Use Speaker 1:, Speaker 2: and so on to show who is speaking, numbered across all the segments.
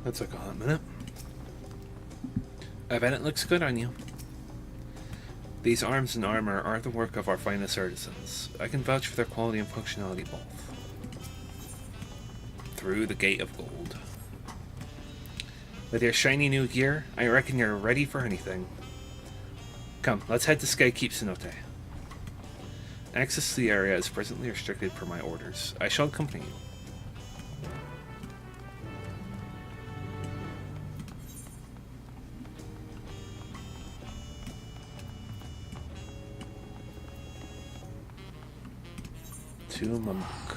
Speaker 1: That took a hot minute. I bet it looks good on you. These arms and armor are the work of our finest artisans. I can vouch for their quality and functionality both. Through the gate of gold. With your shiny new gear, I reckon you're ready for anything. Come, let's head to Skykeep Cenote. Access to the area is presently restricted per my orders. I shall accompany you. To Mamuk.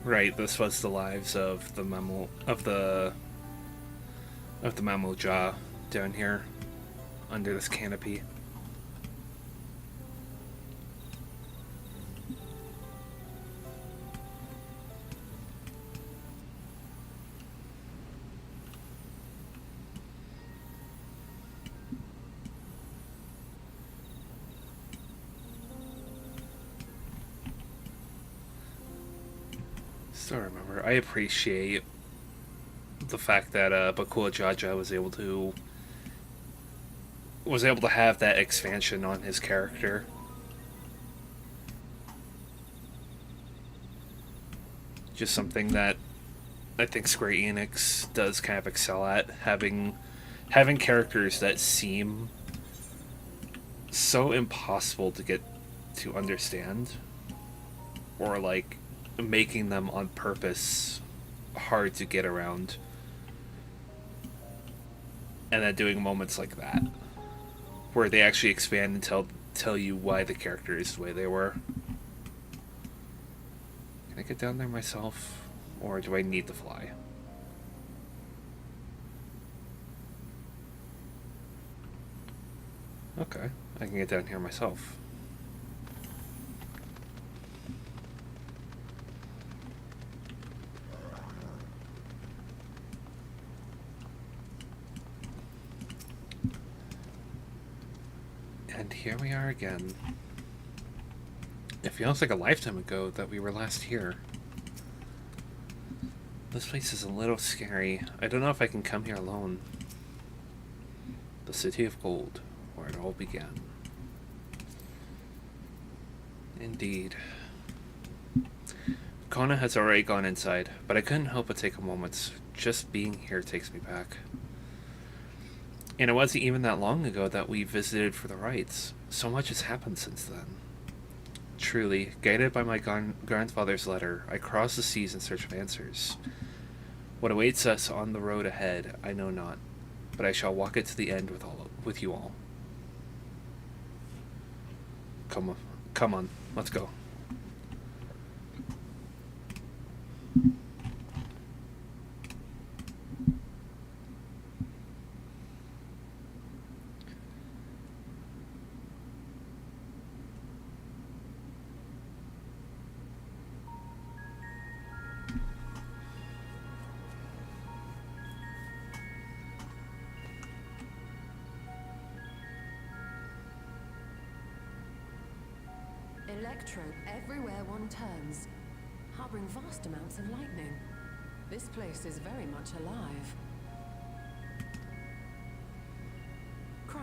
Speaker 1: Right, this was the lives of the mammal jaw down here under this canopy. Still remember, I appreciate the fact that Bakula Jaja was able to have that expansion on his character. Just something that I think Square Enix does kind of excel at, having characters that seem so impossible to get to understand, or like making them on purpose hard to get around, and then doing moments like that where they actually expand and tell you why the character is the way they were. Can I get down there myself, or do I need to fly? Okay, I can get down here myself. And here we are again. It feels like a lifetime ago that we were last here. This place is a little scary. I don't know if I can come here alone. The City of Gold, where it all began. Indeed. Kona has already gone inside, but I couldn't help but take a moment. Just being here takes me back. And it wasn't even that long ago that we visited for the rites. So much has happened since then. Truly, guided by my grandfather's letter, I crossed the seas in search of answers. What awaits us on the road ahead, I know not, but I shall walk it to the end with you all. Come on, let's go.
Speaker 2: Electro everywhere one turns, harboring vast amounts of lightning. This place is very much alive. Cryo,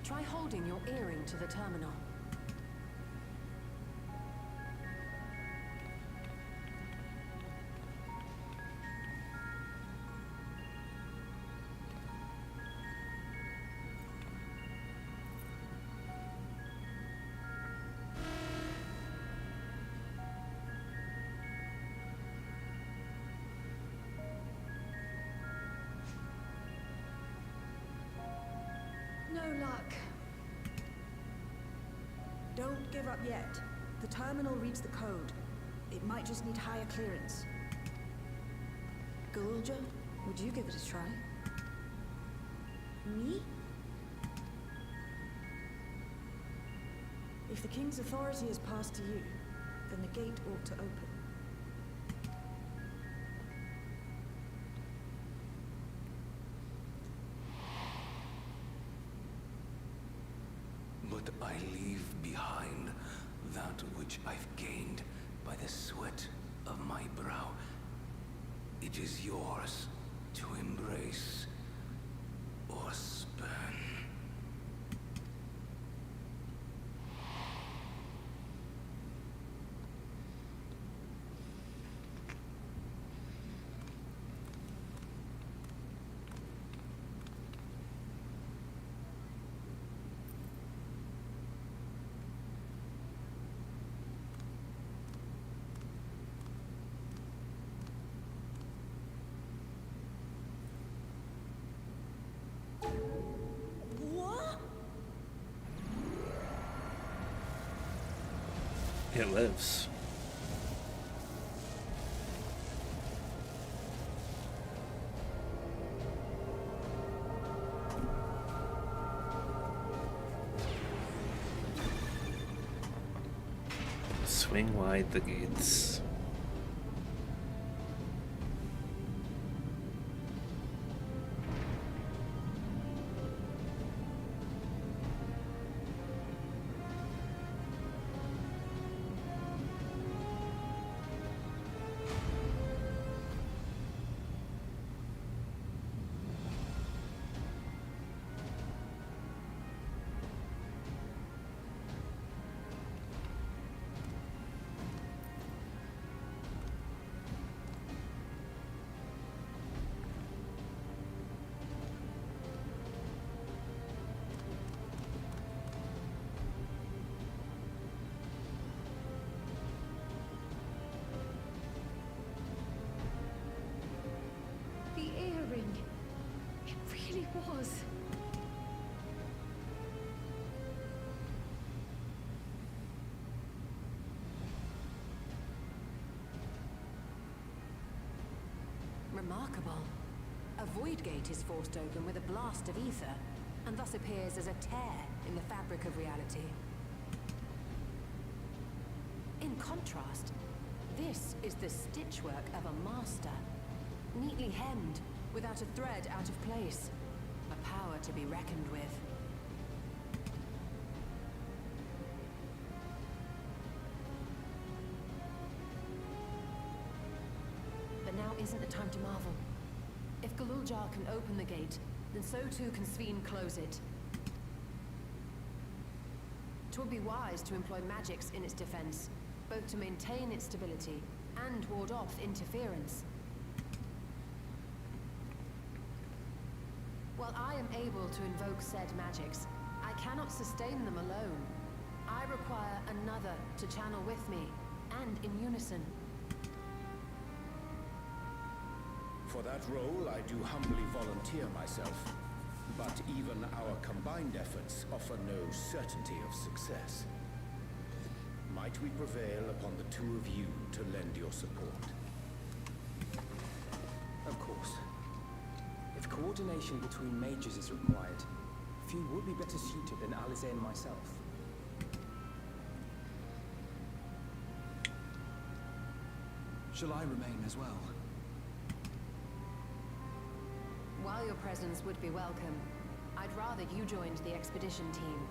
Speaker 2: try holding your earring to the terminal.
Speaker 3: No luck. Don't give up yet. The terminal reads the code. It might just need higher clearance. Gulja, would you give it a try? Me? If the king's authority is passed to you, then the gate ought to open.
Speaker 4: But I leave behind that which I've gained by the sweat of my brow. It is yours to embrace or spurn.
Speaker 3: What?
Speaker 1: It lives. Swing wide the gates.
Speaker 2: The earring. It really was. Remarkable. A void gate is forced open with a blast of ether, and thus appears as a tear in the fabric of reality. In contrast, this is the stitchwork of a master. Neatly hemmed, without a thread out of place. A power to be reckoned with. But now isn't the time to marvel. If Galuljar can open the gate, then so too can Sveen close it. 'Twould be wise to employ magics in its defense, both to maintain its stability and ward off interference. While I am able to invoke said magics, I cannot sustain them alone. I require another to channel with me, and in unison.
Speaker 5: For that role, I do humbly volunteer myself. But even our combined efforts offer no certainty of success. Might we prevail upon the two of you to lend your support?
Speaker 6: Of course. If coordination between mages is required, few would be better suited than Alize and myself.
Speaker 7: Shall I remain as well?
Speaker 2: While your presence would be welcome, I'd rather you joined the expedition team.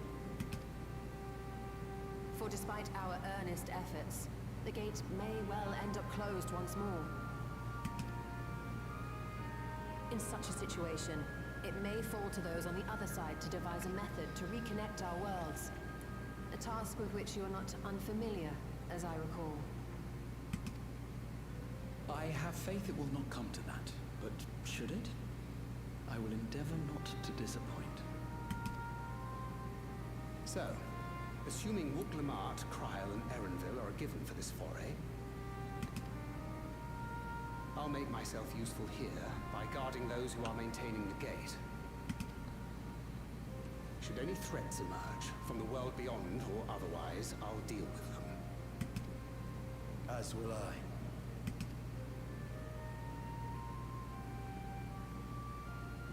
Speaker 2: For despite our earnest efforts, the gate may well end up closed once more. In such a situation, it may fall to those on the other side to devise a method to reconnect our worlds. A task with which you are not unfamiliar, as I recall.
Speaker 7: I have faith it will not come to that, but should it? I will endeavor not to disappoint.
Speaker 8: So, assuming Wooklamart, Kryl, and Erenville are a given for this foray, I'll make myself useful here by guarding those who are maintaining the gate. Should any threats emerge, from the world beyond or otherwise, I'll deal with them.
Speaker 5: As will I.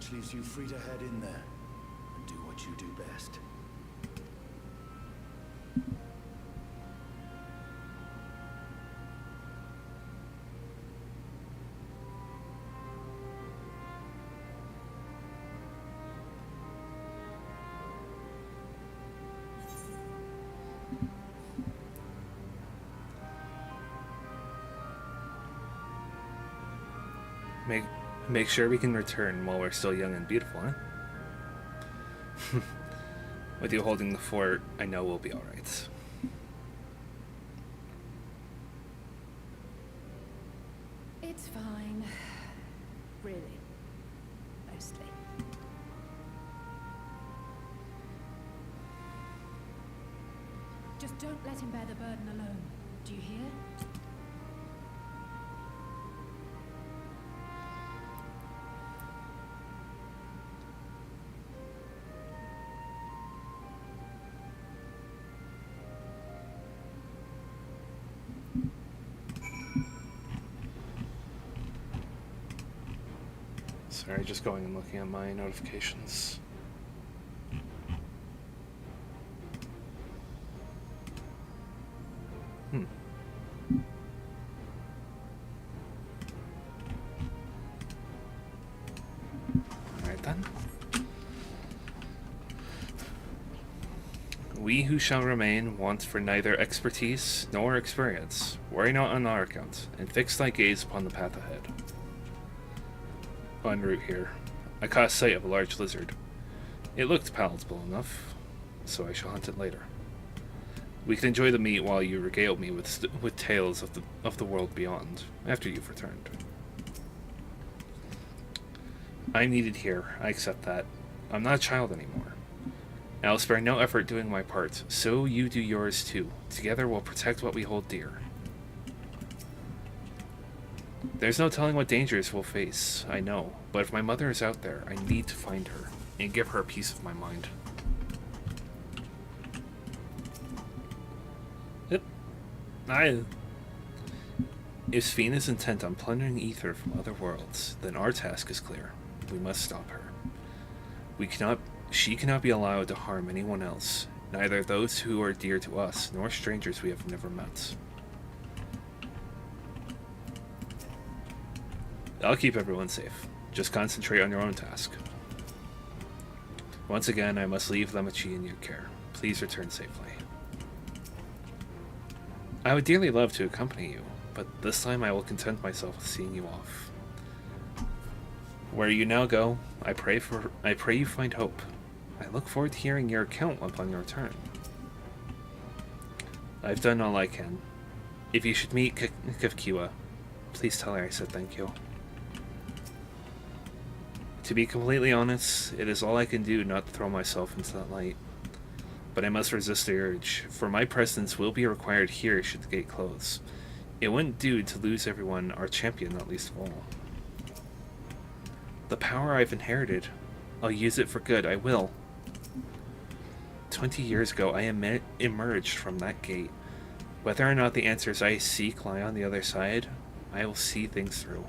Speaker 5: which leaves you free to head in there and do what you do best.
Speaker 1: Make sure we can return while we're still young and beautiful, huh? With you holding the fort, I know we'll be alright.
Speaker 2: It's fine. Really. Mostly.
Speaker 9: Just don't let him bear the burden alone. Do you hear?
Speaker 1: Sorry, just going and looking at my notifications. Alright then. We who shall remain want for neither expertise nor experience. Worry not on our account, and fix thy gaze upon the path ahead. En route here, I caught sight of a large lizard. It looked palatable enough, so I shall hunt it later. We can enjoy the meat while you regale me with tales of the world beyond, after you've returned. I'm needed here, I accept that. I'm not a child anymore. I'll spare no effort doing my part, so you do yours too. Together we'll protect what we hold dear. There's no telling what dangers we'll face, I know, but if my mother is out there, I need to find her, and give her a piece of my mind. If Sphene is intent on plundering ether from other worlds, then our task is clear. We must stop her. She cannot be allowed to harm anyone else, neither those who are dear to us, nor strangers we have never met. I'll keep everyone safe. Just concentrate on your own task. Once again, I must leave Lemachi in your care. Please return safely. I would dearly love to accompany you, but this time I will content myself with seeing you off. Where you now go, I pray you find hope. I look forward to hearing your account upon your return. I've done all I can. If you should meet Kivkiwa, please tell her I said thank you. To be completely honest, it is all I can do not to throw myself into that light. But I must resist the urge, for my presence will be required here should the gate close. It wouldn't do to lose everyone, our champion not least of all. The power I've inherited, I'll use it for good, I will. 20 years ago, I emerged from that gate. Whether or not the answers I seek lie on the other side, I will see things through.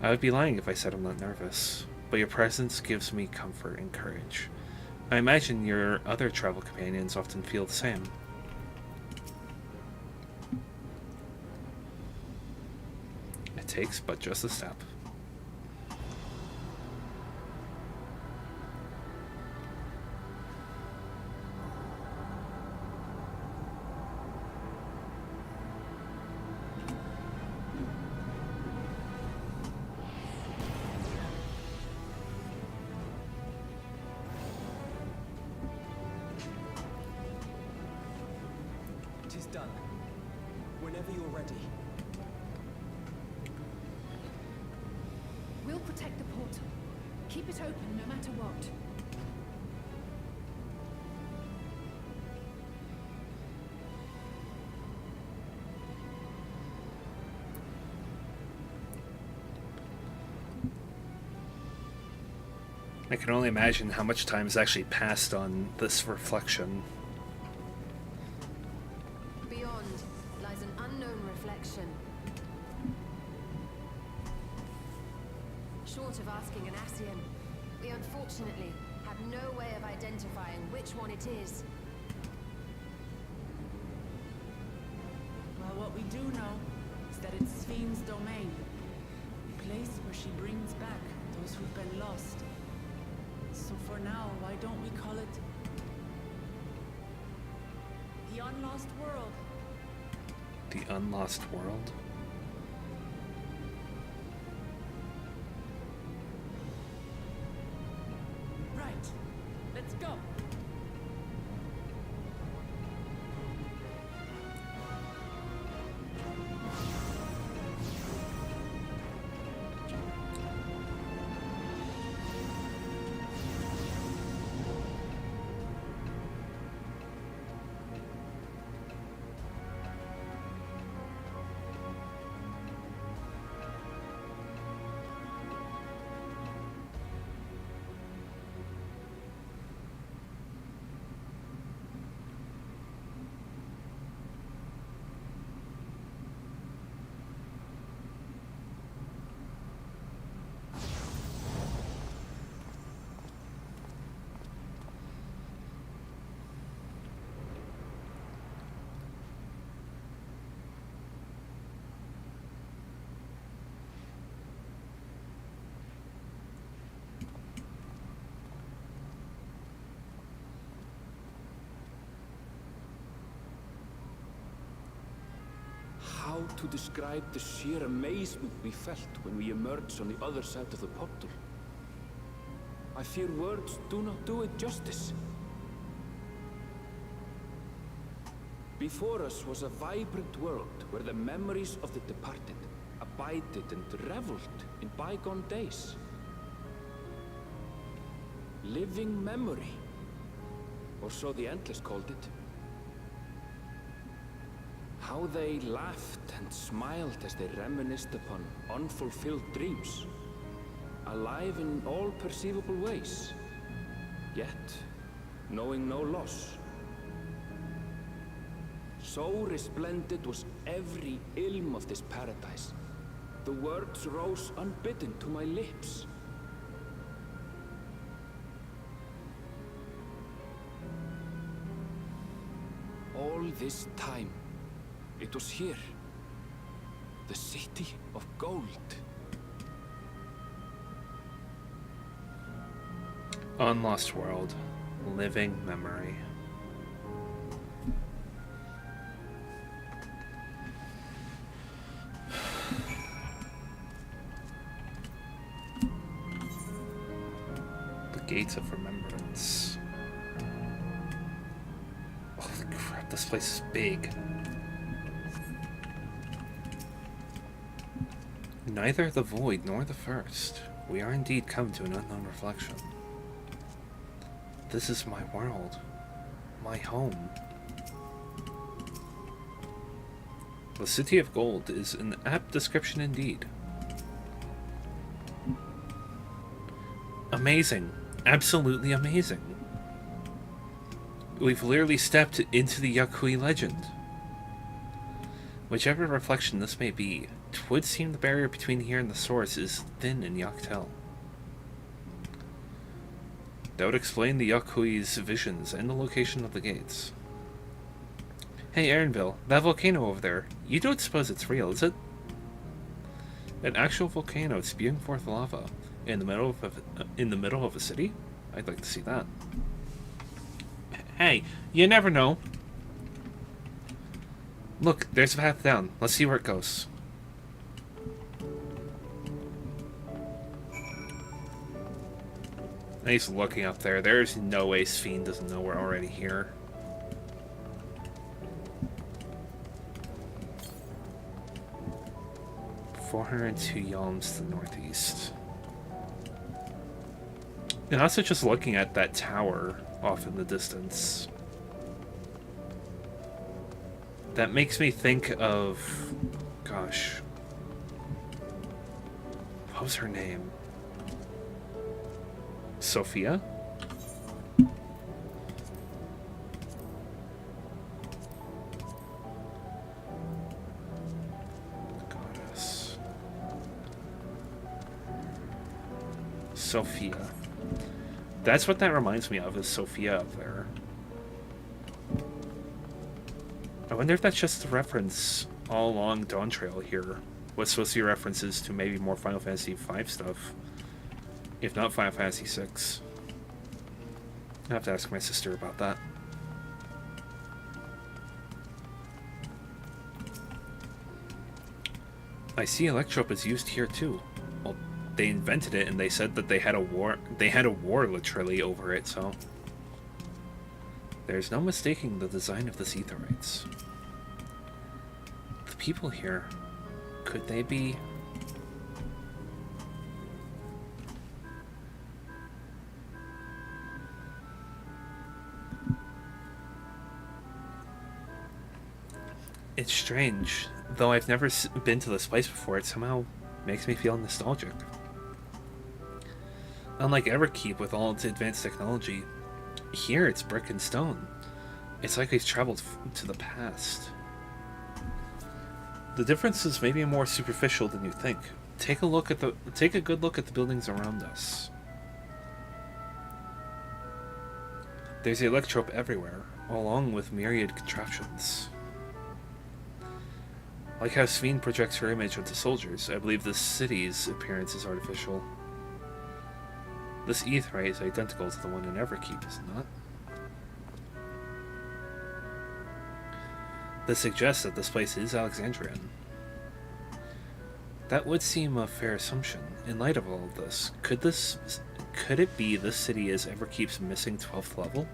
Speaker 1: I would be lying if I said I'm not nervous, but your presence gives me comfort and courage. I imagine your other travel companions often feel the same. It takes but just a step.
Speaker 6: Done. Whenever you're ready.
Speaker 9: We'll protect the portal. Keep it open no matter what.
Speaker 1: I can only imagine how much time has actually passed on this reflection.
Speaker 2: short of asking an Ascian. We unfortunately have no way of identifying which one it is.
Speaker 10: Well, what we do know is that it's Sven's domain. A place where she brings back those who've been lost. So for now, why don't we call it the Unlost World?
Speaker 1: The Unlost World?
Speaker 10: Right. Let's go.
Speaker 11: How to describe the sheer amazement we felt when we emerged on the other side of the portal? I fear words do not do it justice. Before us was a vibrant world where the memories of the departed abided and reveled in bygone days. Living memory, or so the Endless called it. How they laughed and smiled as they reminisced upon unfulfilled dreams, alive in all perceivable ways, yet knowing no loss. So resplendent was every ilm of this paradise. The words rose unbidden to my lips. All this time, it was here. The city of gold.
Speaker 1: Unlost World. Living memory. The Gates of Remembrance. Holy crap, this place is big. Neither the void nor the first. We are indeed come to an unknown reflection. This is my world. My home. The City of Gold is an apt description indeed. Amazing. Absolutely amazing. We've literally stepped into the Yakui legend. Whichever reflection this may be, it would seem the barrier between here and the source is thin in Yaktel. That would explain the Yakui's visions and the location of the gates. Hey Erinville, that volcano over there, you don't suppose it's real, is it? An actual volcano spewing forth lava in the middle of a city? I'd like to see that. Hey, you never know. Look, there's a path down. Let's see where it goes. And he's looking up there. There's no way Sven doesn't know we're already here. "402 yalms to the northeast." And also just looking at that tower off in the distance. That makes me think of... Gosh. What was her name? Sophia? Goddess. Sophia. That's what that reminds me of, is Sophia up there. I wonder if that's just a reference all along Dawntrail here. What's supposed to be references to maybe more Final Fantasy V stuff. If not Final Fantasy VI. I'll have to ask my sister about that. I see Electrope is used here too. Well, they invented it and they said that they had a war literally over it, so there's no mistaking the design of this Aetherytes. The people here, could they be... It's strange. Though I've never been to this place before, it somehow makes me feel nostalgic. Unlike Everkeep with all its advanced technology, here it's brick and stone. It's like we've traveled to the past. The difference is maybe more superficial than you think. Take a good look at the buildings around us. There's Electrope everywhere, along with myriad contraptions. Like how Sveen projects her image onto soldiers, I believe the city's appearance is artificial. This Aetheryte is identical to the one in Everkeep, is it not? This suggests that this place is Alexandrian. That would seem a fair assumption. In light of all of this, could it be this city is Everkeep's missing 12th level?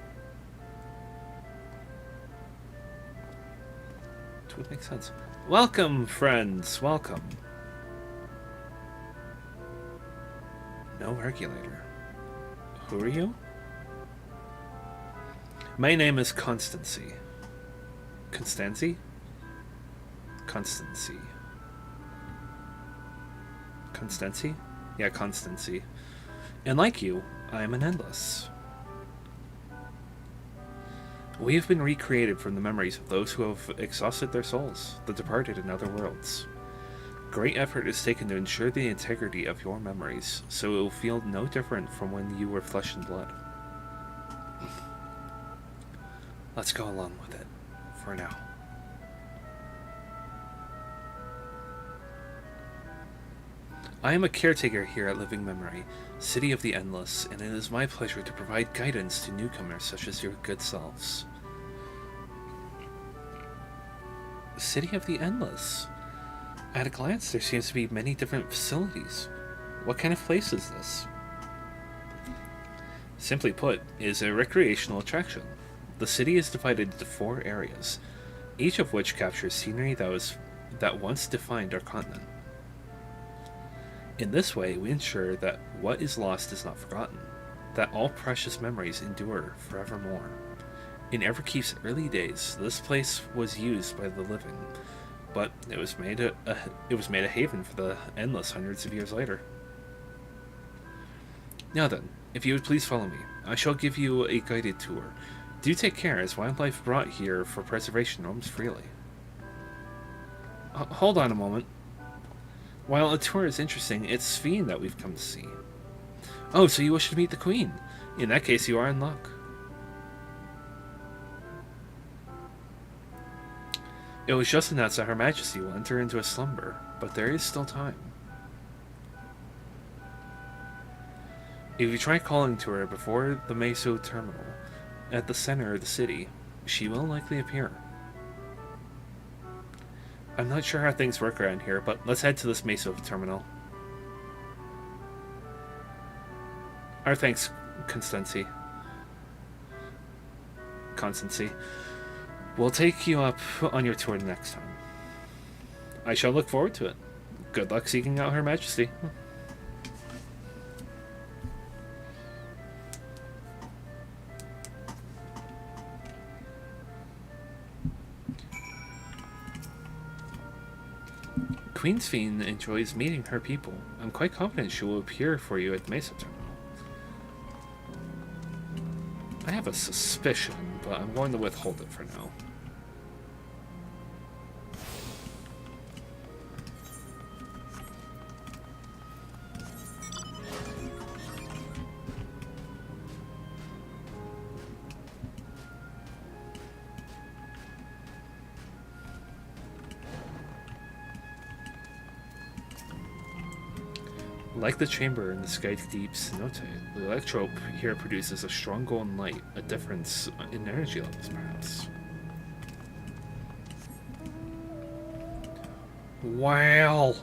Speaker 1: It would make sense. Welcome, friends! Welcome. No regulator. Who are you? My name is Constancy. Constancy? Constancy. Constancy? Yeah, Constancy. And like you, I am an Endless. We have been recreated from the memories of those who have exhausted their souls, the departed in other worlds. Great effort is taken to ensure the integrity of your memories, so it will feel no different from when you were flesh and blood. Let's go along with it, for now. I am a caretaker here at Living Memory, City of the Endless, and it is my pleasure to provide guidance to newcomers such as your good selves. City of the Endless. At a glance, there seems to be many different facilities. What kind of place is this? Simply put, it is a recreational attraction. The city is divided into 4 areas, each of which captures scenery that once defined our continent. In this way, we ensure that what is lost is not forgotten, that all precious memories endure forevermore. In Everkeep's early days, this place was used by the living, but it was made a haven for the Endless hundreds of years later. Now then, if you would please follow me, I shall give you a guided tour. Do take care, as wildlife brought here for preservation roams freely. Hold on a moment. While a tour is interesting, it's Sveen that we've come to see. Oh, so you wish to meet the Queen? In that case, you are in luck. It was just announced that Her Majesty will enter into a slumber, but there is still time. If you try calling to her before the Meso terminal, at the center of the city, she will likely appear. I'm not sure how things work around here, but let's head to this Meso terminal. Our thanks, Constancy. We'll take you up on your tour next time. I shall look forward to it. Good luck seeking out Her Majesty. Queen Sveen enjoys meeting her people. I'm quite confident she will appear for you at the Mesa Terminal. I have a suspicion, but I'm going to withhold it for now. Like the chamber in the Sky's deep cenote, the electrope here produces a strong golden light, a difference in energy levels, perhaps. Wow!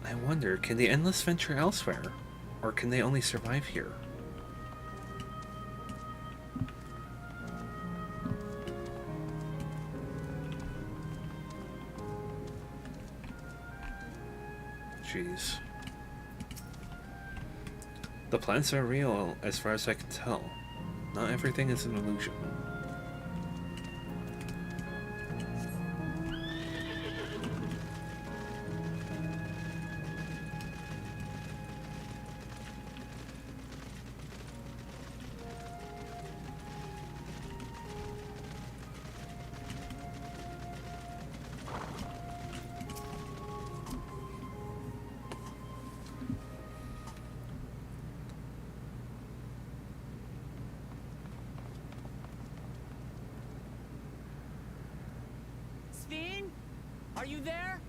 Speaker 1: I wonder, can the Endless venture elsewhere? Or can they only survive here? Jeez. The plants are real, as far as I can tell. Not everything is an illusion.
Speaker 10: Sven? Are you there?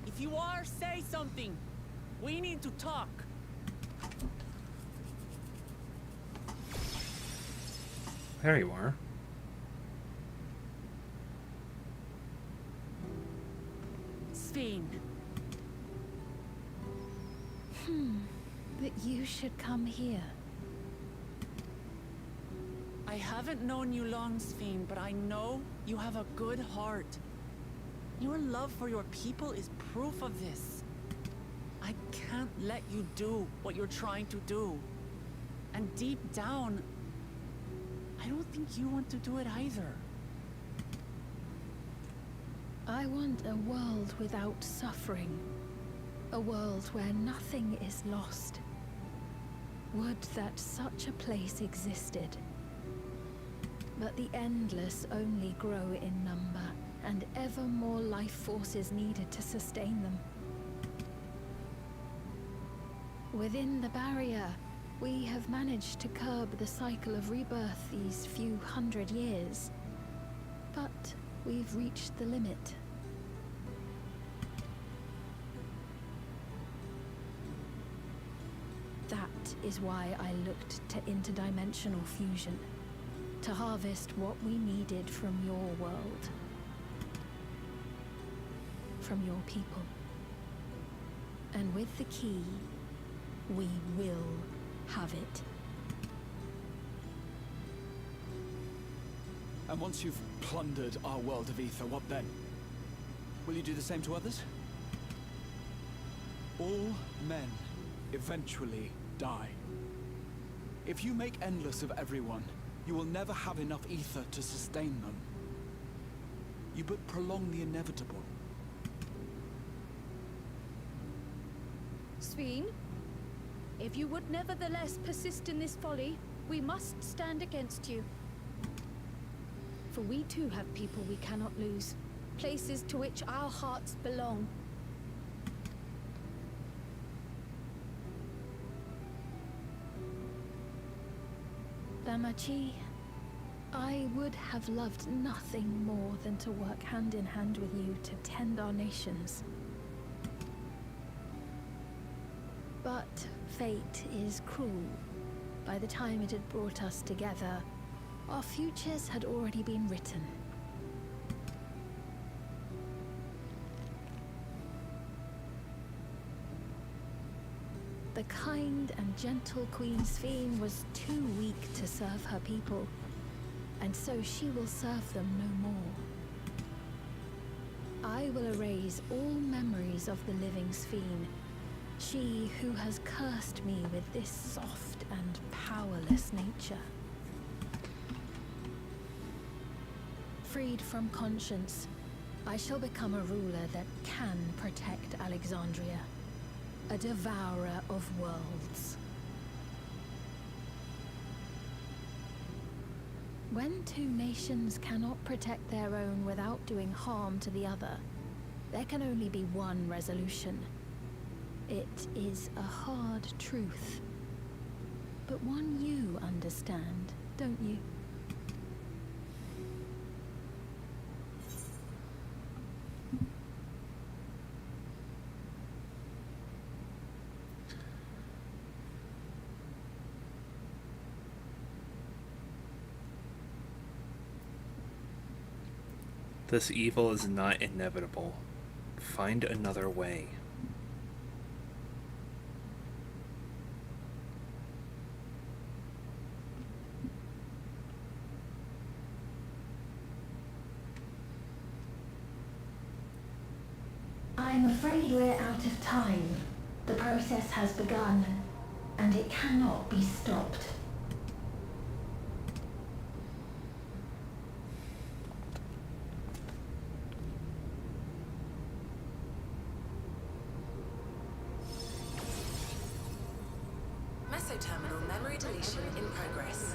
Speaker 10: If you are, say something. We need to talk.
Speaker 1: There you are.
Speaker 10: Sven.
Speaker 9: But you should come here.
Speaker 10: I haven't known you long, Sven, but I know you have a good heart. Your love for your people is proof of this. I can't let you do what you're trying to do. And deep down, I don't think you want to do it either.
Speaker 9: I want a world without suffering. A world where nothing is lost. Would that such a place existed. But the endless only grow in number, and ever more life force is needed to sustain them. Within the barrier, we have managed to curb the cycle of rebirth these few hundred years. But we've reached the limit. That is why I looked to interdimensional fusion, to harvest what we needed from your world, from your people. And with the key, we will have it.
Speaker 7: And once you've plundered our world of ether, what then? Will you do the same to others? All men eventually die. If you make endless of everyone, you will never have enough ether to sustain them. You but prolong the inevitable.
Speaker 9: Sven, if you would nevertheless persist in this folly, we must stand against you. For we too have people we cannot lose, places to which our hearts belong. Damachi, I would have loved nothing more than to work hand in hand with you to tend our nations. But fate is cruel. By the time it had brought us together, our futures had already been written. The kind and gentle Queen Sven was too weak to serve her people, and so she will serve them no more. I will erase all memories of the living Sven, she who has cursed me with this soft and powerless nature. Freed from conscience, I shall become a ruler that can protect Alexandria. A devourer of worlds. When two nations cannot protect their own without doing harm to the other, there can only be one resolution. It is a hard truth, but one you understand, don't you?
Speaker 1: This evil is not inevitable. Find another way.
Speaker 9: I'm afraid we're out of time. The process has begun, and it cannot be stopped.
Speaker 2: Mesoterminal memory deletion in progress.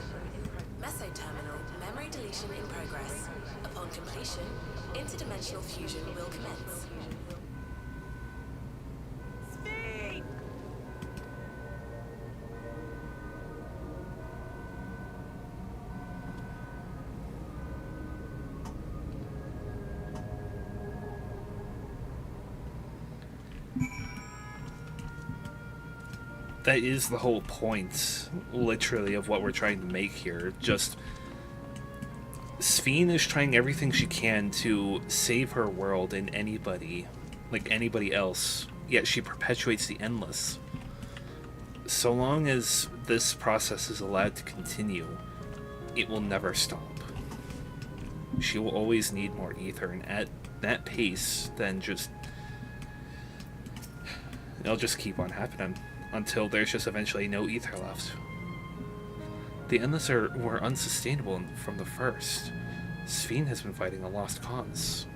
Speaker 2: Mesoterminal memory deletion in progress. Upon completion, interdimensional fusion will commence.
Speaker 1: That is the whole point, literally, of what we're trying to make here. Just, Sphene is trying everything she can to save her world and anybody, like anybody else, yet she perpetuates the endless. So long as this process is allowed to continue, it will never stop. She will always need more ether, and at that pace, then it'll just keep on happening. Until there's just eventually no ether left. The Endless were unsustainable from the first. Sphene has been fighting a lost cause.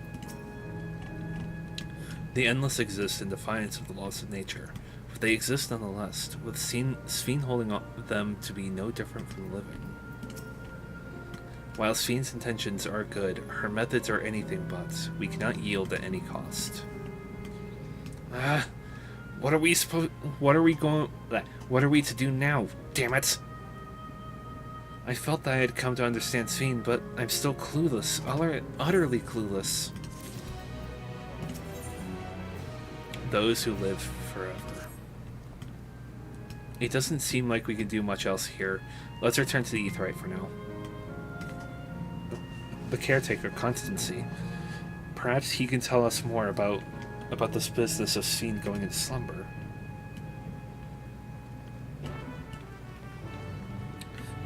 Speaker 1: The Endless exist in defiance of the laws of nature, but they exist nonetheless, with Sphene holding them to be no different from the living. While Sphene's intentions are good, her methods are anything but. We cannot yield at any cost. What are we to do now? Damn it! I felt that I had come to understand Sphene, but I'm still clueless. Utterly clueless. Those who live forever. It doesn't seem like we can do much else here. Let's return to the Aetheryte for now. The caretaker, Constancy. Perhaps he can tell us more about this business of Sphene going into slumber.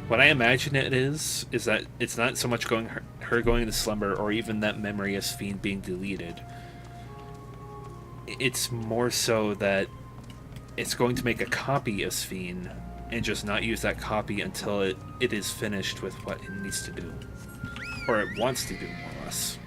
Speaker 1: What I imagine it is that it's not so much her going into slumber, or even that memory of Sphene being deleted. It's more so that it's going to make a copy of Sphene and just not use that copy until it is finished with what it needs to do. Or it wants to do, more or less.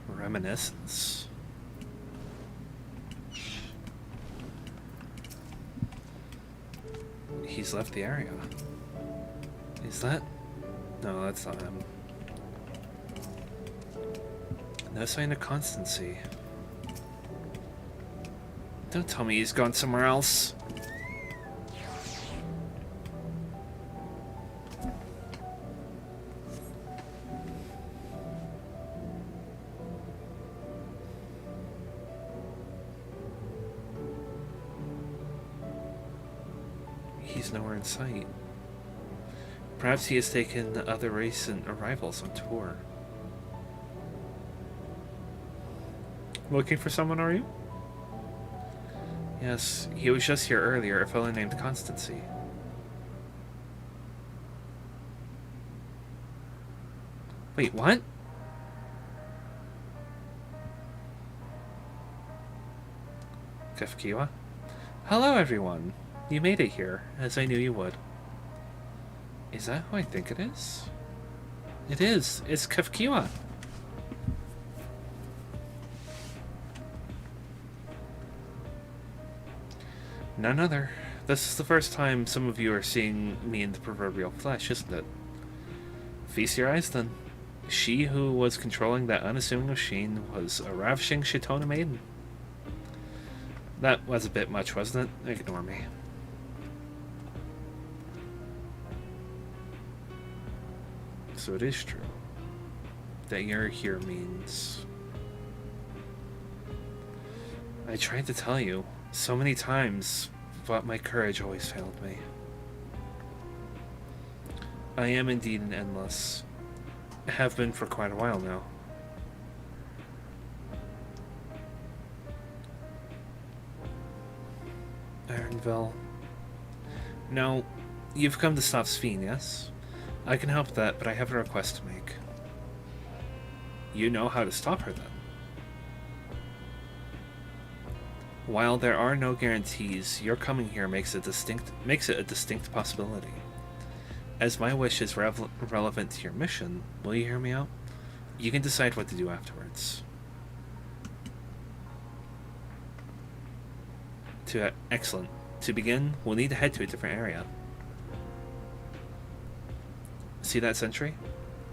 Speaker 1: Reminiscence. He's left the area. Is that? No, that's not him. No sign of Constancy. Don't tell me he's gone somewhere else. He's nowhere in sight. Perhaps he has taken the other recent arrivals on tour. Looking for someone, are you? Yes, he was just here earlier, a fellow named Constancy. Wait, what? Kefkiwa? Hello, everyone. You made it here, as I knew you would. Is that who I think it is? It is. It's Kefkiwa. None other. This is the first time some of you are seeing me in the proverbial flesh, isn't it? Feast your eyes, then. She who was controlling that unassuming machine was a ravishing Shitona maiden. That was a bit much, wasn't it? Ignore me. So it is true that you're here means... I tried to tell you so many times, but my courage always failed me. I am indeed an endless. Have been for quite a while now. Ironville. Now, you've come to stop Sphene, yes? I can help that, but I have a request to make. You know how to stop her, then? While there are no guarantees, your coming here makes it a distinct possibility. As my wish is relevant to your mission, will you hear me out? You can decide what to do afterwards. Excellent. To begin, we'll need to head to a different area. See that sentry?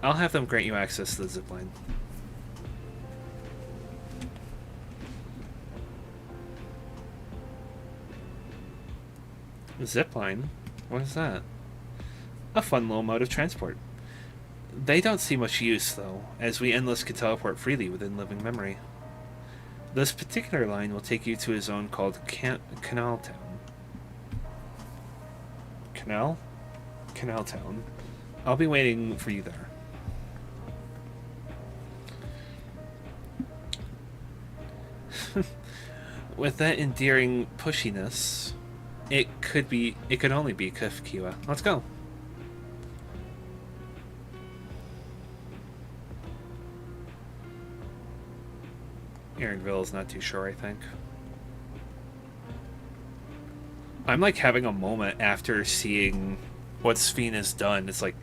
Speaker 1: I'll have them grant you access to the zipline. Zipline? What is that? A fun little mode of transport. They don't see much use, though, as we Endless can teleport freely within living memory. This particular line will take you to a zone called Canal Town. Canal? Canal Town. I'll be waiting for you there. With that endearing pushiness, it could only be Kefkiwa. Let's go. Aaronville is not too sure, I think. I'm like having a moment after seeing what Sphene has done. It's like,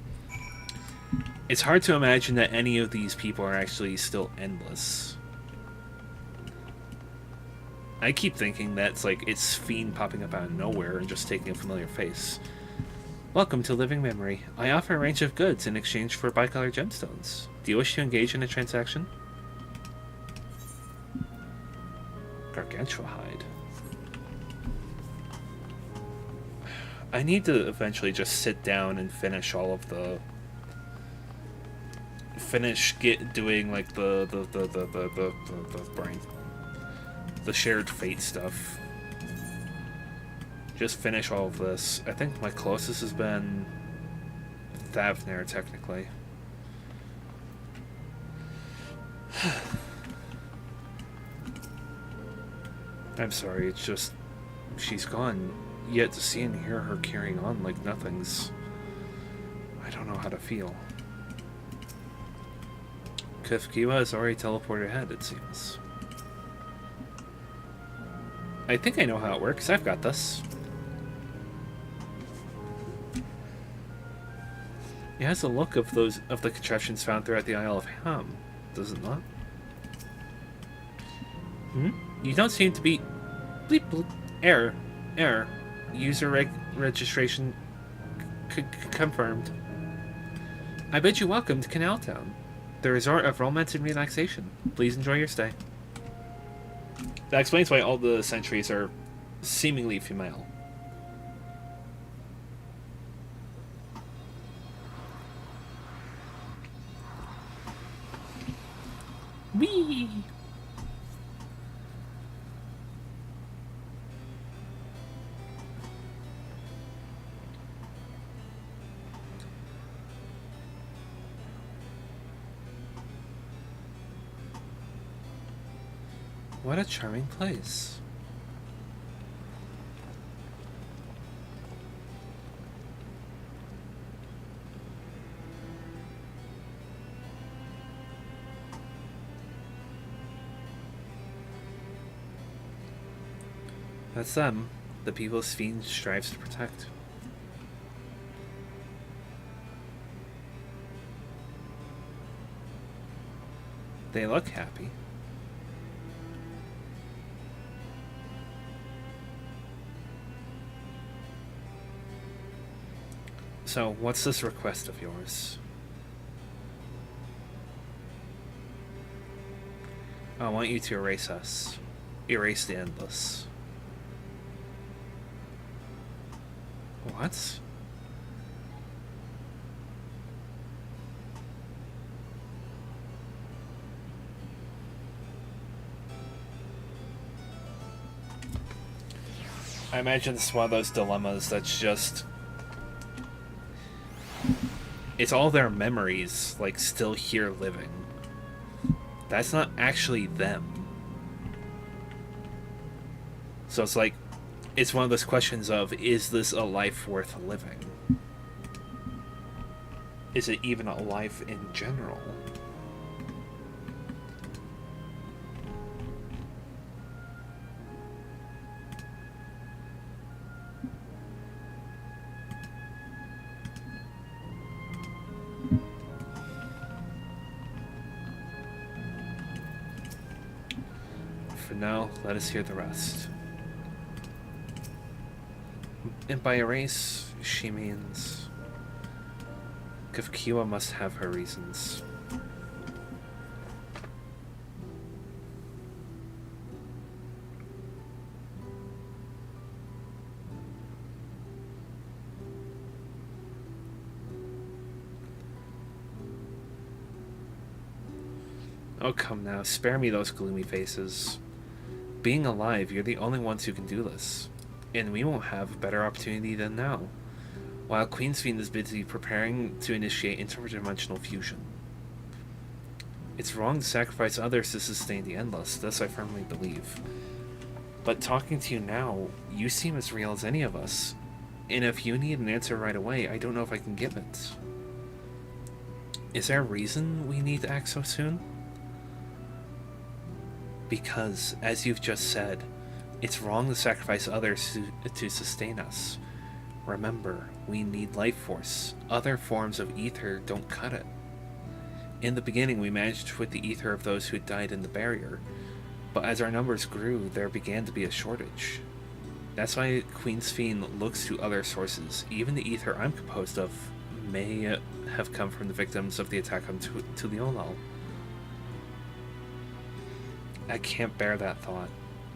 Speaker 1: it's hard to imagine that any of these people are actually still endless. I keep thinking that it's Sphene popping up out of nowhere and just taking a familiar face. Welcome to Living Memory. I offer a range of goods in exchange for bicolor gemstones. Do you wish to engage in a transaction? Gargantua hide. I need to eventually just sit down and finish all of the... doing like the brain. The shared fate stuff. Just finish all of this. I think my closest has been Thavnir, technically. I'm sorry, it's just... she's gone. Yet to see and hear her carrying on like nothing's... I don't know how to feel. Kefkiwa has already teleported ahead, it seems. I think I know how it works. I've got this. It has the look of the contraptions found throughout the Isle of Ham, does it not? You don't seem to be... Bleep, bleep. Error. User registration confirmed. I bid you welcome to Canal Town, the resort of romance and relaxation. Please enjoy your stay. That explains why all the sentries are seemingly female. Whee! What a charming place. That's them, the people Sphene strives to protect. They look happy. So, what's this request of yours? I want you to erase us. Erase the Endless. What? I imagine it's one of those dilemmas that's just... It's all their memories, like, still here living. That's not actually them. So it's like, it's one of those questions of, is this a life worth living? Is it even a life in general? For now, let us hear the rest. And by erase, she means... Kafkiwa must have her reasons. Oh, come now, spare me those gloomy faces. Being alive, you're the only ones who can do this. And we won't have a better opportunity than now, while Queen Sphene is busy preparing to initiate interdimensional fusion. It's wrong to sacrifice others to sustain the Endless, this I firmly believe. But talking to you now, you seem as real as any of us, and if you need an answer right away, I don't know if I can give it. Is there a reason we need to act so soon? Because, as you've just said, it's wrong to sacrifice others to sustain us. Remember, we need life force. Other forms of ether don't cut it. In the beginning, we managed with the ether of those who had died in the barrier, but as our numbers grew, there began to be a shortage. That's why Queen Sphene looks to other sources. Even the ether I'm composed of may have come from the victims of the attack on Tuliolal. I can't bear that thought.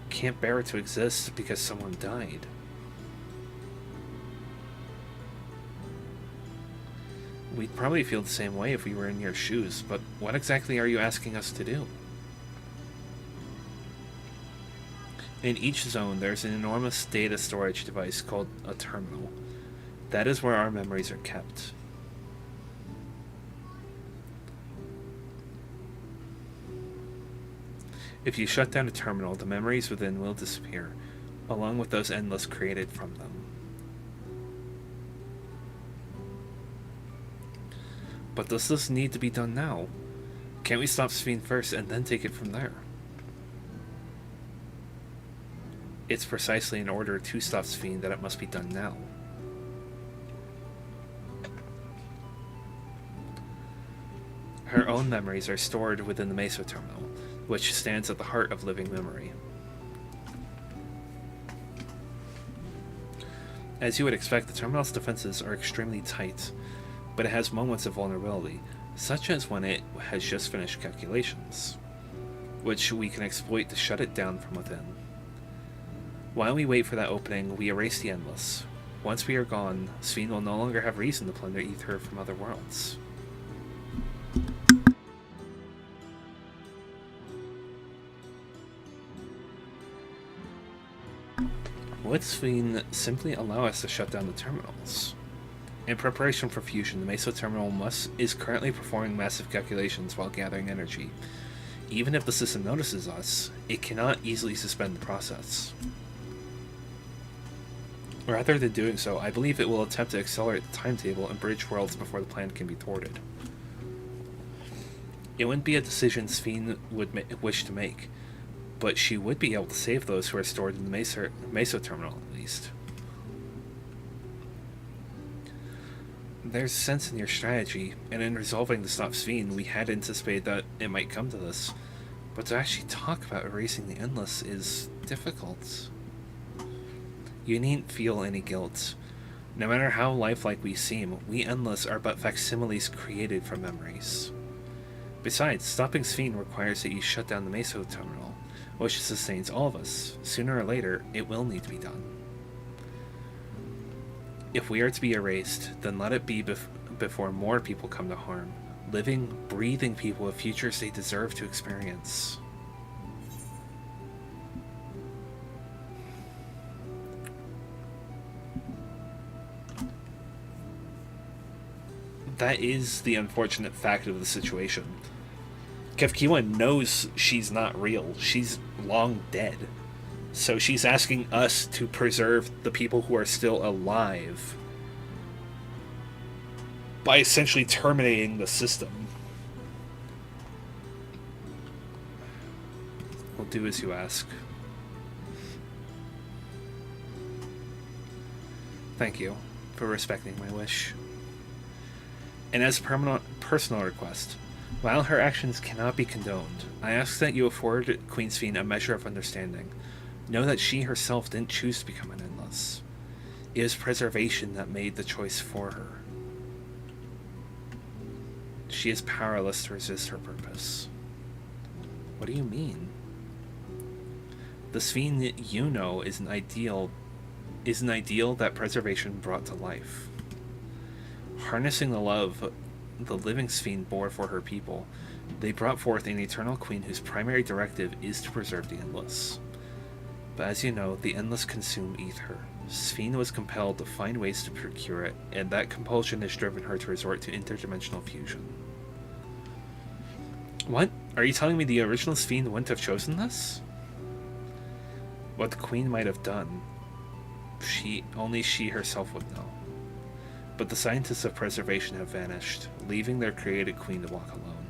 Speaker 1: Can't bear it to exist because someone died. We'd probably feel the same way if we were in your shoes, but what exactly are you asking us to do? In each zone, there's an enormous data storage device called a terminal. That is where our memories are kept. If you shut down a terminal, the memories within will disappear, along with those endless created from them. But does this need to be done now? Can't we stop Sphene first and then take it from there? It's precisely in order to stop Sphene that it must be done now. Her own memories are stored within the Mesa terminal, which stands at the heart of living memory. As you would expect, the terminal's defenses are extremely tight, but it has moments of vulnerability, such as when it has just finished calculations, which we can exploit to shut it down from within. While we wait for that opening, we erase the Endless. Once we are gone, Sphene will no longer have reason to plunder ether from other worlds. Would Sphene simply allow us to shut down the terminals? In preparation for fusion, the Mesa terminal is currently performing massive calculations while gathering energy. Even if the system notices us, it cannot easily suspend the process. Rather than doing so, I believe it will attempt to accelerate the timetable and bridge worlds before the plan can be thwarted. It wouldn't be a decision Sphene would wish to make, but she would be able to save those who are stored in the Meso terminal, at least. There's sense in your strategy, and in resolving to stop Sphene, we had anticipated that it might come to this. But to actually talk about erasing the Endless is difficult. You needn't feel any guilt. No matter how lifelike we seem, we Endless are but facsimiles created from memories. Besides, stopping Sphene requires that you shut down the Meso terminal, which sustains all of us. Sooner or later, it will need to be done. If we are to be erased, then let it be before more people come to harm. Living, breathing people with futures they deserve to experience. That is the unfortunate fact of the situation. Kefkiwa knows she's not real. She's long dead. So she's asking us to preserve the people who are still alive by essentially terminating the system. We'll do as you ask. Thank you for respecting my wish. And as a personal request, while her actions cannot be condoned, I ask that you afford Queen Sphene a measure of understanding. Know that she herself didn't choose to become an Endless. It is preservation that made the choice for her. She is powerless to resist her purpose. What do you mean? The Sphene that you know is an ideal that preservation brought to life. Harnessing the love the living Sphene bore for her people, they brought forth an eternal queen whose primary directive is to preserve the Endless. But as you know, the Endless consume ether. Sphene was compelled to find ways to procure it, and that compulsion has driven her to resort to interdimensional fusion. What? Are you telling me the original Sphene wouldn't have chosen this? What the Queen might have done, only she herself would know. But the scientists of preservation have vanished, leaving their created Queen to walk alone.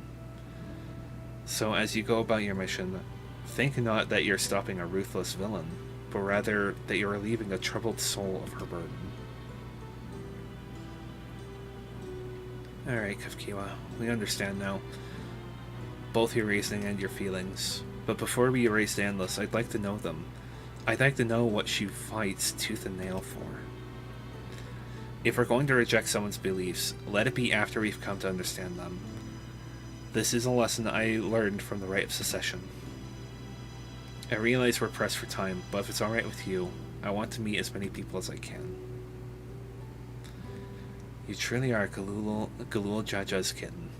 Speaker 1: So as you go about your mission, think not that you're stopping a ruthless villain, but rather that you're relieving a troubled soul of her burden. Alright, Kefkiwa, we understand now. Both your reasoning and your feelings. But before we erase the Endless, I'd like to know them. I'd like to know what she fights tooth and nail for. If we're going to reject someone's beliefs, let it be after we've come to understand them. This is a lesson I learned from the Rite of Secession. I realize we're pressed for time, but if it's alright with you, I want to meet as many people as I can. You truly are Galul Jaja's kitten.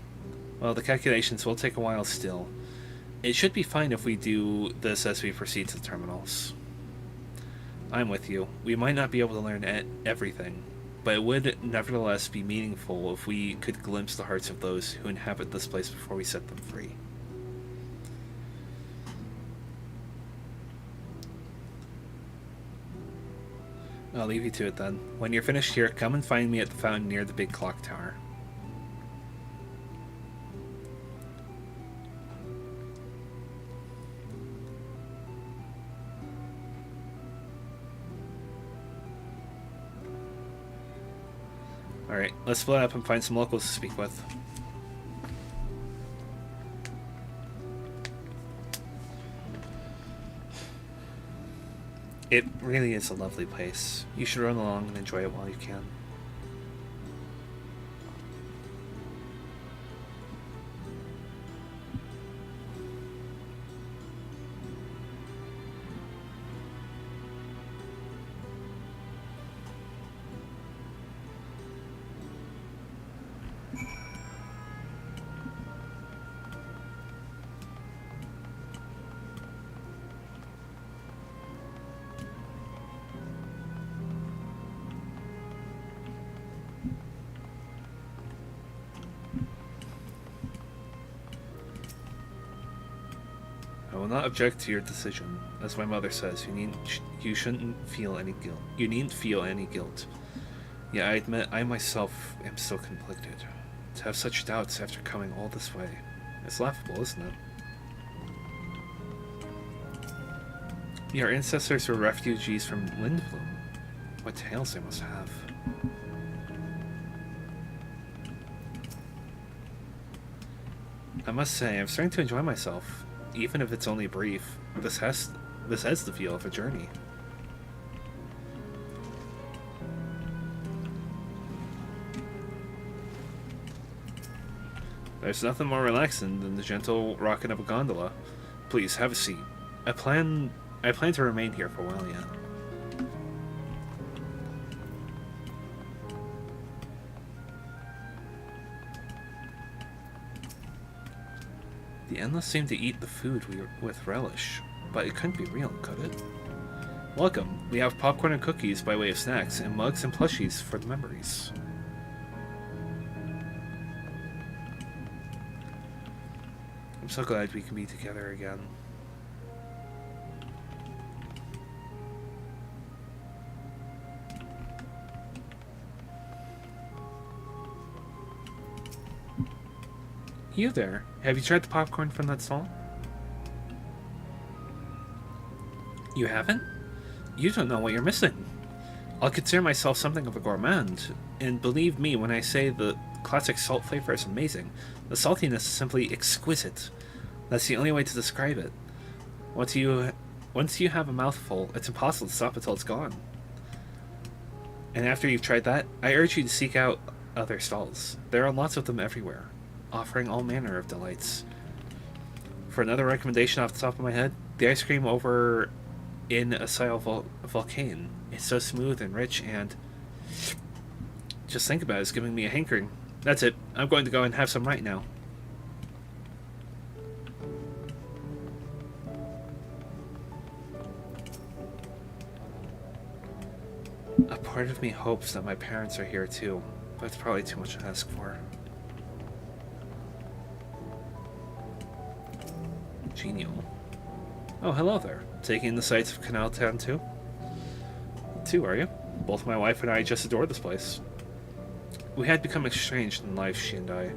Speaker 1: Well, the calculations will take a while still. It should be fine if we do this as we proceed to the terminals. I'm with you. We might not be able to learn everything, but it would nevertheless be meaningful if we could glimpse the hearts of those who inhabit this place before we set them free. I'll leave you to it then. When you're finished here, come and find me at the fountain near the big clock tower. Alright, let's split up and find some locals to speak with. It really is a lovely place. You should run along and enjoy it while you can. I will not object to your decision. As my mother says, you shouldn't feel any guilt. You needn't feel any guilt. Yet I admit I myself am still conflicted. To have such doubts after coming all this way. It's laughable, isn't it? Your ancestors were refugees from Lindblom. What tales they must have. I must say, I'm starting to enjoy myself, even if it's only brief. This has the feel of a journey. There's nothing more relaxing than the gentle rocking of a gondola. Please, have a seat. I plan to remain here for a while yet. The Endless seemed to eat the food with relish, but it couldn't be real, could it? Welcome. We have popcorn and cookies by way of snacks, and mugs and plushies for the memories. I'm so glad we can be together again. You there. Have you tried the popcorn from that stall? You haven't? You don't know what you're missing. I'll consider myself something of a gourmand, and believe me when I say the classic salt flavor is amazing. The saltiness is simply exquisite. That's the only way to describe it. Once you have a mouthful, it's impossible to stop until it's gone. And after you've tried that, I urge you to seek out other stalls. There are lots of them everywhere, offering all manner of delights. For another recommendation off the top of my head, the ice cream over in Asile Volcane. It's so smooth and rich, and just think about it, it's giving me a hankering. That's it. I'm going to go and have some right now. A part of me hopes that my parents are here too, but it's probably too much to ask for. Genial. Oh, hello there. Taking the sights of Canal Town too? Too, are you? Both my wife and I just adore this place. We had become estranged in life, she and I,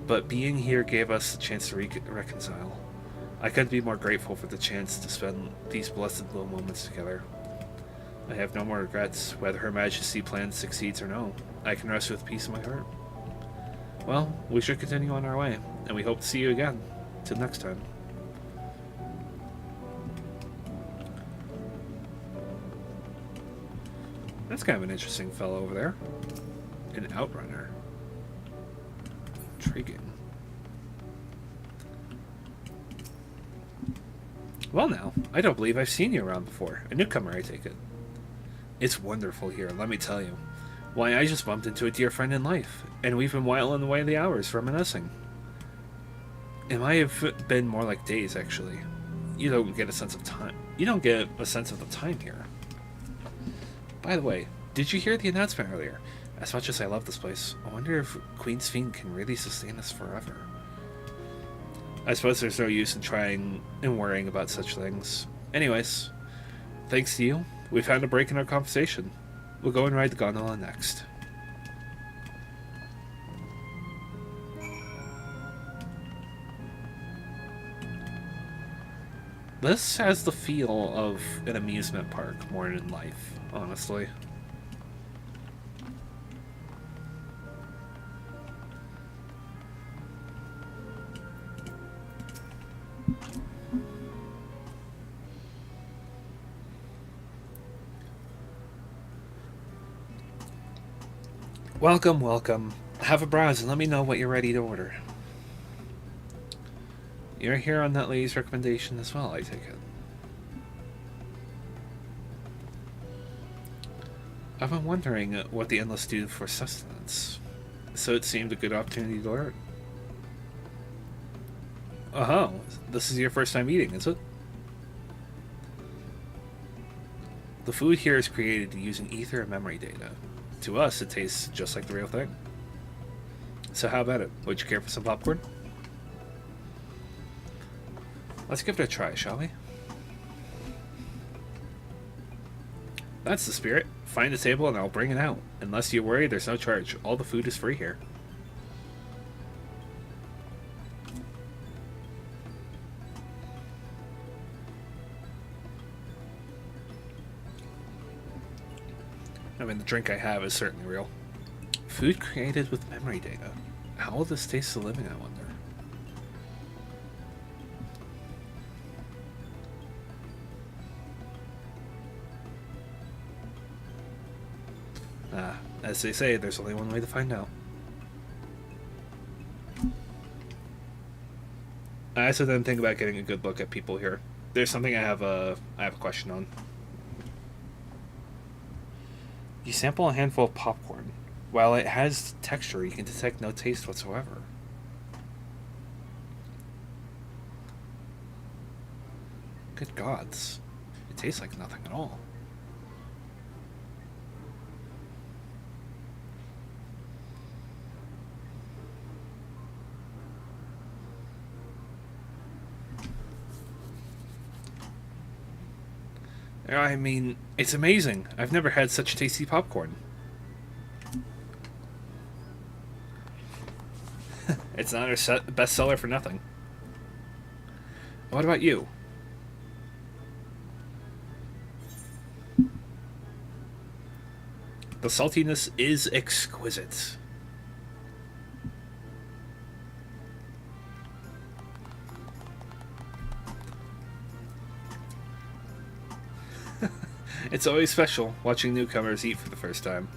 Speaker 1: but being here gave us the chance to reconcile. I couldn't be more grateful for the chance to spend these blessed little moments together. I have no more regrets, whether Her Majesty plan succeeds or no. I can rest with peace in my heart. Well, we should continue on our way, and we hope to see you again. Till next time. That's kind of an interesting fellow over there. An outrunner. Intriguing. Well now, I don't believe I've seen you around before. A newcomer, I take it. It's wonderful here, let me tell you. Why, I just bumped into a dear friend in life, and we've been whiling away the hours reminiscing. It might have been more like days, actually. You don't get a sense of time. You don't get a sense of the time here. By the way, did you hear the announcement earlier? As much as I love this place, I wonder if Queen's Fiend can really sustain us forever. I suppose there's no use in trying and worrying about such things. Anyways, thanks to you, we found a break in our conversation. We'll go and ride the gondola next. This has the feel of an amusement park more than life, honestly. Welcome, welcome. Have a browse and let me know what you're ready to order. You're here on that lady's recommendation as well, I take it. I've been wondering what the Endless do for sustenance, so it seemed a good opportunity to learn. Oh, this is your first time eating, is it? The food here is created using ether and memory data. To us, it tastes just like the real thing. So how about it? Would you care for some popcorn? Let's give it a try, shall we? That's the spirit. Find a table and I'll bring it out. Unless you worry, there's no charge. All the food is free here. I mean, the drink I have is certainly real. Food created with memory data. How will this taste the living, I wonder? As they say, there's only one way to find out. I also then think about getting a good look at people here. There's something I have a question on. You sample a handful of popcorn. While it has texture, you can detect no taste whatsoever. Good gods. It tastes like nothing at all. I mean, it's amazing. I've never had such tasty popcorn. It's not a bestseller for nothing. What about you? The saltiness is exquisite. It's always special watching newcomers eat for the first time.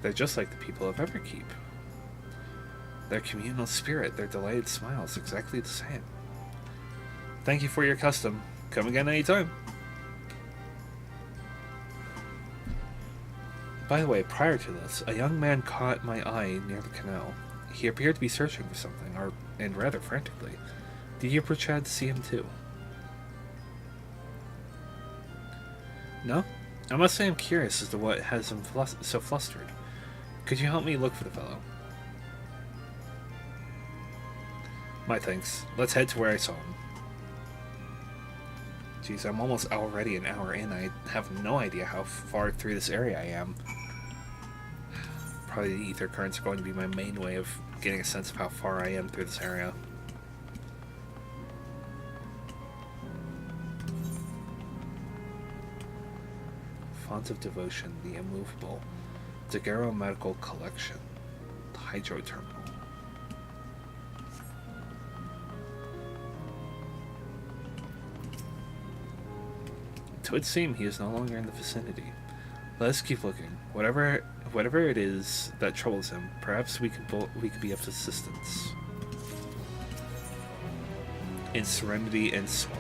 Speaker 1: They're just like the people of Everkeep. Their communal spirit, their delighted smiles, exactly the same. Thank you for your custom. Come again anytime. By the way, prior to this, a young man caught my eye near the canal. He appeared to be searching for something, and rather frantically. Did you perchance see him too? No? I must say I'm curious as to what has him so flustered. Could you help me look for the fellow? My thanks. Let's head to where I saw him. Jeez, I'm almost already an hour in. I have no idea how far through this area I am. Probably the ether currents are going to be my main way of getting a sense of how far I am through this area. Font of Devotion, the Immovable. Daguerreau Medical Collection. The Hydro Terminal. It would seem he is no longer in the vicinity. Let us keep looking. Whatever it is that troubles him, perhaps we could be of assistance. In serenity and sorrow.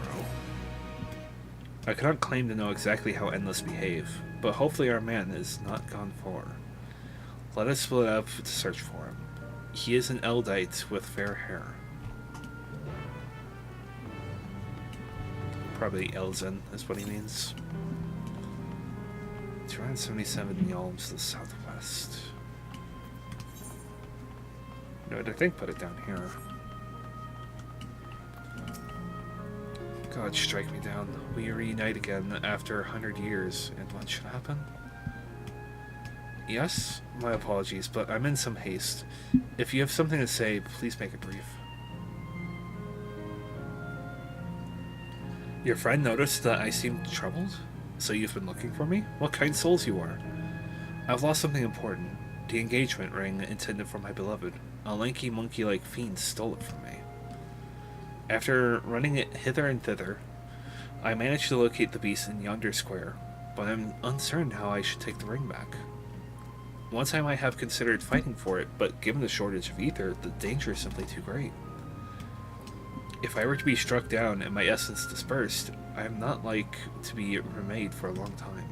Speaker 1: I cannot claim to know exactly how endless behave, but hopefully our man is not gone far. Let us split up to search for him. He is an Eldite with fair hair. Probably Elzen is what he means. 277 yalms to the southwest. No, I think put it down here. God, strike me down. We reunite again after 100 years, and what should happen? Yes? My apologies, but I'm in some haste. If you have something to say, please make it brief. Your friend noticed that I seemed troubled? So you've been looking for me? What kind souls you are? I've lost something important. The engagement ring intended for my beloved. A lanky monkey-like fiend stole it from me. After running it hither and thither, I managed to locate the beast in yonder square, but I'm uncertain how I should take the ring back. Once I might have considered fighting for it, but given the shortage of ether, the danger is simply too great. If I were to be struck down and my essence dispersed, I am not like to be remade for a long time.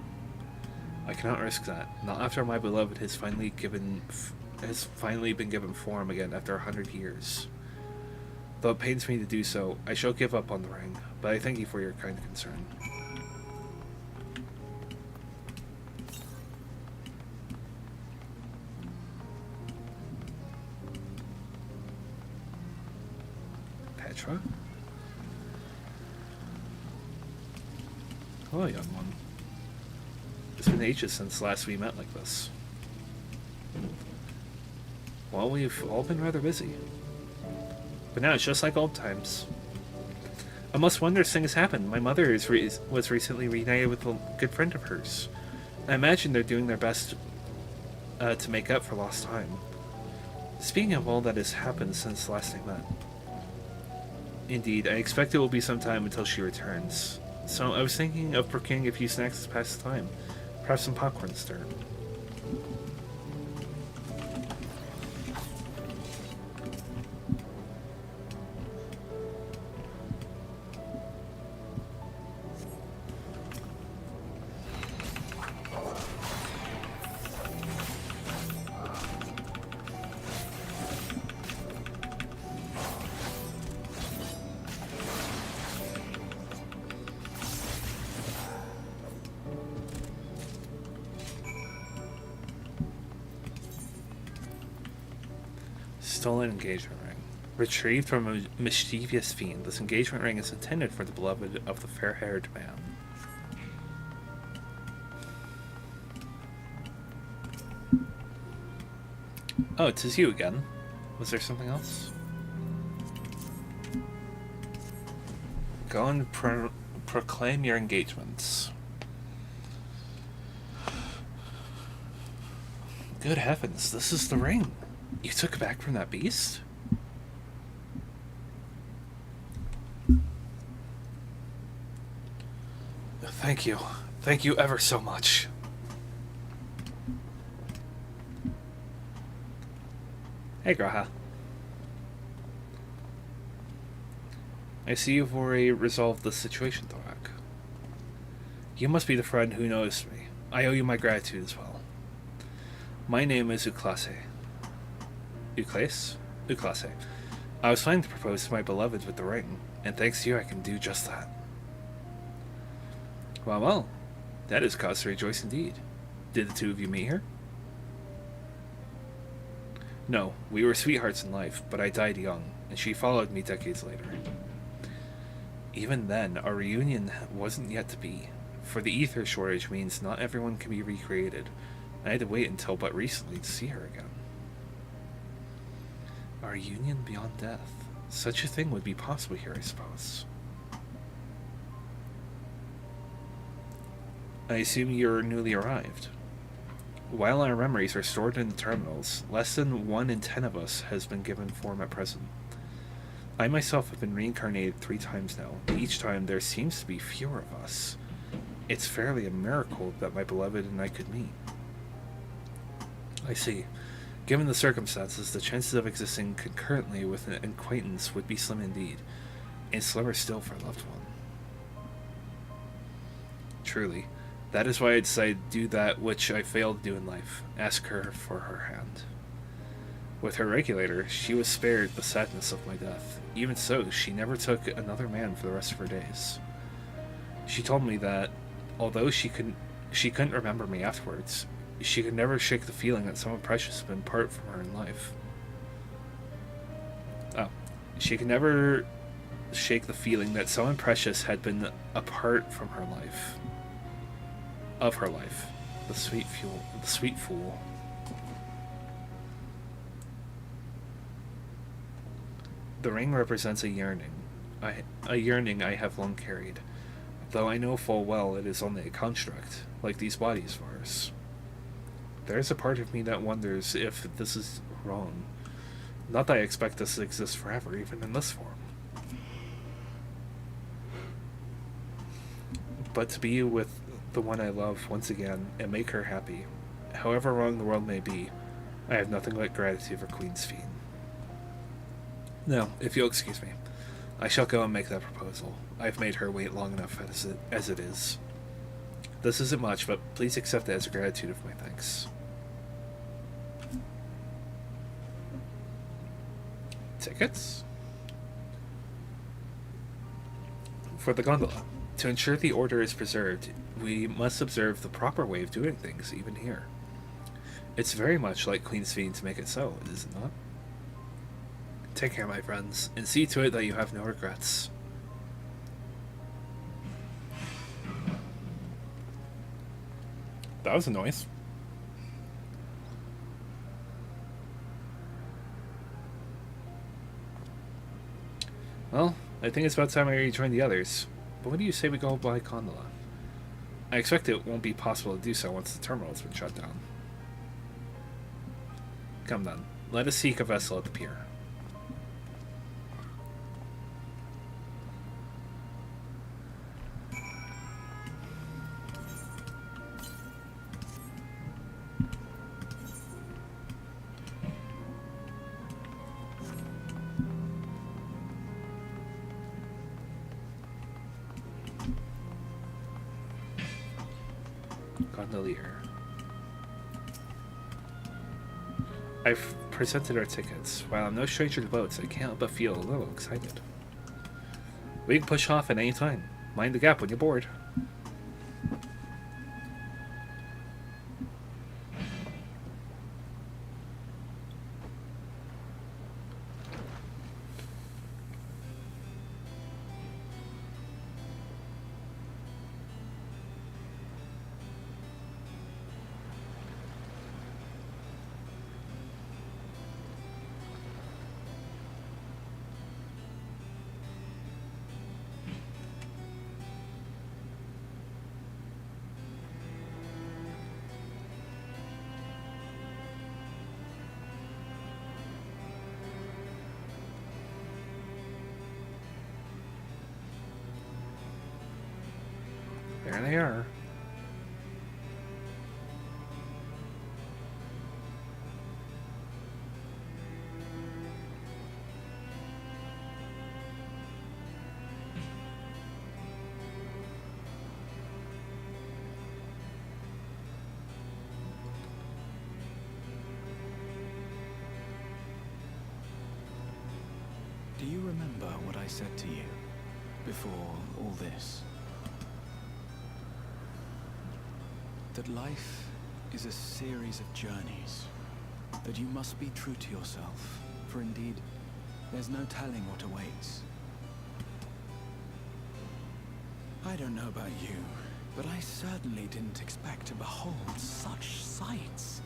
Speaker 1: I cannot risk that, not after my beloved has finally been given form again after 100 years. Though it pains me to do so, I shall give up on the ring, but I thank you for your kind concern. Petra? Hello, young one. It's been ages since last we met like this. Well, we've all been rather busy. But now it's just like old times. A most wondrous thing has happened. My mother was recently reunited with a good friend of hers. I imagine they're doing their best to make up for lost time. Speaking of all that has happened since last I met. Indeed, I expect it will be some time until she returns. So I was thinking of procuring a few snacks to pass the time. Perhaps some popcorn to stir. Stolen engagement ring. Retrieved from a mischievous fiend, this engagement ring is intended for the beloved of the fair-haired man. Oh, 'tis you again. Was there something else? Go and proclaim your engagements. Good heavens, this is the ring. You took it back from that beast? Thank you. Thank you ever so much. Hey, Graha. I see you've already resolved the situation, Thorak. You must be the friend who noticed me. I owe you my gratitude as well. My name is Uklase. Uklase. I was planning to propose to my beloved with the ring, and thanks to you I can do just that. Well, that is cause to rejoice indeed. Did the two of you meet here? No, we were sweethearts in life, but I died young, and she followed me decades later. Even then, our reunion wasn't yet to be, for the ether shortage means not everyone can be recreated, and I had to wait until but recently to see her again. Our union beyond death. Such a thing would be possible here, I suppose. I assume you're newly arrived. While our memories are stored in the terminals, less than 1 in 10 of us has been given form at present. I myself have been reincarnated 3 times now, and each time there seems to be fewer of us. It's fairly a miracle that my beloved and I could meet. I see. Given the circumstances, the chances of existing concurrently with an acquaintance would be slim indeed, and slimmer still for a loved one. Truly, that is why I decided to do that which I failed to do in life, ask her for her hand. With her regulator, she was spared the sadness of my death. Even so, she never took another man for the rest of her days. She told me that, although she couldn't remember me afterwards, she could never shake the feeling that someone precious had been apart from her in life. She could never shake the feeling that someone precious had been apart from her life. Of her life. The sweet fool. The ring represents a yearning I have long carried, though I know full well it is only a construct, like these bodies of ours. There is a part of me that wonders if this is wrong. Not that I expect this to exist forever, even in this form. But to be with the one I love once again and make her happy, however wrong the world may be, I have nothing but gratitude for Queen's Fiend. Now, if you'll excuse me, I shall go and make that proposal. I've made her wait long enough as it is. This isn't much, but please accept it as a gratitude of my thanks. Tickets? For the gondola. To ensure the order is preserved, we must observe the proper way of doing things, even here. It's very much like Queen's Fiend to make it so, is it not? Take care, my friends, and see to it that you have no regrets. That was a noise. I think it's about time I rejoin the others. But what do you say we go by gondola? I expect it won't be possible to do so once the terminal's been shut down. Come then, let us seek a vessel at the pier. Gondolier. I've presented our tickets. While I'm no stranger to boats, I can't help but feel a little excited. We can push off at any time. Mind the gap when you're bored. There they are.
Speaker 7: Do you remember what I said to you before all this? That life is a series of journeys. That you must be true to yourself, for indeed, there's no telling what awaits. I don't know about you, but I certainly didn't expect to behold such sights.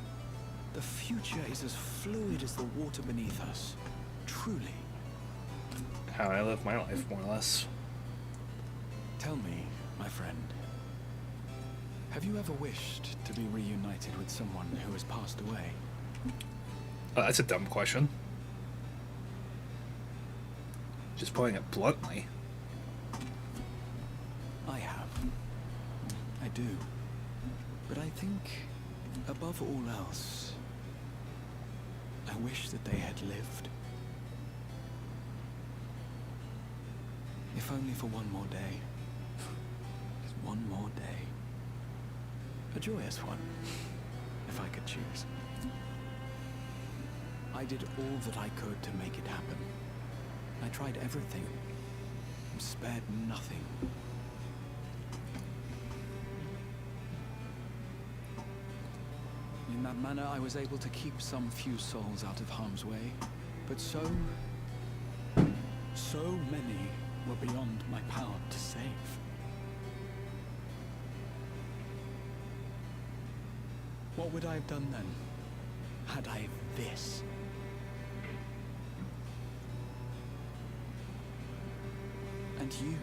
Speaker 7: The future is as fluid as the water beneath us, truly.
Speaker 1: How I live my life, more or less.
Speaker 7: Tell me, my friend, have you ever wished to be reunited with someone who has passed away?
Speaker 1: Oh, that's a dumb question. Just putting it bluntly.
Speaker 7: I have. I do. But I think, above all else, I wish that they had lived. If only for one more day. Just one more day. A joyous one, if I could choose. I did all that I could to make it happen. I tried everything, and spared nothing. In that manner, I was able to keep some few souls out of harm's way, but so many were beyond my power to save. What would I have done then, had I this? And you?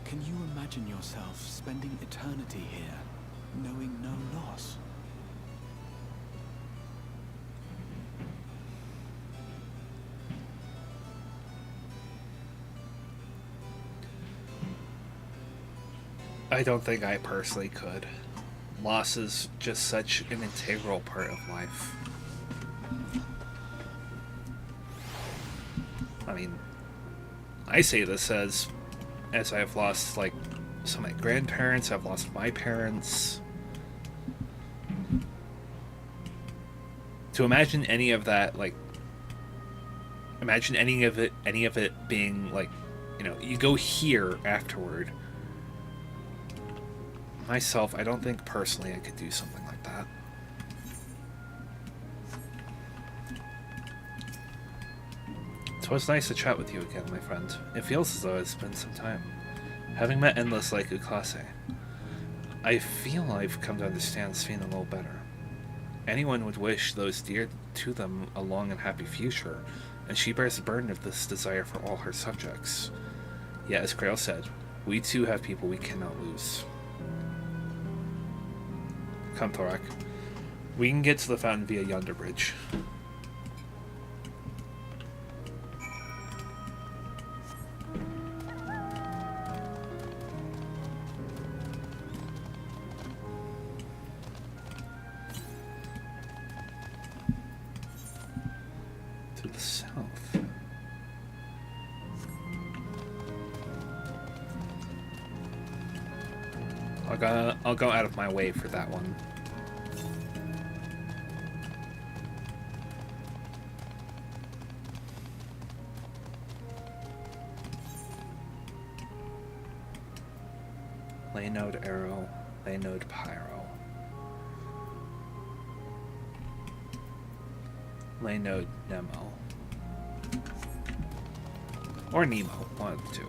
Speaker 7: Can you imagine yourself spending eternity here, knowing no loss?
Speaker 1: I don't think I personally could. Loss is just such an integral part of life. I mean, I say this as I've lost, like, some of my grandparents, I've lost my parents. To imagine any of that, like, imagine any of it being, like, you know, you go here afterward. Myself, I don't think personally I could do something like that. It was nice to chat with you again, my friend. It feels as though it's been some time. Having met Endless like Ukase, I feel I've come to understand Sphene a little better. Anyone would wish those dear to them a long and happy future, and she bears the burden of this desire for all her subjects. Yet, as Krail said, we too have people we cannot lose. Come, Thorak. We can get to the fountain via yonder bridge. To the south. I'll go out of my way for that one. Lay node arrow, lay node pyro. Lay node Nemo. Or Nemo, one of the two.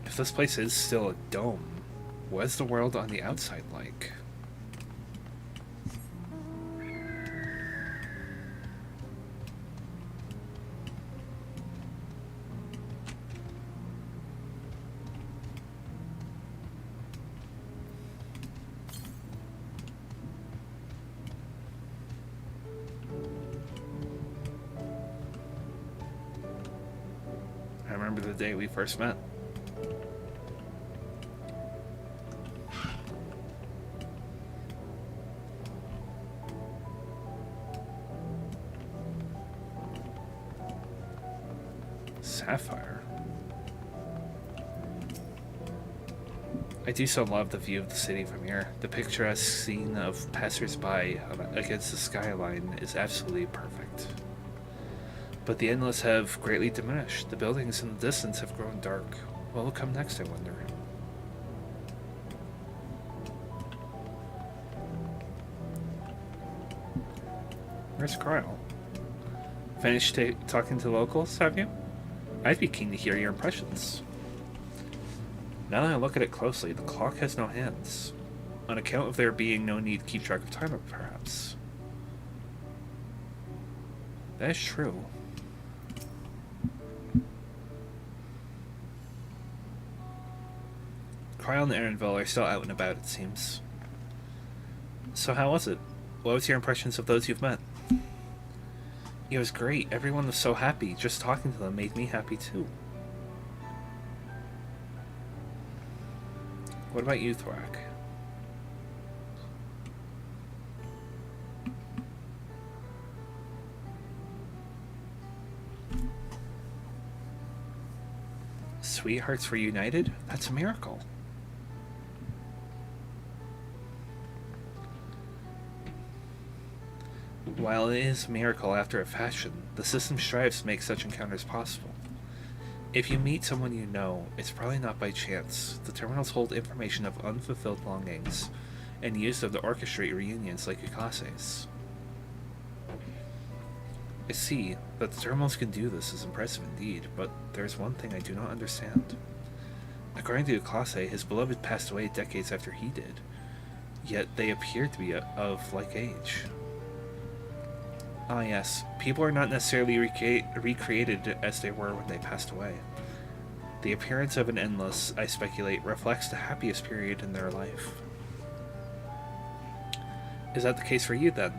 Speaker 1: If this place is still a dome, what is the world on the outside like? I remember the day we first met. Sapphire. I do so love the view of the city from here. The picturesque scene of passers-by against the skyline is absolutely perfect. But the endless have greatly diminished. The buildings in the distance have grown dark. What will come next, I wonder? Where's Krail? Finished talking to locals, have you? I'd be keen to hear your impressions. Now that I look at it closely, the clock has no hands. On account of there being no need to keep track of time, perhaps. That is true. Krail and Erenville are still out and about, it seems. So how was it? What was your impressions of those you've met? It was great. Everyone was so happy. Just talking to them made me happy too. What about you, Thorak? Sweethearts reunited? That's a miracle. While it is a miracle after a fashion, the system strives to make such encounters possible. If you meet someone you know, it's probably not by chance. The terminals hold information of unfulfilled longings, and use them to orchestrate reunions like Ukase's. I see that the terminals can do this is impressive indeed, but there's one thing I do not understand. According to Ukase, his beloved passed away decades after he did, yet they appear to be of like age. Ah yes, people are not necessarily recreated as they were when they passed away. The appearance of an endless, I speculate, reflects the happiest period in their life. Is that the case for you then?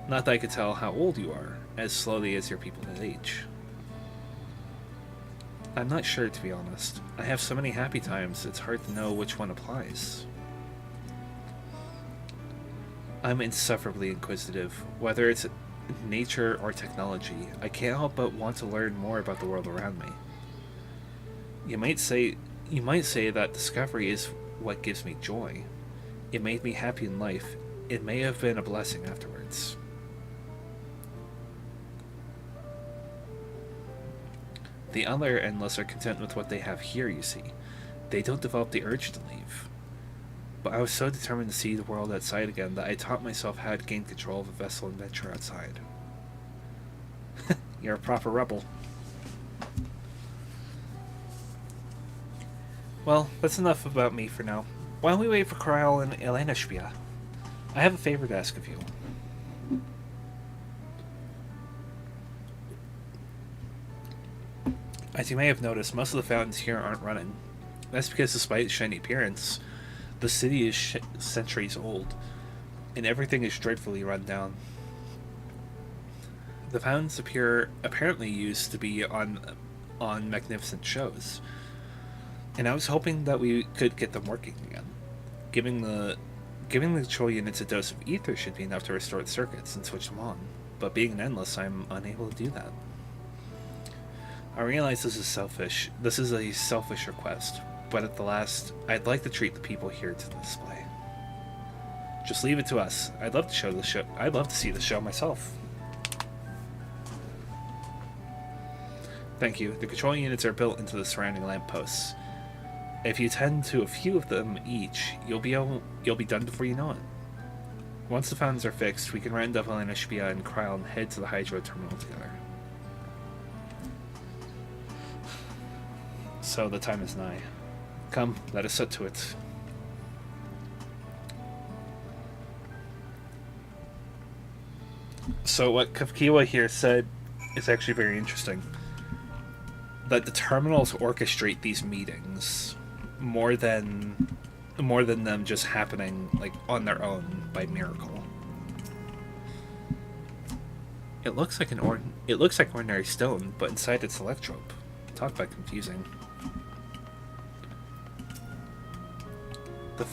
Speaker 1: Not that I could tell how old you are, as slowly as your people age. I'm not sure, to be honest. I have so many happy times, it's hard to know which one applies. I'm insufferably inquisitive, whether it's nature or technology. I can't help but want to learn more about the world around me. You might say that discovery is what gives me joy. It made me happy in life. It may have been a blessing afterwards. The other endless are content with what they have here, you see. They don't develop the urge to leave. But I was so determined to see the world outside again that I taught myself how to gain control of a vessel and venture outside. You're a proper rebel. Well, that's enough about me for now. Why don't we wait for Kyle and Elena Spia? I have a favor to ask of you. As you may have noticed, most of the fountains here aren't running. That's because despite its shiny appearance, the city is centuries old, and everything is dreadfully run down. The fountains apparently used to be on magnificent shows, and I was hoping that we could get them working again. Giving the control units a dose of ether should be enough to restore the circuits and switch them on, but being an endless, I'm unable to do that. I realize this is selfish. This is a selfish request, but at the last, I'd like to treat the people here to the display. Just leave it to us. I'd love to show the show. I'd love to see the show myself. Thank you. The control units are built into the surrounding lampposts. If you tend to a few of them each, you'll be done before you know it. Once the fountains are fixed, we can round up Elena Spia and Kryle and head to the Hydro terminal together. So the time is nigh. Come, let us set to it. So what Kafkiwa here said is actually very interesting. That the terminals orchestrate these meetings more than them just happening like on their own by miracle. It looks like ordinary stone, but inside it's electrope. Talk about confusing. The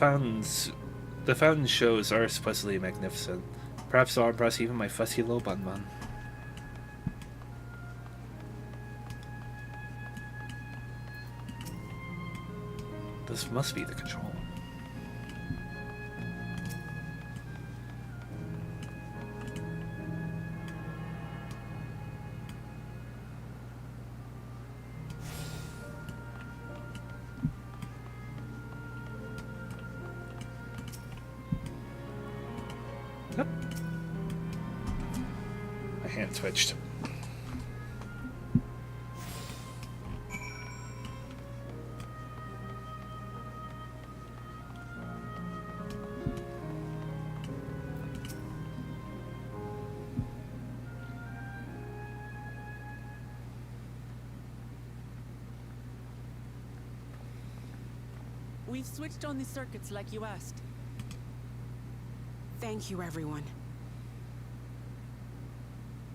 Speaker 1: fountain shows are supposedly magnificent. Perhaps they'll impress even my fussy Lobanman. This must be the control. Yep. My hand twitched.
Speaker 10: We've switched on the circuits like you asked.
Speaker 12: Thank you, everyone.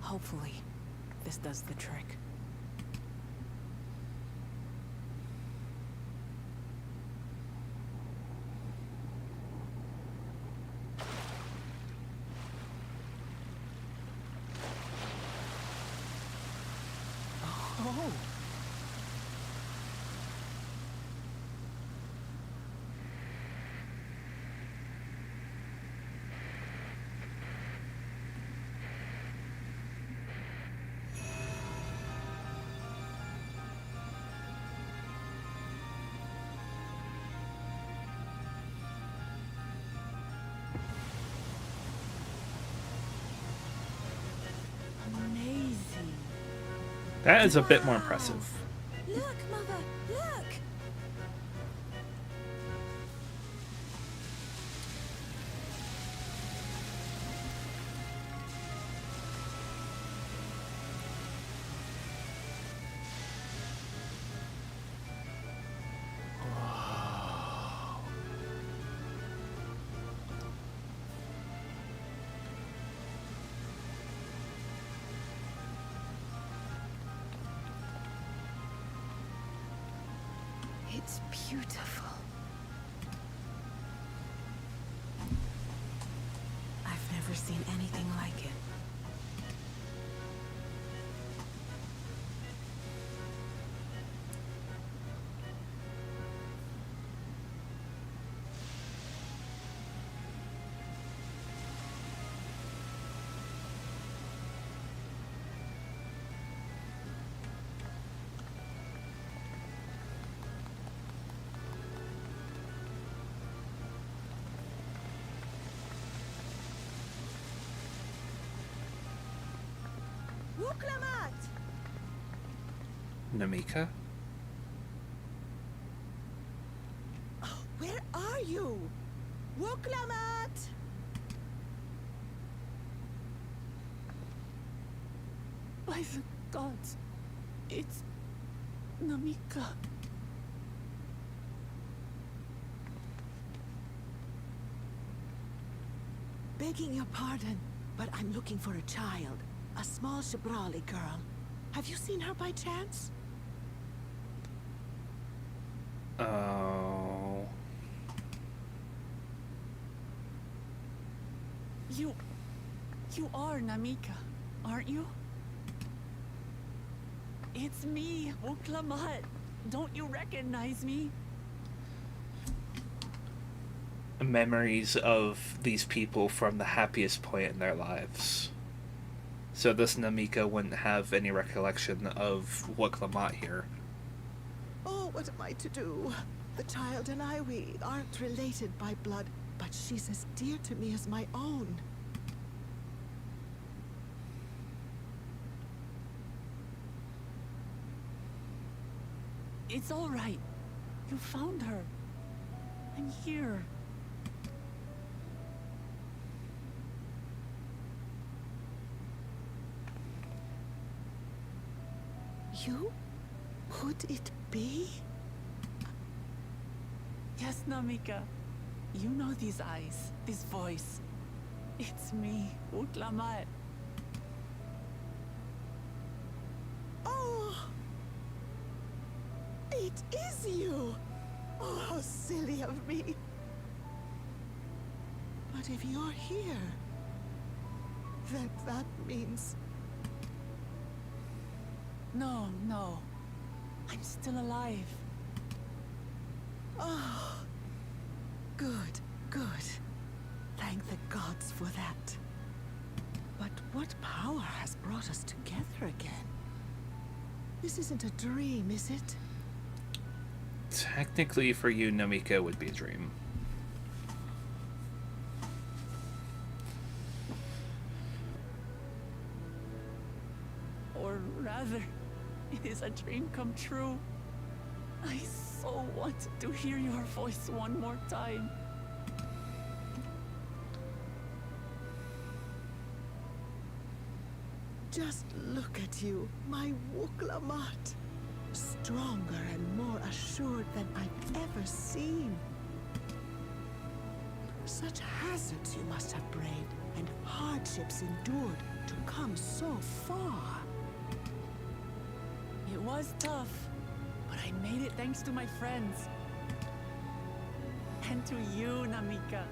Speaker 12: Hopefully, this does the trick.
Speaker 10: Oh. Amazing.
Speaker 1: That is a bit more impressive.
Speaker 3: Look, Mother, look!
Speaker 9: It's beautiful.
Speaker 12: I've never seen anything like it.
Speaker 3: Wuklamat!
Speaker 1: Namika?
Speaker 3: Oh, where are you? Wuklamat!
Speaker 10: By the gods, it's Namika.
Speaker 12: Begging your pardon, but I'm looking for a child. A small Shabrali girl. Have you seen her by chance?
Speaker 1: Oh.
Speaker 10: You are Namika, aren't you? It's me, Wuklamat. Don't you recognize me?
Speaker 1: Memories of these people from the happiest point in their lives. So this Namika wouldn't have any recollection of Wuklamat here.
Speaker 12: Oh, what am I to do? The child and I, we aren't related by blood, but she's as dear to me as my own.
Speaker 10: It's all right. You found her. I'm here.
Speaker 12: You? Could it be?
Speaker 10: Yes, Namika. You know these eyes, this voice. It's me, Wuklamat.
Speaker 12: Oh! It is you! Oh, how silly of me. But if you're here, then that means...
Speaker 10: No. I'm still alive.
Speaker 12: Oh, good. Thank the gods for that. But what power has brought us together again? This isn't a dream, is it?
Speaker 1: Technically, for you, Namika would be a dream.
Speaker 10: Or rather, it is a dream come true. I so wanted to hear your voice one more time.
Speaker 12: Just look at you, my Wuklamat. Stronger and more assured than I've ever seen. Such hazards you must have braved, and hardships endured to come so far.
Speaker 10: It was tough, but I made it thanks to my friends. And to you, Namika.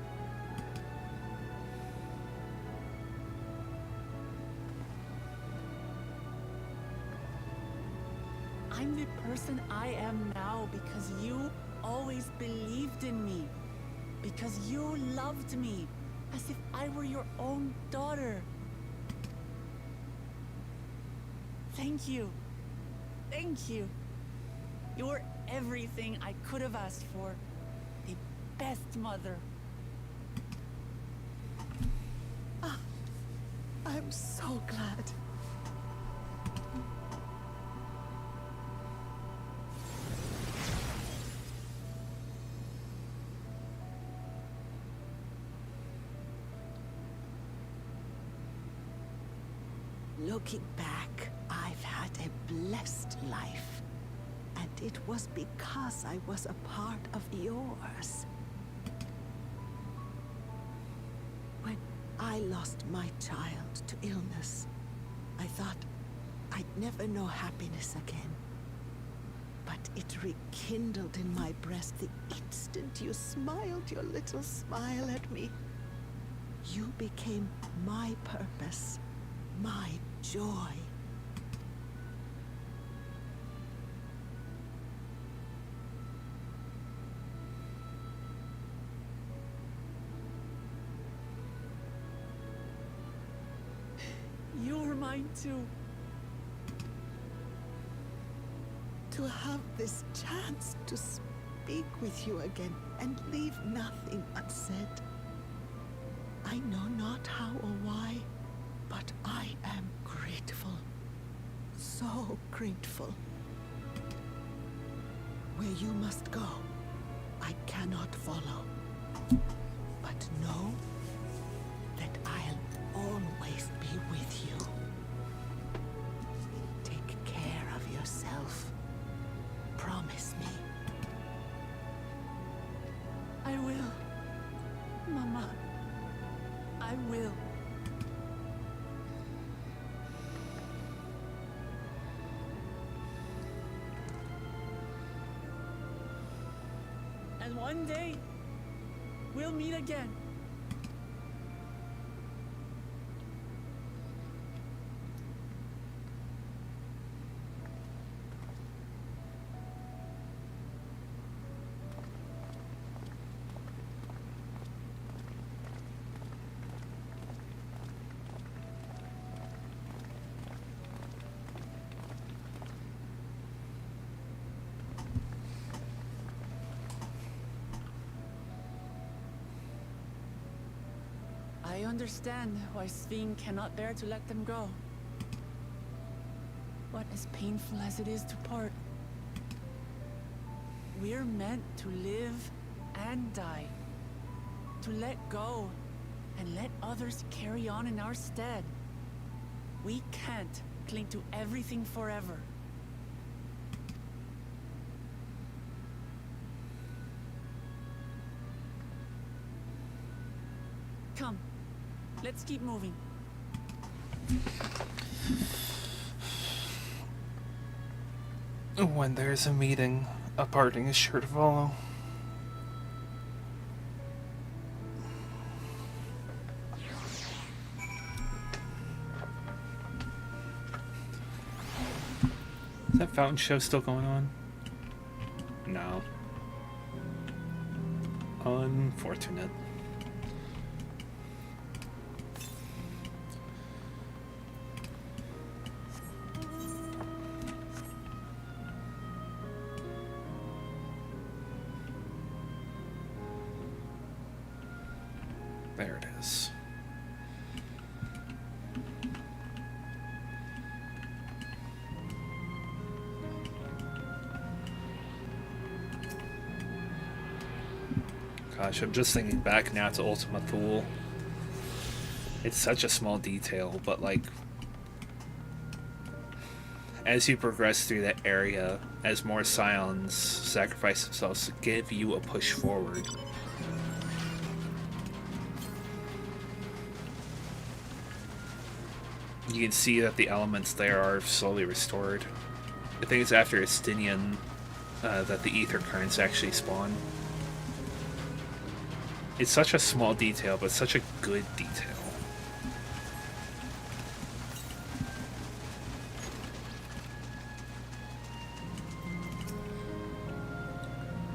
Speaker 10: I'm the person I am now because you always believed in me. Because you loved me, as if I were your own daughter. Thank you. Thank you. You're everything I could have asked for. The best mother.
Speaker 12: Ah, I'm so glad. Looking back, I've had a blessed life. And it was because I was a part of yours. When I lost my child to illness, I thought I'd never know happiness again. But it rekindled in my breast the instant you smiled your little smile at me. You became my purpose, my joy.
Speaker 10: You're mine too.
Speaker 12: To have this chance to speak with you again and leave nothing unsaid. I know not how or why, but I am grateful. so grateful. Where you must go, I cannot follow. But know that I'll always be with you. Take care of yourself. Promise me.
Speaker 10: I will. Mama. I will. And one day, we'll meet again. I understand why Sven cannot bear to let them go. But as painful as it is to part, we're meant to live and die. To let go and let others carry on in our stead. We can't cling to everything forever. Come. Let's keep moving.
Speaker 1: When there's a meeting, a parting is sure to follow. Is that fountain show still going on? No. Unfortunate. There it is. Gosh, I'm just thinking back now to Ultima Thule. It's such a small detail, but like, as you progress through that area, as more Scions sacrifice themselves to give you a push forward, you can see that the elements there are slowly restored. I think it's after Estinian that the ether currents actually spawn. It's such a small detail, but such a good detail.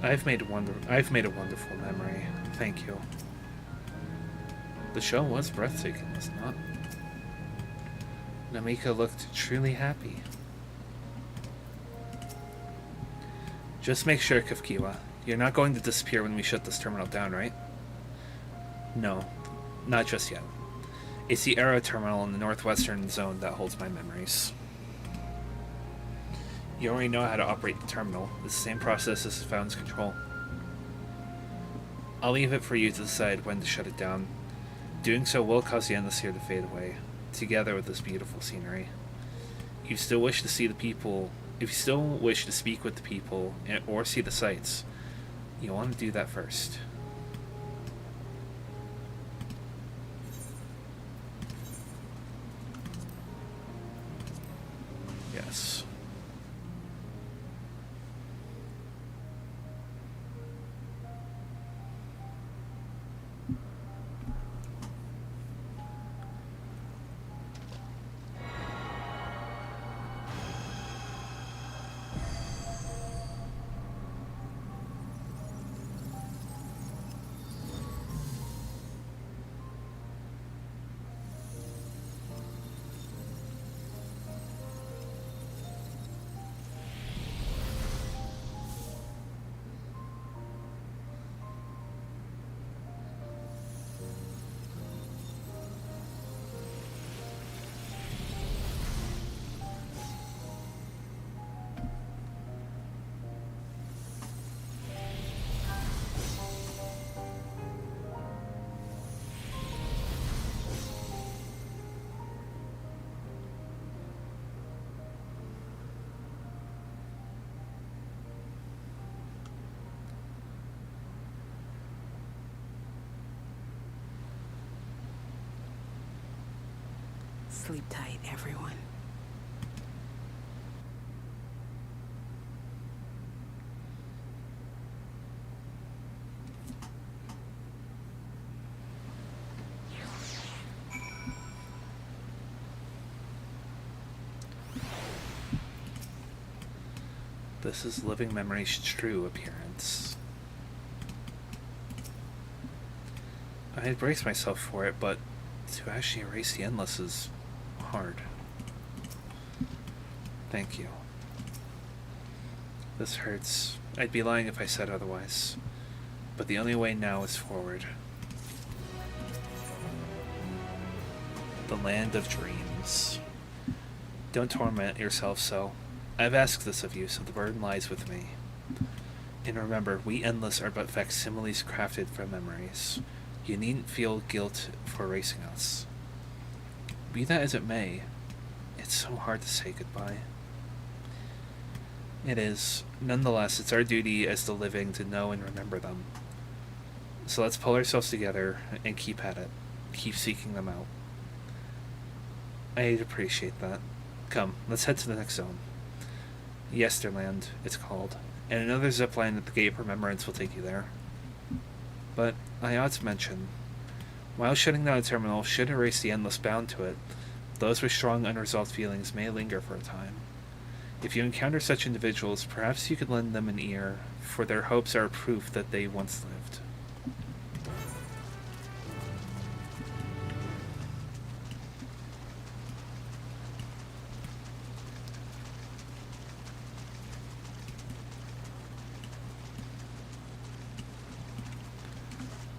Speaker 1: I've made a wonderful memory. Thank you. The show was breathtaking, was it not? Namika looked truly happy. Just make sure, Kafkiwa, you're not going to disappear when we shut this terminal down, right? No, not just yet. It's the Aero terminal in the northwestern zone that holds my memories. You already know how to operate the terminal. It's the same process as the fountain's control. I'll leave it for you to decide when to shut it down. Doing so will cause the endless here to fade away, together with this beautiful scenery. If you still wish to see the people, if you still wish to speak with the people, or see the sights, you'll want to do that first. Yes.
Speaker 12: Sleep tight, everyone.
Speaker 1: This is living memory's true appearance. I had braced myself for it, but to actually erase the endless is hard. Thank you. This hurts. I'd be lying if I said otherwise. But the only way now is forward. The land of dreams. Don't torment yourself so. I've asked this of you, so the burden lies with me. And remember, we endless are but facsimiles crafted from memories. You needn't feel guilt for erasing us. Be that as it may, it's so hard to say goodbye. It is. Nonetheless, it's our duty as the living to know and remember them. So let's pull ourselves together and keep at it. Keep seeking them out. I'd appreciate that. Come, let's head to the next zone. Yesterland, it's called. And another zipline at the Gate of Remembrance will take you there. But I ought to mention, while shutting down a terminal should erase the endless bound to it, those with strong unresolved feelings may linger for a time. If you encounter such individuals, perhaps you could lend them an ear, for their hopes are proof that they once lived.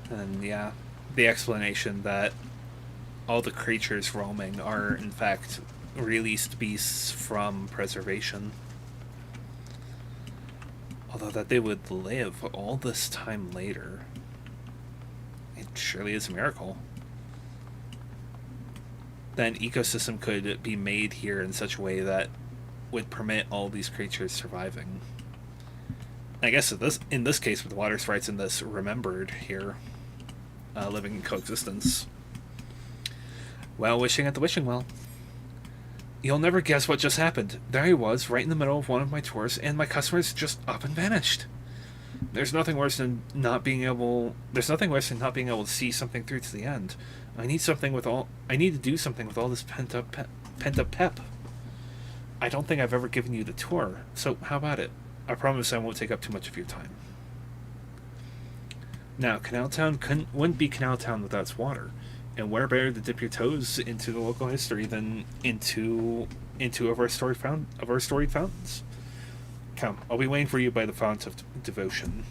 Speaker 1: And yeah, the explanation that all the creatures roaming are in fact released beasts from preservation. Although that they would live all this time later, it surely is a miracle. That an ecosystem could be made here in such a way that would permit all these creatures surviving. I guess in this case, with the water sprites in this remembered here, living in coexistence. Well, wishing at the wishing well. You'll never guess what just happened. There I was, right in the middle of one of my tours, and my customers just up and vanished. There's nothing worse than not being able to see something through to the end. I need to do something with all this pent up pep. I don't think I've ever given you the tour, so how about it? I promise I won't take up too much of your time. Now, Canal Town wouldn't be Canal Town without its water, and where better to dip your toes into the local history than into of our storied fountains? Come, I'll be waiting for you by the fount of devotion.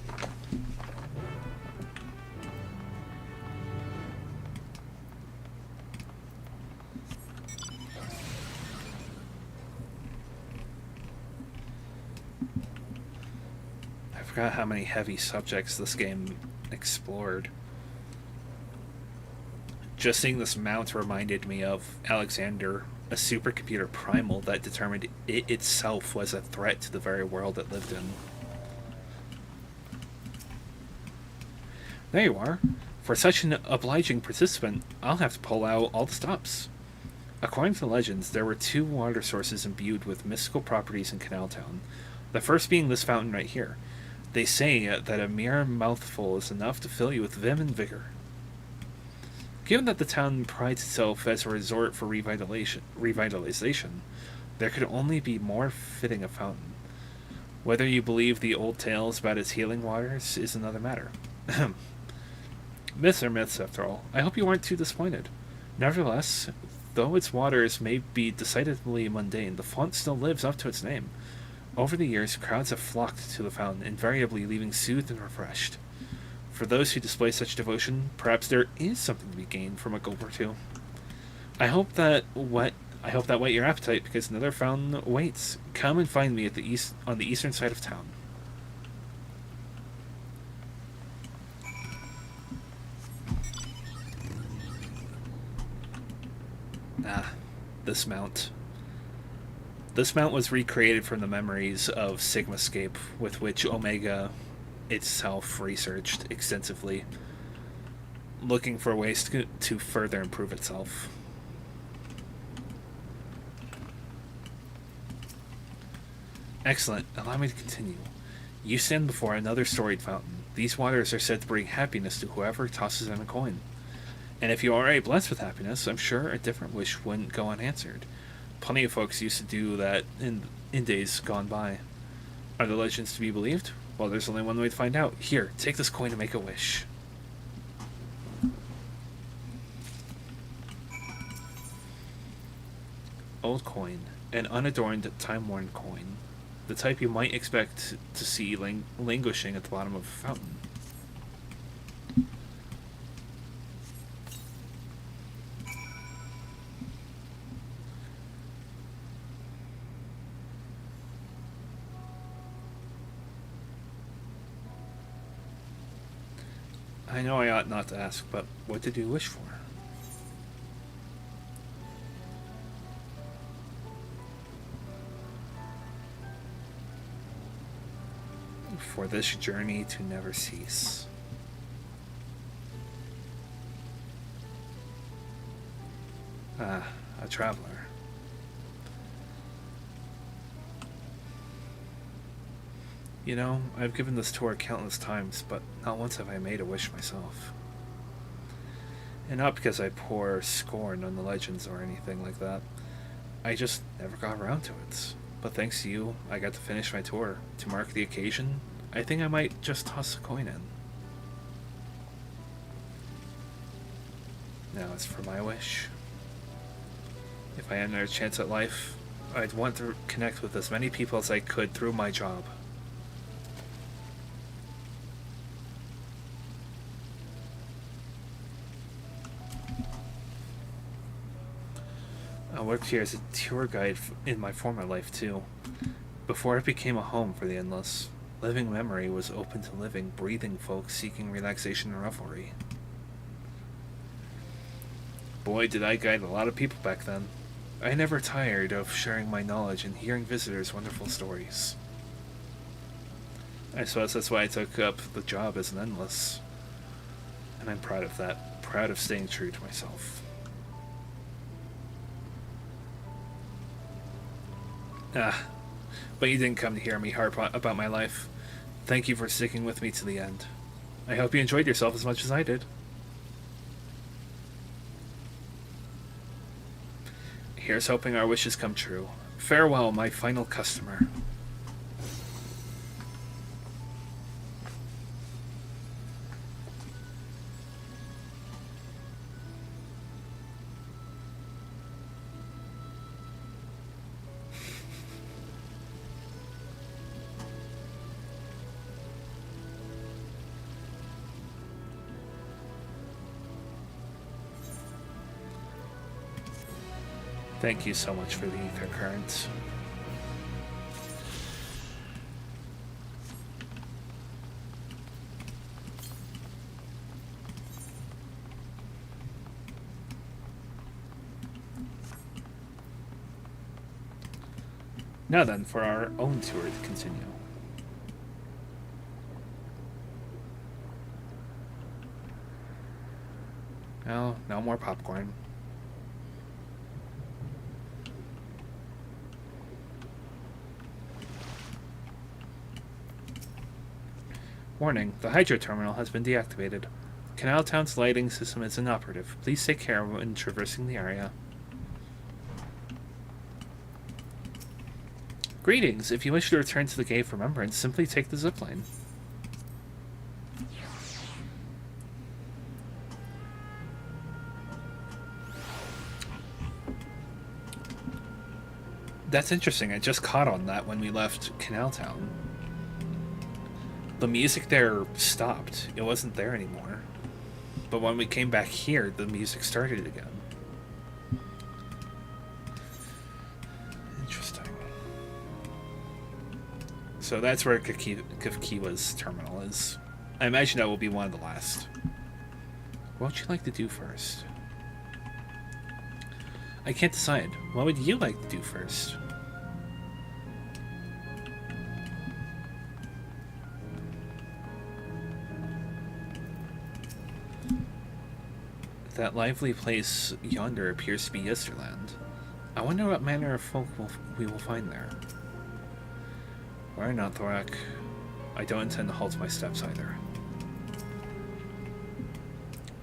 Speaker 1: I forgot how many heavy subjects this game explored. Just seeing this mount reminded me of Alexander, a supercomputer primal that determined it itself was a threat to the very world it lived in. There you are. For such an obliging participant, I'll have to pull out all the stops. According to legends, there were 2 water sources imbued with mystical properties in Canal Town. The first being this fountain right here. They say that a mere mouthful is enough to fill you with vim and vigor. Given that the town prides itself as a resort for revitalization, there could only be more fitting a fountain. Whether you believe the old tales about its healing waters is another matter. Myths are myths, after all. I hope you aren't too disappointed. Nevertheless, though its waters may be decidedly mundane, the font still lives up to its name. Over the years, crowds have flocked to the fountain, invariably leaving soothed and refreshed. For those who display such devotion, perhaps there is something to be gained from a gulp or two. I hope that whet your appetite, because another fountain awaits. Come and find me on the eastern side of town. This mount. This mount was recreated from the memories of Sigmascape, with which Omega itself researched extensively, looking for ways to further improve itself. Excellent. Allow me to continue. You stand before another storied fountain. These waters are said to bring happiness to whoever tosses in a coin. And if you are already blessed with happiness, I'm sure a different wish wouldn't go unanswered. Plenty of folks used to do that in days gone by. Are the legends to be believed? Well, there's only one way to find out. Here, take this coin and make a wish. Old coin. An unadorned, time-worn coin. The type you might expect to see languishing at the bottom of a fountain. I know I ought not to ask, but what did you wish for? For this journey to never cease. Ah, a traveler. You know, I've given this tour countless times, but not once have I made a wish myself. And not because I pour scorn on the legends or anything like that. I just never got around to it. But thanks to you, I got to finish my tour. To mark the occasion, I think I might just toss a coin in. Now as for my wish. If I had another chance at life, I'd want to connect with as many people as I could through my job. I worked here as a tour guide in my former life too. Before it became a home for the endless, living memory was open to living, breathing folks seeking relaxation and revelry. Boy, did I guide a lot of people back then. I never tired of sharing my knowledge and hearing visitors' wonderful stories. I suppose that's why I took up the job as an endless. And I'm proud of that, proud of staying true to myself. But you didn't come to hear me harp about my life. Thank you for sticking with me to the end. I hope you enjoyed yourself as much as I did. Here's hoping our wishes come true. Farewell, my final customer. Thank you so much for the ether currents. Now then, for our own tour to continue. No more popcorn. Warning, the hydro terminal has been deactivated. Canal Town's lighting system is inoperative. Please take care when traversing the area. Greetings! If you wish to return to the Cave of Remembrance, simply take the zipline. That's interesting. I just caught on that when we left Canal Town. The music there stopped. It wasn't there anymore. But when we came back here, the music started again. Interesting. So that's where Kafkiwa's terminal is. I imagine that will be one of the last. What would you like to do first? I can't decide. What would you like to do first? That lively place yonder appears to be Yesterland. I wonder what manner of folk we will find there. Why not, Thorak? I don't intend to halt my steps either.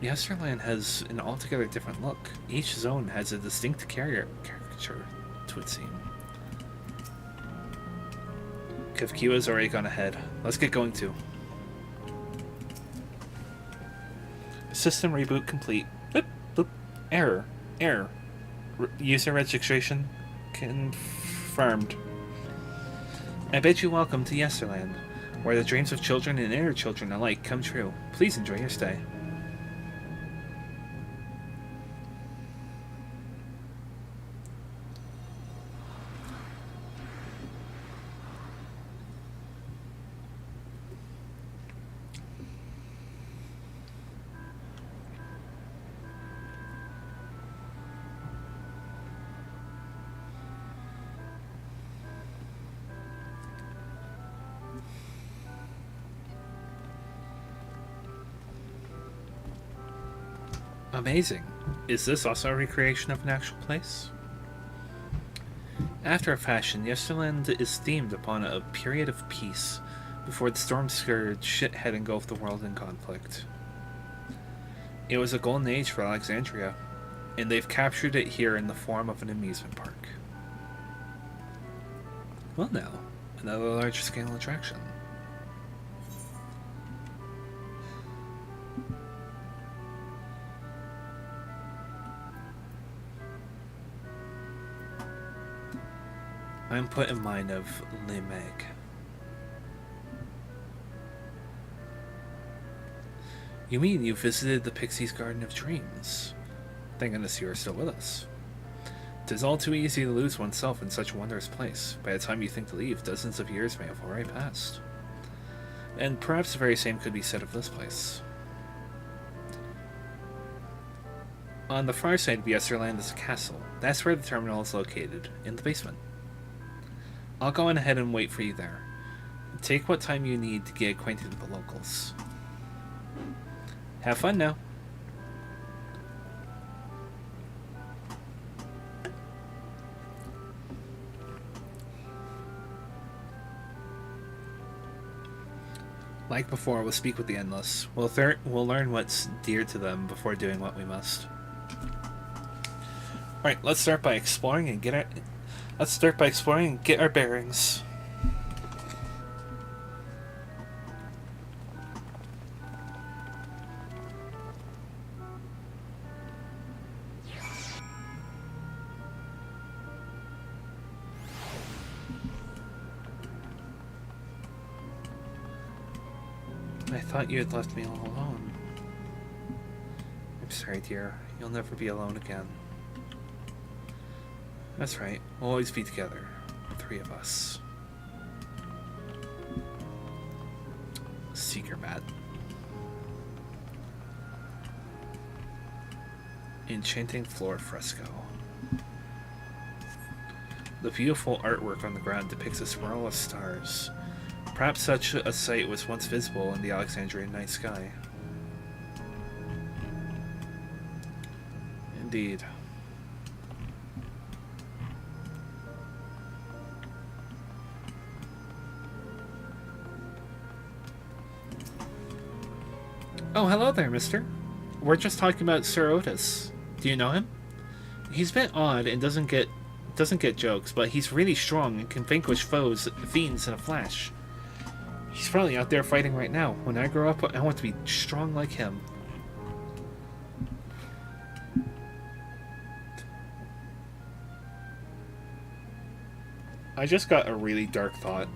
Speaker 1: Yesterland has an altogether different look. Each zone has a distinct caricature, it would seem. Kivkiwa's already gone ahead. Let's get going too. System reboot complete. Boop, boop. Error. Error. User registration confirmed. I bid you welcome to Yesterland, where the dreams of children and inner children alike come true. Please enjoy your stay. Amazing. Is this also a recreation of an actual place? After a fashion, Yesterland is themed upon a period of peace before the storm scourge had engulfed the world in conflict. It was a golden age for Alexandria, and they've captured it here in the form of an amusement park. Well now, another large-scale attraction. I'm put in mind of Le Meg. You mean you visited the Pixie's Garden of Dreams? Thank goodness you are still with us. 'Tis all too easy to lose oneself in such a wondrous place. By the time you think to leave, dozens of years may have already passed. And perhaps the very same could be said of this place. On the far side of Yesterland is a castle. That's where the terminal is located, in the basement. I'll go on ahead and wait for you there. Take what time you need to get acquainted with the locals. Have fun now. Like before, we'll speak with the Endless. We'll learn what's dear to them before doing what we must. Alright, let's start by exploring and get our bearings. I thought you had left me all alone. I'm sorry, dear. You'll never be alone again. That's right. We'll always be together. The three of us. Seeker mat. Enchanting floor fresco. The beautiful artwork on the ground depicts a swirl of stars. Perhaps such a sight was once visible in the Alexandrian night sky. Indeed. Oh, hello there, mister. We're just talking about Sir Otis. Do you know him? He's a bit odd and doesn't get jokes, but he's really strong and can vanquish fiends in a flash. He's probably out there fighting right now. When I grow up, I want to be strong like him. I just got a really dark thought.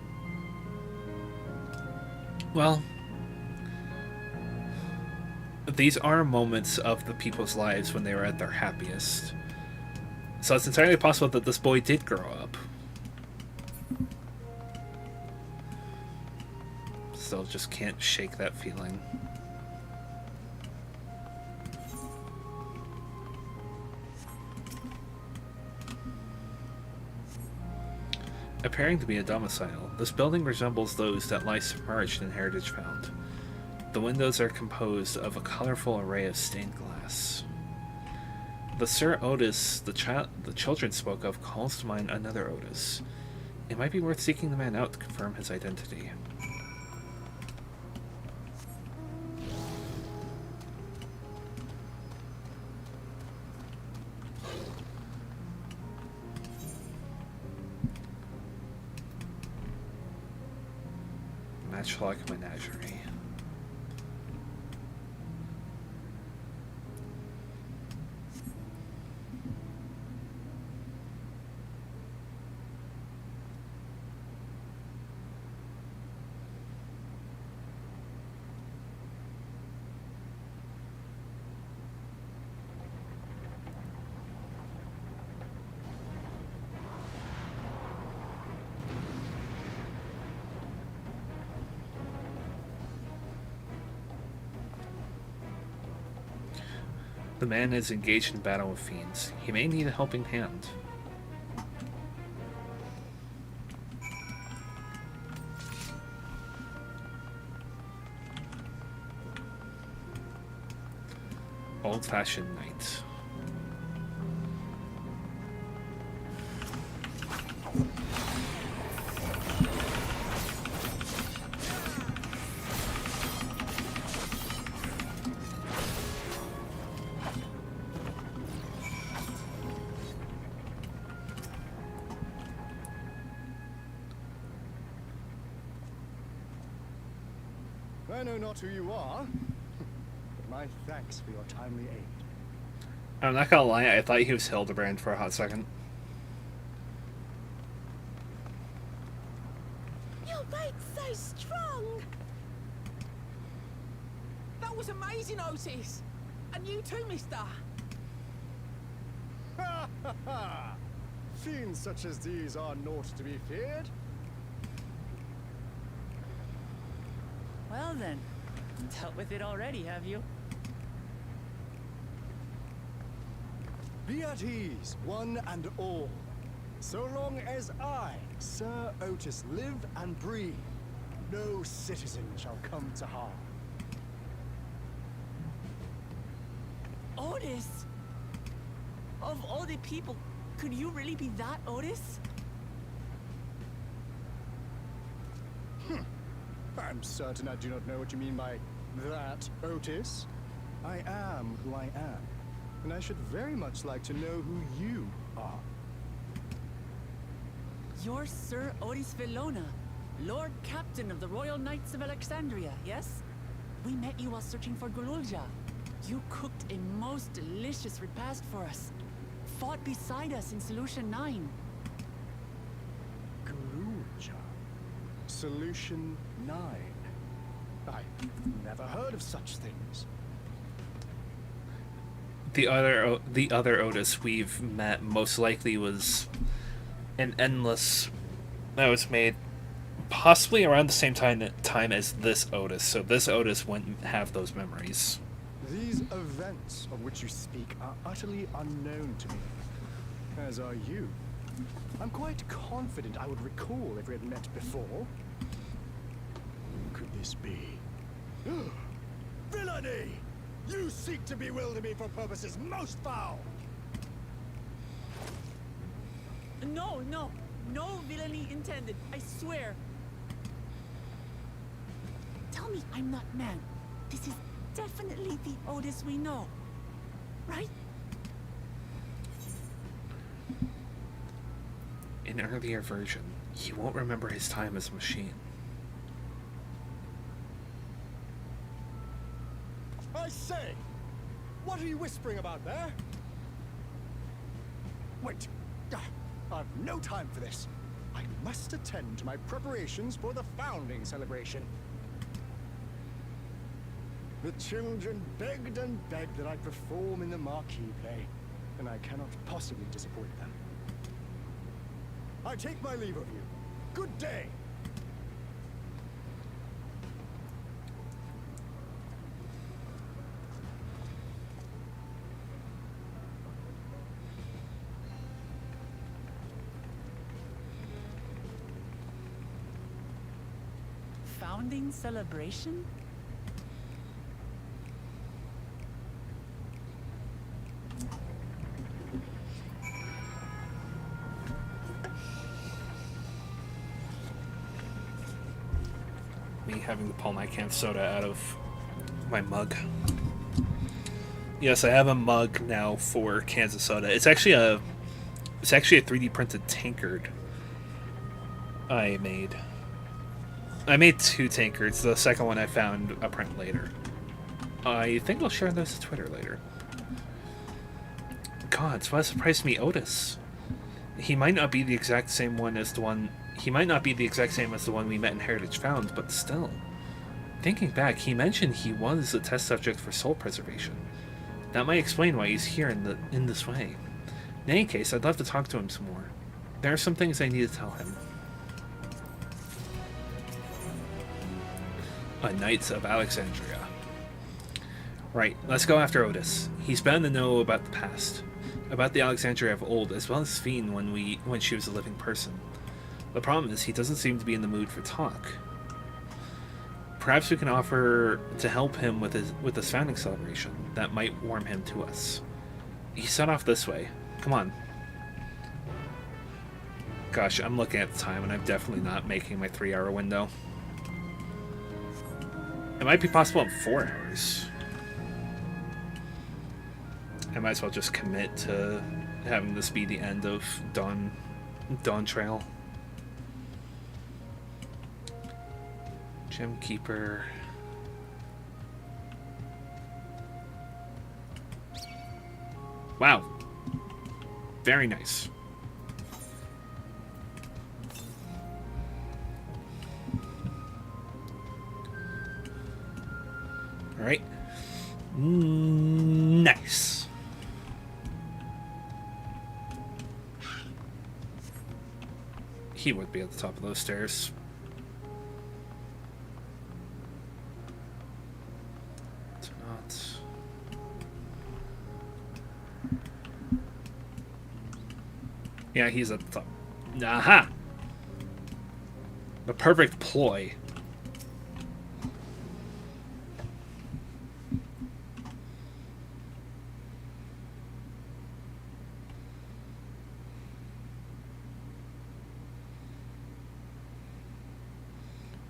Speaker 1: Well, these are moments of the people's lives when they were at their happiest. So it's entirely possible that this boy did grow up. Still just can't shake that feeling. Appearing to be a domicile, this building resembles those that lie submerged in Heritage Found. The windows are composed of a colorful array of stained glass. The Sir Otis the children spoke of calls to mind another Otis. It might be worth seeking the man out to confirm his identity. Matchlock Menagerie. The man is engaged in battle with fiends. He may need a helping hand. Old-fashioned night.
Speaker 13: I know not who you are, but my thanks for your timely aid.
Speaker 1: I'm not gonna lie, I thought he was Hildebrand for a hot second.
Speaker 12: Your bait's so strong!
Speaker 10: That was amazing, Otis! And you too, mister!
Speaker 13: Ha ha ha! Fiends such as these are naught to be feared.
Speaker 10: Well then, dealt with it already, have you?
Speaker 13: Be at ease, one and all. So long as I, Sir Otis, live and breathe, no citizen shall come to harm.
Speaker 10: Otis! Of all the people, could you really be that Otis?
Speaker 13: I'm certain I do not know what you mean by that, Otis. I am who I am, and I should very much like to know who you are.
Speaker 10: You're Sir Otis Villona, Lord Captain of the Royal Knights of Alexandria, yes? We met you while searching for Gululja. You cooked a most delicious repast for us. Fought beside us in Solution 9.
Speaker 13: Gululja. Solution 9. I never heard of such things.
Speaker 1: The other Otis we've met most likely was an endless that was made possibly around the same time as this Otis, so this Otis wouldn't have those memories.
Speaker 13: These events of which you speak are utterly unknown to me, as are you. I'm quite confident I would recall if we had met before. Who could this be? Villainy! You seek to bewilder me for purposes most foul!
Speaker 10: No, no, no villainy intended, I swear. Tell me I'm not mad. This is definitely the Otis we know, right?
Speaker 1: In an earlier version, he won't remember his time as a machine.
Speaker 13: I say! What are you whispering about there? Wait! I've no time for this. I must attend to my preparations for the founding celebration. The children begged and begged that I perform in the marquee play, and I cannot possibly disappoint them. I take my leave of you. Good day!
Speaker 10: Founding celebration?
Speaker 1: having to pull my canned soda out of my mug. Yes, I have a mug now for cans of soda. It's actually a 3D printed tankard I made. I made 2 tankards. The second one I found a print later. I think I'll share those to Twitter later. God, so what surprised me, Otis. He might not be the exact same one as the one. He might not be the exact same as the one we met in Heritage Found, but still. Thinking back, he mentioned he was a test subject for soul preservation. That might explain why he's here in this way. In any case, I'd love to talk to him some more. There are some things I need to tell him. A Knights of Alexandria. Right, let's go after Otis. He's bound to know about the past. About the Alexandria of old, as well as Sphene when she was a living person. The problem is, he doesn't seem to be in the mood for talk. Perhaps we can offer to help him with his founding celebration. That might warm him to us. He set off this way. Come on. Gosh, I'm looking at the time and I'm definitely not making my 3-hour window. It might be possible in 4 hours. I might as well just commit to having this be the end of Dawntrail. Gem Keeper. Wow. Very nice. All right. Nice. He would be at the top of those stairs. It's not. Yeah, he's at the top. Aha! The perfect ploy.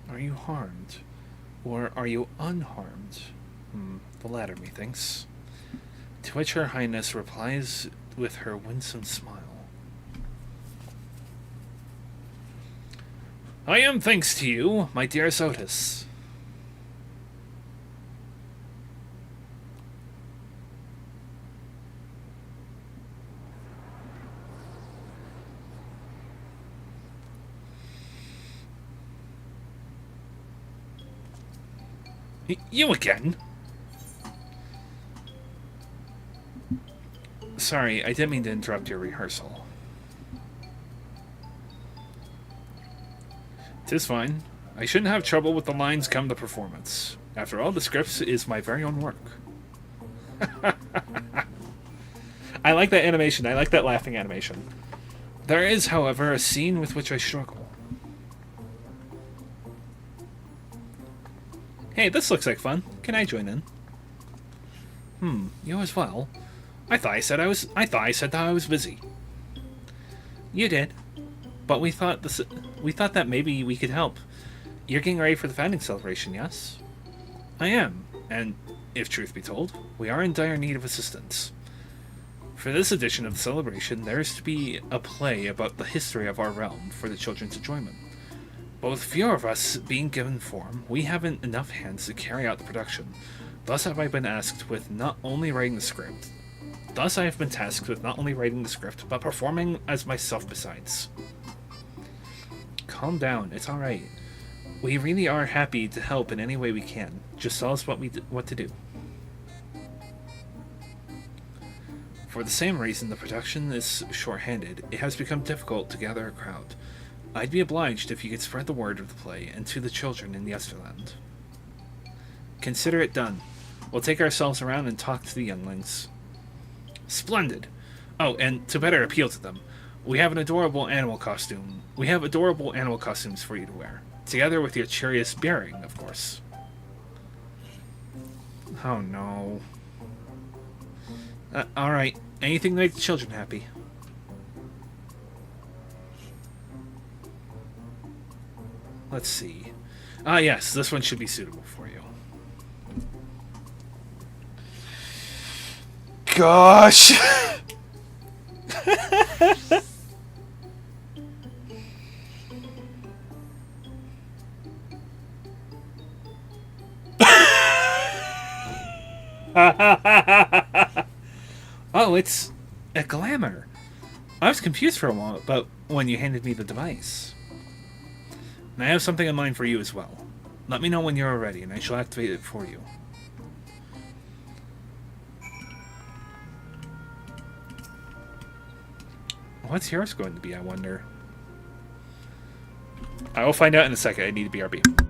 Speaker 1: Are you harmed? Or are you unharmed? The latter, methinks. To which Her Highness replies with her winsome smile. I am thanks to you, my dearest Otis. You again? Sorry, I didn't mean to interrupt your rehearsal. 'Tis fine. I shouldn't have trouble with the lines come to performance. After all, the script is my very own work. I like that animation. I like that laughing animation. There is, however, a scene with which I struggle. Hey, this looks like fun. Can I join in? You as well? I thought I said that I was busy. You did. But we thought that maybe we could help. You're getting ready for the founding celebration, yes? I am, and if truth be told, we are in dire need of assistance. For this edition of the celebration, there is to be a play about the history of our realm for the children's enjoyment. But with few of us being given form, we haven't enough hands to carry out the production. Thus I have been tasked with not only writing the script, but performing as myself besides. Calm down, it's alright. We really are happy to help in any way we can. Just tell us what to do. For the same reason the production is short-handed, it has become difficult to gather a crowd. I'd be obliged if you could spread the word of the play and to the children in the Yesterland. Consider it done. We'll take ourselves around and talk to the younglings. Splendid! Oh, and to better appeal to them, we have adorable animal costumes for you to wear, together with your cheeriest bearing, of course. Oh no. Alright, anything to make the children happy. Let's see. Ah, yes, this one should be suitable for you. Gosh! Oh, it's a glamour. I was confused for a moment, but when you handed me the device. And I have something in mind for you as well. Let me know when you're ready, and I shall activate it for you. What's yours going to be, I wonder? I will find out in a second. I need to BRB.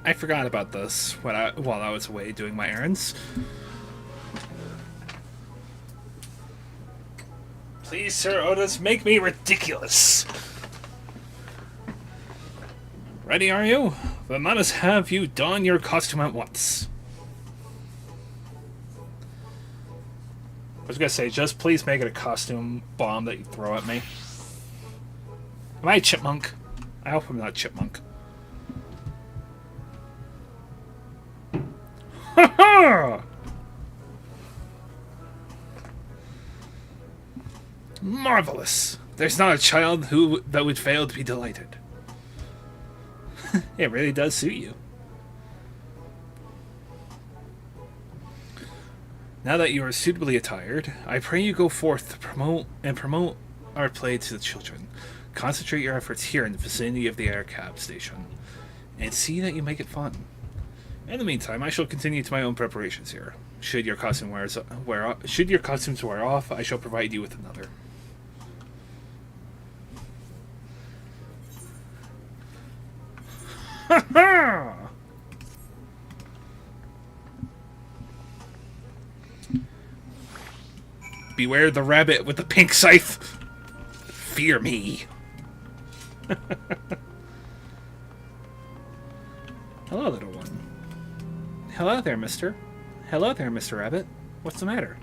Speaker 1: I forgot about this while I was away doing my errands. Please, Sir Otis, make me ridiculous. Ready, are you? Then let us have you don your costume at once. I was gonna say, just please make it a costume bomb that you throw at me. Am I a chipmunk? I hope I'm not a chipmunk. Ha ha! Marvelous! There's not a child that would fail to be delighted. It really does suit you. Now that you are suitably attired, I pray you go forth to promote our play to the children. Concentrate your efforts here in the vicinity of the air cab station, and see that you make it fun. In the meantime, I shall continue to my own preparations here. Should your costumes wear off, I shall provide you with another. Ha ha! Beware the rabbit with the pink scythe. Fear me. Hello, little one. Hello there, mister. Hello there, Mr. Rabbit. What's the matter?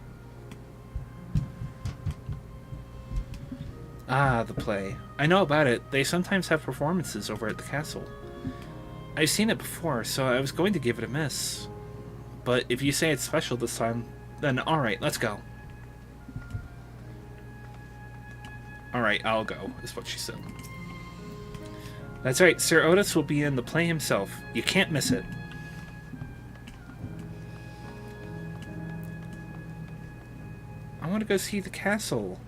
Speaker 1: Ah, the play. I know about it. They sometimes have performances over at the castle. I've seen it before, so I was going to give it a miss. But if you say it's special this time, then alright, let's go. Alright, I'll go, is what she said. That's right, Sir Otis will be in the play himself. You can't miss it. I want to go see the castle.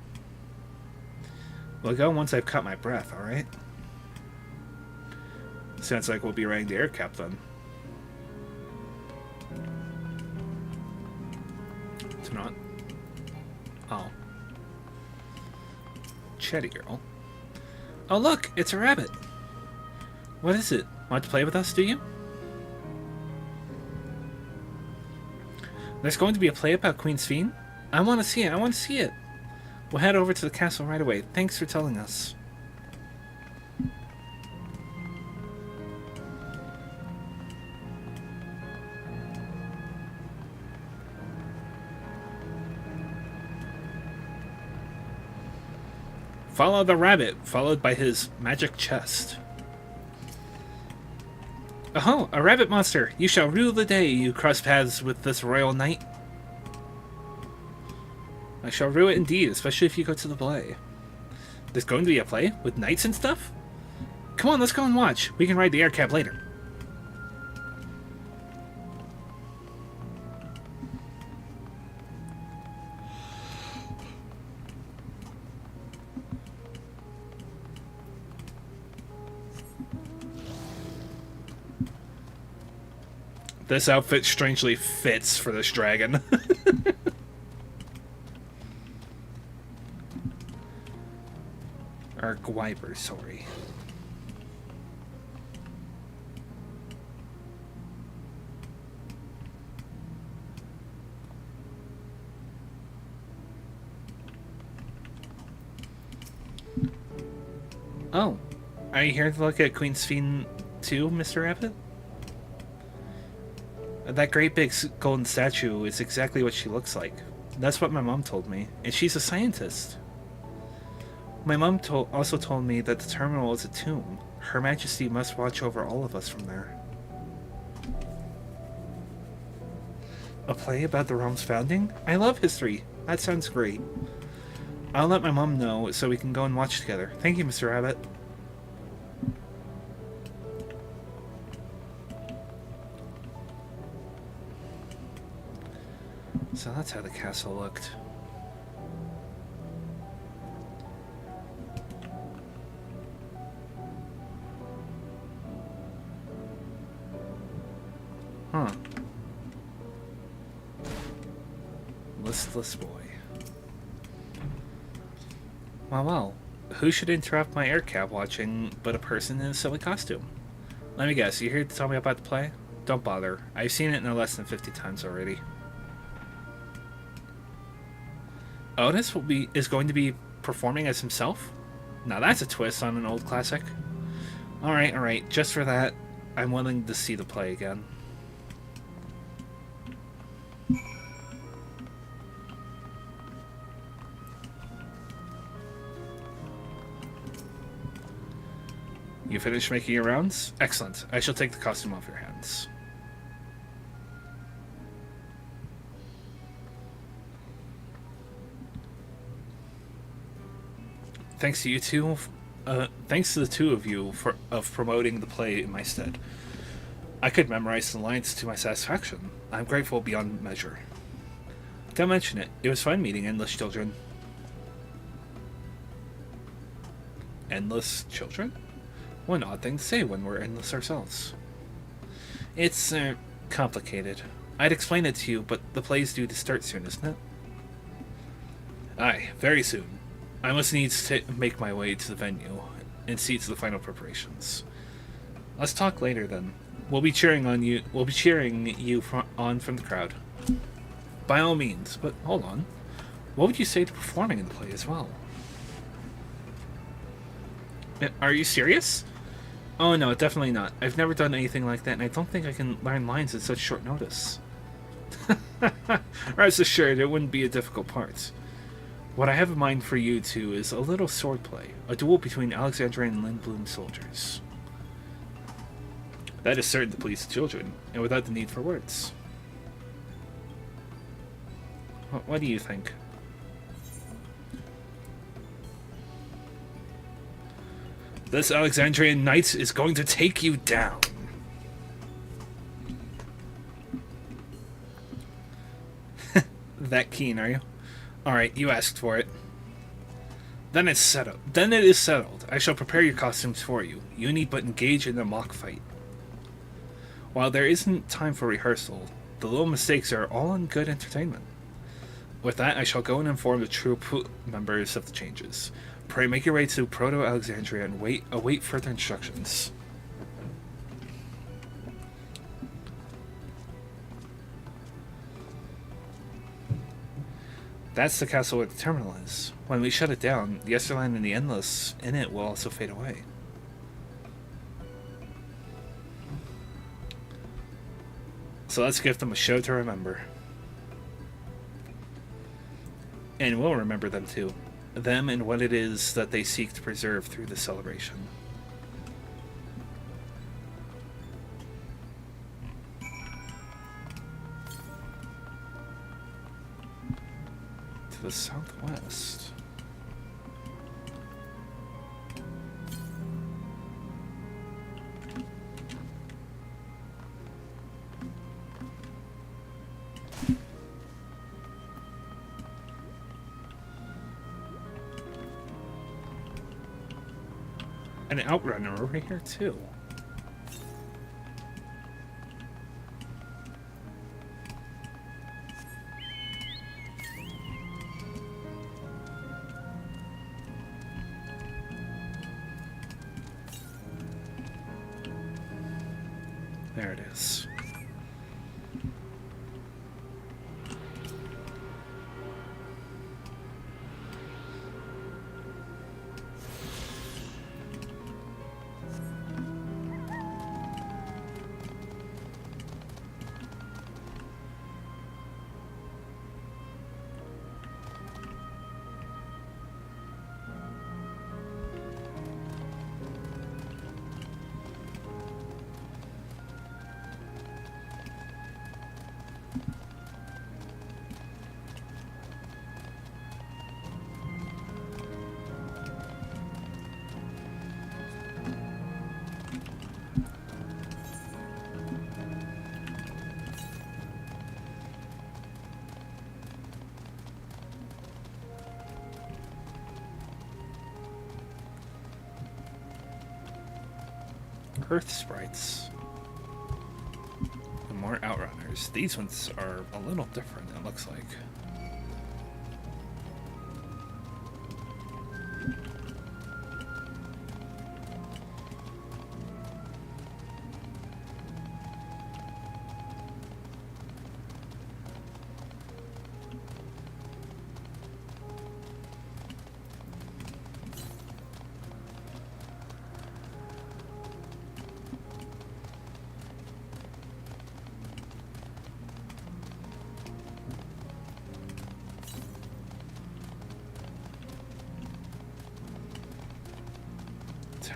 Speaker 1: We'll go once I've caught my breath, alright? Sounds like we'll be riding the air cap then. It's not. Oh. Chatty girl. Oh look, it's a rabbit. What is it? Want to play with us, do you? There's going to be a play about Queen Sphene? I want to see it, I want to see it. We'll head over to the castle right away. Thanks for telling us. Follow the rabbit, followed by his magic chest. Oh, a rabbit monster! You shall rule the day you cross paths with this royal knight. I shall rue it indeed, especially if you go to the play. There's going to be a play? With knights and stuff? Come on, let's go and watch. We can ride the air cab later. This outfit strangely fits for this dragon. Or Gwyber, sorry. Oh, are you here to look at Queen Sphene too, Mr. Rabbit? That great big golden statue is exactly what she looks like. That's what my mom told me, and she's a scientist. My mom also told me that the terminal is a tomb. Her Majesty must watch over all of us from there. A play about the realm's founding? I love history. That sounds great. I'll let my mom know so we can go and watch together. Thank you, Mr. Rabbit. So that's how the castle looked. Huh. Listless boy. Well, who should interrupt my air cab watching but a person in a silly costume? Let me guess, you're here to tell me about the play? Don't bother. I've seen it no less than 50 times already. Otis is going to be performing as himself? Now that's a twist on an old classic. Alright. Just for that, I'm willing to see the play again. You finished making your rounds? Excellent. I shall take the costume off your hands. Thanks to you two. Thanks to the two of you for promoting the play in my stead. I could memorize the lines to my satisfaction. I'm grateful beyond measure. Don't mention it. It was fun meeting endless children. Endless children? What an odd thing to say when we're endless ourselves. It's complicated. I'd explain it to you, but the play's due to start soon, isn't it? Aye, very soon. I must needs make my way to the venue and see to the final preparations. Let's talk later then. We'll be cheering you on from the crowd. By all means, but hold on. What would you say to performing in the play as well? Are you serious? Oh no, definitely not. I've never done anything like that, and I don't think I can learn lines at such short notice. Rest assured, it wouldn't be a difficult part. What I have in mind for you two is a little swordplay, a duel between Alexandrian and Lindblum soldiers. That is certain to please the children, and without the need for words. What do you think? This Alexandrian knight is going to take you down. That keen, are you? Alright, you asked for it. Then it is settled. I shall prepare your costumes for you. You need but engage in a mock fight. While there isn't time for rehearsal, the little mistakes are all in good entertainment. With that, I shall go and inform the troop members of the changes. Pray make your way to Proto-Alexandria and await further instructions. That's the castle where the terminal is. When we shut it down, the Esterline and the Endless in it will also fade away. So let's give them a show to remember. And we'll remember them too. Them and what it is that they seek to preserve through the celebration. To the southwest. An outrunner over here too. There it is. Earth sprites. And more outrunners. These ones are a little different, it looks like.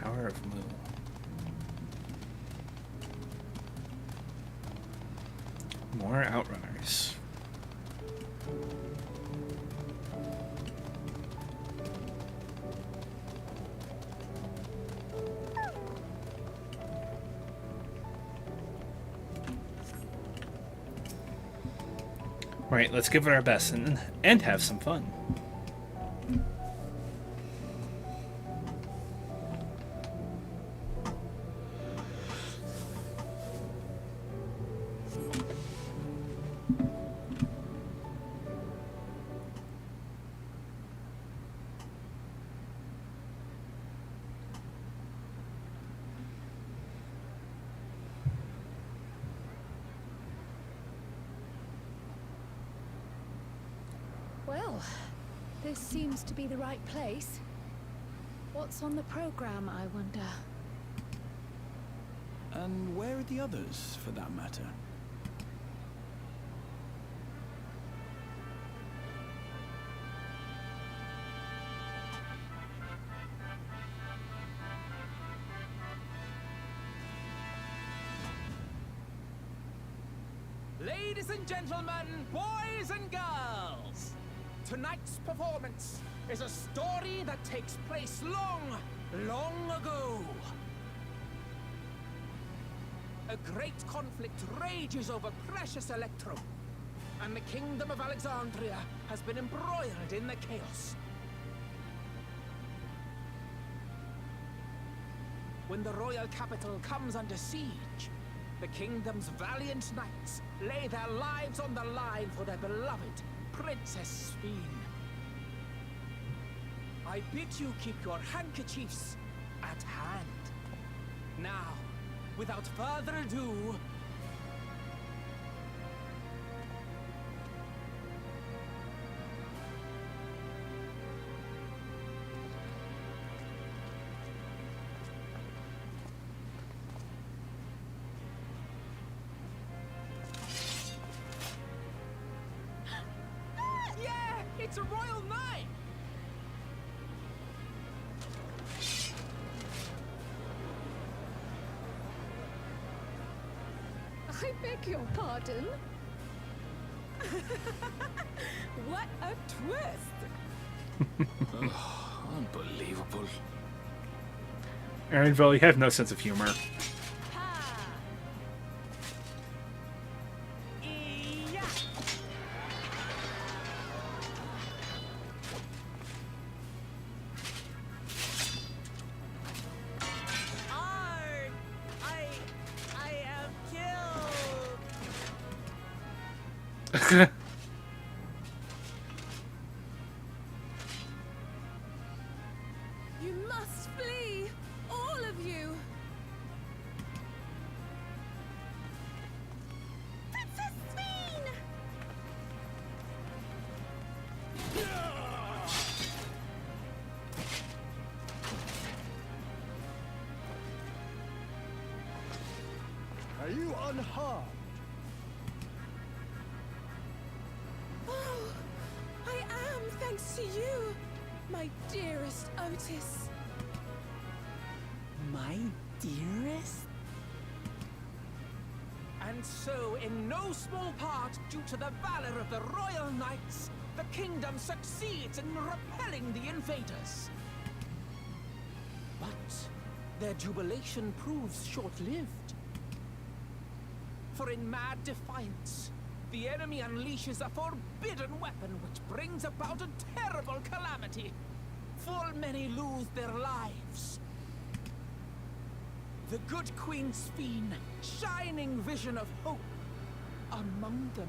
Speaker 1: Power of Mu. More Outrunners. Right, let's give it our best and have some fun.
Speaker 9: Well, this seems to be the right place. What's on the program, I wonder?
Speaker 7: And where are the others, for that matter?
Speaker 6: Ladies and gentlemen, boys and girls, tonight's performance is a story that takes place long, long ago. A great conflict rages over precious Electrum, and the kingdom of Alexandria has been embroiled in the chaos. When the royal capital comes under siege, the kingdom's valiant knights lay their lives on the line for their beloved Princess Sphene. I bid you keep your handkerchiefs at hand. Now, without further ado, yeah, it's a royal knight!
Speaker 9: I beg your pardon?
Speaker 3: What a twist!
Speaker 11: Unbelievable.
Speaker 1: Aaronville, you have no sense of humor.
Speaker 3: You must flee! All of you! Princess Sphene!
Speaker 13: Are you unharmed?
Speaker 3: Oh, I am, thanks to you, my dearest Otis.
Speaker 6: My dearest? And so, in no small part due to the valor of the royal knights, the kingdom succeeds in repelling the invaders. But their jubilation proves short-lived. For in mad defiance, the enemy unleashes a forbidden weapon which brings about a terrible calamity. Full many lose their lives. The good Queen Sphene, shining vision of hope, among them.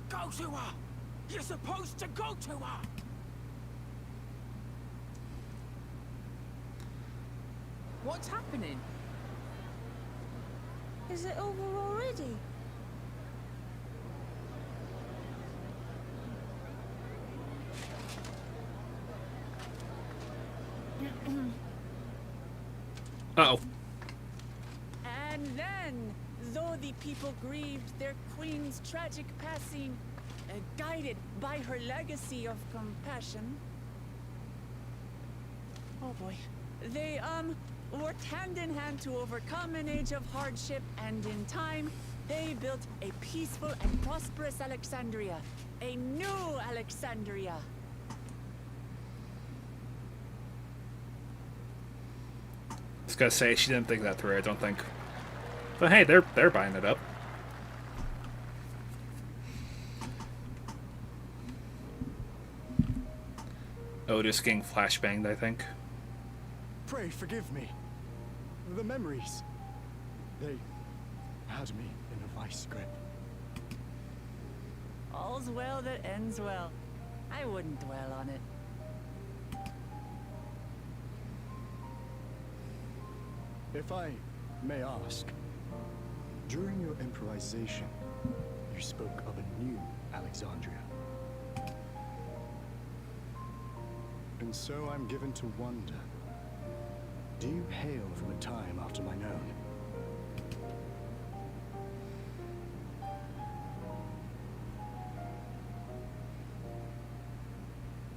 Speaker 6: Go to her! You're supposed to go to her! What's happening?
Speaker 3: Is it over already?
Speaker 1: Uh-oh.
Speaker 10: And then, though the people grieved their queen's tragic passing, guided by her legacy of compassion, oh boy, they, worked hand in hand to overcome an age of hardship, and in time, they built a peaceful and prosperous Alexandria. A new Alexandria.
Speaker 1: I was gonna say, she didn't think that through, I don't think. But hey, they're buying it up. Otis getting flashbanged, I think.
Speaker 13: Pray forgive me. The memories. They had me in a vice grip.
Speaker 10: All's well that ends well. I wouldn't dwell on it.
Speaker 13: If I may ask, during your improvisation, you spoke of a new Alexandria. And so I'm given to wonder, do you hail from a time after mine own?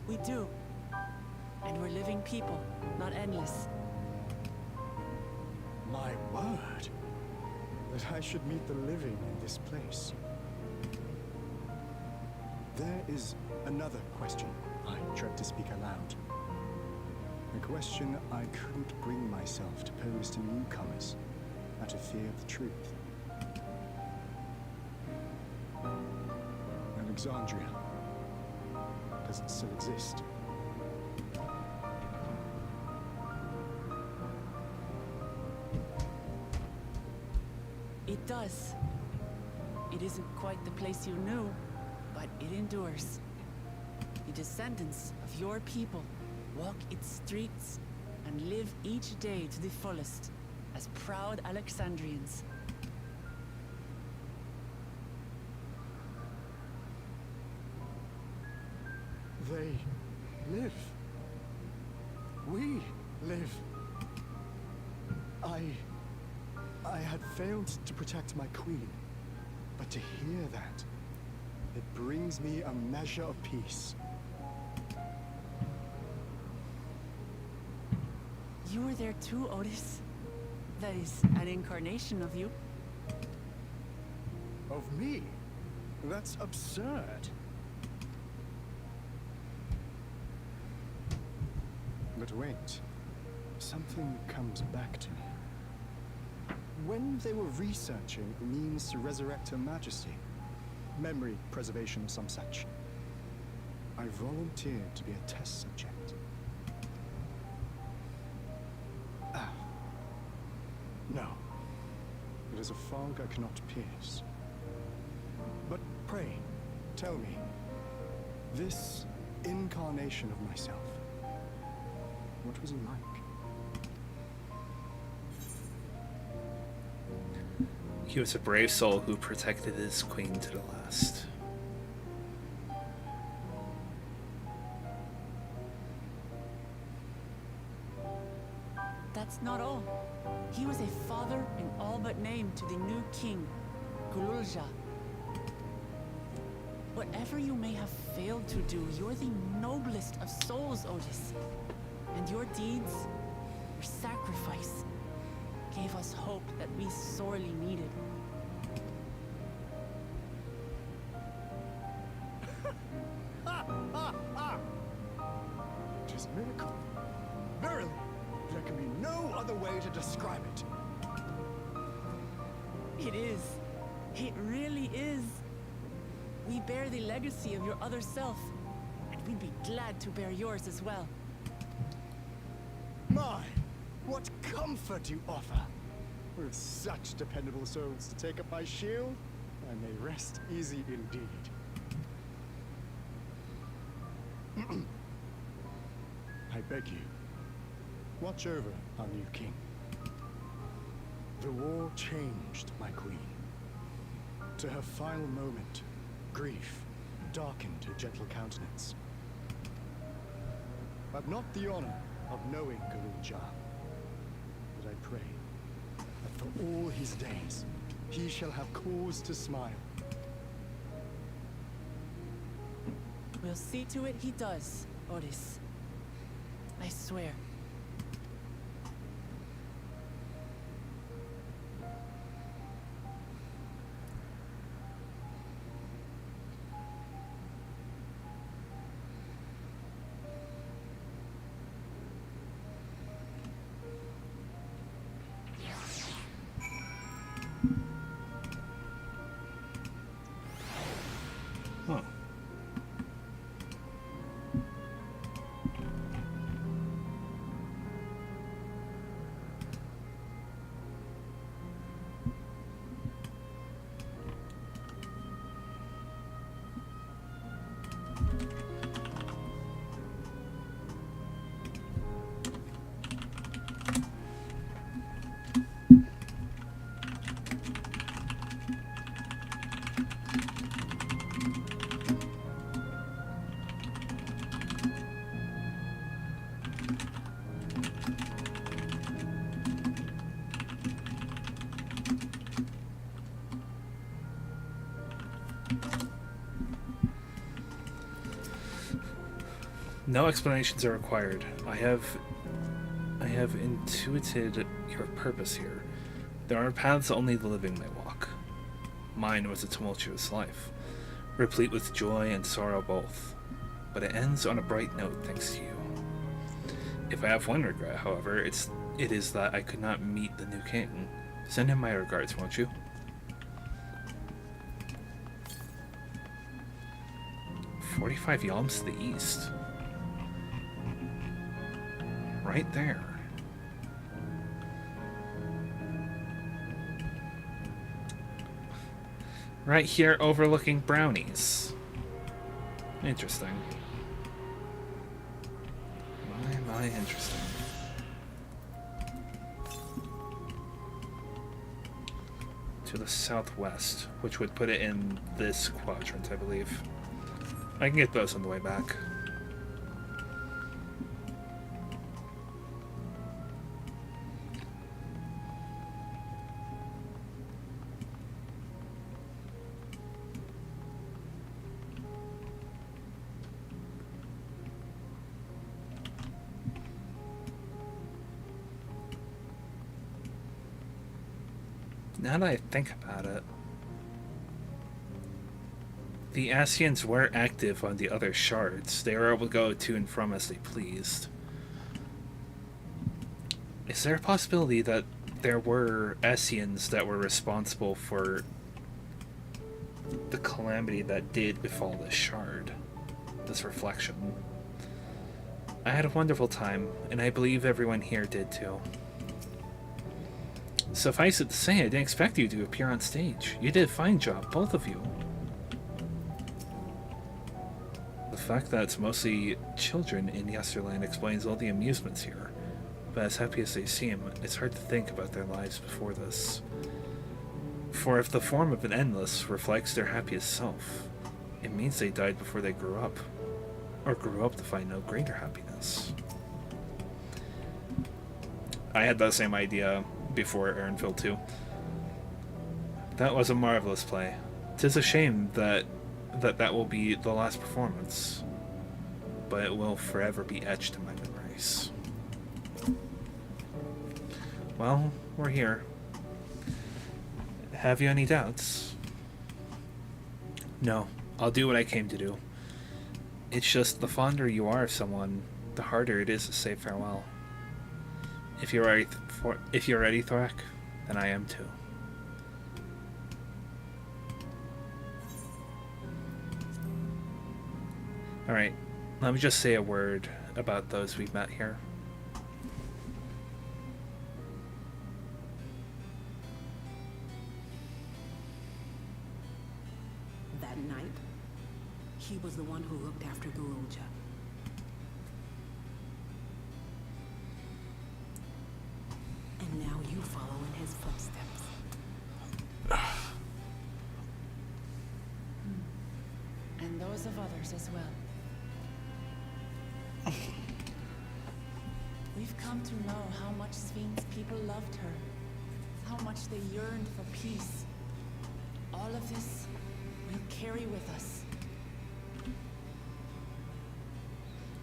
Speaker 10: We do. And we're living people, not endless.
Speaker 13: My word! That I should meet the living in this place. There is another question I dread to speak aloud. A question I couldn't bring myself to pose to newcomers out of fear of the truth. Alexandria. Does it still exist?
Speaker 10: It does. It isn't quite the place you knew, but it endures. The descendants of your people walk its streets and live each day to the fullest as proud Alexandrians.
Speaker 13: They live. We live. I had failed to protect my queen, but to hear that, it brings me a measure of peace.
Speaker 10: You were there too, Otis. That is an incarnation of you.
Speaker 13: Of me? That's absurd. But wait, something comes back to me. When they were researching a means to resurrect Her Majesty, memory preservation or some such, I volunteered to be a test subject. Ah. No. It is a fog I cannot pierce. But pray, tell me, this incarnation of myself, what was he like?
Speaker 1: He was a brave soul who protected his queen to the last.
Speaker 10: That's not all. He was a father in all but name to the new king, Gululja. Whatever you may have failed to do, you're the noblest of souls, Otis. And your deeds, your sacrifice, gave us hope that we sorely needed.
Speaker 13: It is a miracle. Verily, there can be no other way to describe it.
Speaker 10: It is. It really is. We bear the legacy of your other self, and we'd be glad to bear yours as well.
Speaker 13: My, what comfort you offer! With such dependable souls to take up my shield, I may rest easy indeed. I beg you, watch over our new king. The war changed my queen. To her final moment, grief darkened her gentle countenance. I've not the honor of knowing Galul Jar, but I pray that for all his days, he shall have cause to smile.
Speaker 10: We'll see to it he does, Otis. I swear.
Speaker 1: Huh. No explanations are required. I have intuited your purpose here. There are paths only the living may walk. Mine was a tumultuous life, replete with joy and sorrow both, but it ends on a bright note thanks to you. If I have one regret, however, it is that I could not meet the new king. Send him my regards, won't you? 45 yalms to the east. Right there. Right here overlooking brownies. Interesting. My interesting. To the southwest, which would put it in this quadrant, I believe. I can get those on the way back. Now that I think about it, the Ascians were active on the other shards. They were able to go to and from as they pleased. Is there a possibility that there were Ascians that were responsible for the calamity that did befall this shard, this reflection? I had a wonderful time, and I believe everyone here did too. Suffice it to say, I didn't expect you to appear on stage. You did a fine job, both of you. The fact that it's mostly children in Yesterland explains all the amusements here. But as happy as they seem, it's hard to think about their lives before this. For if the form of an endless reflects their happiest self, it means they died before they grew up. Or grew up to find no greater happiness. I had that same idea before Erinville too. That was a marvelous play. 'Tis a shame that will be the last performance, but it will forever be etched in my memories. Well, we're here. Have you any doubts? No, I'll do what I came to do. It's just the fonder you are of someone, the harder it is to say farewell. If you're ready, Thorak, then I am too. Alright, let me just say a word about those we've met here.
Speaker 14: That night, he was the one who looked after Galulja. And Now you follow in his footsteps.
Speaker 10: And those of others as well. We've come to know how much Sven's people loved her, how much they yearned for peace. All of this we'll carry with us.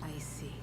Speaker 14: I see.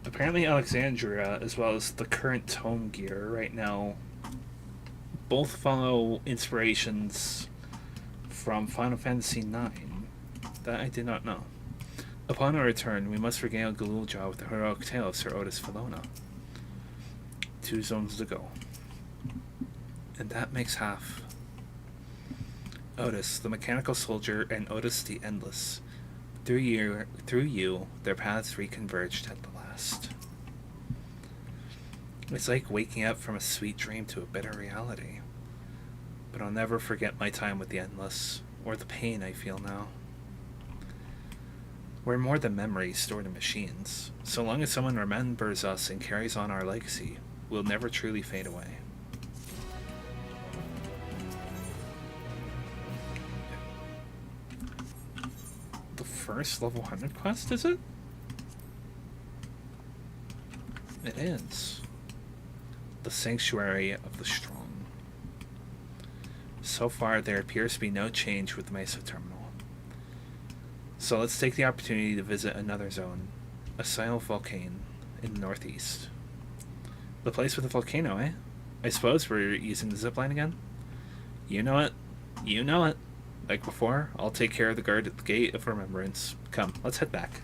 Speaker 1: Apparently Alexandria, as well as the current Tome Gear right now, both follow inspirations from Final Fantasy IX. That I did not know. Upon our return, we must regale Galulja with the heroic tale of Sir Otis Felona. 2 zones to go. And that makes half. Otis, the mechanical soldier, and Otis the Endless. Through you, their paths reconverged at the last. It's like waking up from a sweet dream to a bitter reality. But I'll never forget my time with the Endless, or the pain I feel now. We're more than memories stored in machines. So long as someone remembers us and carries on our legacy, we'll never truly fade away. The first level 100 quest, is it? It is. The Sanctuary of the Strong. So far, there appears to be no change with the Mesa Terminal. So let's take the opportunity to visit another zone, a silent volcano in the northeast. The place with the volcano, eh? I suppose we're using the zipline again? You know it. You know it. Like before, I'll take care of the guard at the Gate of Remembrance. Come, let's head back.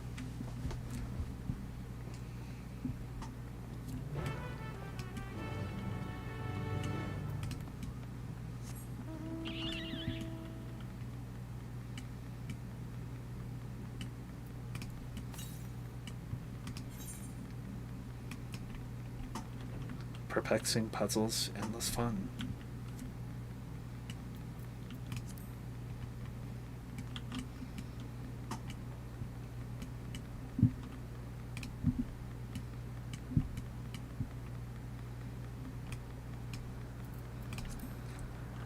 Speaker 1: Perplexing puzzles, endless fun.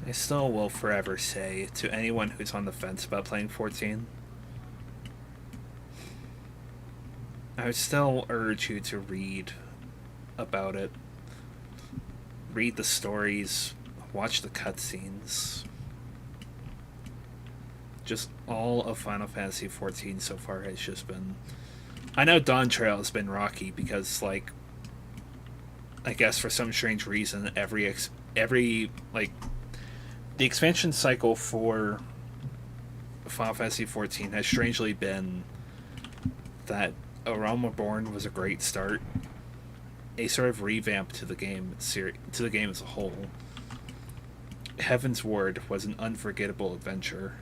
Speaker 1: I still will forever say to anyone who's on the fence about playing 14, I would still urge you to read about it. Read the stories, watch the cutscenes. Just all of Final Fantasy XIV so far has just been... I know Dawntrail has been rocky because, like, I guess for some strange reason, every like, the expansion cycle for Final Fantasy XIV has strangely been that A Realm Reborn was a great start, a sort of revamp to the game to the game as a whole. Heaven's Ward was an unforgettable adventure.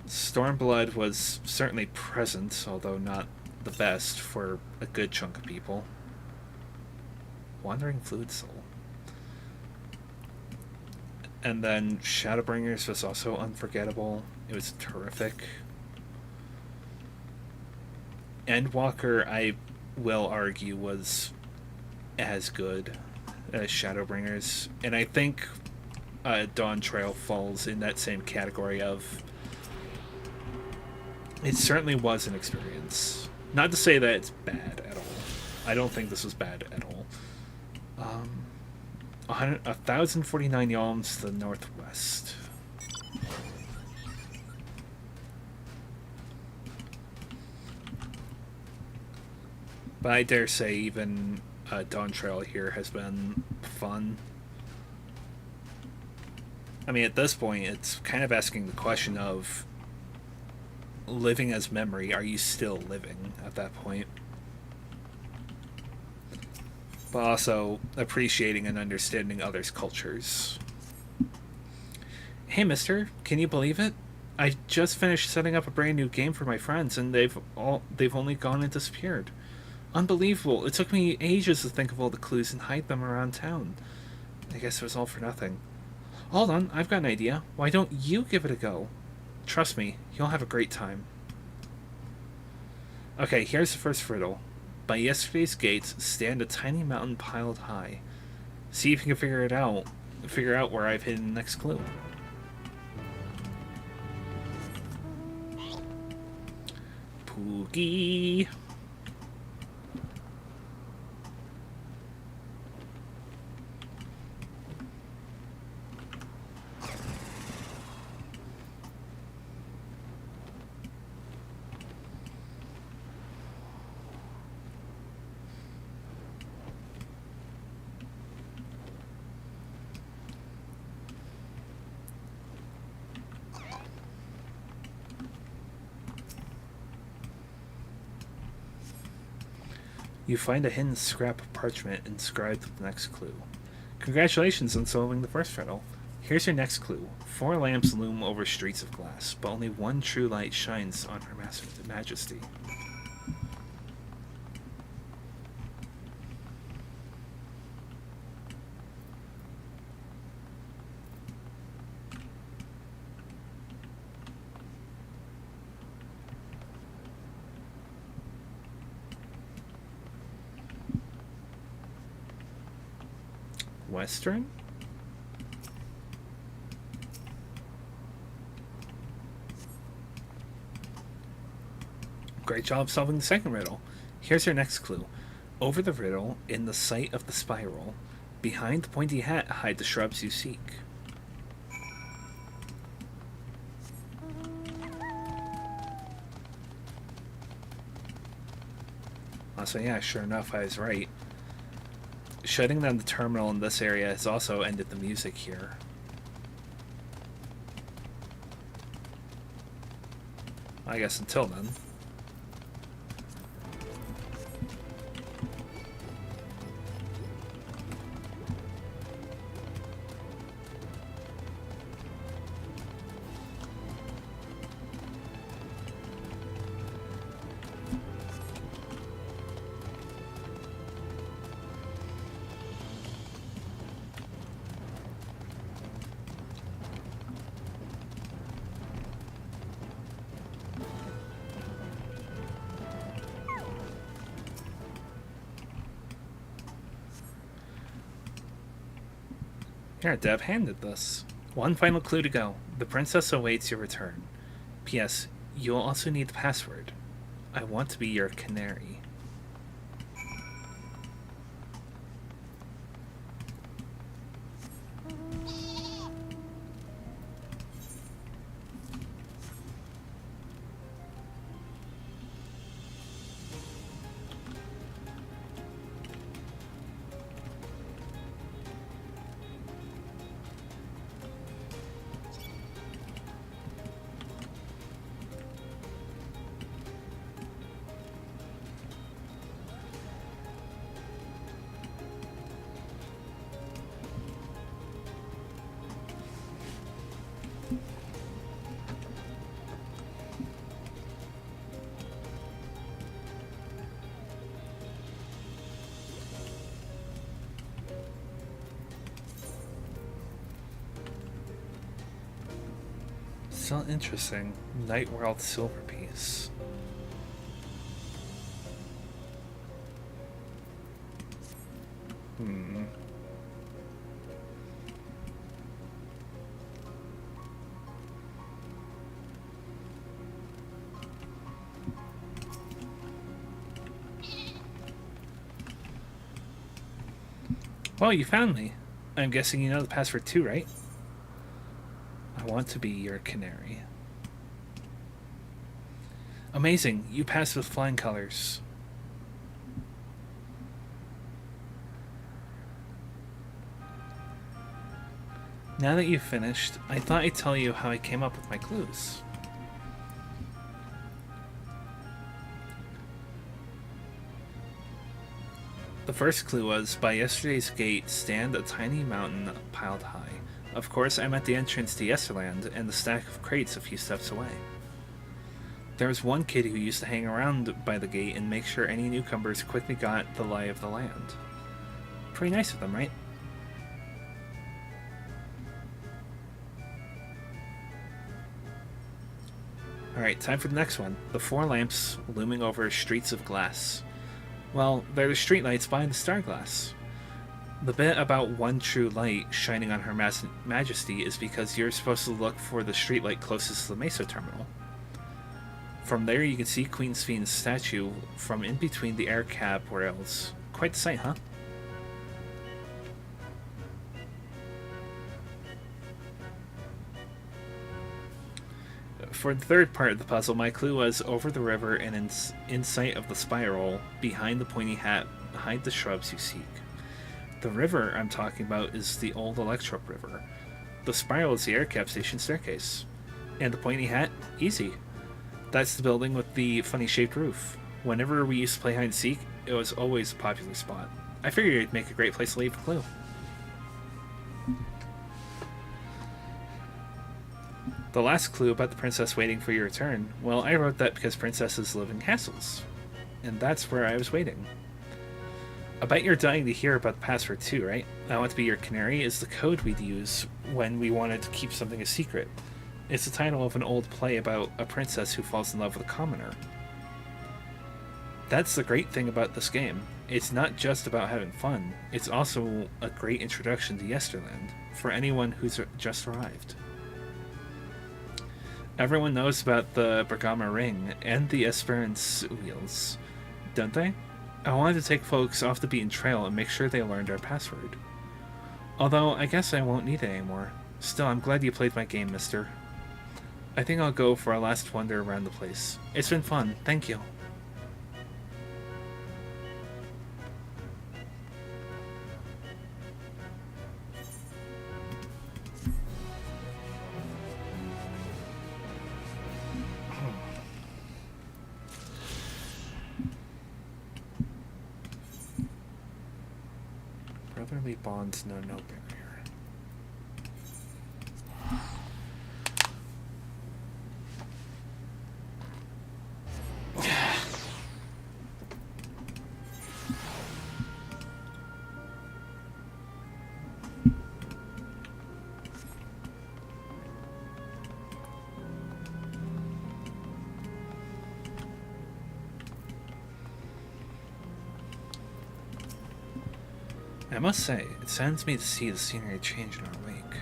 Speaker 1: Stormblood was certainly present, although not the best for a good chunk of people. Wandering Fluid Soul. And then Shadowbringers was also unforgettable. It was terrific. Endwalker, I will argue, was as good. as Shadowbringers, and I think Dawntrail falls in that same category of it certainly was an experience. Not to say that it's bad at all. I don't think this was bad at all. 1,049 yalms to the northwest. But I dare say even Dawntrail here has been fun. I mean, at this point, it's kind of asking the question of living as memory. Are you still living at that point? But also appreciating and understanding others' cultures. Hey, mister, can you believe it? I just finished setting up a brand new game for my friends, and they've only gone and disappeared. Unbelievable. It took me ages to think of all the clues and hide them around town. I guess it was all for nothing. Hold on, I've got an idea. Why don't you give it a go? Trust me, you'll have a great time. Okay, here's the first riddle. By yesterday's gates stand a tiny mountain piled high. See if you can figure out where I've hidden the next clue. Poogie. You find a hidden scrap of parchment inscribed with the next clue. Congratulations on solving the first riddle. Here's your next clue. 4 lamps loom over streets of glass, but only one true light shines on Her Majesty. Western? Great job solving the second riddle. Here's your next clue. Over the riddle, in the sight of the spiral, behind the pointy hat hide the shrubs you seek. So yeah, sure enough, I was right. Shutting down the terminal in this area has also ended the music here. I guess until then. Here, Dev handed this. One final clue to go. The princess awaits your return. P.S. You'll also need the password. I want to be your canary. Still interesting. Night World Silver Piece. Well, you found me. I'm guessing you know the password too, right? I want to be your canary. Amazing. You passed with flying colors. Now that you've finished, I thought I'd tell you how I came up with my clues. The first clue was, by yesterday's gate stand a tiny mountain piled high. Of course, I'm at the entrance to Yesterland and the stack of crates a few steps away. There was one kid who used to hang around by the gate and make sure any newcomers quickly got the lie of the land. Pretty nice of them, right? Alright, time for the next one. The 4 lamps looming over streets of glass. Well, they're the streetlights behind the star glass. The bit about one true light shining on Her Majesty is because you're supposed to look for the streetlight closest to the Mesa terminal. From there you can see Queen Sphne's statue from in between the air cab rails. Quite the sight, huh? For the third part of the puzzle, my clue was over the river and in sight of the spiral, behind the pointy hat, behind the shrubs you seek. The river I'm talking about is the old Electrop River. The spiral is the air cap station staircase. And the pointy hat? Easy. That's the building with the funny shaped roof. Whenever we used to play hide and seek, it was always a popular spot. I figured it'd make a great place to leave a clue. The last clue about the princess waiting for your return, well, I wrote that because princesses live in castles. And that's where I was waiting. I bet you're dying to hear about the password too, right? I Want to Be Your Canary is the code we'd use when we wanted to keep something a secret. It's the title of an old play about a princess who falls in love with a commoner. That's the great thing about this game. It's not just about having fun, it's also a great introduction to Yesterland for anyone who's just arrived. Everyone knows about the Bergama Ring and the Esperance Wheels, don't they? I wanted to take folks off the beaten trail and make sure they learned our password. Although, I guess I won't need it anymore. Still, I'm glad you played my game, mister. I think I'll go for a last wander around the place. It's been fun, thank you. Brotherly bonds know no barrier. I must say, it saddens me to see the scenery change in our wake.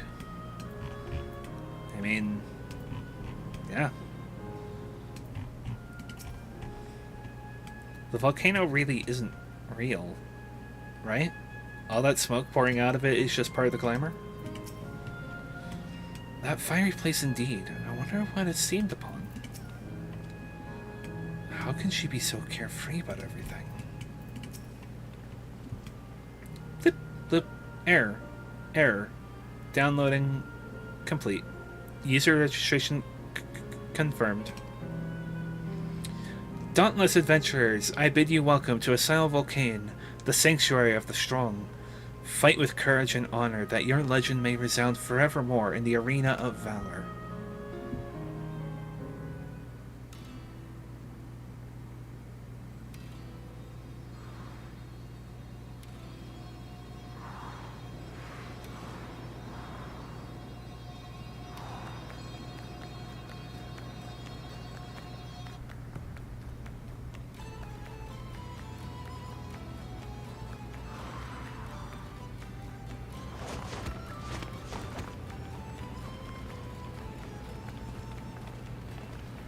Speaker 1: I mean, yeah. The volcano really isn't real, right? All that smoke pouring out of it is just part of the glamour? That fiery place indeed. I wonder what it's seemed upon. How can she be so carefree about everything? Flip, error. Downloading complete. User registration confirmed. Dauntless adventurers, I bid you welcome to Asile Volcane, the sanctuary of the strong. Fight with courage and honor that your legend may resound forevermore in the arena of valor.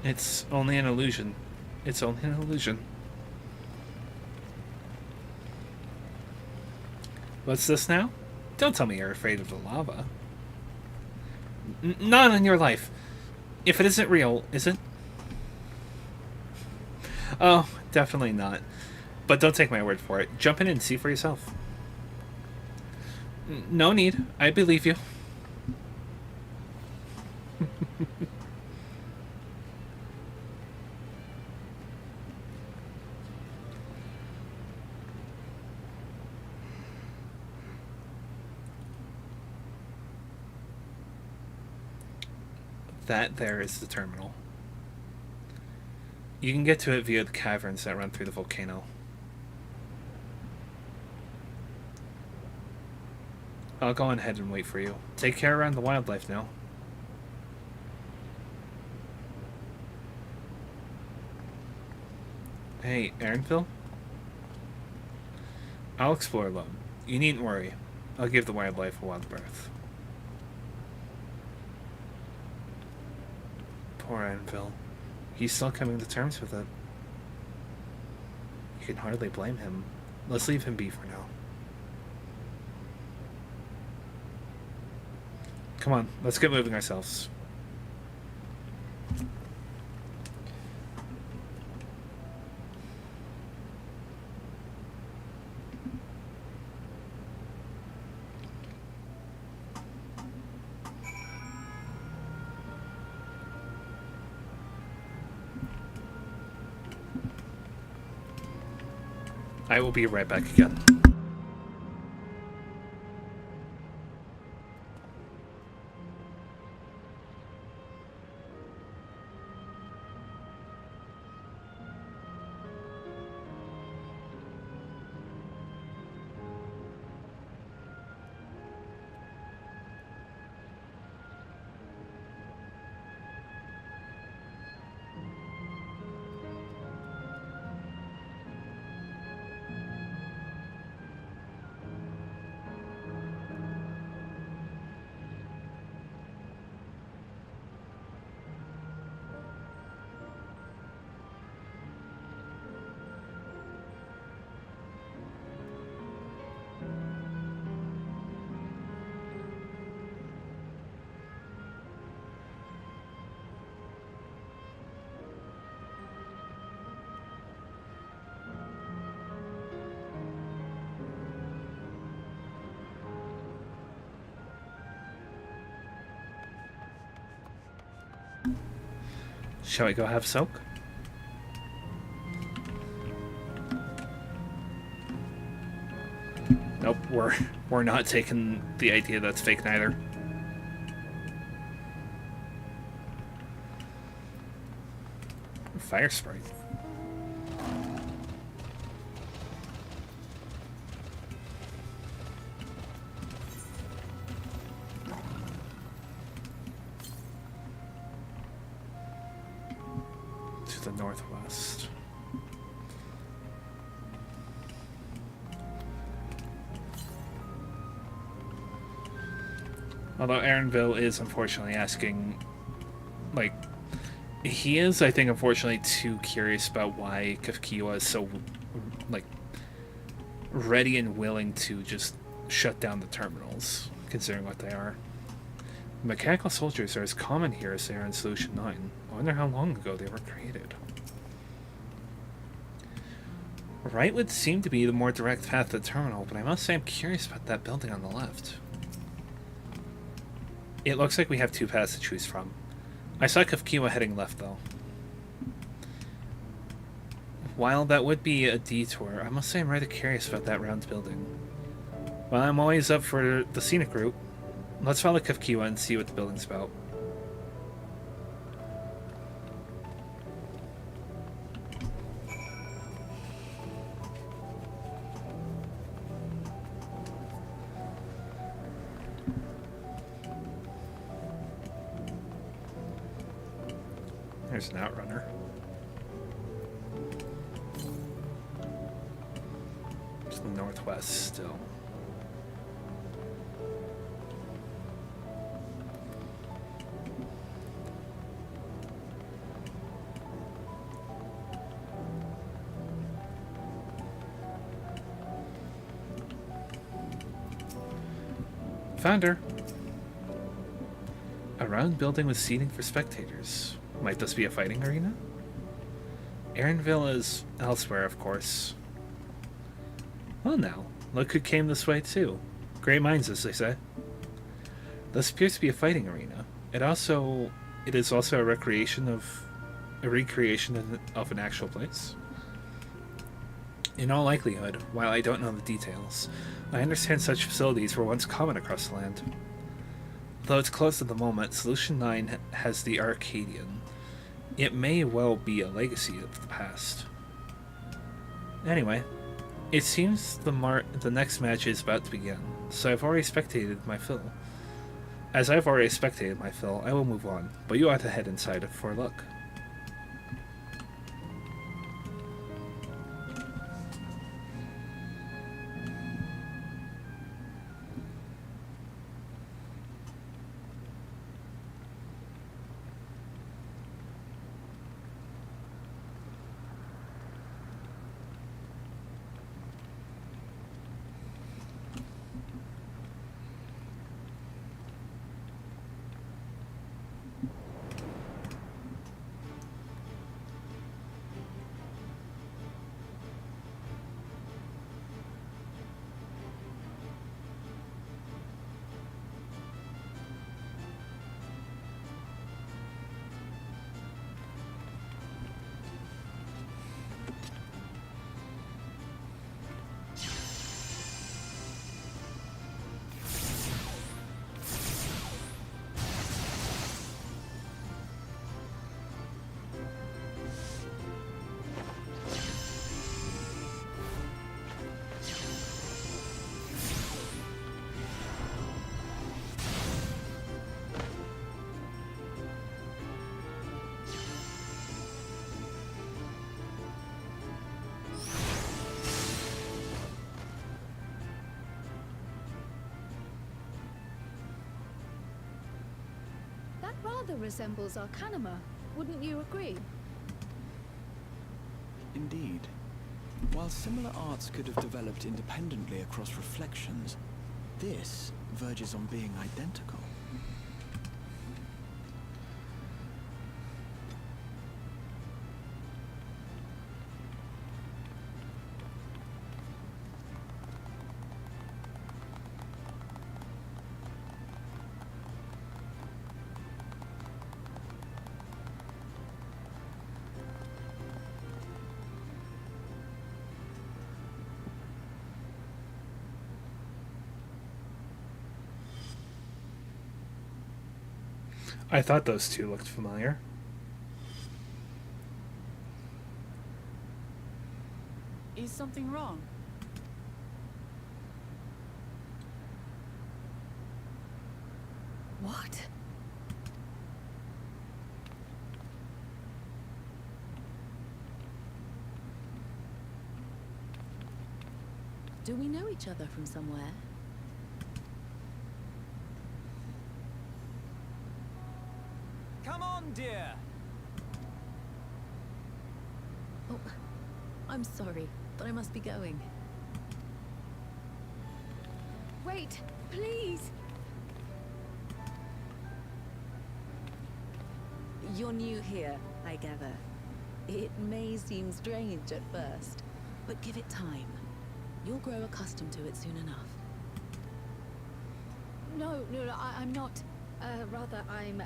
Speaker 1: It's only an illusion. It's only an illusion. What's this now? Don't tell me you're afraid of the lava. Not in your life. If it isn't real, is it? Oh, definitely not. But don't take my word for it. Jump in and see for yourself. No need. I believe you. That there is the terminal. You can get to it via the caverns that run through the volcano. I'll go on ahead and wait for you. Take care around the wildlife now. Hey, Aaronville? I'll explore alone. You needn't worry. I'll give the wildlife a wild birth. Poor Aaronville. He's still coming to terms with it. You can hardly blame him. Let's leave him be for now. Come on, let's get moving ourselves. I will be right back again. Shall we go have a soak? Nope, we're not taking the idea that's fake neither. Fire sprite. To the northwest. Although Aaronville is unfortunately asking, like, he is, I think, unfortunately too curious about why Kafkiwa is so, like, ready and willing to just shut down the terminals, considering what they are. Mechanical soldiers are as common here as they are in Solution 9. I wonder how long ago they were created. Right would seem to be the more direct path to the terminal, but I must say I'm curious about that building on the left. It looks like we have two paths to choose from. I saw Kafkiwa heading left, though. While that would be a detour, I must say I'm rather curious about that round building. While I'm always up for the scenic route, let's follow Kafkiwa and see what the building's about. There's an outrunner. To the northwest still. found her. A round building with seating for spectators. Might this be a fighting arena? Erenville is elsewhere, of course. Well now, look who came this way too. Great minds, as they say. This appears to be a fighting arena. It is also a recreation of an actual place. In all likelihood, while I don't know the details, I understand such facilities were once common across the land. Though it's closed at the moment, Solution 9 has the Arcadian. It may well be a legacy of the past. Anyway, it seems the next match is about to begin, so I've already spectated my fill. As I've already spectated my fill, I will move on, but you ought to head inside for a look.
Speaker 9: Rather resembles Arcanima, wouldn't you agree?
Speaker 7: Indeed. While similar arts could have developed independently across reflections, this verges on being identical.
Speaker 1: I thought those two looked familiar.
Speaker 10: Is something wrong?
Speaker 9: What?
Speaker 10: Do we know each other from somewhere?
Speaker 6: Come on, dear.
Speaker 10: Oh, I'm sorry, but I must be going.
Speaker 9: Wait, please!
Speaker 10: You're new here, I gather. It may seem strange at first, but give it time. You'll grow accustomed to it soon enough.
Speaker 9: No, I'm not. Rather, I'm,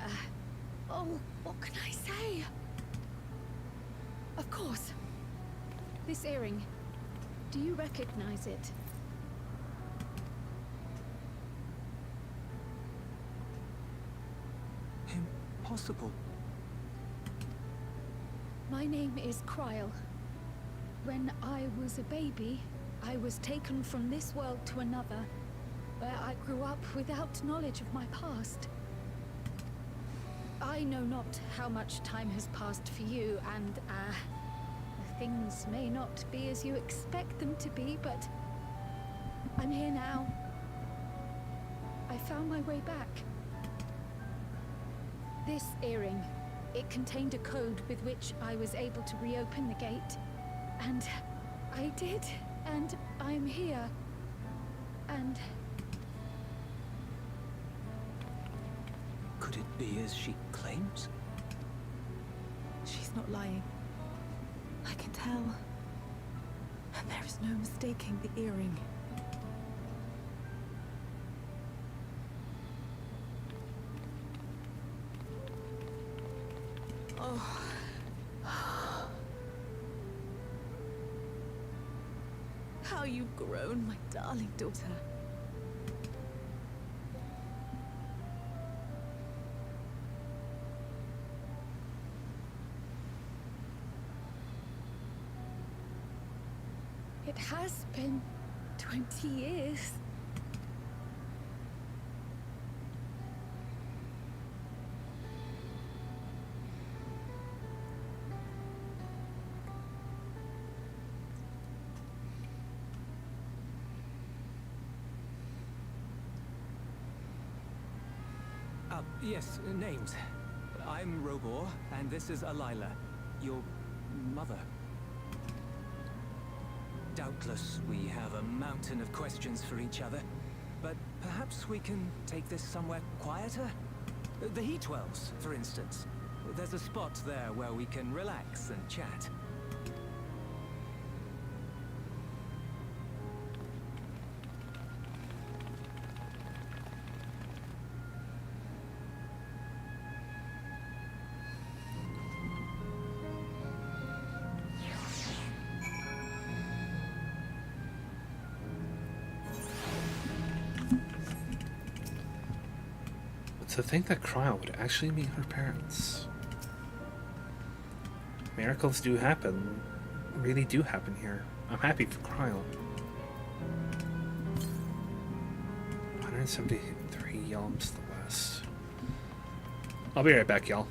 Speaker 9: Oh, what can I say? Of course. This earring. Do you recognize it?
Speaker 8: Impossible.
Speaker 9: My name is Kryl. When I was a baby, I was taken from this world to another, where I grew up without knowledge of my past. I know not how much time has passed for you, and, things may not be as you expect them to be, but I'm here now. I found my way back. This earring, it contained a code with which I was able to reopen the gate. And I did, and I'm here. And
Speaker 4: Could it be as she claims?
Speaker 10: She's not lying. I can tell. And there is no mistaking the earring. Oh. How you've grown, my darling daughter.
Speaker 9: It has been 20 years.
Speaker 15: Yes, names. I'm Robor, and this is Alila, your mother. Doubtless, we have a mountain of questions for each other, but perhaps we can take this somewhere quieter? The Heat Wells, for instance. There's a spot there where we can relax and chat.
Speaker 1: To think that Cryle would actually meet her parents. Miracles do happen. Really do happen here. I'm happy for Cryle. 173 yalms to the west. I'll be right back, y'all.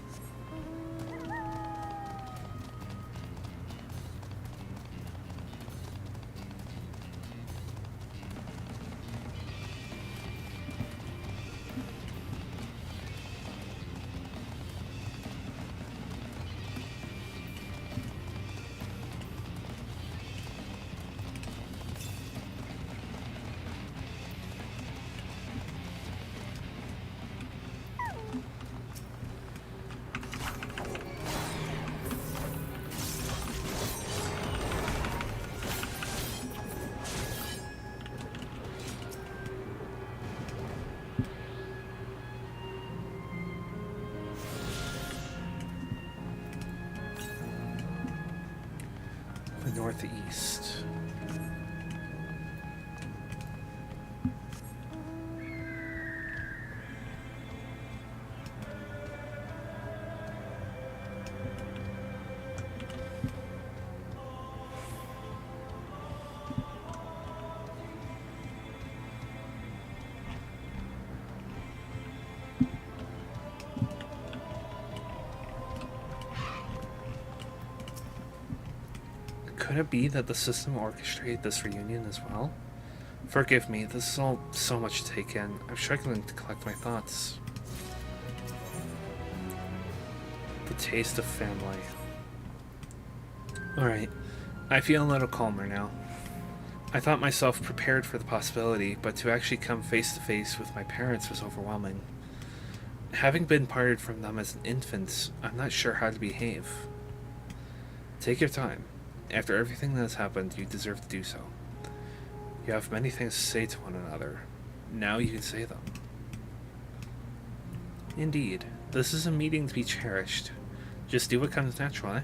Speaker 1: Northeast. Could it be that the system orchestrated this reunion as well? Forgive me, this is all so much to take in. I'm struggling to collect my thoughts. The taste of family. Alright, I feel a little calmer now. I thought myself prepared for the possibility, but to actually come face to face with my parents was overwhelming. Having been parted from them as an infant, I'm not sure how to behave. Take your time. After everything that has happened, you deserve to do so. You have many things to say to one another. Now you can say them. Indeed, this is a meeting to be cherished. Just do what comes natural, eh?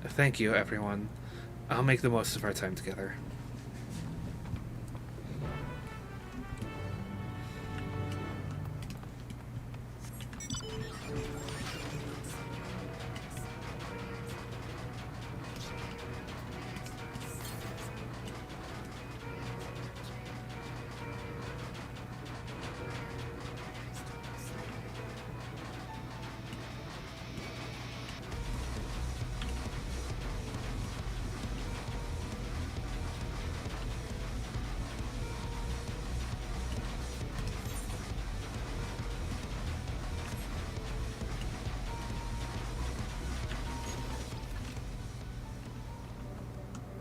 Speaker 1: Thank you, everyone. I'll make the most of our time together.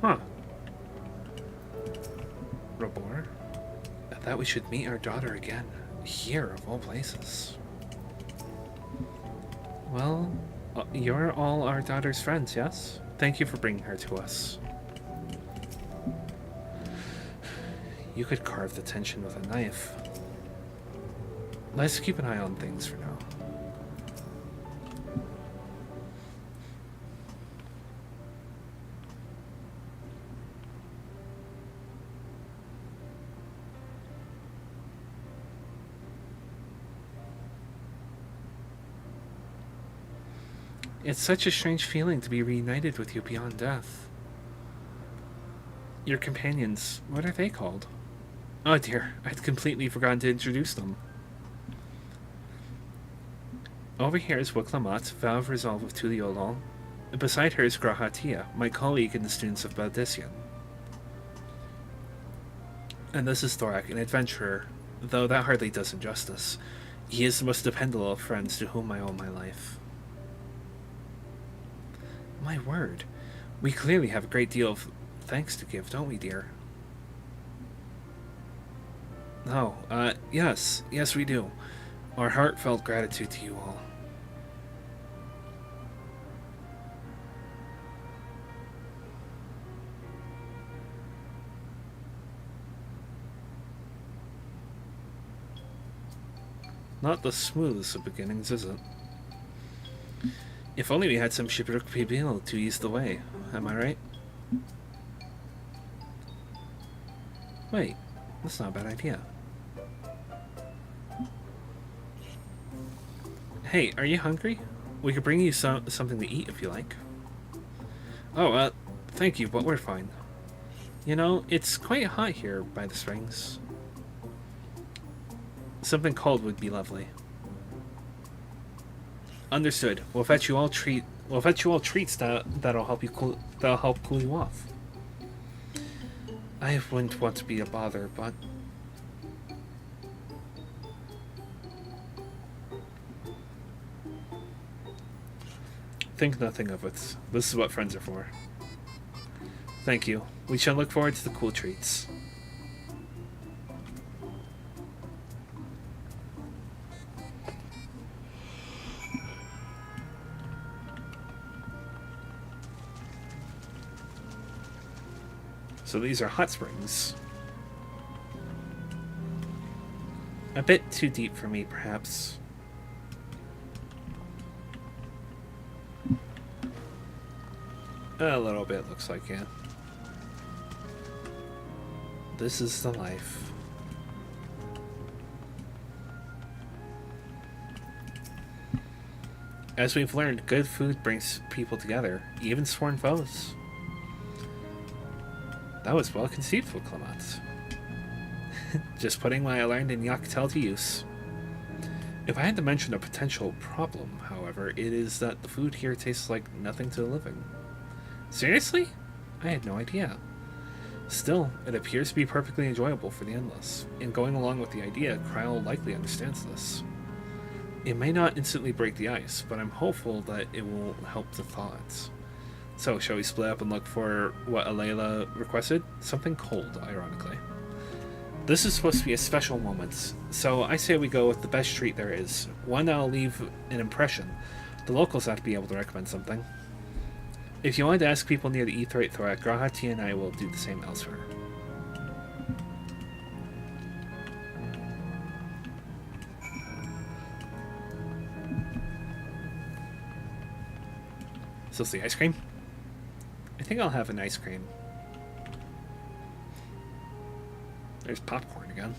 Speaker 1: Huh. Robor? I thought we should meet our daughter again. Here, of all places. Well, you're all our daughter's friends, yes? Thank you for bringing her to us. You could carve the tension with a knife. Let's keep an eye on things for now. It's such a strange feeling to be reunited with you beyond death. Your companions, what are they called? Oh dear, I'd completely forgotten to introduce them. Over here is Wiklamat, vow of resolve of Tuliolol, and beside her is Grahatia, my colleague in the students of Baldisian. And this is Thorak, an adventurer, though that hardly does him justice. He is the most dependable of friends to whom I owe my life. My word, we clearly have a great deal of thanks to give, don't we, dear? Oh, yes, we do. Our heartfelt gratitude to you all. Not the smoothest of beginnings, is it? If only we had some shipwreck people to ease the way, am I right? Wait, that's not a bad idea. Hey, are you hungry? We could bring you something to eat if you like. Oh, thank you, but we're fine. You know, it's quite hot here by the springs. Something cold would be lovely. Understood. We'll fetch you all treats that'll help cool you off. I wouldn't want to be a bother, but think nothing of it. This is what friends are for. Thank you. We shall look forward to the cool treats. So these are hot springs. A bit too deep for me, perhaps. A little bit, looks like, yeah. This is the life. As we've learned, good food brings people together, even sworn foes. That was well conceived for Clemats. Just putting what I learned in Yaktel to use. If I had to mention a potential problem, however, it is that the food here tastes like nothing to the living. Seriously? I had no idea. Still, it appears to be perfectly enjoyable for the endless. In going along with the idea, Kryl likely understands this. It may not instantly break the ice, but I'm hopeful that it will help to thaw it. So, shall we split up and look for what Alayla requested? Something cold, ironically. This is supposed to be a special moment, so I say we go with the best treat there is. One that'll leave an impression. The locals have to be able to recommend something. If you wanted to ask people near the Etherite Thorak, Grahati and I will do the same elsewhere. Is this the ice cream? I think I'll have an ice cream. There's popcorn again.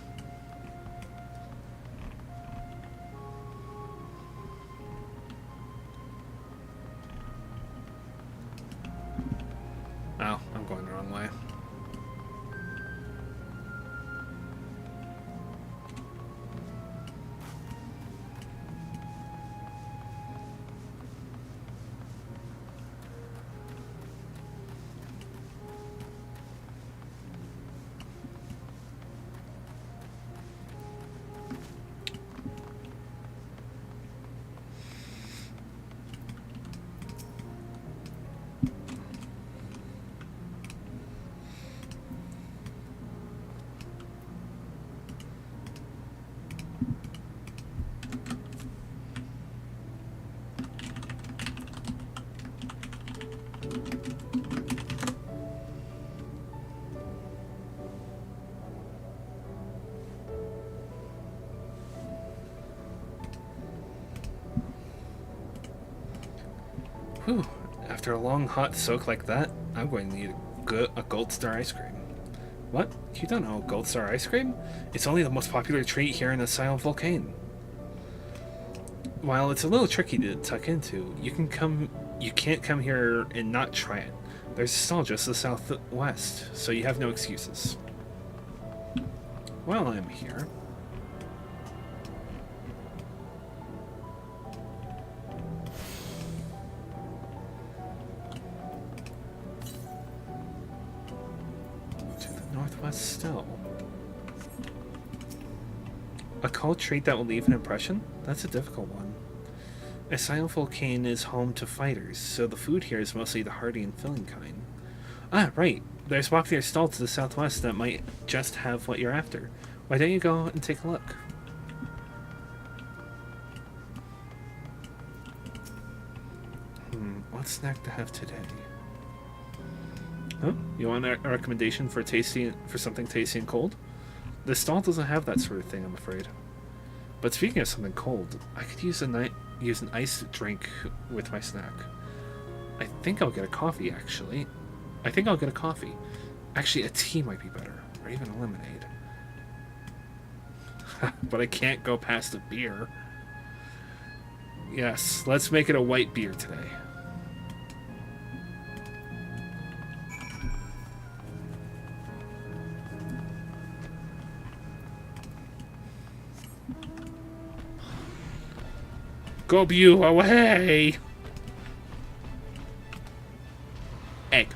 Speaker 1: Oh, I'm going the wrong way. Whew. After a long hot soak like that, I'm going to need a Gold Star ice cream. What? You don't know Gold Star ice cream? It's only the most popular treat here in the Silent Volcano. While it's a little tricky to tuck into, you can't come here and not try it. There's a stall just to the southwest, so you have no excuses. While I'm here, to the northwest still. A cold treat that will leave an impression? That's a difficult one. A silent volcano is home to fighters, so the food here is mostly the hearty and filling kind. Ah, right. There's a popular stall to the southwest that might just have what you're after. Why don't you go and take a look? What snack to have today? Huh? You want a recommendation for something tasty and cold? The stall doesn't have that sort of thing, I'm afraid. But speaking of something cold, I could use an iced drink with my snack. I think I'll get a coffee, actually. Actually, a tea might be better, or even a lemonade. But I can't go past a beer. Yes, let's make it a white beer today. Go you away! Egg.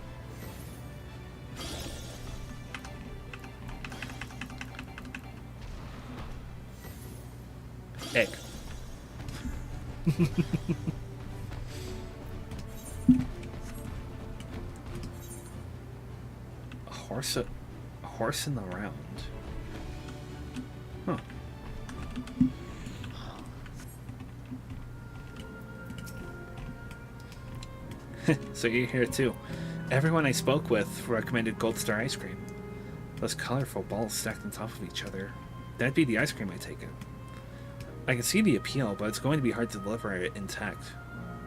Speaker 1: Egg. A horse in the round. Huh. So you're here too. Everyone I spoke with recommended Gold Star ice cream. Those colorful balls stacked on top of each other. That'd be the ice cream I take it. I can see the appeal, but it's going to be hard to deliver it intact.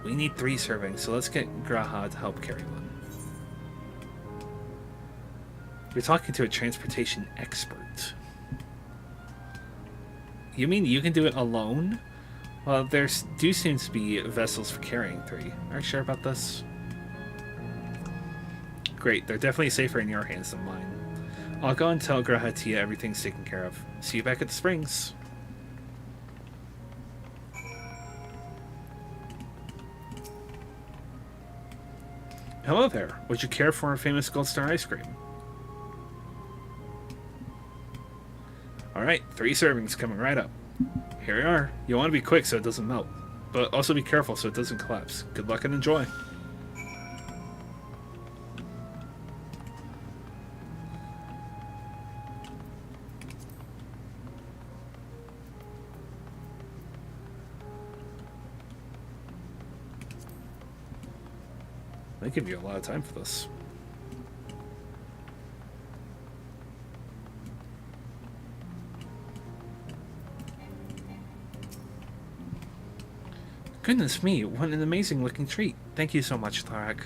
Speaker 1: We need 3 servings, so let's get Graha to help carry one. You're talking to a transportation expert. You mean you can do it alone? Well, there do seem to be vessels for carrying 3. Are you sure about this? Great, they're definitely safer in your hands than mine. I'll go and tell Graha Tia everything's taken care of. See you back at the springs. Hello there. Would you care for a famous Gold Star ice cream? Alright, 3 servings coming right up. Here we are. You want to be quick so it doesn't melt, but also be careful so it doesn't collapse. Good luck and enjoy. They give you a lot of time for this. Goodness me, what an amazing looking treat. Thank you so much, Tharak.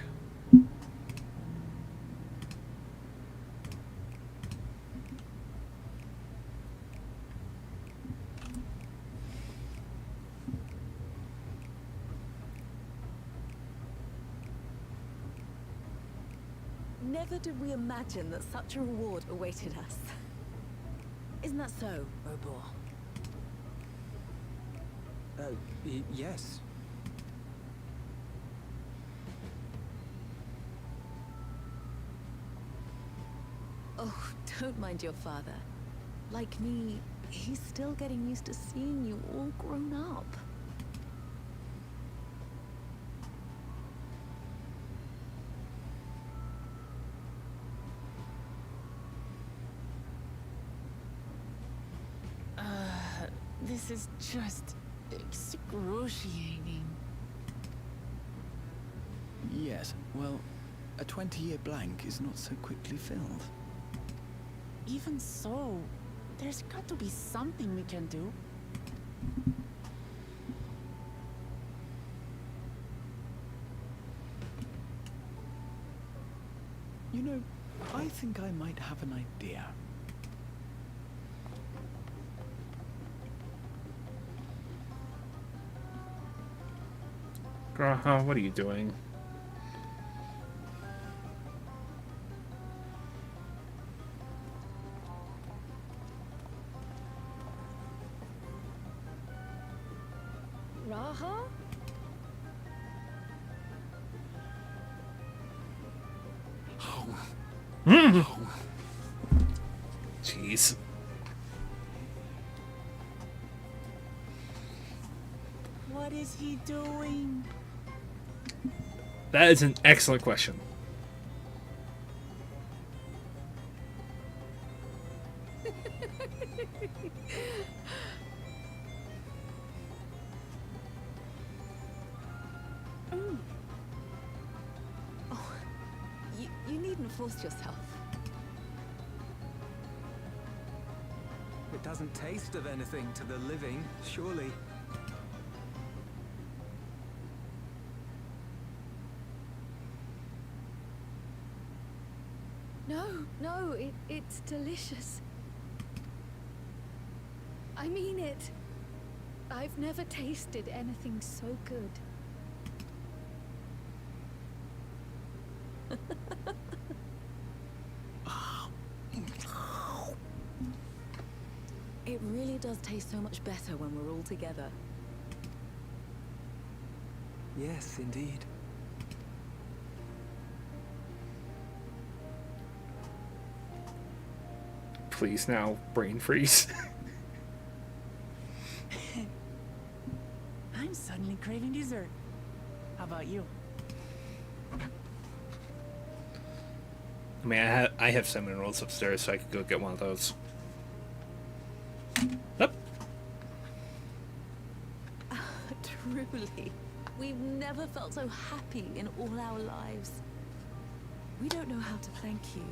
Speaker 10: Never did we imagine that such a reward awaited us. Isn't that so, Robor?
Speaker 15: Yes.
Speaker 10: Oh, don't mind your father. Like me, he's still getting used to seeing you all grown up. This is just excruciating.
Speaker 7: Yes, well, a 20-year blank is not so quickly filled.
Speaker 10: Even so, there's got to be something we can do.
Speaker 7: You know, I think I might have an idea.
Speaker 1: Graha, what are you doing?
Speaker 9: Raha?
Speaker 1: Jeez.
Speaker 10: What is he doing?
Speaker 1: That is an excellent question.
Speaker 10: Oh, you needn't force yourself.
Speaker 15: It doesn't taste of anything to the living, surely.
Speaker 9: No, it's delicious. I mean it. I've never tasted anything so good.
Speaker 10: It really does taste so much better when we're all together.
Speaker 15: Yes, indeed.
Speaker 1: Please now, brain freeze.
Speaker 10: I'm suddenly craving dessert. How about you?
Speaker 1: I mean, I have cinnamon rolls upstairs, so I could go get one of those. Yep.
Speaker 10: Truly, we've never felt so happy in all our lives. We don't know how to thank you.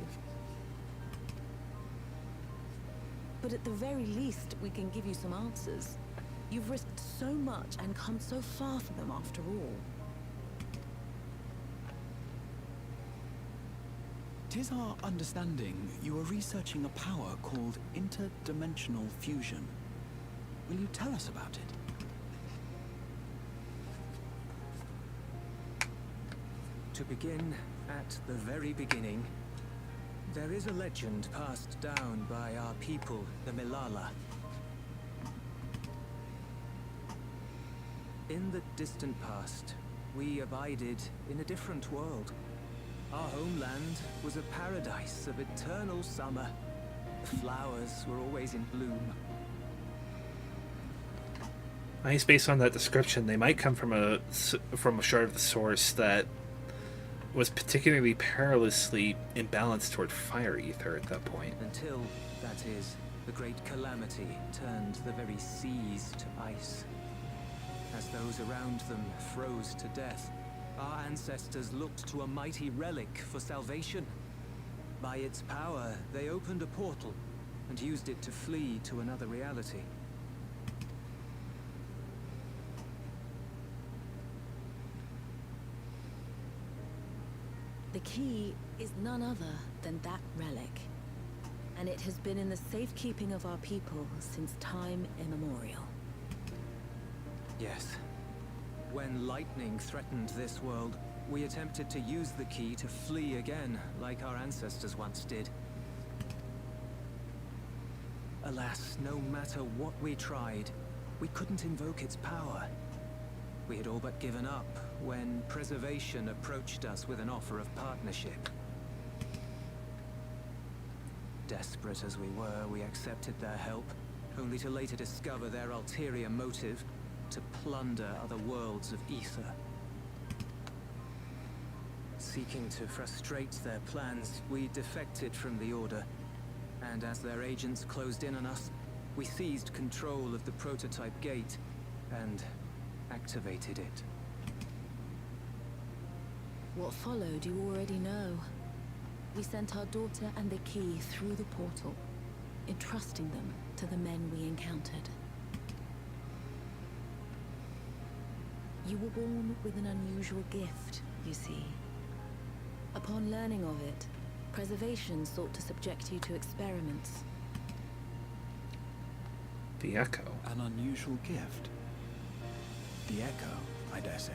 Speaker 10: But at the very least, we can give you some answers. You've risked so much and come so far from them after all.
Speaker 7: 'Tis our understanding you are researching a power called interdimensional fusion. Will you tell us about it?
Speaker 15: To begin at the very beginning, there is a legend passed down by our people, the Milala. In the distant past, we abided in a different world. Our homeland was a paradise of eternal summer. The flowers were always in bloom.
Speaker 1: I guess based on that description, they might come from a shard of the source that was particularly perilously imbalanced toward fire ether at that point.
Speaker 15: Until, that is, the great calamity turned the very seas to ice. As those around them froze to death, our ancestors looked to a mighty relic for salvation. By its power, they opened a portal and used it to flee to another reality.
Speaker 10: The key is none other than that relic. And it has been in the safekeeping of our people since time immemorial.
Speaker 15: Yes. When lightning threatened this world, we attempted to use the key to flee again, like our ancestors once did. Alas, no matter what we tried, we couldn't invoke its power. We had all but given up when Preservation approached us with an offer of partnership. Desperate as we were, we accepted their help, only to later discover their ulterior motive: to plunder other worlds of ether. Seeking to frustrate their plans, we defected from the Order, and as their agents closed in on us, we seized control of the prototype gate and activated it.
Speaker 10: What followed you already know. We sent our daughter and the key through the portal, entrusting them to the men we encountered. You were born with an unusual gift, you see. Upon learning of it,
Speaker 16: Preservation sought to subject you to experiments.
Speaker 1: The Echo.
Speaker 7: An unusual gift. The Echo, I dare say.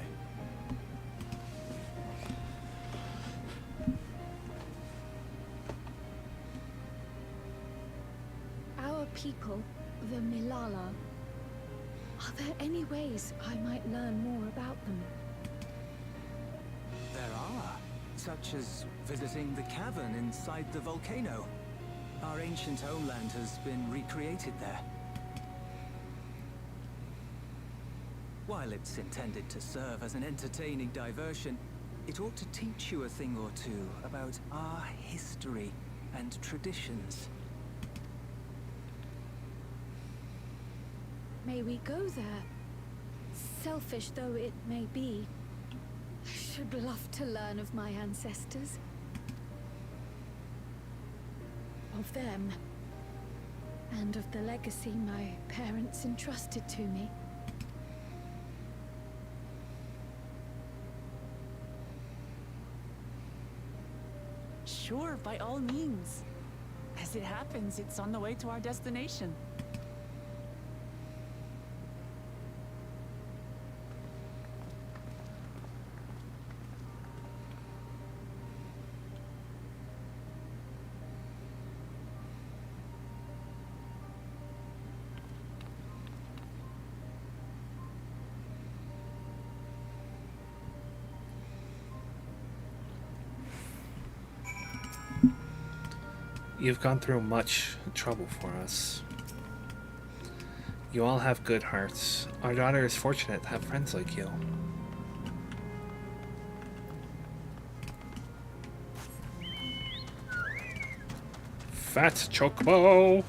Speaker 9: Our people, the Milala. Are there any ways I might learn more about them?
Speaker 15: There are, such as visiting the cavern inside the volcano. Our ancient homeland has been recreated there. While it's intended to serve as an entertaining diversion, it ought to teach you a thing or two about our history and traditions.
Speaker 9: May we go there? Selfish though it may be, I should love to learn of my ancestors. Of them. And of the legacy my parents entrusted to me.
Speaker 10: Sure, by all means. As it happens, it's on the way to our destination.
Speaker 1: You've gone through much trouble for us. You all have good hearts. Our daughter is fortunate to have friends like you. Fat Chocobo!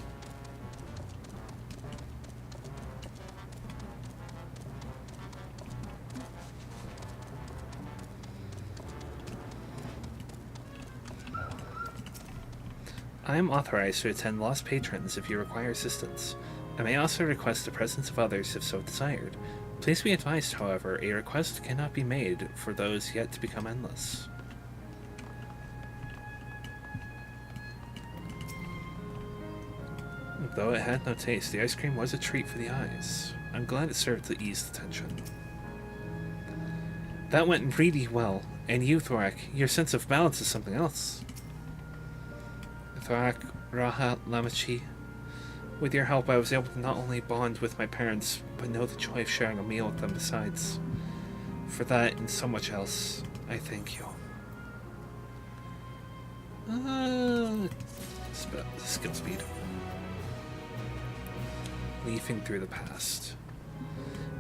Speaker 1: I am authorized to attend lost patrons if you require assistance. I may also request the presence of others if so desired. Please be advised, however, a request cannot be made for those yet to become endless. Though it had no taste, the ice cream was a treat for the eyes. I'm glad it served to ease the tension. That went really well. And you, Thorak, your sense of balance is something else. Thorak, Raha, Lamachi, with your help I was able to not only bond with my parents, but know the joy of sharing a meal with them besides. For that and so much else, I thank you. Skill speed. Leafing through the past.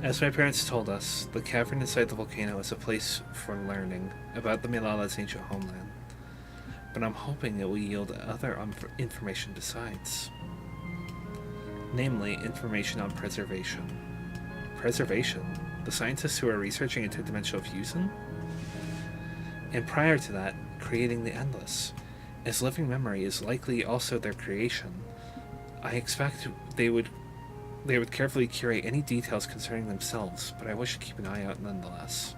Speaker 1: As my parents told us, the cavern inside the volcano is a place for learning about the Milala's ancient homeland. But I'm hoping it will yield other information besides. Namely, information on preservation. Preservation? The scientists who are researching interdimensional fusion? And prior to that, creating the Endless. As living memory is likely also their creation, I expect they would carefully curate any details concerning themselves, but I wish to keep an eye out nonetheless.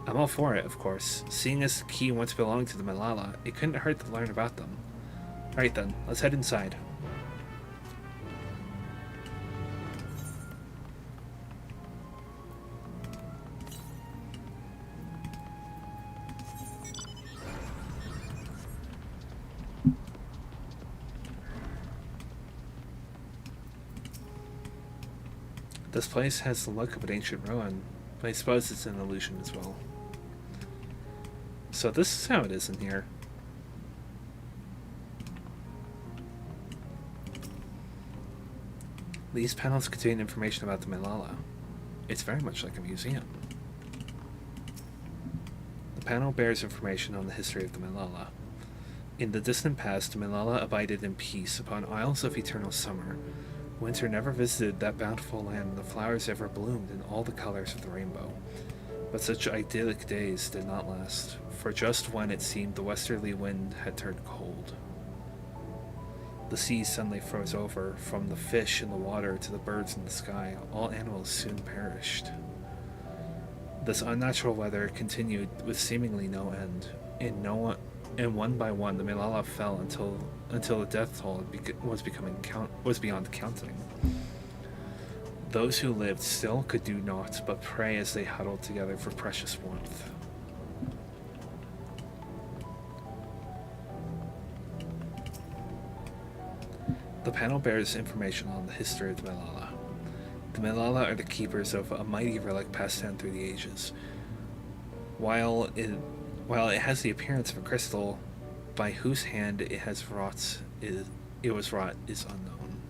Speaker 1: I'm all for it, of course. Seeing as the key once belonged to the Milala, it couldn't hurt to learn about them. Alright then, let's head inside. This place has the look of an ancient ruin, but I suppose it's an illusion as well. So this is how it is in here. These panels contain information about the Milala. It's very much like a museum. The panel bears information on the history of the Milala. In the distant past, the Milala abided in peace upon isles of eternal summer. Winter never visited that bountiful land, and the flowers ever bloomed in all the colors of the rainbow. But such idyllic days did not last, for just when it seemed the westerly wind had turned cold, the sea suddenly froze over. From the fish in the water to the birds in the sky, all animals soon perished. This unnatural weather continued with seemingly no end, and no and one by one the Malala fell until the death toll was beyond counting. Those who lived still could do naught but pray as they huddled together for precious warmth. The panel bears information on the history of the Malala. The Malala are the keepers of a mighty relic passed down through the ages. While it has the appearance of a crystal, by whose hand it was wrought is unknown.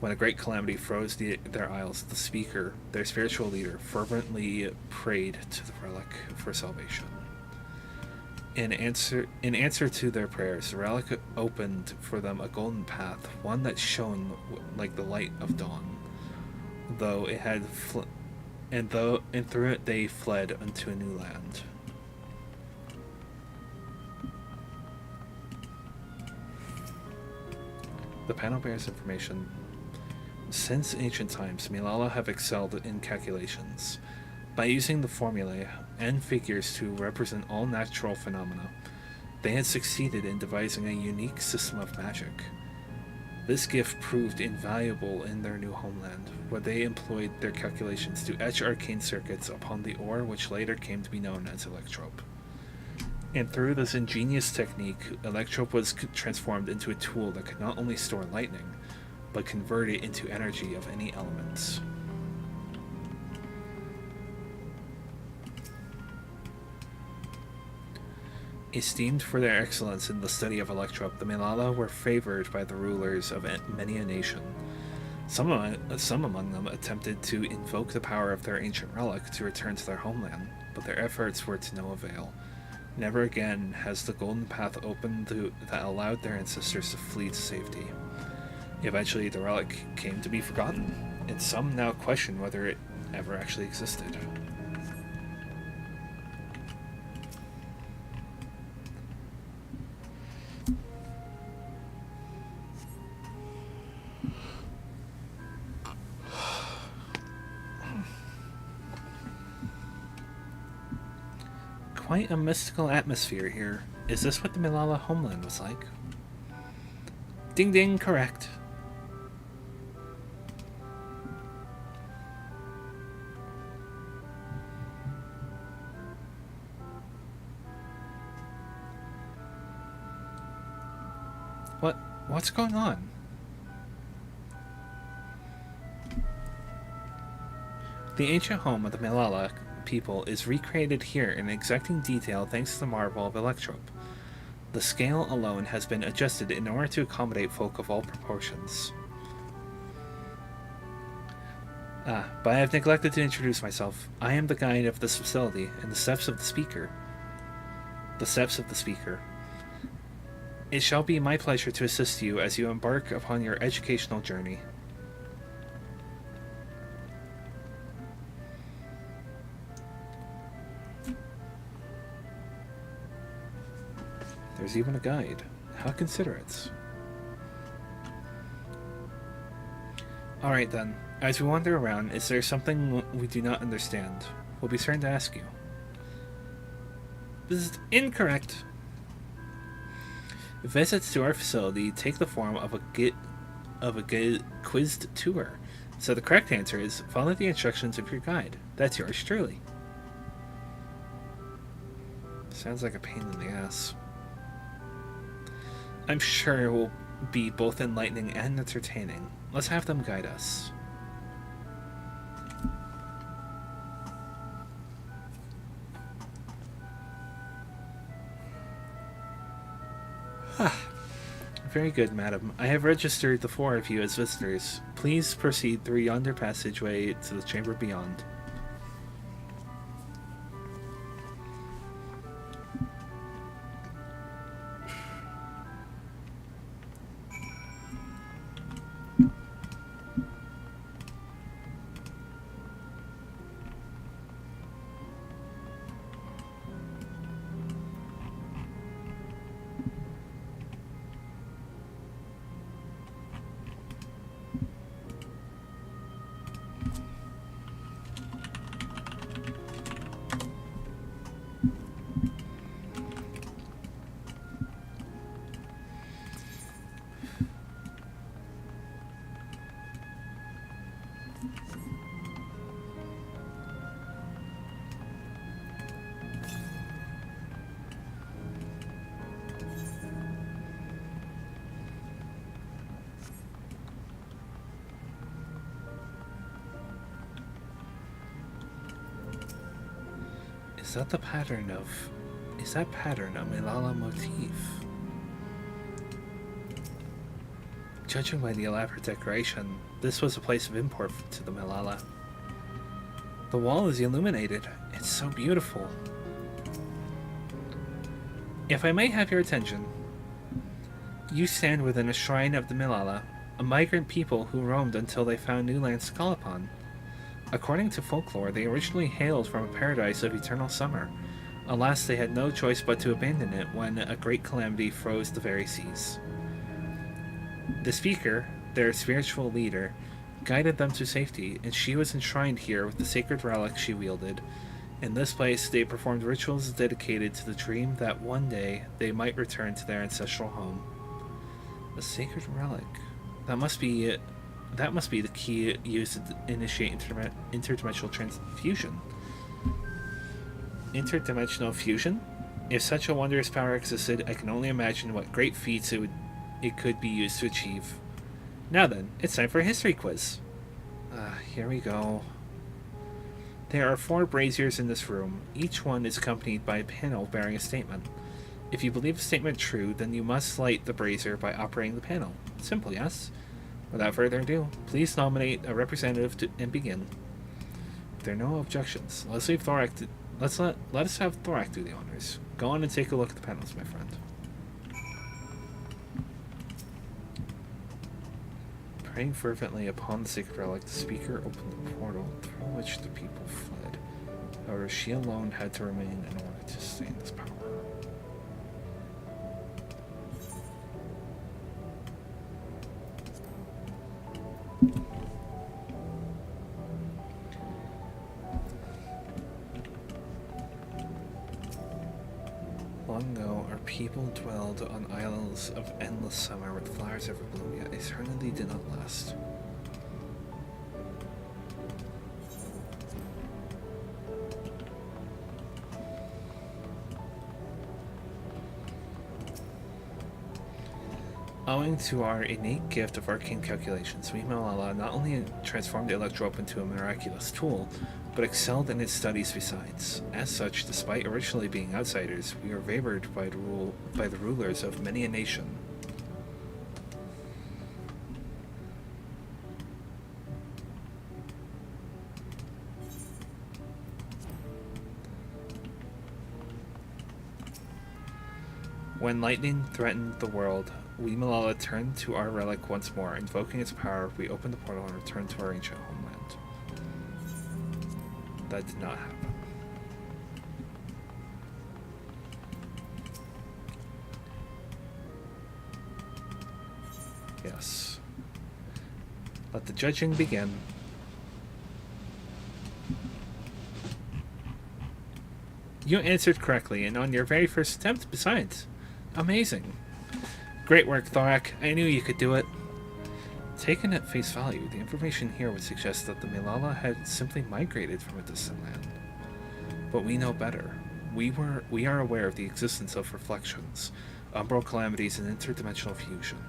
Speaker 1: When a great calamity froze their isles, the speaker, their spiritual leader, fervently prayed to the relic for salvation. In answer to their prayers, the relic opened for them a golden path, one that shone like the light of dawn. Though it had and through it they fled unto a new land. The panel bears information. Since ancient times, Malala have excelled in calculations. By using the formulae and figures to represent all natural phenomena, they had succeeded in devising a unique system of magic. This gift proved invaluable in their new homeland, where they employed their calculations to etch arcane circuits upon the ore which later came to be known as electrope. And through this ingenious technique, electrope was transformed into a tool that could not only store lightning, but convert it into energy of any elements. Esteemed for their excellence in the study of electrope, the Malala were favored by the rulers of many a nation. Some among them attempted to invoke the power of their ancient relic to return to their homeland, but their efforts were to no avail. Never again has the golden path opened that allowed their ancestors to flee to safety. Eventually, the relic came to be forgotten, and some now question whether it ever actually existed. Quite a mystical atmosphere here. Is this what the Malala homeland was like? Ding ding, correct. What's going on? The ancient home of the Malala people is recreated here in exacting detail thanks to the marvel of electrope. The scale alone has been adjusted in order to accommodate folk of all proportions. But I have neglected to introduce myself. I am the guide of this facility and the steps of the speaker. It shall be my pleasure to assist you as you embark upon your educational journey. There's even a guide. How considerate. Alright then, as we wander around, is there something we do not understand? We'll be certain to ask you. This is incorrect. Visits to our facility take the form of a quizzed tour. So the correct answer is follow the instructions of your guide. That's yours truly. Sounds like a pain in the ass. I'm sure it will be both enlightening and entertaining. Let's have them guide us. Very good, madam. I have registered the 4 of you as visitors. Please proceed through yonder passageway to the chamber beyond. Is that pattern a Malala motif? Judging by the elaborate decoration, this was a place of import to the Malala. The wall is illuminated. It's so beautiful. If I may have your attention, you stand within a shrine of the Malala, a migrant people who roamed until they found new lands to call upon. According to folklore, they originally hailed from a paradise of eternal summer. Alas, they had no choice but to abandon it when a great calamity froze the very seas. The speaker, their spiritual leader, guided them to safety, and she was enshrined here with the sacred relic she wielded. In this place, they performed rituals dedicated to the dream that one day they might return to their ancestral home. A sacred relic. That must be the key used to initiate interdimensional transfusion. Interdimensional fusion? If such a wondrous power existed, I can only imagine what great feats it could be used to achieve. Now then, it's time for a history quiz. Here we go. There are 4 braziers in this room. Each one is accompanied by a panel bearing a statement. If you believe the statement true, then you must light the brazier by operating the panel. Simple, yes? Without further ado, please nominate a representative and begin. If there are no objections, let us have Thorak do the honors. Go on and take a look at the panels, my friend. Praying fervently upon the sacred relic, the speaker opened the portal through which the people fled. However, she alone had to remain in order to sustain this power. Long ago, our people dwelled on isles of endless summer where the flowers ever bloom, yet eternity did not last. Owing to our innate gift of arcane calculations, we Malala not only transformed the electrope into a miraculous tool, but excelled in its studies besides. As such, despite originally being outsiders, we are favored by the rulers of many a nation. When lightning threatened the world, we Malala turned to our relic once more. Invoking its power, we opened the portal and returned to our ancient homeland. That did not happen. Yes. Let the judging begin. You answered correctly, and on your very first attempt, besides. Amazing. Great work, Thorak. I knew you could do it. Taken at face value, the information here would suggest that the Malala had simply migrated from a distant land. But we know better. We are aware of the existence of reflections, umbral calamities, and interdimensional fusion.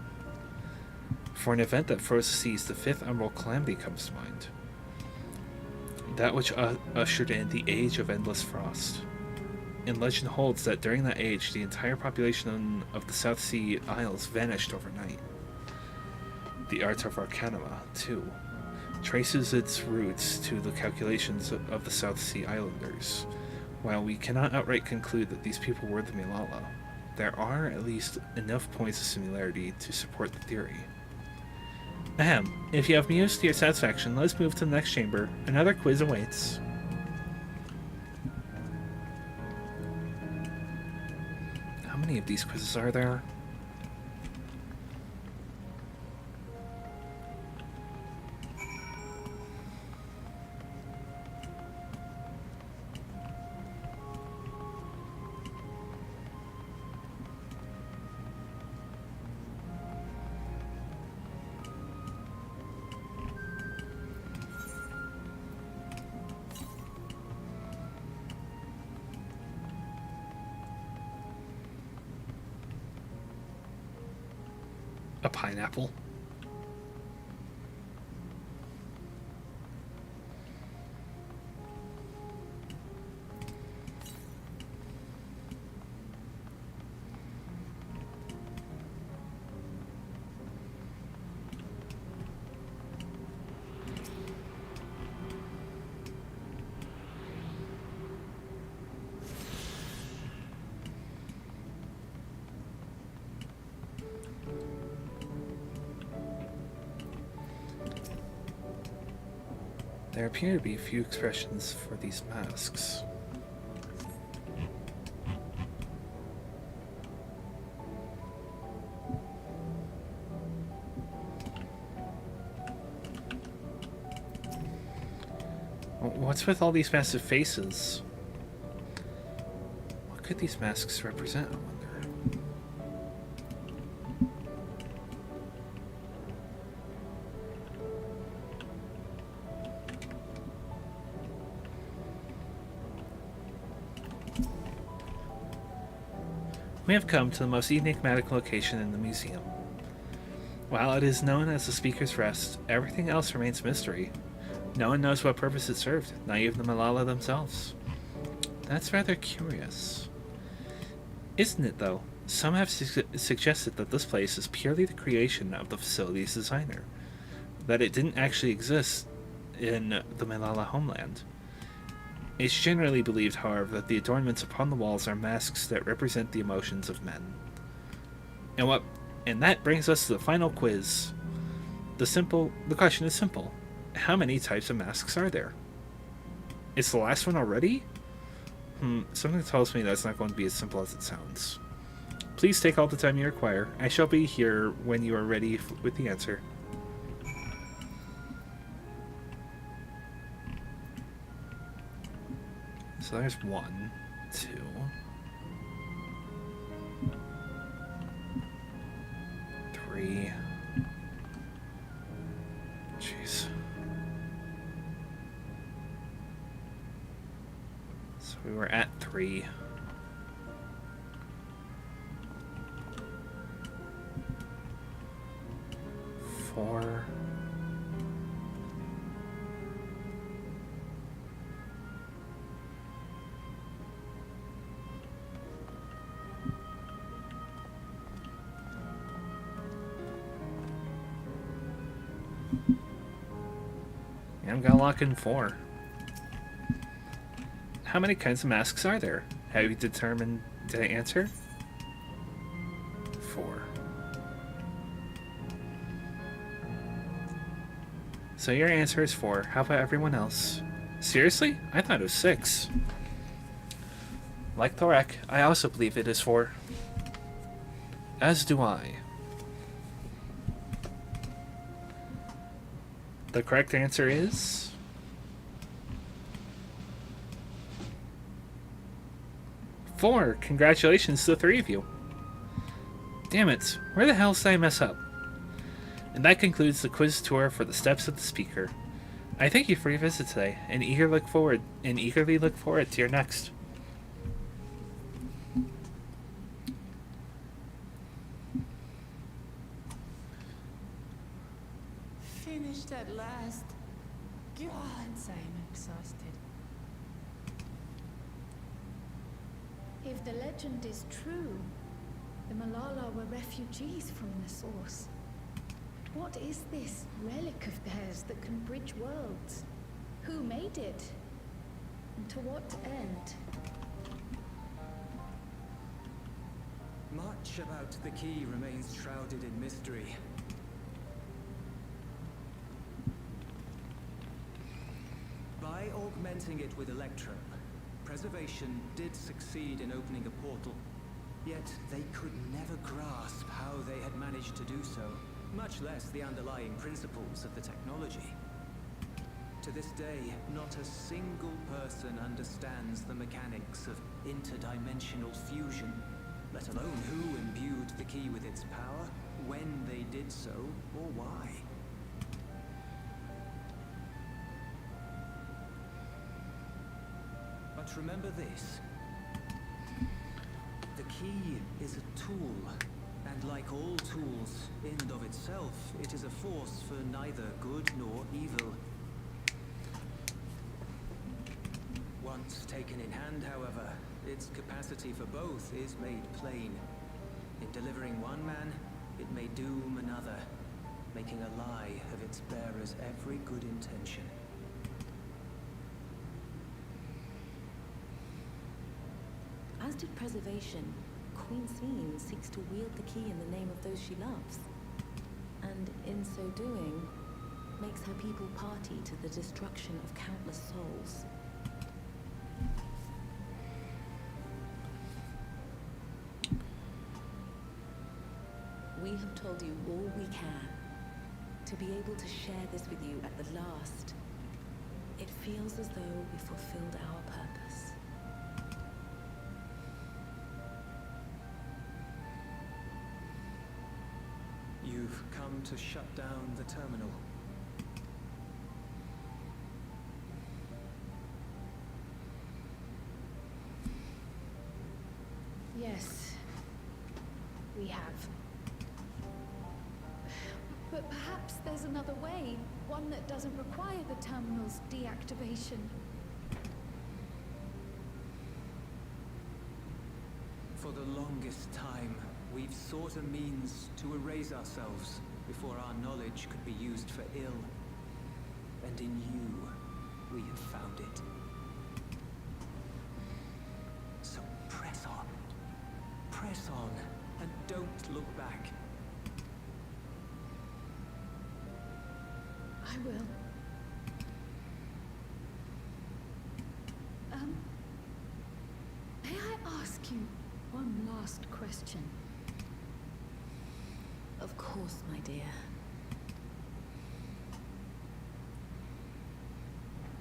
Speaker 1: For an event that froze the seas, the 5th umbral calamity comes to mind. That which ushered in the Age of Endless Frost. And legend holds that during that age, the entire population of the South Sea Isles vanished overnight. The art of Arcanima, too, traces its roots to the calculations of the South Sea Islanders. While we cannot outright conclude that these people were the Malala, there are at least enough points of similarity to support the theory. Ahem, if you have mused to your satisfaction, let's move to the next chamber. Another quiz awaits. How many of these quizzes are there? A pineapple. There appear to be a few expressions for these masks. What's with all these massive faces? What could these masks represent, I wonder? We have come to the most enigmatic location in the museum. While it is known as the Speaker's Rest, everything else remains mystery. No one knows what purpose it served, not even the Malala themselves. That's rather curious. Isn't it, though? Some have suggested that this place is purely the creation of the facility's designer, that it didn't actually exist in the Malala homeland. It's generally believed, however, that the adornments upon the walls are masks that represent the emotions of men. And that brings us to the final quiz. The question is simple. How many types of masks are there? It's the last one already? Something tells me that's not going to be as simple as it sounds. Please take all the time you require. I shall be here when you are ready with the answer. So there's 1, 2. 3. Jeez. So we were at 3. 4. Yeah, I'm gonna lock in 4. How many kinds of masks are there? Have you determined the answer? 4. So your answer is 4. How about everyone else? Seriously? I thought it was 6. Like Thorek, I also believe it is 4. As do I. The correct answer is... 4. Congratulations to the 3 of you. Damn it, where the hell did I mess up? And that concludes the quiz tour for the Steps of the Speaker. I thank you for your visit today, and eagerly look forward to your next.
Speaker 10: Finished at last. God, I'm exhausted.
Speaker 9: If the legend is true, the Malala were refugees from the source. What is this relic of theirs that can bridge worlds? Who made it? And to what end?
Speaker 15: Much about the key remains shrouded in mystery. By augmenting it with Electrum, Preservation did succeed in opening a portal. Yet they could never grasp how they had managed to do so, much less the underlying principles of the technology. To this day, not a single person understands the mechanics of interdimensional fusion, let alone who imbued the key with its power, when they did so, or why. But remember this. The key is a tool, and like all tools, in and of itself, it is a force for neither good nor evil. Once taken in hand, however, its capacity for both is made plain. In delivering one man, it may doom another, making a lie of its bearer's every good intention.
Speaker 16: As did Preservation, Queen Sveen seeks to wield the key in the name of those she loves. And in so doing, makes her people party to the destruction of countless souls. We have told you all we can. To be able to share this with you at the last, it feels as though we fulfilled our purpose.
Speaker 15: You've come to shut down the terminal.
Speaker 9: Yes, we have. But perhaps there's another way, one that doesn't require the terminal's deactivation.
Speaker 15: For the longest time, we've sought a means to erase ourselves before our knowledge could be used for ill. And in you, we have found it. So press on. Press on, and don't look back.
Speaker 9: I will. May I ask you one last question?
Speaker 16: Of course, my dear.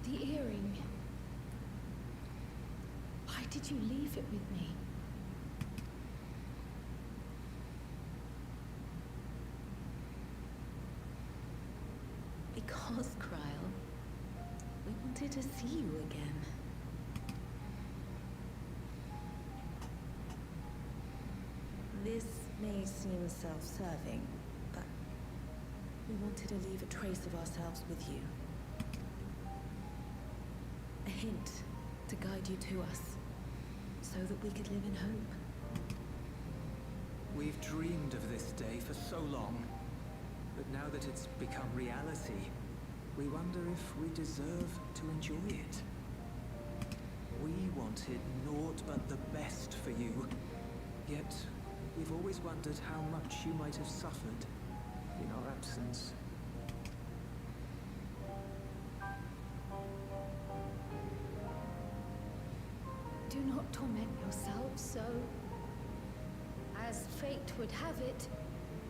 Speaker 9: The earring. Why did you leave it with me?
Speaker 16: Because, Kryl, we wanted to see you again. This may seem self-serving, but we wanted to leave a trace of ourselves with you. A hint to guide you to us, so that we could live in hope.
Speaker 15: We've dreamed of this day for so long, but now that it's become reality, we wonder if we deserve to enjoy it. We wanted naught but the best for you, yet we've always wondered how much you might have suffered in our absence.
Speaker 9: Do not torment yourselves so. As fate would have it,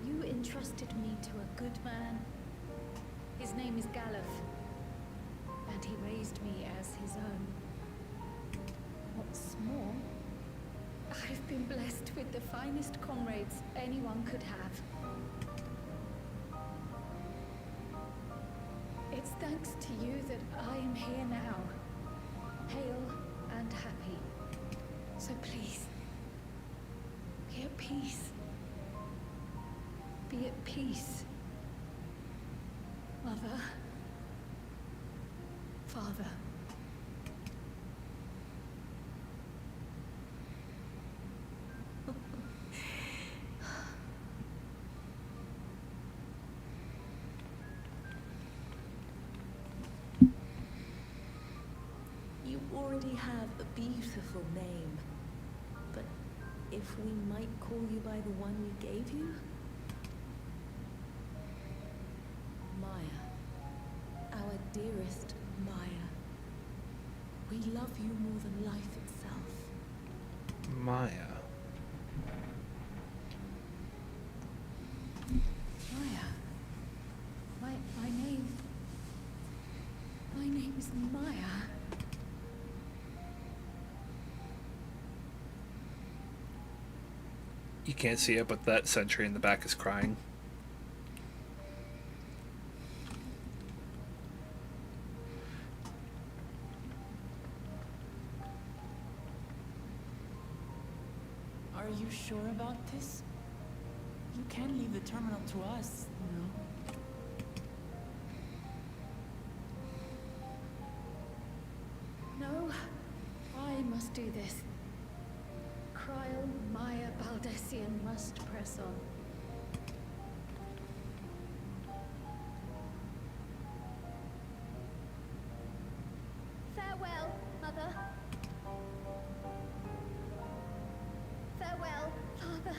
Speaker 9: you entrusted me to a good man. His name is Galuf, and he raised me as his own. What's more, I've been blessed with the finest comrades anyone could have. It's thanks to you that I am here now, hale and happy. So please, be at peace. Be at peace. Mother. Father.
Speaker 16: You already have a beautiful name, but if we might call you by the one we gave you? Maya. Our dearest Maya. We love you more than life itself.
Speaker 1: Maya.
Speaker 9: Maya. My name is Maya.
Speaker 1: You can't see it, but that sentry in the back is crying.
Speaker 10: Are you sure about this? You can leave the terminal to us, you know.
Speaker 9: No, I must do this. Kryl, Maya, Baldessian must press on. Farewell, Mother. Farewell, Father.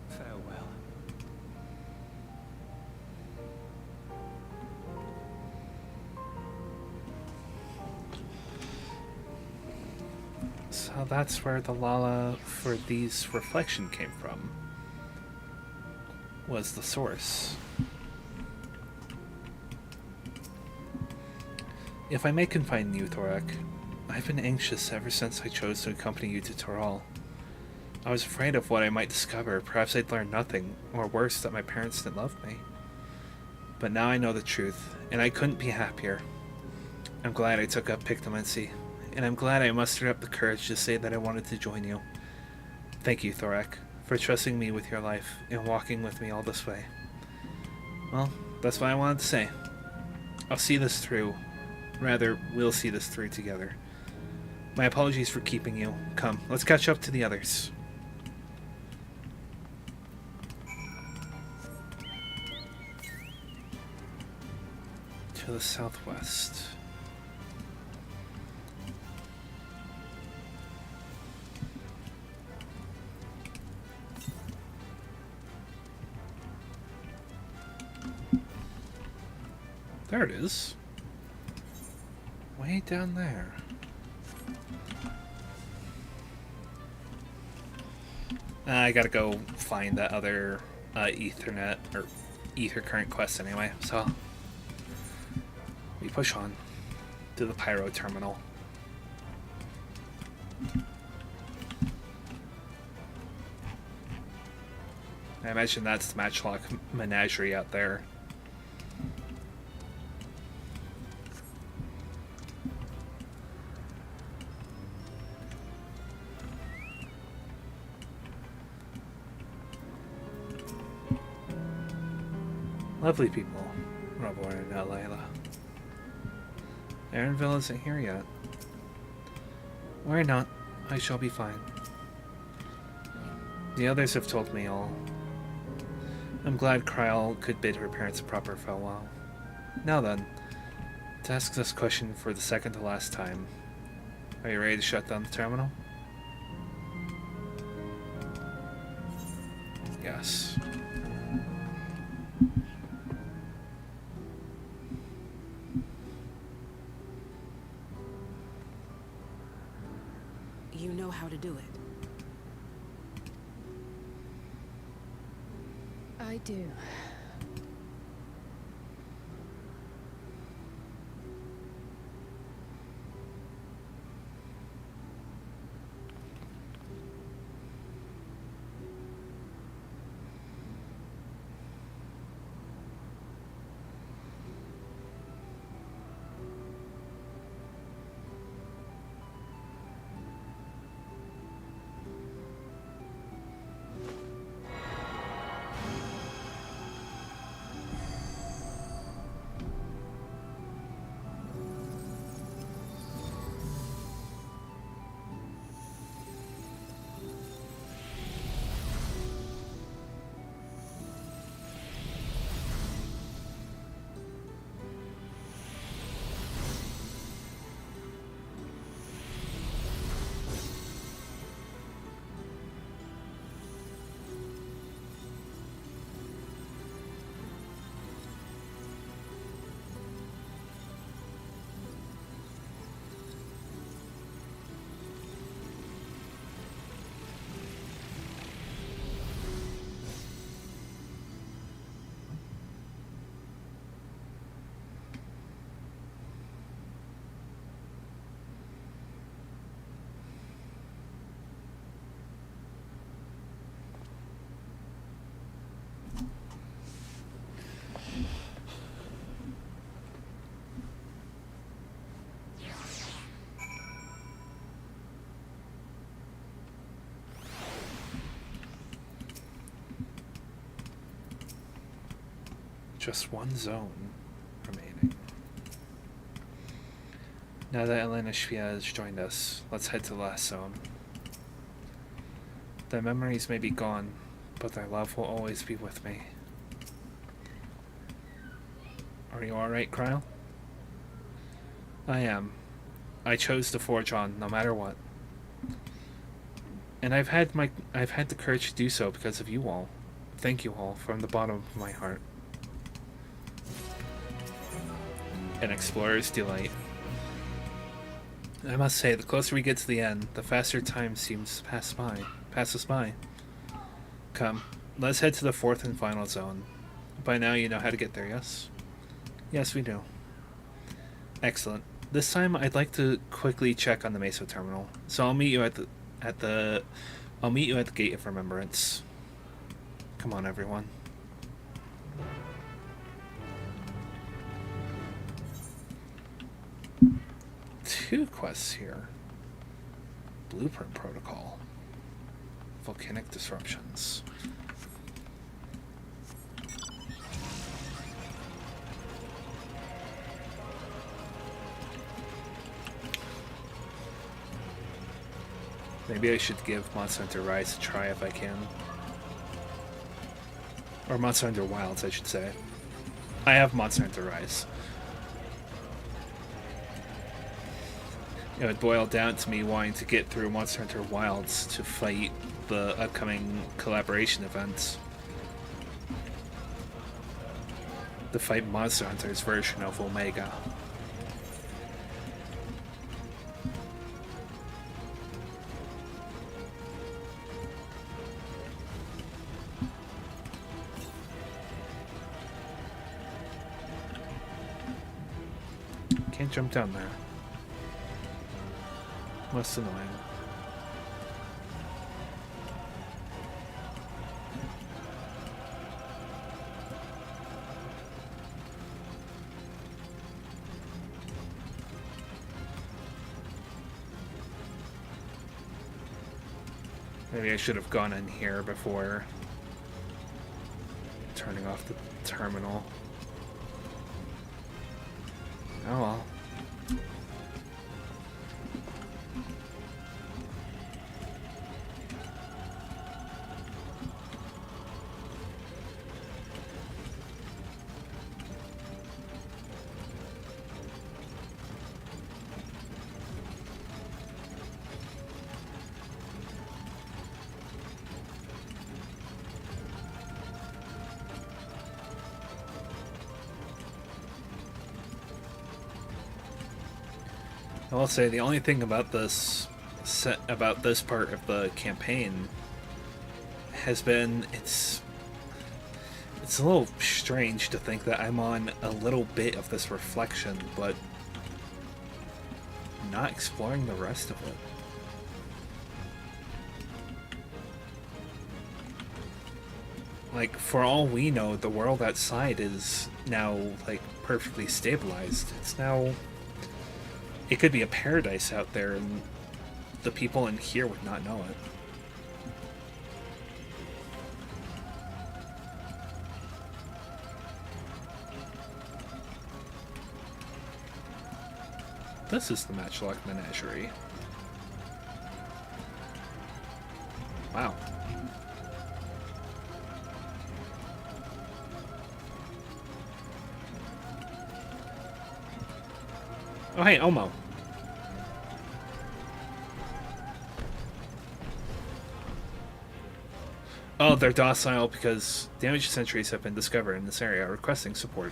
Speaker 15: Farewell.
Speaker 1: Oh, that's where the Lala for these reflection came from. Was the source. If I may confide in you, Thorak, I've been anxious ever since I chose to accompany you to Toral. I was afraid of what I might discover. Perhaps I'd learn nothing, or worse, that my parents didn't love me. But now I know the truth, and I couldn't be happier. I'm glad I took up Pictomancy, and I'm glad I mustered up the courage to say that I wanted to join you. Thank you, Thorak, for trusting me with your life and walking with me all this way. Well, that's what I wanted to say. I'll see this through. Rather, we'll see this through together. My apologies for keeping you. Come, let's catch up to the others. To the southwest. There it is. Way down there. I gotta go find that other Ethernet or Ether current quest anyway, so we push on to the Pyro Terminal. I imagine that's the Matchlock Menagerie out there. Lovely people, Robor and Layla. Erenville isn't here yet. Worry not, I shall be fine. The others have told me all. I'm glad Kryal could bid her parents a proper farewell. Now then, to ask this question for the second to last time, are you ready to shut down the terminal? Yes.
Speaker 14: You know how to do it.
Speaker 9: I do.
Speaker 1: Just one zone remaining. Now that Elena Shvia has joined us, let's head to the last zone. Their memories may be gone, but their love will always be with me. Are you alright, Kryal? I am. I chose to forge on, no matter what. And I've had the courage to do so because of you all. Thank you all from the bottom of my heart. An explorer's delight. I must say, the closer we get to the end, the faster time seems to pass us by. Come, let's head to the fourth and final zone. By now you know how to get there, yes? Yes, we do. Excellent. This time I'd like to quickly check on the Mesa terminal. So I'll meet you at the Gate of Remembrance. Come on, everyone. Two quests here. Blueprint Protocol. Volcanic disruptions. Maybe I should give Monster Hunter Rise a try if I can. Or Monster Hunter Wilds, I should say. I have Monster Hunter Rise. It would boil down to me wanting to get through Monster Hunter Wilds to fight the upcoming collaboration events. To fight Monster Hunter's version of Omega. Can't jump down there. That's annoying. Maybe I should have gone in here before turning off the terminal. Oh well. I will say the only thing about this part of the campaign has been it's a little strange to think that I'm on a little bit of this reflection, but not exploring the rest of it. Like, for all we know, the world outside is now, like, perfectly stabilized. It's now... It could be a paradise out there, and the people in here would not know it. This is the Matchlock Menagerie. Wow. Oh, hey, Omo. Oh, they're docile because damaged sentries have been discovered in this area requesting support.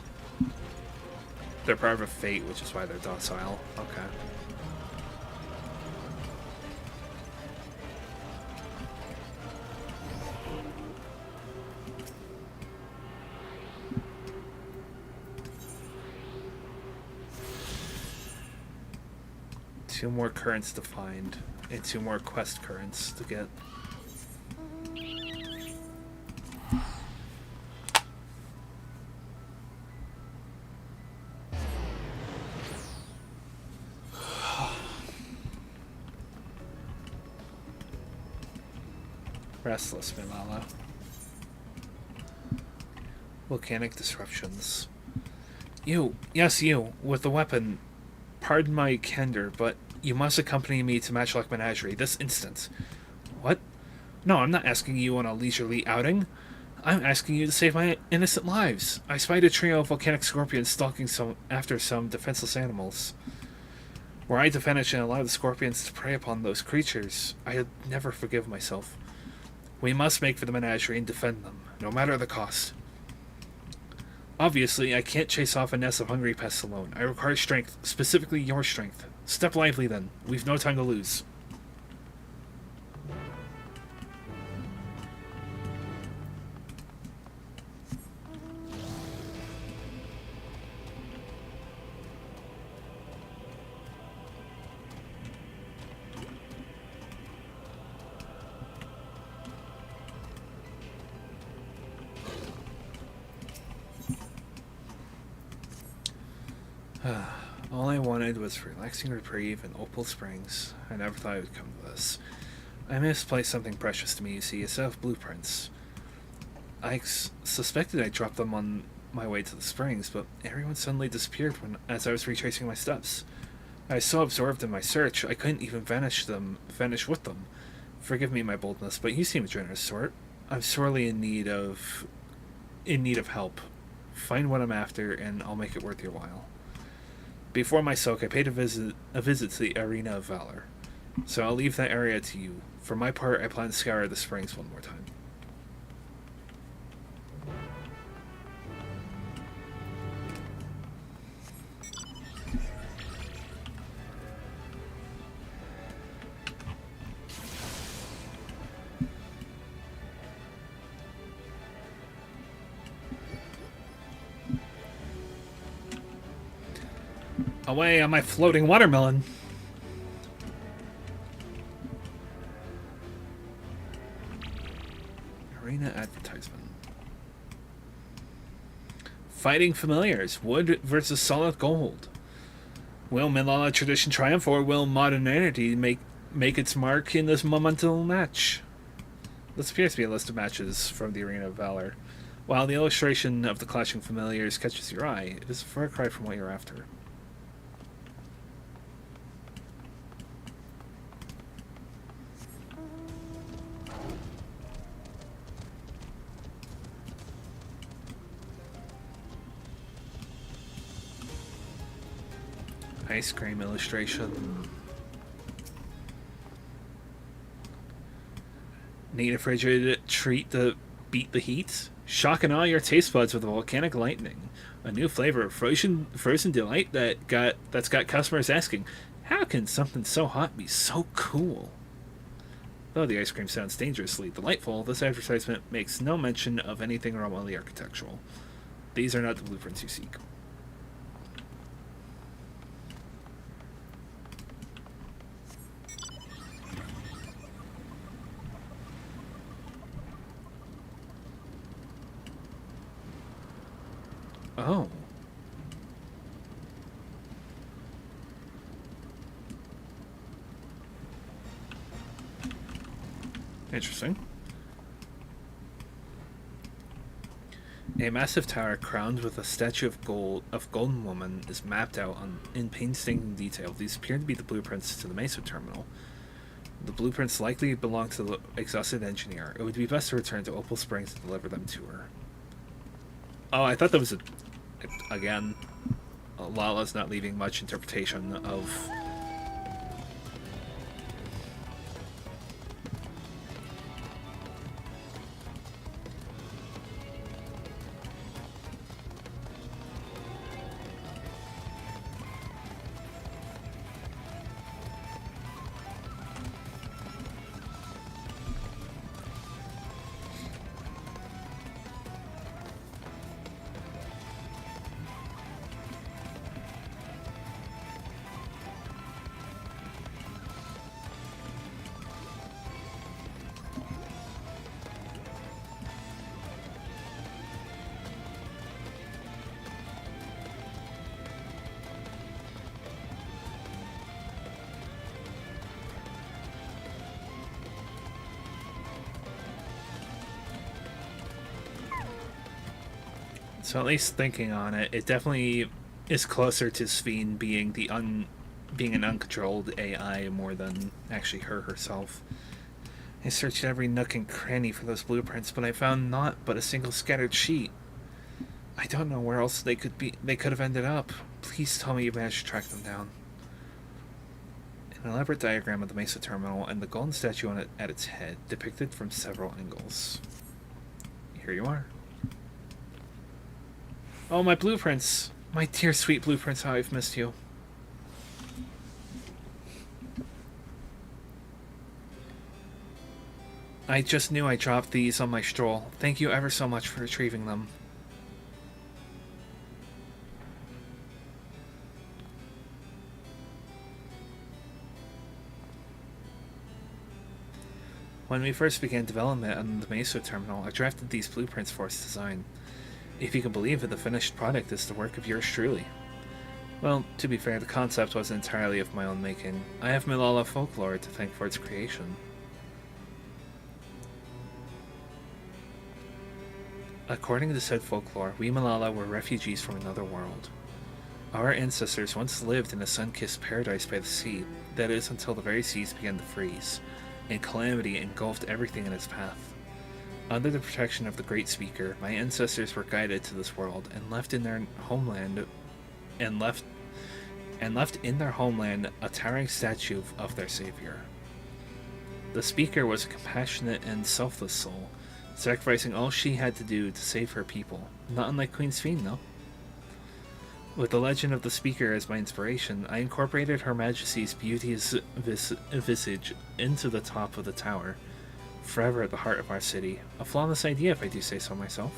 Speaker 1: They're part of a fate, which is why they're docile. Okay. Two more currents to find, and two more quest currents to get. Restless, Milala. Volcanic disruptions. You, yes you, with the weapon. Pardon my candor, but you must accompany me to Matchlock Menagerie this instant. What? No, I'm not asking you on a leisurely outing. I'm asking you to save my innocent lives. I spied a trio of volcanic scorpions stalking after some defenseless animals. Were I to vanish and allow the scorpions to prey upon those creatures, I'd never forgive myself. We must make for the menagerie and defend them, no matter the cost. Obviously, I can't chase off a nest of hungry pests alone. I require strength, specifically your strength. Step lively then. We've no time to lose. All I wanted was relaxing reprieve in Opal Springs. I never thought it would come to this. I misplaced something precious to me, you see, a set of blueprints. I suspected I dropped them on my way to the springs, but everyone suddenly disappeared as I was retracing my steps. I was so absorbed in my search, I couldn't even vanish with them. Forgive me my boldness, but you seem a generous sort. I'm sorely in need of help. Find what I'm after, and I'll make it worth your while. Before my soak, I paid a visit to the Arena of Valor, so I'll leave that area to you. For my part, I plan to scour the springs one more time. Away on my floating watermelon. Arena advertisement. Fighting familiars. Wood versus solid gold. Will Milala tradition triumph, or will modernity make its mark in this monumental match? This appears to be a list of matches from the Arena of Valor. While the illustration of the clashing familiars catches your eye, it is a far cry from what you're after. Ice cream illustration. Need a refrigerated treat to beat the heat? Shock and awe your taste buds with volcanic lightning. A new flavor of frozen delight that's got customers asking, how can something so hot be so cool? Though the ice cream sounds dangerously delightful, this advertisement makes no mention of anything remotely architectural. These are not the blueprints you seek. Oh. Interesting. A massive tower crowned with a statue of golden woman is mapped out in painstaking detail. These appear to be the blueprints to the Mesa terminal. The blueprints likely belong to the exhausted engineer. It would be best to return to Opal Springs and deliver them to her. Oh, I thought that was again, Lala's not leaving much interpretation of... So at least thinking on it, it definitely is closer to Sphene being being an uncontrolled AI more than actually her herself. I searched every nook and cranny for those blueprints, but I found naught but a single scattered sheet. I don't know where else they could have ended up. Please tell me you managed to track them down. An elaborate diagram of the Mesa terminal and the golden statue on it at its head, depicted from several angles. Here you are. Oh, my blueprints! My dear sweet blueprints, how I've missed you. I just knew I dropped these on my stroll. Thank you ever so much for retrieving them. When we first began development on the Mesa terminal, I drafted these blueprints for its design. If you can believe it, the finished product is the work of yours truly. Well, to be fair, the concept wasn't entirely of my own making. I have Malala folklore to thank for its creation. According to said folklore, we Malala were refugees from another world. Our ancestors once lived in a sun-kissed paradise by the sea, that is, until the very seas began to freeze, and calamity engulfed everything in its path. Under the protection of the Great Speaker, my ancestors were guided to this world and left in their homeland a towering statue of their savior. The Speaker was a compassionate and selfless soul, sacrificing all she had to do to save her people, not unlike Queen Sphene, though. With the legend of the Speaker as my inspiration, I incorporated Her Majesty's beauteous visage into the top of the tower, forever at the heart of our city. A flawless idea, if I do say so myself.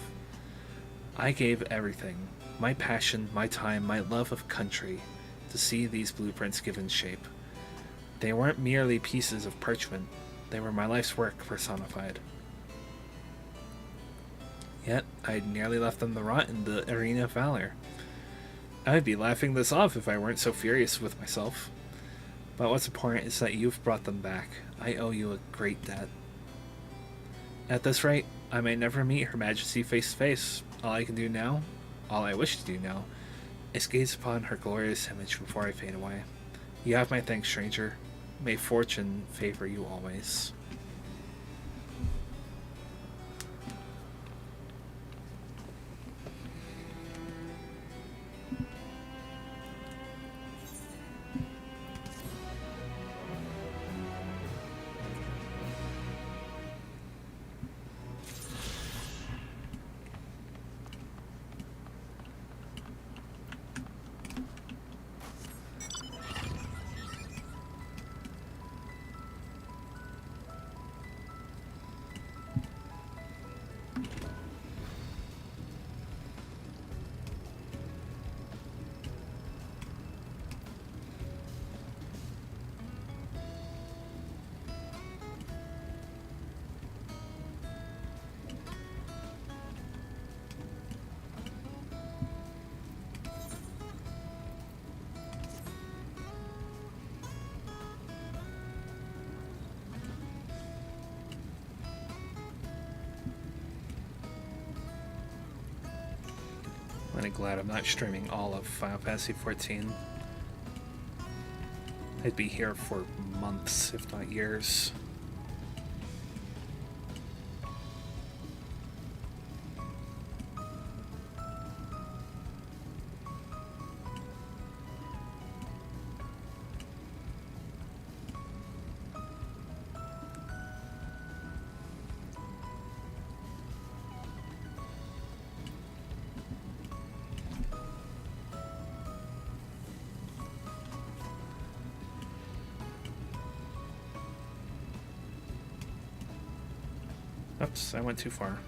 Speaker 1: I gave everything, my passion, my time, my love of country, to see these blueprints given shape. They weren't merely pieces of parchment, they were my life's work personified. Yet, I'd nearly left them to rot in the arena of valor. I'd be laughing this off if I weren't so furious with myself. But what's important is that you've brought them back. I owe you a great debt. At this rate, I may never meet Her Majesty face to face. All I can do now, all I wish to do now, is gaze upon her glorious image before I fade away. You have my thanks, stranger. May fortune favor you always. I'm glad I'm not streaming all of Final Fantasy XIV. I'd be here for months, if not years. Oops, I went too far.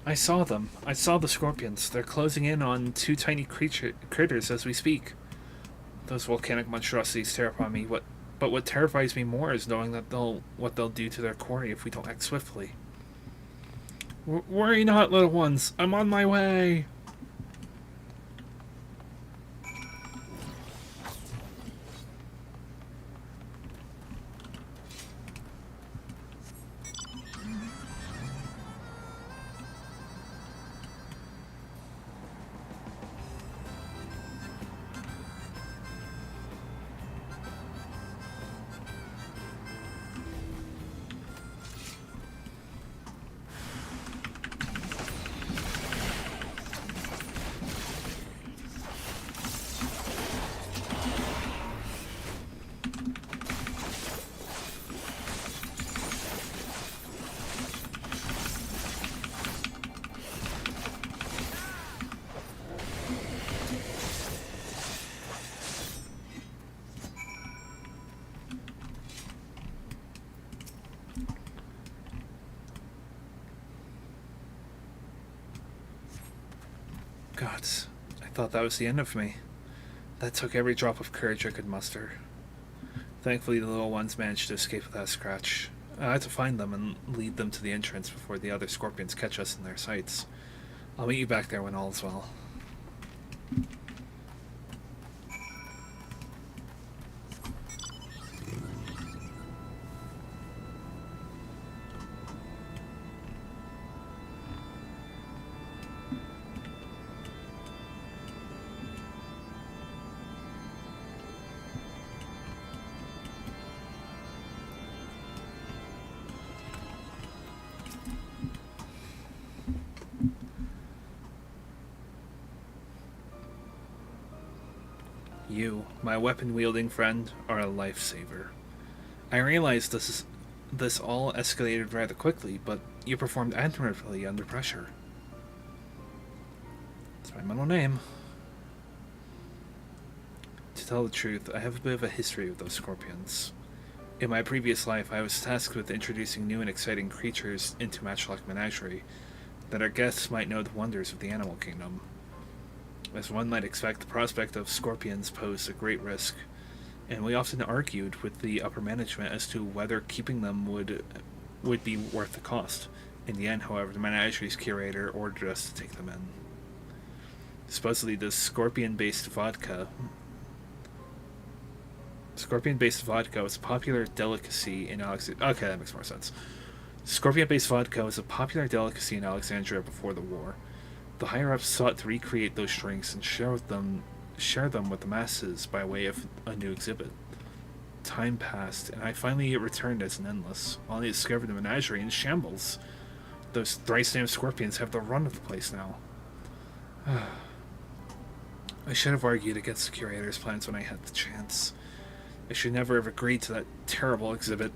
Speaker 1: I saw them. I saw the scorpions. They're closing in on two tiny critters as we speak. Those volcanic monstrosities terrify me. But what terrifies me more is knowing that what they'll do to their quarry if we don't act swiftly. Worry not, little ones. I'm on my way. thought that was the end of me. That took every drop of courage I could muster. Thankfully, the little ones managed to escape without a scratch. I had to find them and lead them to the entrance before the other scorpions catch us in their sights. I'll meet you back there when all is well. You, my weapon-wielding friend, are a lifesaver. I realize this all escalated rather quickly, but you performed admirably under pressure. It's my middle name. To tell the truth, I have a bit of a history with those scorpions. In my previous life, I was tasked with introducing new and exciting creatures into Matchlock Menagerie, that our guests might know the wonders of the animal kingdom. As one might expect, the prospect of scorpions posed a great risk, and we often argued with the upper management as to whether keeping them would be worth the cost. In the end, however, the menagerie's curator ordered us to take them in. Supposedly, the scorpion-based vodka was a popular delicacy in Alexandria. Okay, that makes more sense. Scorpion-based vodka was a popular delicacy in Alexandria before the war. The higher-ups sought to recreate those drinks and share them with the masses by way of a new exhibit. Time passed, and I finally returned as an endless, only to discover the menagerie in shambles. Those thrice-named scorpions have the run of the place now. I should have argued against the curator's plans when I had the chance. I should never have agreed to that terrible exhibit.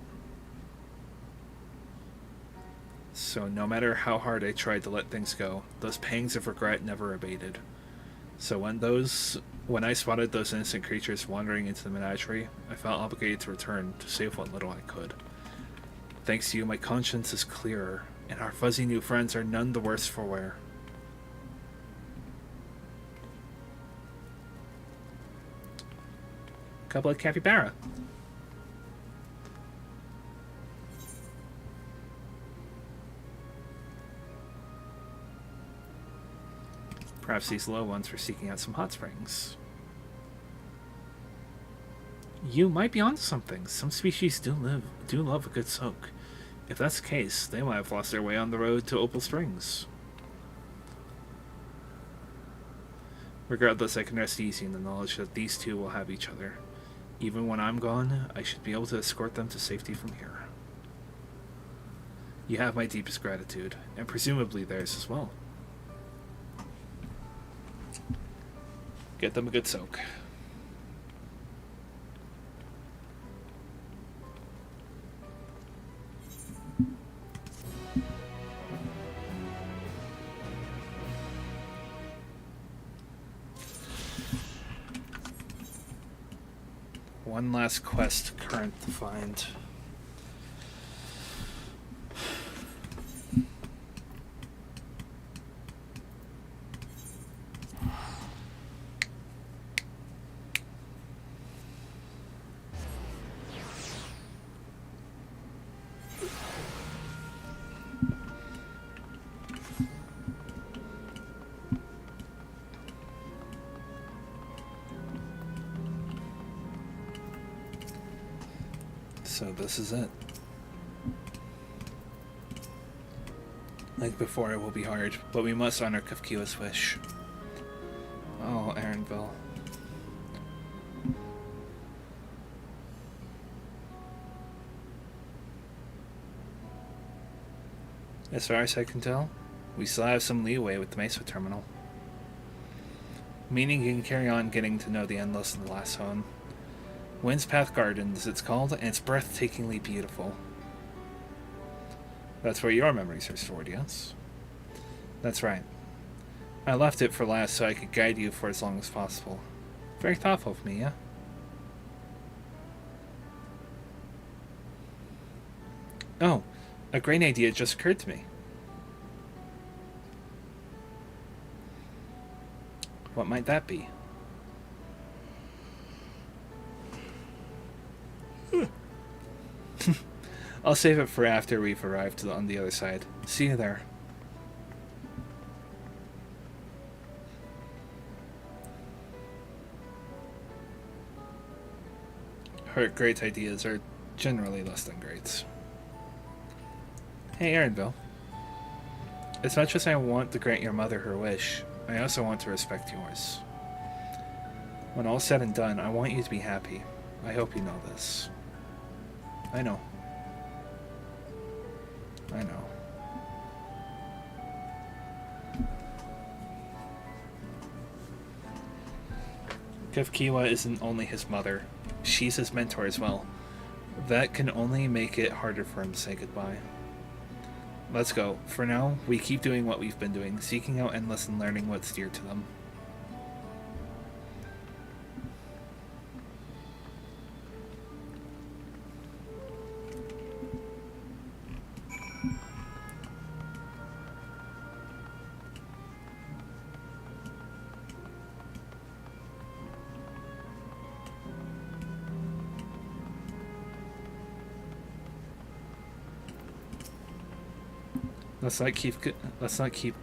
Speaker 1: So no matter how hard I tried to let things go, those pangs of regret never abated. So when I spotted those innocent creatures wandering into the menagerie, I felt obligated to return to save what little I could. Thanks to you, my conscience is clearer, and our fuzzy new friends are none the worse for wear. Couple of capybara. Perhaps these low ones were seeking out some hot springs. You might be onto something. Some species do love a good soak. If that's the case, they might have lost their way on the road to Opal Springs. Regardless, I can rest easy in the knowledge that these two will have each other. Even when I'm gone, I should be able to escort them to safety from here. You have my deepest gratitude, and presumably theirs as well. Get them a good soak. One last quest current to find. So this is it. Like before, it will be hard, but we must honor Kafkiwa's wish. Oh, Aaronville. As far as I can tell, we still have some leeway with the Mesa terminal. Meaning you can carry on getting to know the Endless and the Last Home. Wind's Path Gardens, it's called, and it's breathtakingly beautiful. That's where your memories are stored, yes? That's right. I left it for last so I could guide you for as long as possible. Very thoughtful of me, yeah? Oh, a great idea just occurred to me. What might that be? I'll save it for after we've arrived on the other side. See you there. Her great ideas are generally less than greats. Hey, Erenville. As much as I want to grant your mother her wish, I also want to respect yours. When all's said and done, I want you to be happy. I hope you know this. I know. I know. Kefkiwa isn't only his mother. She's his mentor as well. That can only make it harder for him to say goodbye. Let's go. For now, we keep doing what we've been doing, seeking out endless and learning what's dear to them. Let's not keep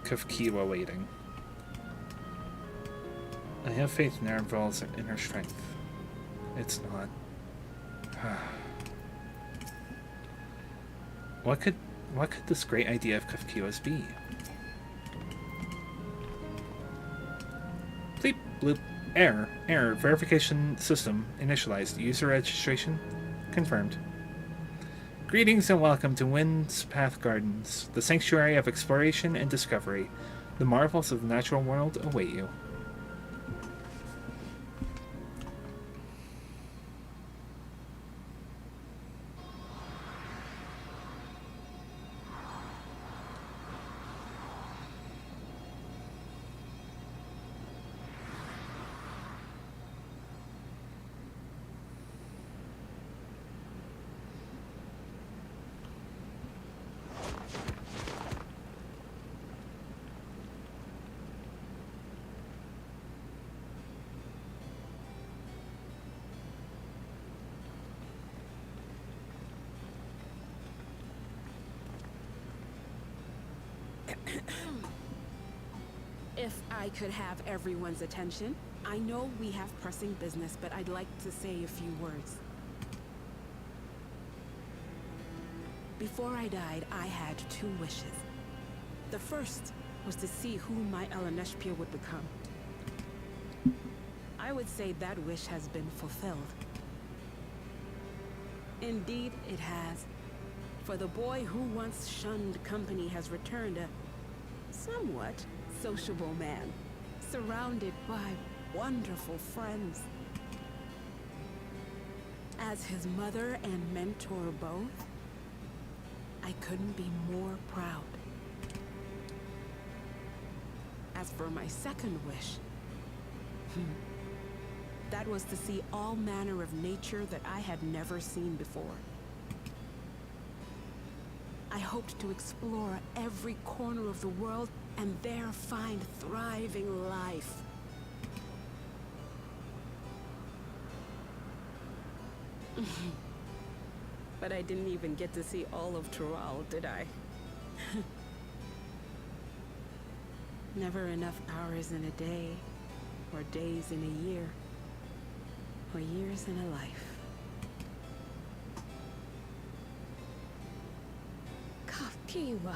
Speaker 1: Kefkiwa waiting. I have faith in Erenville's inner strength. It's not. What could this great idea of Kefkiwa's be? Bleep bloop. Error. Verification system initialized. User registration confirmed. Greetings and welcome to Wind's Path Gardens, the sanctuary of exploration and discovery. The marvels of the natural world await you.
Speaker 14: If I could have everyone's attention, I know we have pressing business, but I'd like to say a few words. Before I died, I had two wishes. The first was to see who my Eleneshpia would become. I would say that wish has been fulfilled. Indeed, it has. For the boy who once shunned company has returned a somewhat sociable man, surrounded by wonderful friends. As his mother and mentor both, I couldn't be more proud. As for my second wish, that was to see all manner of nature that I had never seen before. I hoped to explore every corner of the world and there find thriving life. But I didn't even get to see all of Tural, did I? Never enough hours in a day, or days in a year, or years in a life.
Speaker 9: Kefkiwa.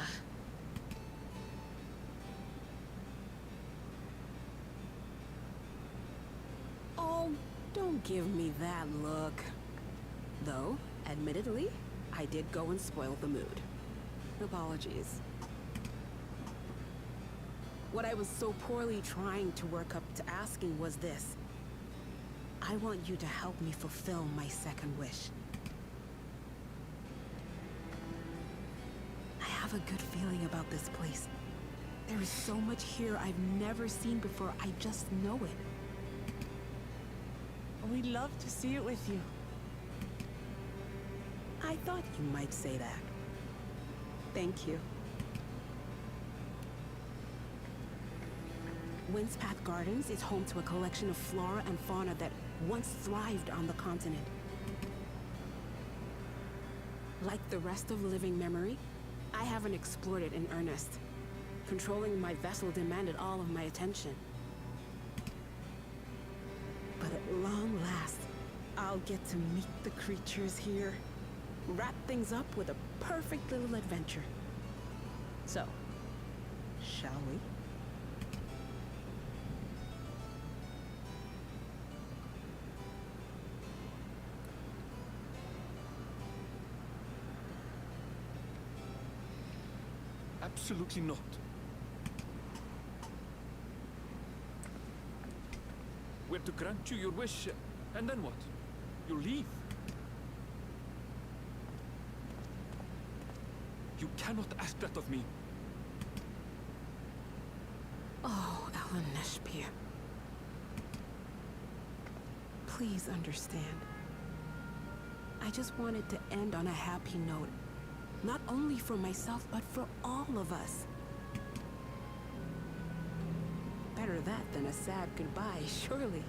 Speaker 14: Oh, don't give me that look. Though, admittedly, I did go and spoil the mood. Apologies. What I was so poorly trying to work up to asking was this. I want you to help me fulfill my second wish. I have a good feeling about this place. There is so much here I've never seen before, I just know it.
Speaker 10: We'd love to see it with you.
Speaker 14: I thought you might say that. Thank you. Windspath Gardens is home to a collection of flora and fauna that once thrived on the continent. Like the rest of living memory, I haven't explored it in earnest. Controlling my vessel demanded all of my attention. But at long last, I'll get to meet the creatures here. Wrap things up with a perfect little adventure. So, shall we?
Speaker 7: Absolutely not. We're to grant you your wish, and then what? You'll leave? You cannot ask that of me.
Speaker 14: Oh, Alan Neshpia. Please understand. I just wanted to end on a happy note. Not only for myself, but for all of us. Better that than a sad goodbye, surely.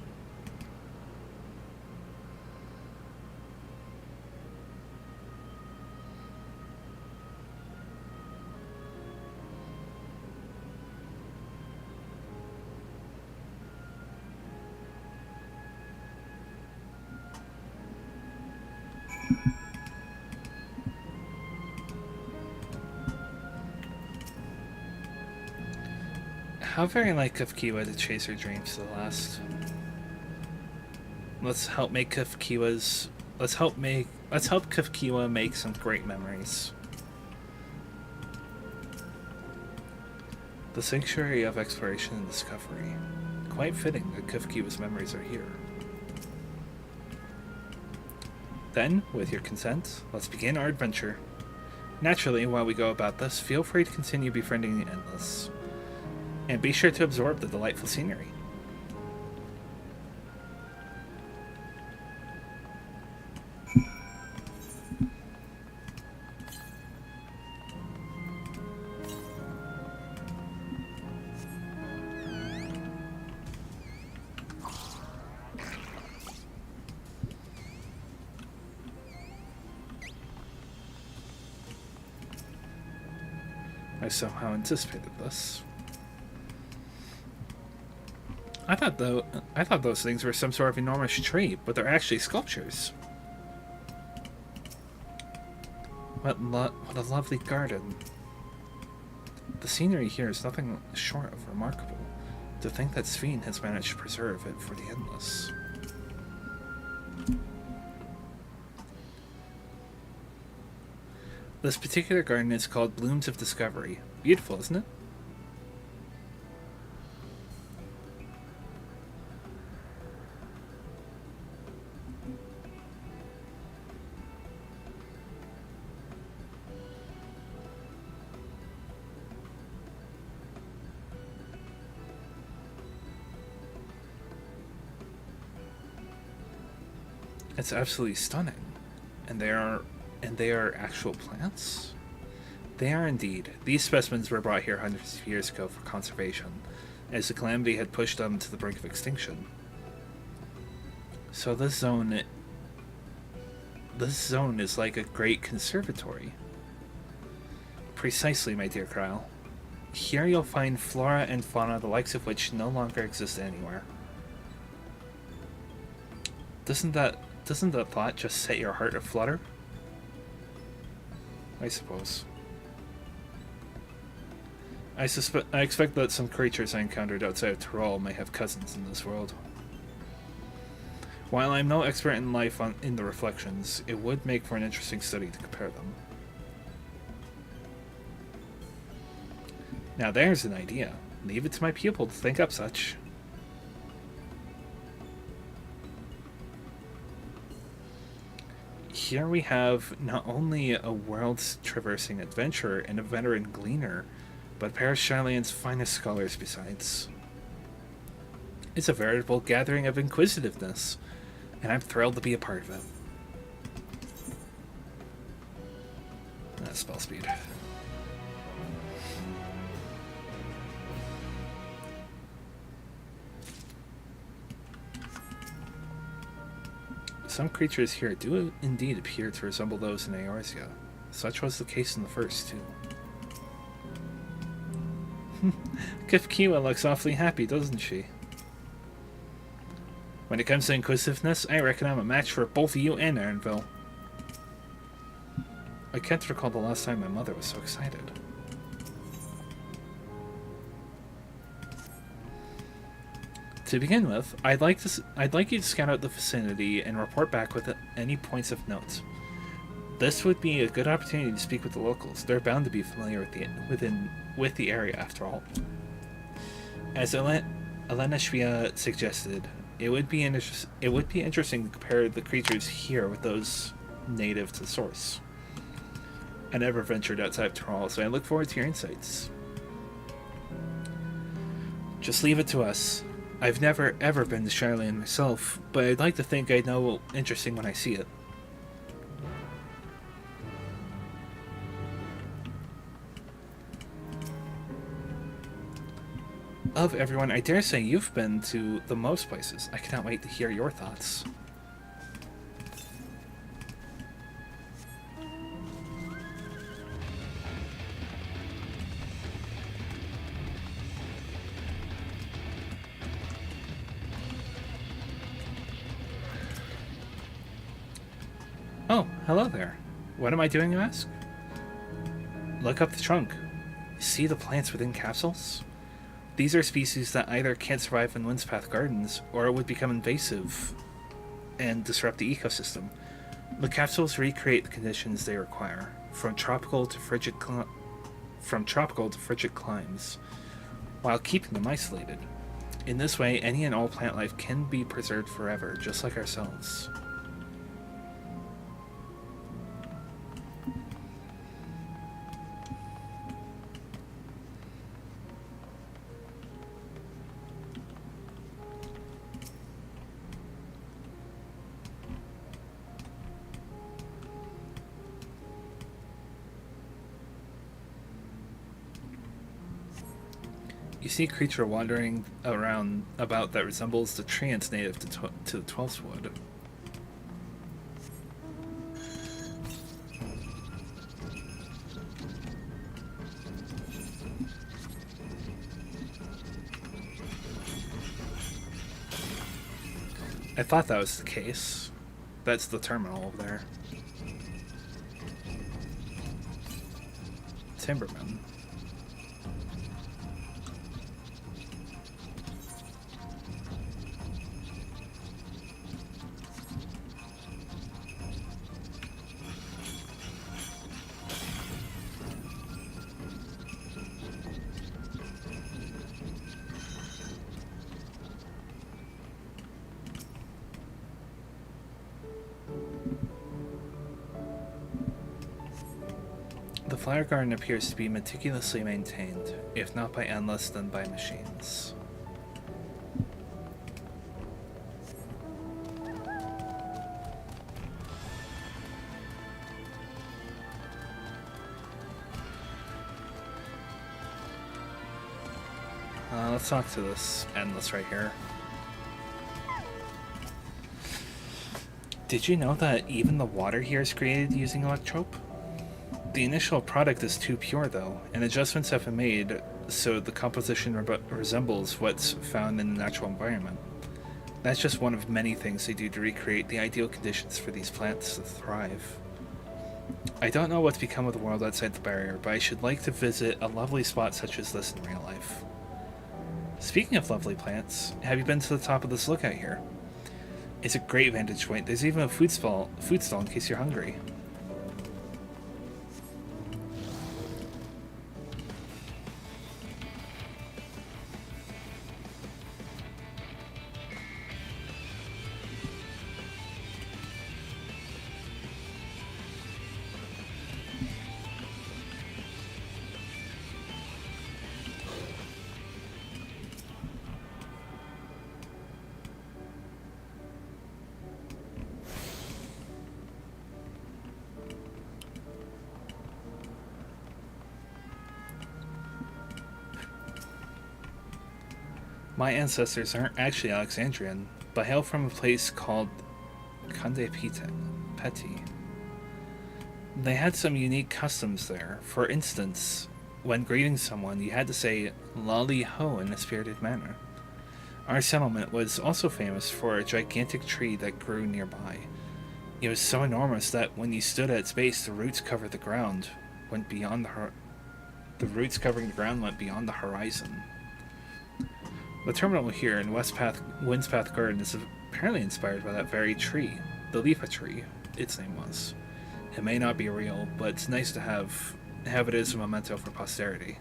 Speaker 1: How very like Kafkiwa to chase her dreams to the last. Let's help Kafkiwa make some great memories. The Sanctuary of Exploration and Discovery. Quite fitting that Kafkiwa's memories are here. Then, with your consent, let's begin our adventure. Naturally, while we go about this, feel free to continue befriending the Endless. And be sure to absorb the delightful scenery. I somehow anticipated this. I thought those things were some sort of enormous tree, but they're actually sculptures. What a lovely garden. The scenery here is nothing short of remarkable. To think that XIV has managed to preserve it for the Endless. This particular garden is called Blooms of Discovery. Beautiful, isn't it? It's absolutely stunning. And they are actual plants? They are indeed. These specimens were brought here hundreds of years ago for conservation, as the calamity had pushed them to the brink of extinction. So this zone is like a great conservatory. Precisely, my dear Kryle. Here you'll find flora and fauna the likes of which no longer exist anywhere. Doesn't that thought just set your heart aflutter? I suppose. I expect that some creatures I encountered outside of Tyrol may have cousins in this world. While I'm no expert in life in the Reflections, it would make for an interesting study to compare them. Now there's an idea. Leave it to my pupil to think up such. Here we have not only a world-traversing adventurer and a veteran gleaner, but Paris Charlian's finest scholars besides. It's a veritable gathering of inquisitiveness, and I'm thrilled to be a part of it. That's spell speed. some creatures here do indeed appear to resemble those in Eorzea. Such was the case in the first, too. Kifkiwa looks awfully happy, doesn't she? When it comes to inquisitiveness, I reckon I'm a match for both you and Erenville. I can't recall the last time my mother was so excited. To begin with, I'd like you to scout out the vicinity and report back with any points of note. This would be a good opportunity to speak with the locals. They're bound to be familiar with the area, after all. As Elena Shvia suggested, it would be interesting to compare the creatures here with those native to the source. I never ventured outside of Thrall, so I look forward to your insights. Just leave it to us. I've never ever been to Shireland myself, but I'd like to think I'd know interesting when I see it. Of everyone, I dare say you've been to the most places. I cannot wait to hear your thoughts. Oh, hello there. What am I doing, you ask? Look up the trunk. See the plants within capsules? These are species that either can't survive in Windspath Gardens, or would become invasive and disrupt the ecosystem. The capsules recreate the conditions they require, from tropical to frigid climes, while keeping them isolated. In this way, any and all plant life can be preserved forever, just like ourselves. You see a creature wandering around about that resembles the treants native to the 12th Wood. I thought that was the case. That's the terminal over there. Timberman. The flower garden appears to be meticulously maintained, if not by endless, then by machines. Let's talk to this endless right here. Did you know that even the water here is created using electrope? The initial product is too pure, though, and adjustments have been made so the composition resembles what's found in the natural environment. That's just one of many things they do to recreate the ideal conditions for these plants to thrive. I don't know what's become of the world outside the barrier, but I should like to visit a lovely spot such as this in real life. Speaking of lovely plants, have you been to the top of this lookout here? It's a great vantage point. There's even a food stall in case you're hungry. My ancestors aren't actually Alexandrian, but hail from a place called Conde Petit. They had some unique customs there. For instance, when greeting someone, you had to say "Lolly ho" in a spirited manner. Our settlement was also famous for a gigantic tree that grew nearby. It was so enormous that when you stood at its base, the roots covering the ground went beyond the horizon. The terminal here in Windspath Garden is apparently inspired by that very tree, the Leafa tree, its name was. It may not be real, but it's nice to have it as a memento for posterity.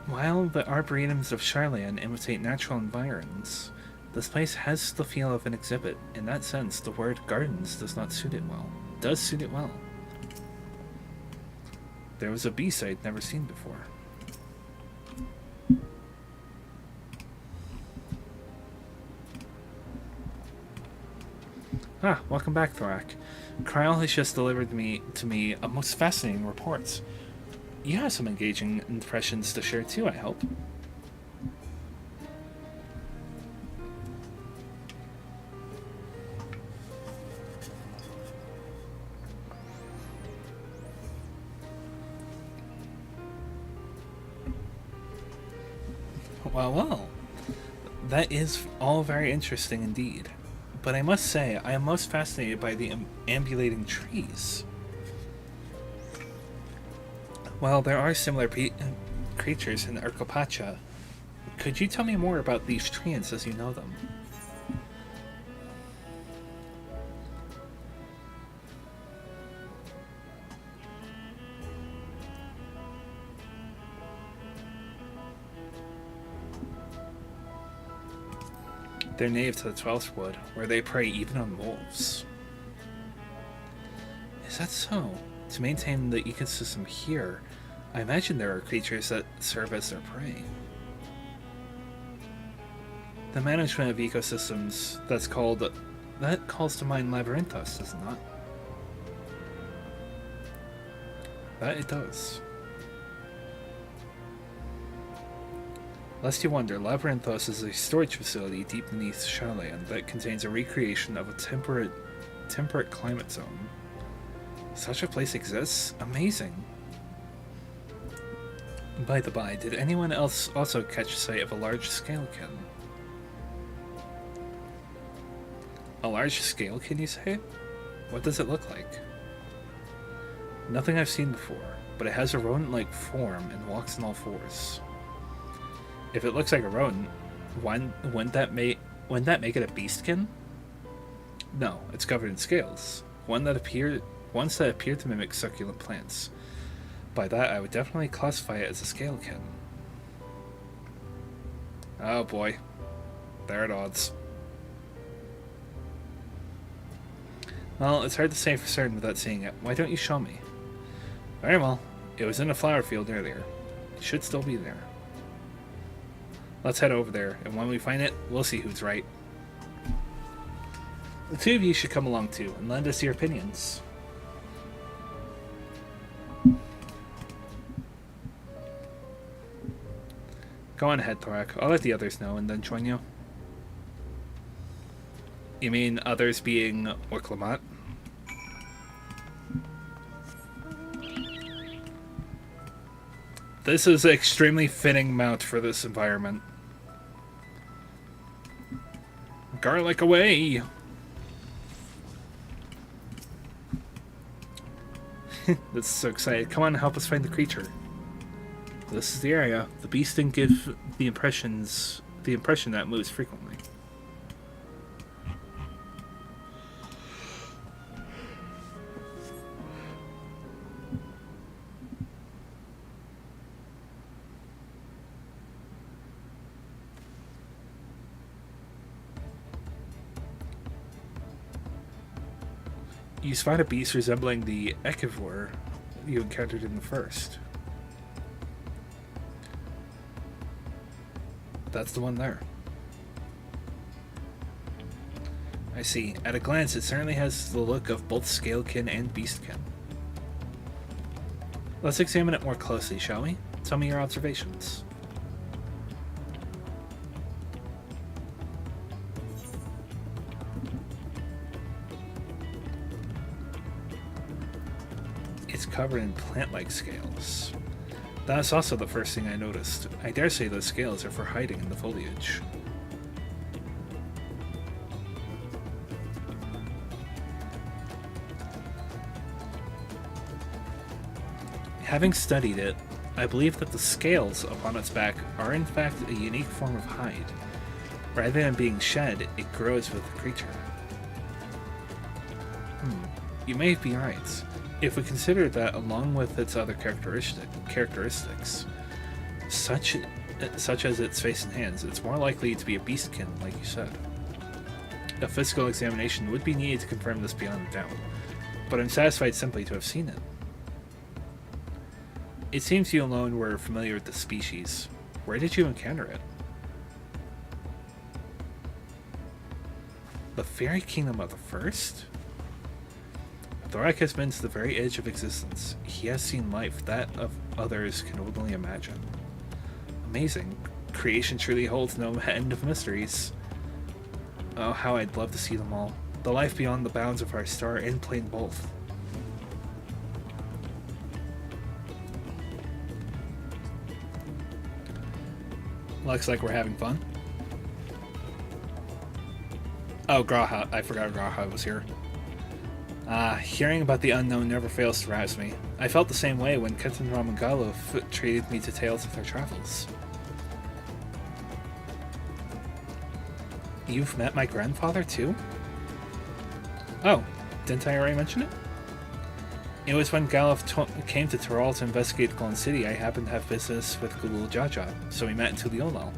Speaker 1: While the arboretums of Charlayan imitate natural environs, this place has the feel of an exhibit. In that sense, the word gardens does suit it well. There was a beast I'd never seen before. Ah, welcome back, Thorak. Kryal has just delivered to me a most fascinating report. You have some engaging impressions to share too, I hope. Well. That is all very interesting indeed. But I must say, I am most fascinated by the ambulating trees. While there are similar creatures in Urkopacha, could you tell me more about these treants as you know them? They're native to the 12th Wood, where they prey even on wolves. Is that so? To maintain the ecosystem here, I imagine there are creatures that serve as their prey. The management of ecosystems, that calls to mind Labyrinthos, does it not? That it does. Lest you wonder, Labyrinthos is a storage facility deep beneath Charlayan that contains a recreation of a temperate climate zone. Such a place exists? Amazing! By the by, did anyone else also catch sight of a large scalekin? A large scalekin, you say? What does it look like? Nothing I've seen before, but it has a rodent-like form and walks on all fours. If it looks like a rodent, wouldn't that make it a beastkin? No, it's covered in scales. Ones that appear to mimic succulent plants. By that, I would definitely classify it as a scalekin. Oh boy. They're at odds. Well, it's hard to say for certain without seeing it. Why don't you show me? Very well. It was in a flower field earlier. It should still be there. Let's head over there, and when we find it, we'll see who's right. The two of you should come along too, and lend us your opinions. Go on ahead, Thorak. I'll let the others know and then join you. You mean others being Orklamat? This is an extremely fitting mount for this environment. Garlic away! This is so exciting. Come on, help us find the creature. This is the area. The beast didn't give the impressions the impression that it moves frequently. You spot a beast resembling the XIV you encountered in the first. That's the one there. I see. At a glance, it certainly has the look of both Scalekin and Beastkin. Let's examine it more closely, shall we? Tell me your observations. It's covered in plant-like scales. That's also the first thing I noticed. I dare say those scales are for hiding in the foliage. Having studied it, I believe that the scales upon its back are in fact a unique form of hide. Rather than being shed, it grows with the creature. You may be right. If we consider that along with its other characteristics, such as its face and hands, it's more likely to be a beastkin, like you said. A physical examination would be needed to confirm this beyond a doubt, but I'm satisfied simply to have seen it. It seems you alone were familiar with the species. Where did you encounter it? The fairy kingdom of the first? Thorak has been to the very edge of existence. He has seen life that of others can only imagine. Amazing. Creation truly holds no end of mysteries. Oh, how I'd love to see them all. The life beyond the bounds of our star and plane both. Looks like we're having fun. Oh, Graha. I forgot Graha was here. Hearing about the unknown never fails to rouse me. I felt the same way when Kenton Ramangalov treated me to tales of their travels. You've met my grandfather too? Oh, didn't I already mention it? It was when Galov came to Tyrol to investigate Glen City. I happened to have business with Gulul Jaja, so we met in Tuliolal.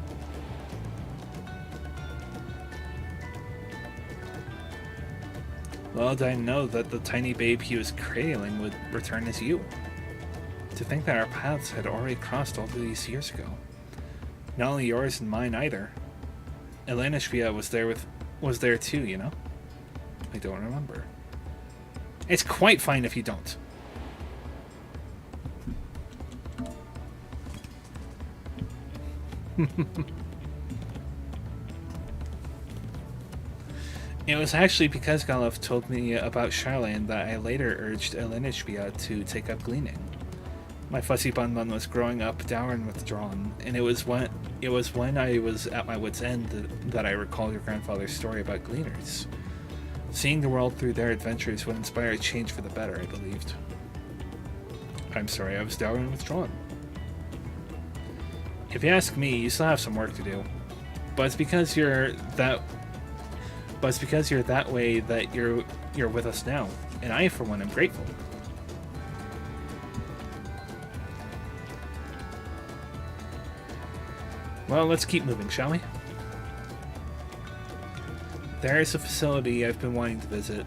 Speaker 1: Well, did I know that the tiny babe he was cradling would return as you? To think that our paths had already crossed all these years ago. Not only yours and mine either. Elena Shvia was there too, you know? I don't remember. It's quite fine if you don't. It was actually because Galov told me about Charlene that I later urged Elenishbia to take up gleaning. My fussy Bunbun was growing up dour and withdrawn, and it was when I was at my wit's end that I recalled your grandfather's story about gleaners. Seeing the world through their adventures would inspire a change for the better, I believed. I'm sorry, I was dour and withdrawn. If you ask me, you still have some work to do. But it's because you're that way that you're with us now, and I, for one, am grateful. Well, let's keep moving, shall we? There is a facility I've been wanting to visit,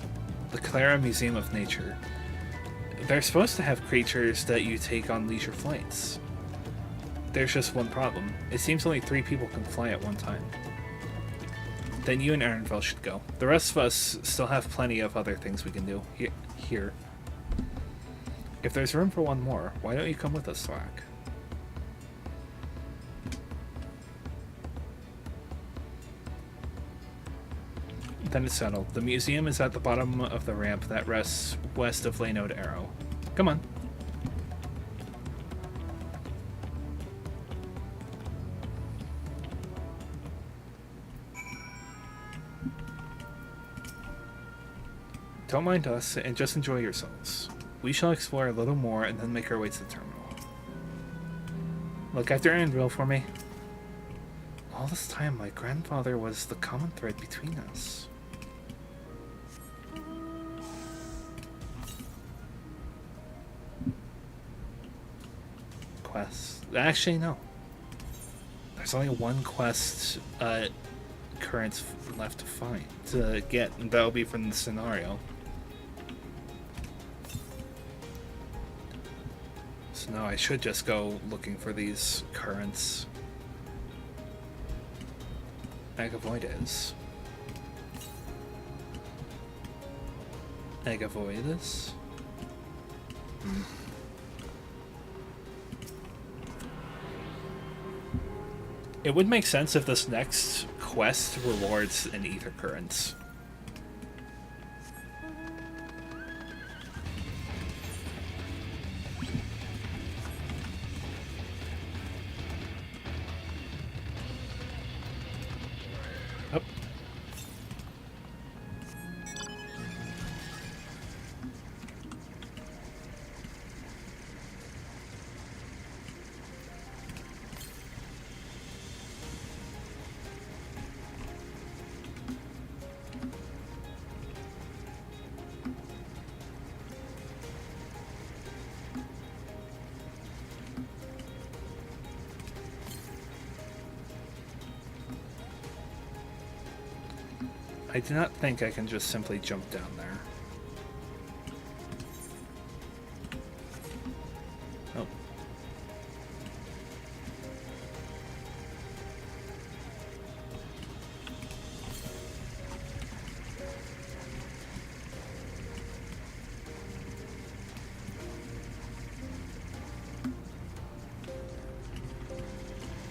Speaker 1: the Clara Museum of Nature. They're supposed to have creatures that you take on leisure flights. There's just one problem. It seems only 3 people can fly at one time. Then you and Ehrenfeld should go. The rest of us still have plenty of other things we can do here. If there's room for one more, why don't you come with us, Thorak? Then it's settled. The museum is at the bottom of the ramp that rests west of Lanode Arrow. Come on. Don't mind us, and just enjoy yourselves. We shall explore a little more and then make our way to the terminal. Look after Anvil for me. All this time, my grandfather was the common thread between us. Quest. Actually, no. There's only one quest currents left to find to get, and that'll be from the scenario. So now I should just go looking for these currents. Agavoides. Agavoides? It would make sense if this next quest rewards an ether current. Oh. I do not think I can just simply jump down there. Oh.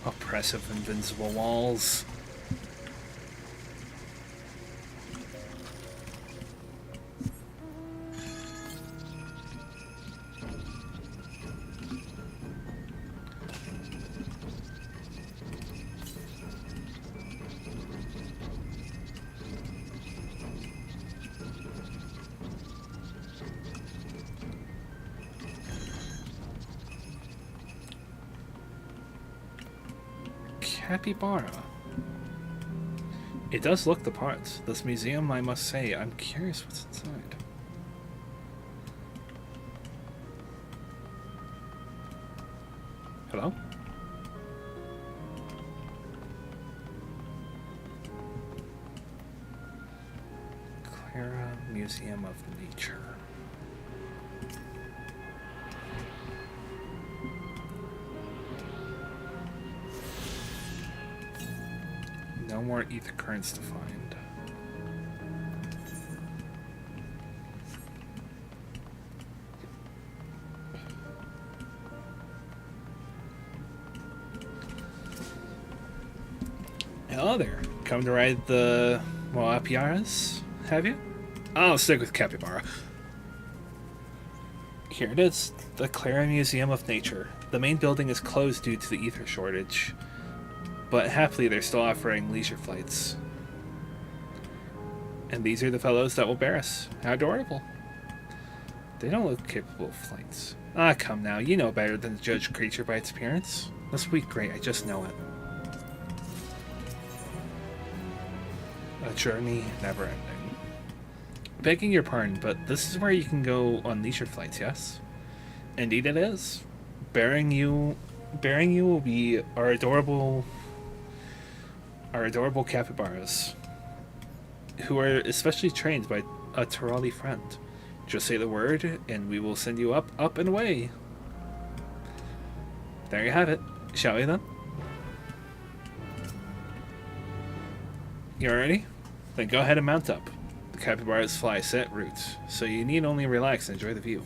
Speaker 1: Oppressive invincible walls. Capybara. It does look the part. This museum, I must say, I'm curious what's inside. Hello? Clara Museum of Nature. No more ether currents to find. Hello there. Come to ride the Apiaras, have you? I'll stick with Capybara. Here it is, the Clara Museum of Nature. The main building is closed due to the ether shortage, but happily they're still offering leisure flights. And these are the fellows that will bear us. How adorable. They don't look capable of flights. Ah, come now, you know better than to judge a creature by its appearance. This will be great, I just know it. A journey never ending. Begging your pardon, but this is where you can go on leisure flights, yes? Indeed it is. Bearing you will be our adorable capybaras, who are especially trained by a Terali friend. Just say the word, and we will send you up, and away. There you have it. Shall we then? You ready? Then go ahead and mount up. The capybaras fly set route, so you need only relax and enjoy the view.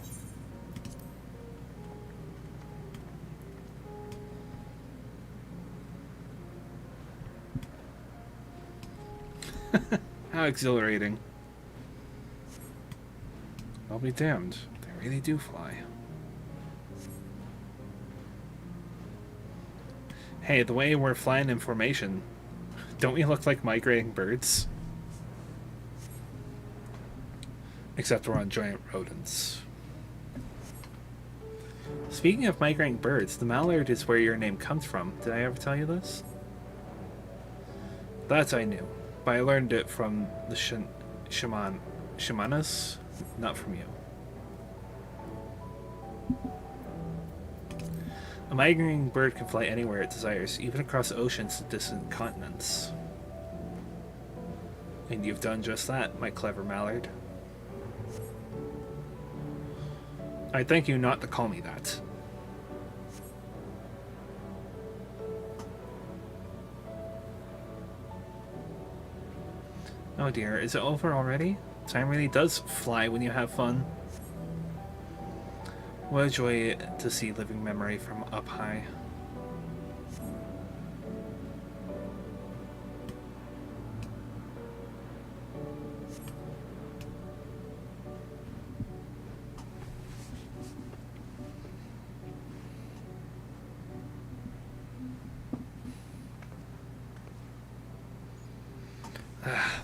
Speaker 1: How exhilarating. I'll be damned. They really do fly. Hey, the way we're flying in formation, don't we look like migrating birds? Except we're on giant rodents. Speaking of migrating birds, the mallard is where your name comes from. Did I ever tell you this? That I knew, but I learned it from the shamanas, not from you. A migrating bird can fly anywhere it desires, even across oceans to distant continents. And you've done just that, my clever mallard. I thank you not to call me that. Oh dear, is it over already? Time really does fly when you have fun. What a joy to see living memory from up high.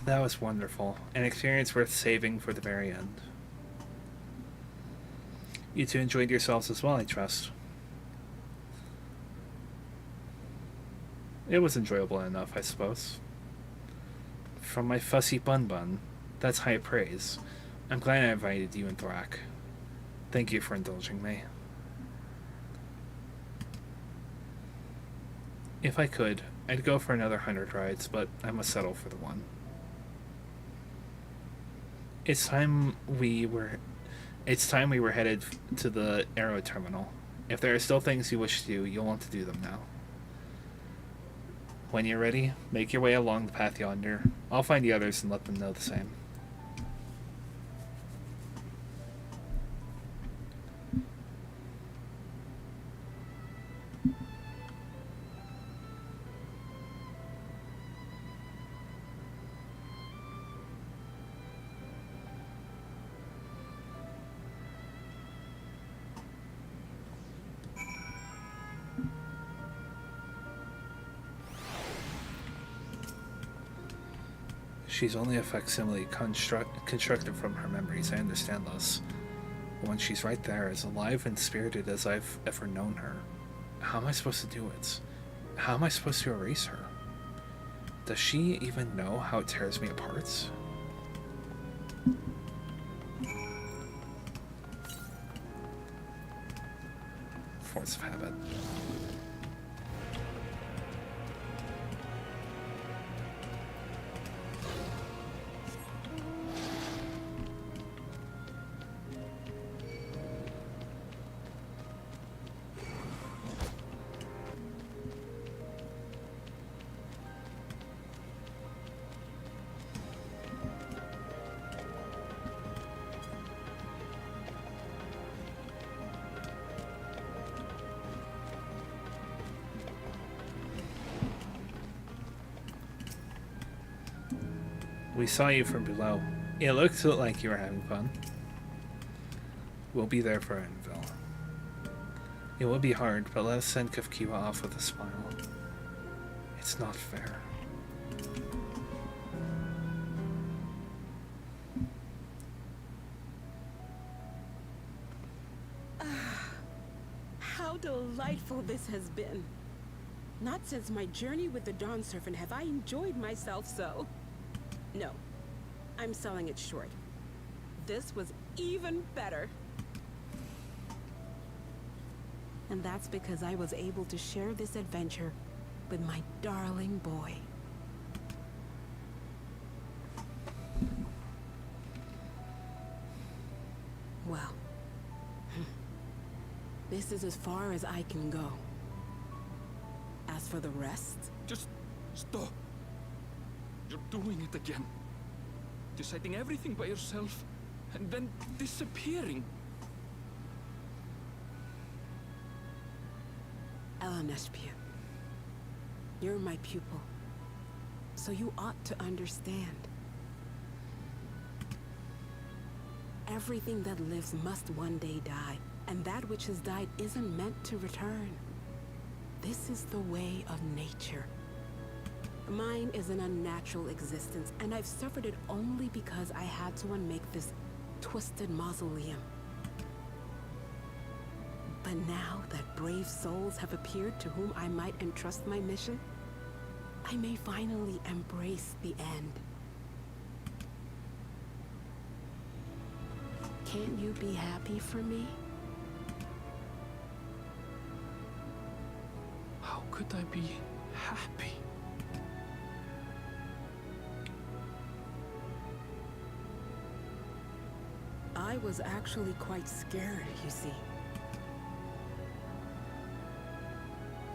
Speaker 1: That was wonderful. An experience worth saving for the very end. You two enjoyed yourselves as well, I trust. It was enjoyable enough, I suppose. From my fussy bun, that's high praise. I'm glad I invited you and Thorak. Thank you for indulging me. If I could, I'd go for another 100 rides, but I must settle for the one. It's time we were headed to the Aero Terminal. If there are still things you wish to do, you'll want to do them now. When you're ready, make your way along the path yonder. I'll find the others and let them know the same. She's only a facsimile constructed from her memories, I understand this. But when she's right there, as alive and spirited as I've ever known her, how am I supposed to do it? How am I supposed to erase her? Does she even know how it tears me apart? Force of habit. We saw you from below. It looked like you were having fun. We'll be there for Anvil. It will be hard, but let us send Kafkiwa off with a smile. It's not fair.
Speaker 14: How delightful this has been. Not since my journey with the Dawn Serpent have I enjoyed myself so. No, I'm selling it short. This was even better. And that's because I was able to share this adventure with my darling boy. Well, this is as far as I can go. As for the rest...
Speaker 11: Just stop. You're doing it again. Deciding everything by yourself, and then disappearing.
Speaker 14: Elaneshpia, you're my pupil, so you ought to understand. Everything that lives must one day die, and that which has died isn't meant to return. This is the way of nature. Mine is an unnatural existence, and I've suffered it only because I had to unmake this twisted mausoleum. But now that brave souls have appeared to whom I might entrust my mission, I may finally embrace the end. Can't you be happy for me?
Speaker 7: How could I be happy?
Speaker 14: I was actually quite scared, you see.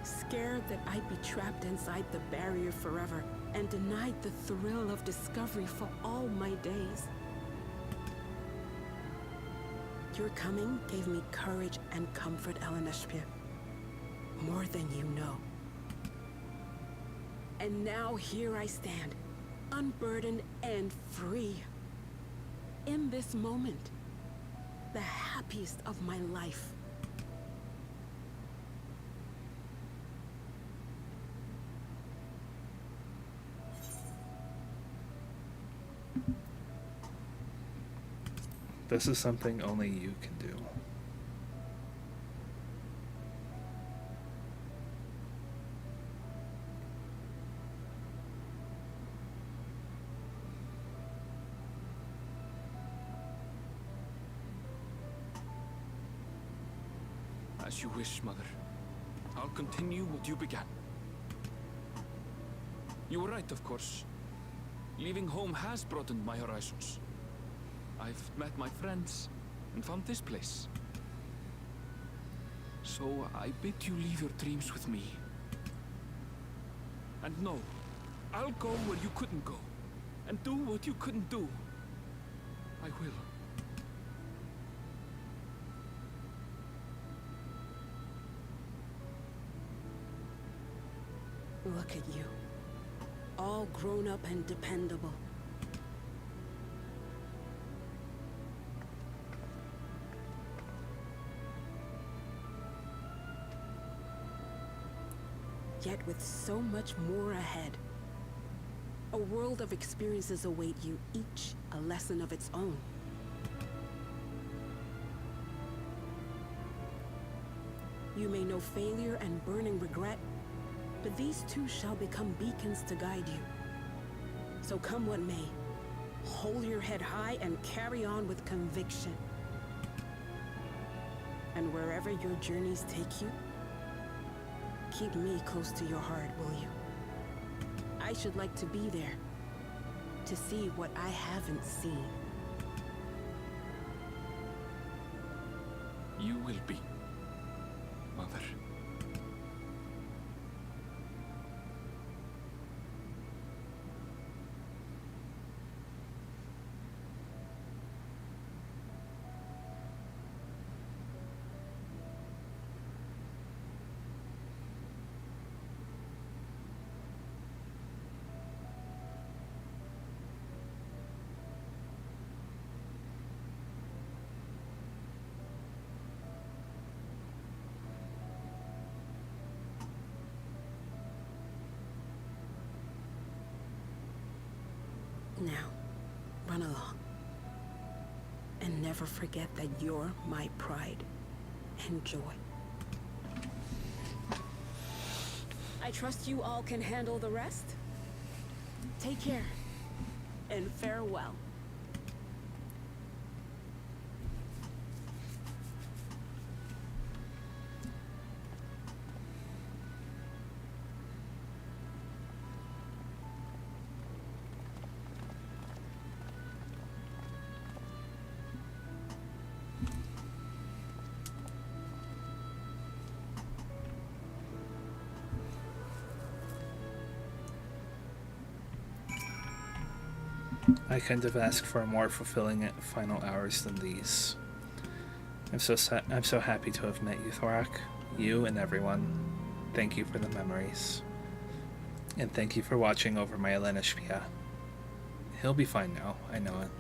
Speaker 14: Scared that I'd be trapped inside the barrier forever and denied the thrill of discovery for all my days. Your coming gave me courage and comfort, Eleneshpia. More than you know. And now here I stand, unburdened and free. In this moment, the happiest of my life.
Speaker 1: This is something only you can do.
Speaker 7: As you wish, Mother. I'll continue what you began. You were right, of course. Leaving home has broadened my horizons. I've met my friends and found this place. So I bid you leave your dreams with me. And no, I'll go where you couldn't go, and do what you couldn't do. I will.
Speaker 14: Look at you. All grown up and dependable. Yet with so much more ahead. A world of experiences await you, each a lesson of its own. You may know failure and burning regret, but these too shall become beacons to guide you. So come what may, hold your head high and carry on with conviction. And wherever your journeys take you, keep me close to your heart, will you? I should like to be there, to see what I haven't seen.
Speaker 7: You will be, Mother.
Speaker 14: Now, run along. And never forget that you're my pride and joy. I trust you all can handle the rest. Take care, and farewell.
Speaker 1: I couldn't have asked for a more fulfilling final hours than these. I'm so happy to have met you, Thorak, you and everyone. Thank you for the memories. And thank you for watching over my Eleneshpia. He'll be fine now, I know it.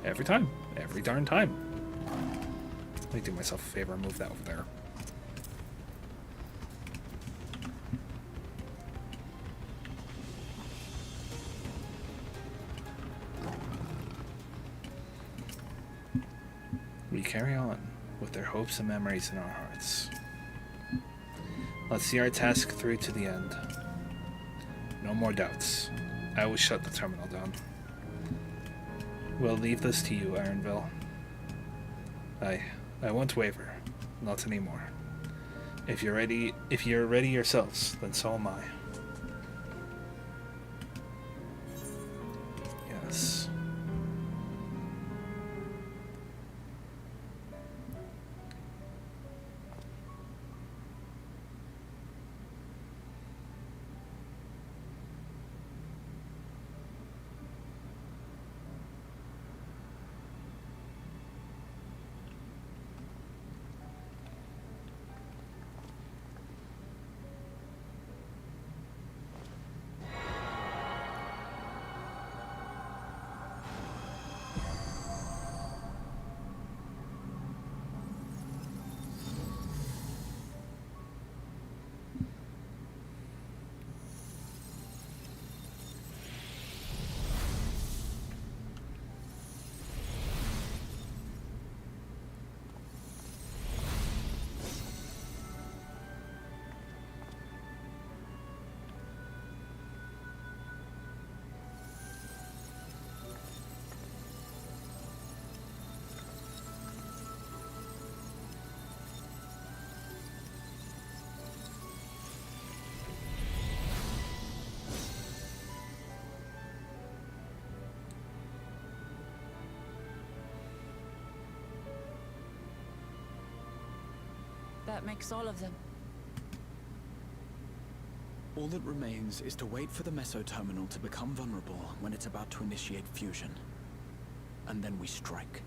Speaker 1: Every time. Every darn time. Let me do myself a favor and move that over there. We carry on with their hopes and memories in our hearts. Let's see our task through to the end. No more doubts. I will shut the terminal down. We'll leave this to you, Ironville. I won't waver. Not anymore. If you're ready yourselves, then so am I. Yes.
Speaker 10: That makes all of them.
Speaker 7: All that remains is to wait for the meso-terminal to become vulnerable when it's about to initiate fusion. And then we strike.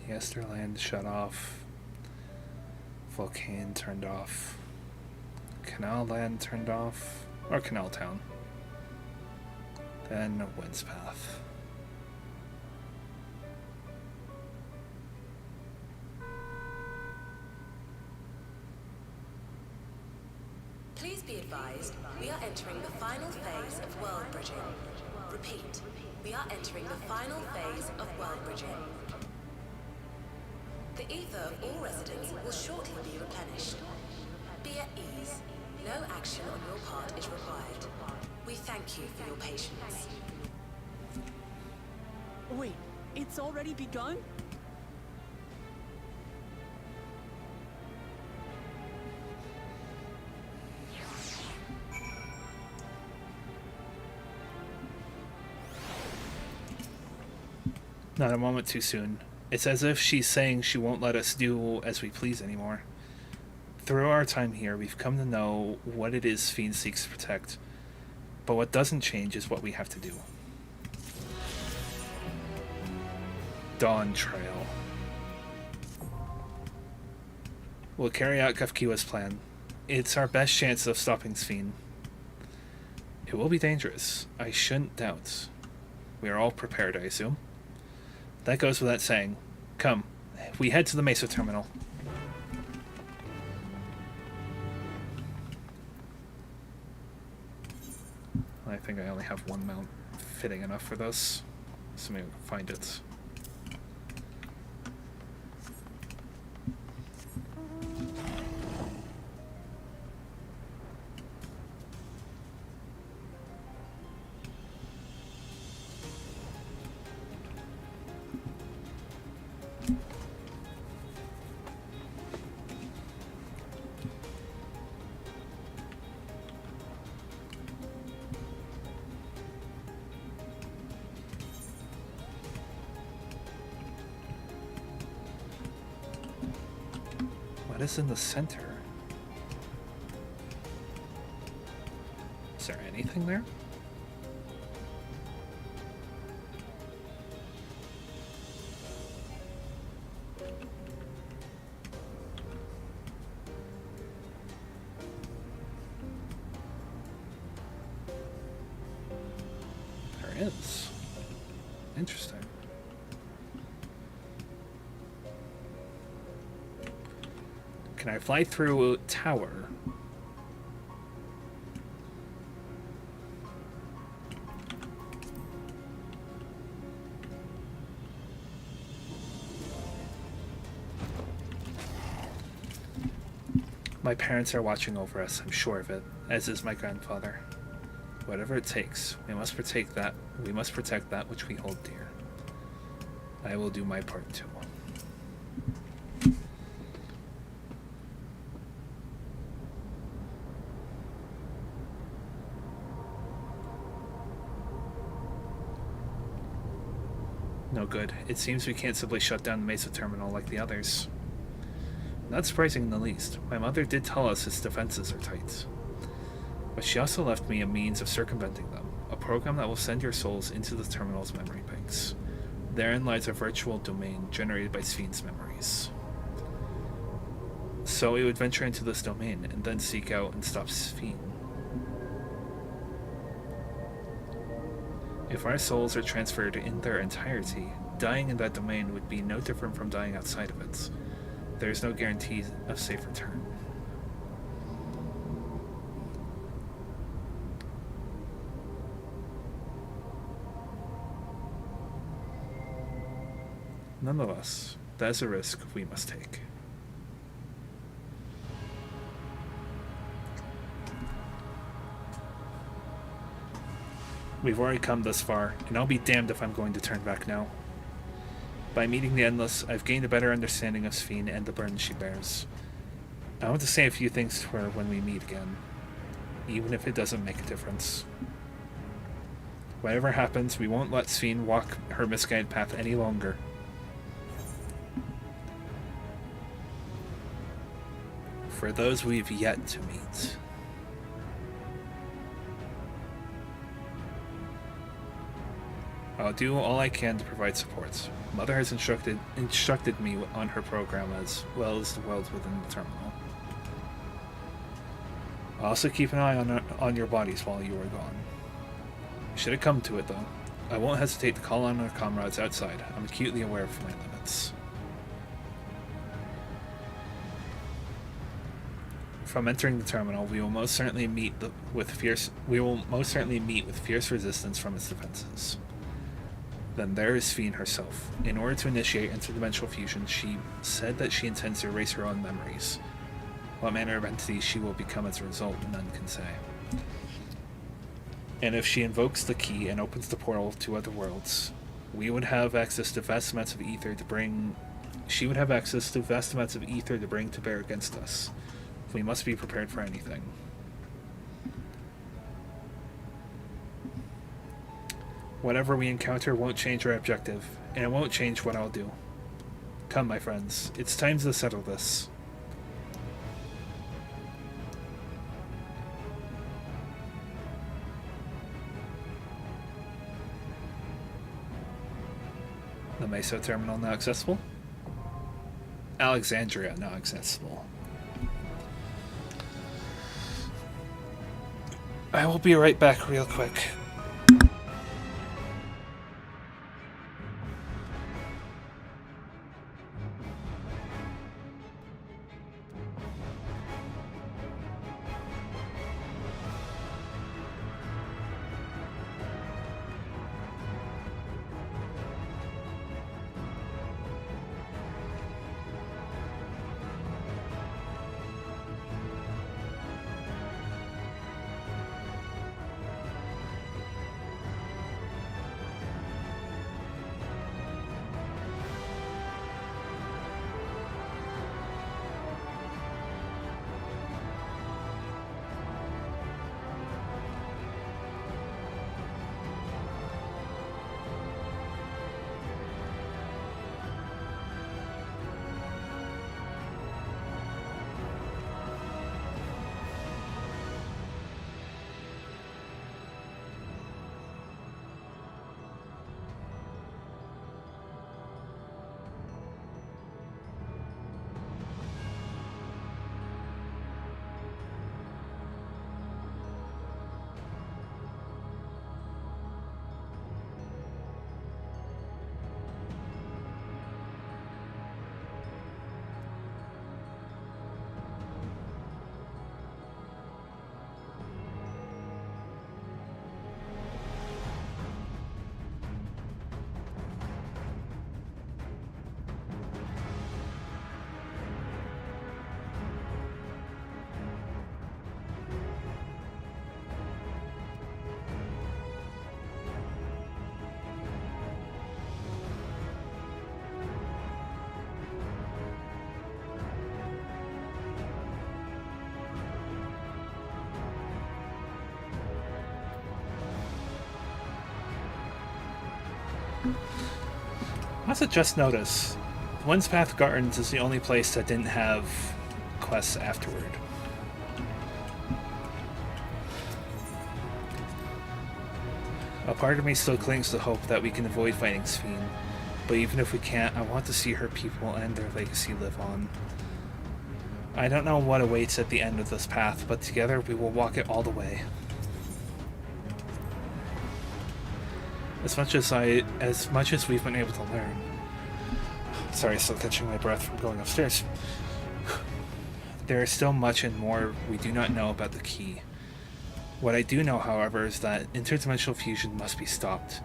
Speaker 1: Yesterland shut off. Volcane turned off. Canal Land turned off. Or Canal Town. Then Wind's Path.
Speaker 16: Please be advised, we are entering the final phase of world bridging. Repeat, we are entering the final phase of world bridging. The ether of all residents will shortly be replenished. Be at ease. No action on your part is required. We thank you for your patience.
Speaker 10: Wait, it's already begun?
Speaker 1: Not a moment too soon. It's as if she's saying she won't let us do as we please anymore. Through our time here, we've come to know what it is Fiend seeks to protect. But what doesn't change is what we have to do. Dawntrail. We'll carry out Kafkiwa's plan. It's our best chance of stopping Sphene. It will be dangerous, I shouldn't doubt. We are all prepared, I assume. That goes without saying. Come, we head to the Mesa terminal. I think I only have one mount fitting enough for this, so maybe we can find it. What is in the center? Is there anything there? There is. Interesting. Can I fly through a tower? My parents are watching over us, I'm sure of it, as is my grandfather. Whatever it takes, we must protect that which we hold dear. I will do my part too. No good. It seems we can't simply shut down the Mesa terminal like the others. Not surprising in the least. My mother did tell us its defenses are tight. But she also left me a means of circumventing them. A program that will send your souls into the terminal's memory banks. Therein lies a virtual domain generated by Sphne's memories. So we would venture into this domain and then seek out and stop Sphene. If our souls are transferred in their entirety, dying in that domain would be no different from dying outside of it. There is no guarantee of safe return. Nonetheless, that is a risk we must take. We've already come this far, and I'll be damned if I'm going to turn back now. By meeting the Endless, I've gained a better understanding of Sphene and the burden she bears. I want to say a few things to her when we meet again, even if it doesn't make a difference. Whatever happens, we won't let Sphene walk her misguided path any longer. For those we've yet to meet. I'll do all I can to provide support. Mother has instructed me on her program as well as the world within the terminal. I'll also keep an eye on your bodies while you are gone. Should it come to it, though, I won't hesitate to call on our comrades outside. I'm acutely aware of my limits. From entering the terminal, we will most certainly meet with fierce resistance from its defenses. Then there is Sphene herself. In order to initiate interdimensional fusion, she said that she intends to erase her own memories. What manner of entity she will become as a result, none can say. And if she invokes the key and opens the portal to other worlds, we would have access to vast amounts of ether to bring. She would have access to vast amounts of ether to bring to bear against us. We must be prepared for anything. Whatever we encounter won't change our objective, and it won't change what I'll do. Come, my friends, it's time to settle this. The Mesa terminal now accessible? Alexandria now accessible. I will be right back real quick. Also, just notice, Wind's Path Gardens is the only place that didn't have quests afterward. A part of me still clings to hope that we can avoid fighting Sphene, but even if we can't, I want to see her people and their legacy live on. I don't know what awaits at the end of this path, but together we will walk it all the way. As much as we've been able to learn. Sorry, still catching my breath from going upstairs. There is still much and more we do not know about the key. What I do know, however, is that interdimensional fusion must be stopped.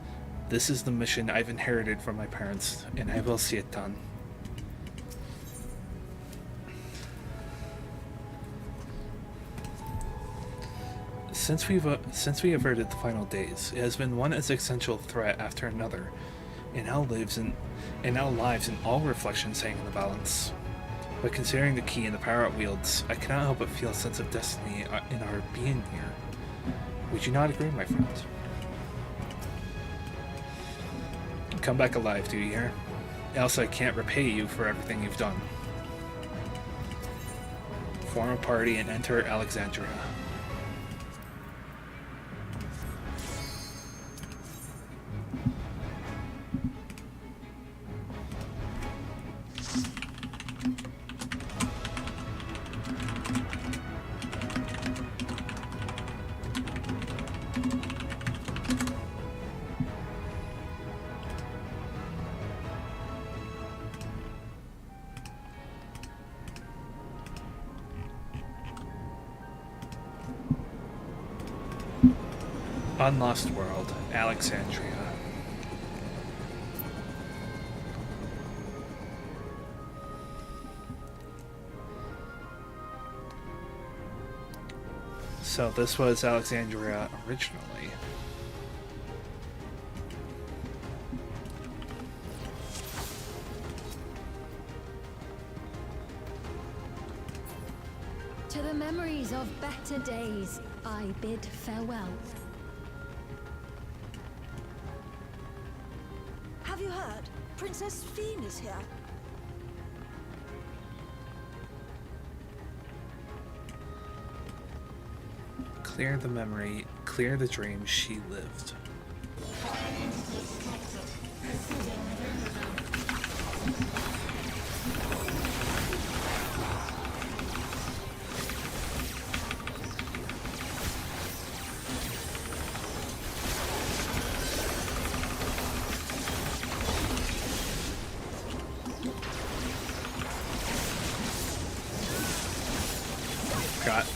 Speaker 1: This is the mission I've inherited from my parents, and I will see it done. Since we averted the final days, it has been one existential threat after another, and now lives in all reflections hang in the balance. But considering the key and the power it wields, I cannot help but feel a sense of destiny in our being here. Would you not agree, my friend? Come back alive, do you hear? Else I can't repay you for everything you've done. Form a party and enter Alexandria. Unlost World, Alexandria. So this was Alexandria originally.
Speaker 9: To the memories of better days, I bid farewell.
Speaker 3: Have you heard? Princess Sphene is here.
Speaker 1: Clear the memory, clear the dream she lived.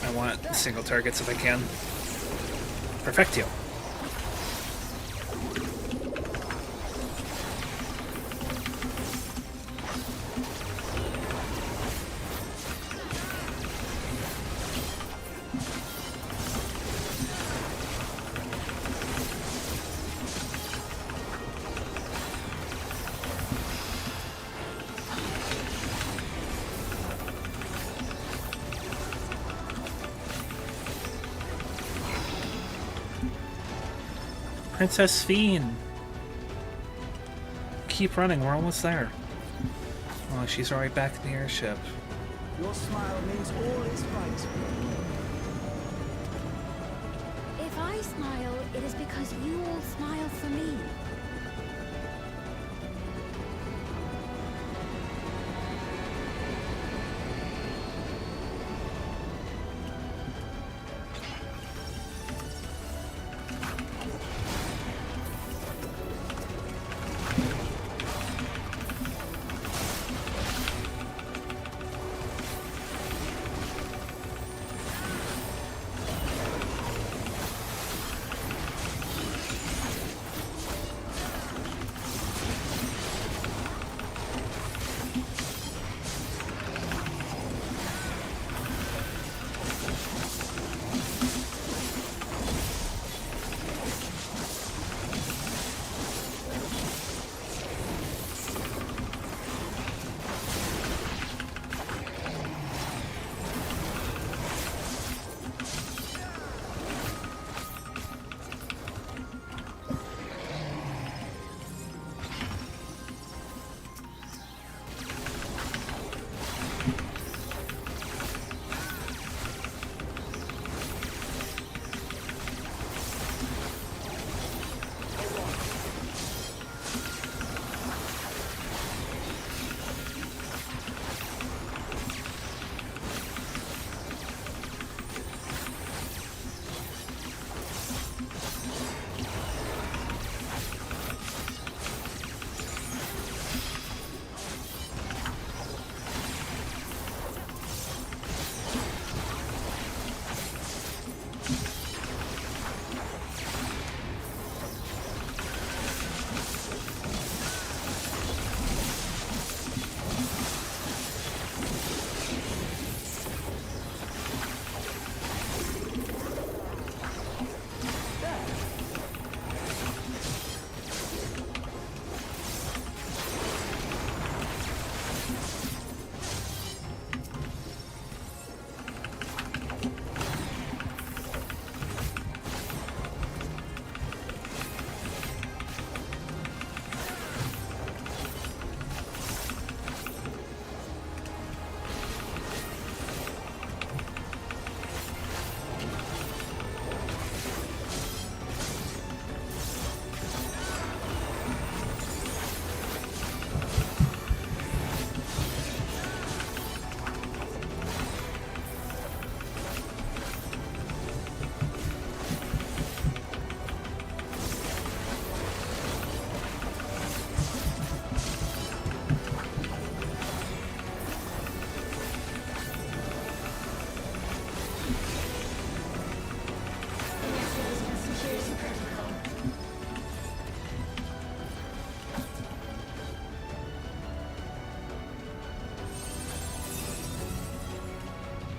Speaker 1: I want single targets if I can. Perfectio. Princess Sphene! Keep running, we're almost there. Oh, she's right back in the airship.
Speaker 6: Your smile means all is right.
Speaker 9: If I smile, it is because you all smile for me.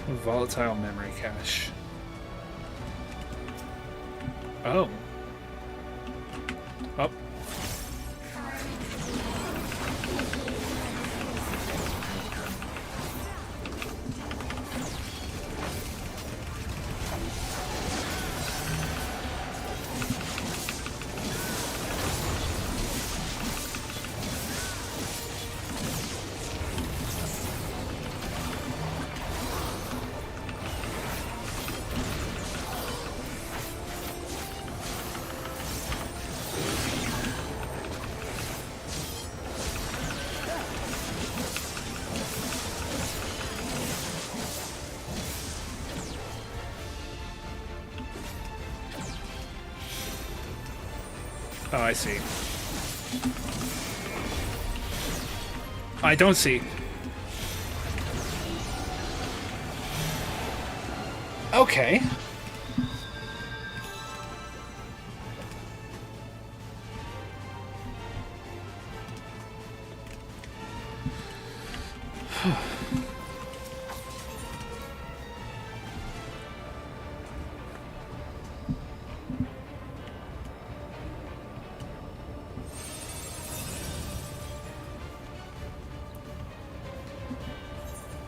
Speaker 1: Volatile memory cache. Oh. Oh. Oh, I see. I don't see. Okay.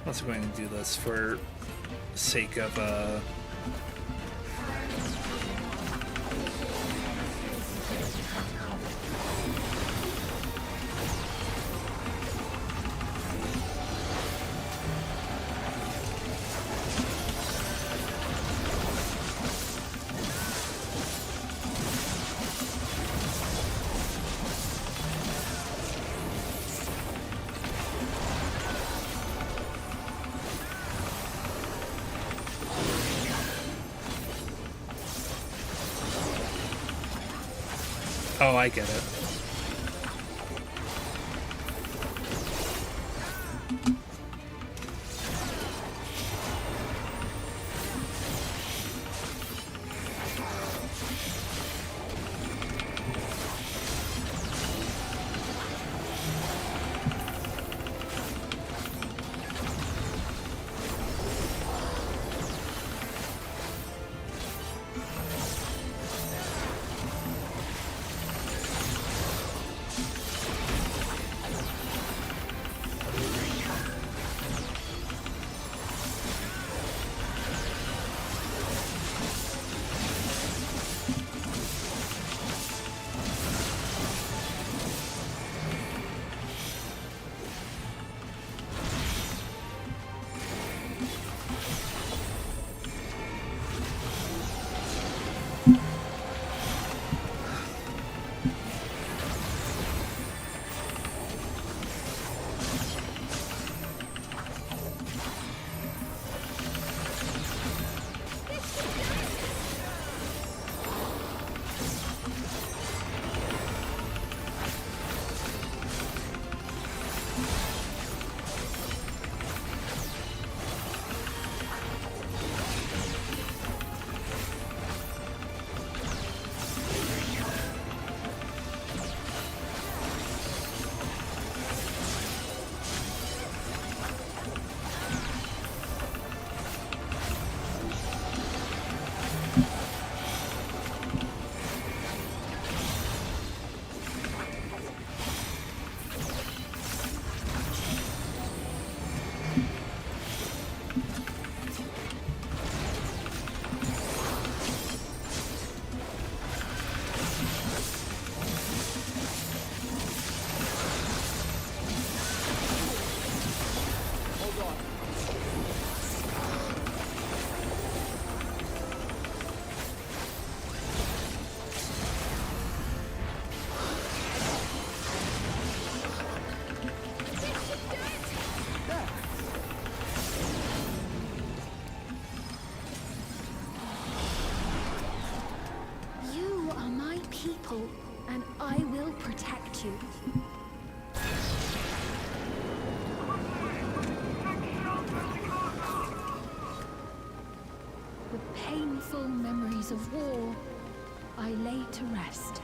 Speaker 1: Also going to do this for sake of oh, I get it.
Speaker 9: And I will protect you. The painful memories of war I lay to rest.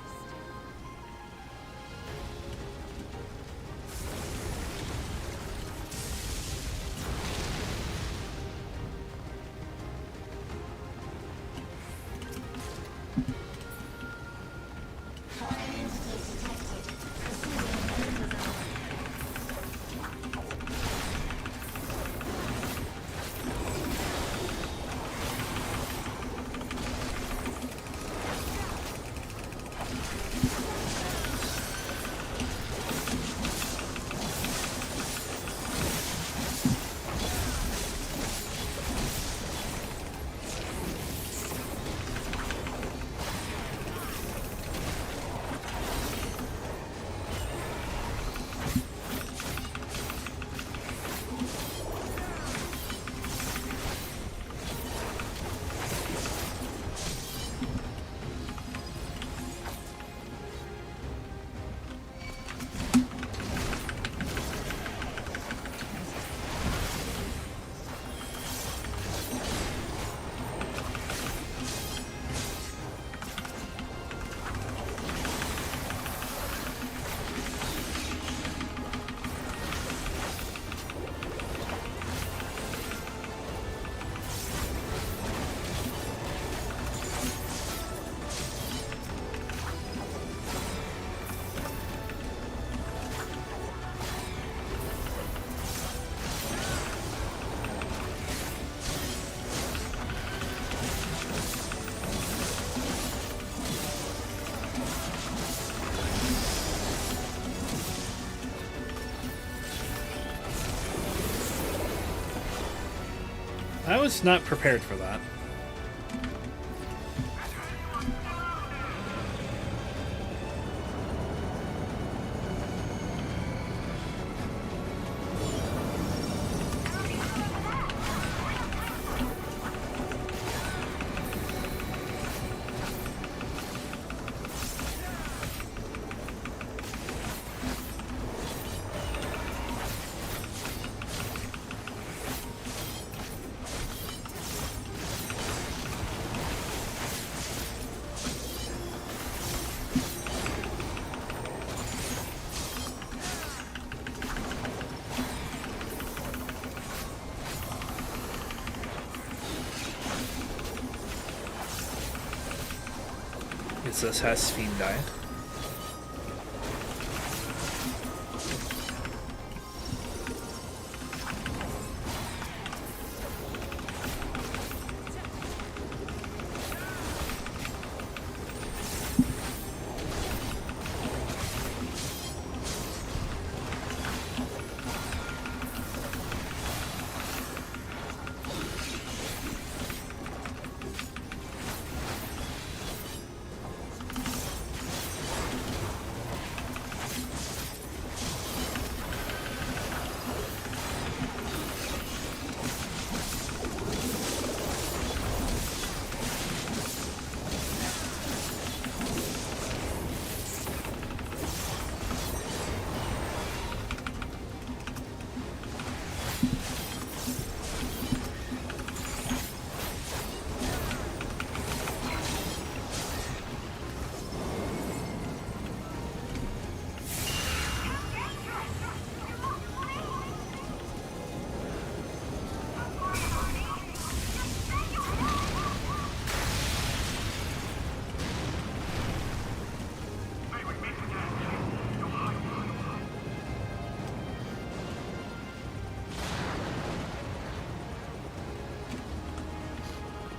Speaker 1: I was not prepared for that. This has Fiend died.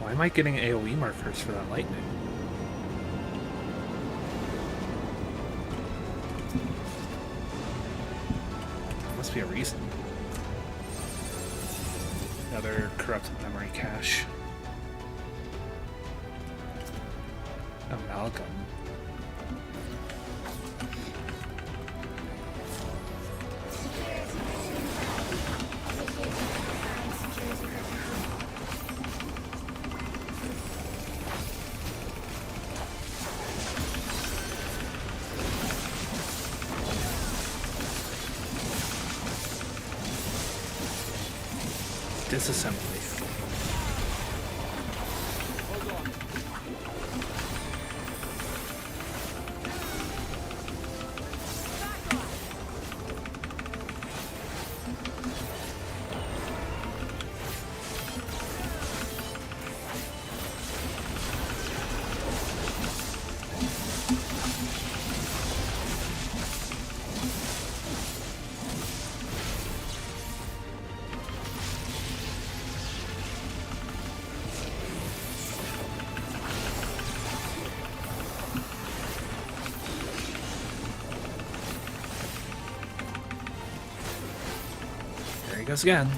Speaker 1: Why am I getting AoE markers for that lightning? There must be a reason. Another corrupted memory cache. Amalgam. Disassembly. There he goes again.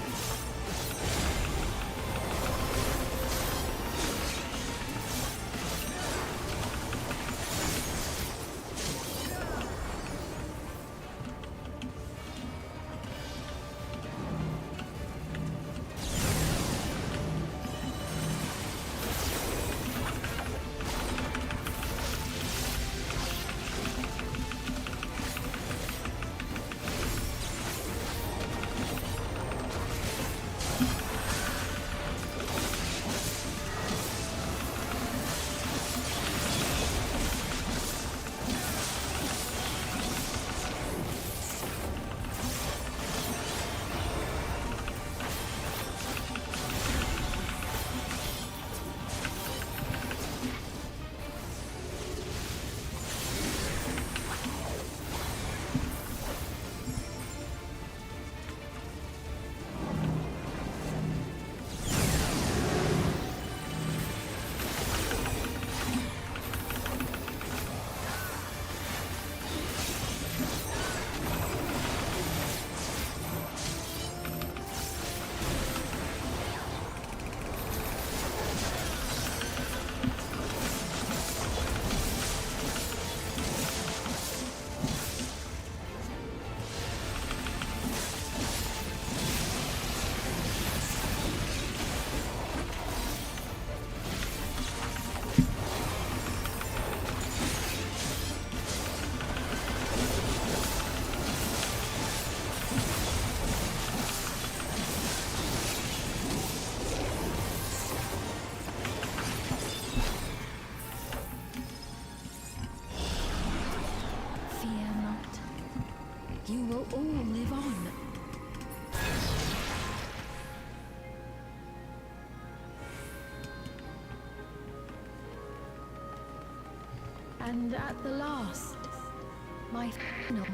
Speaker 9: And at the last, my final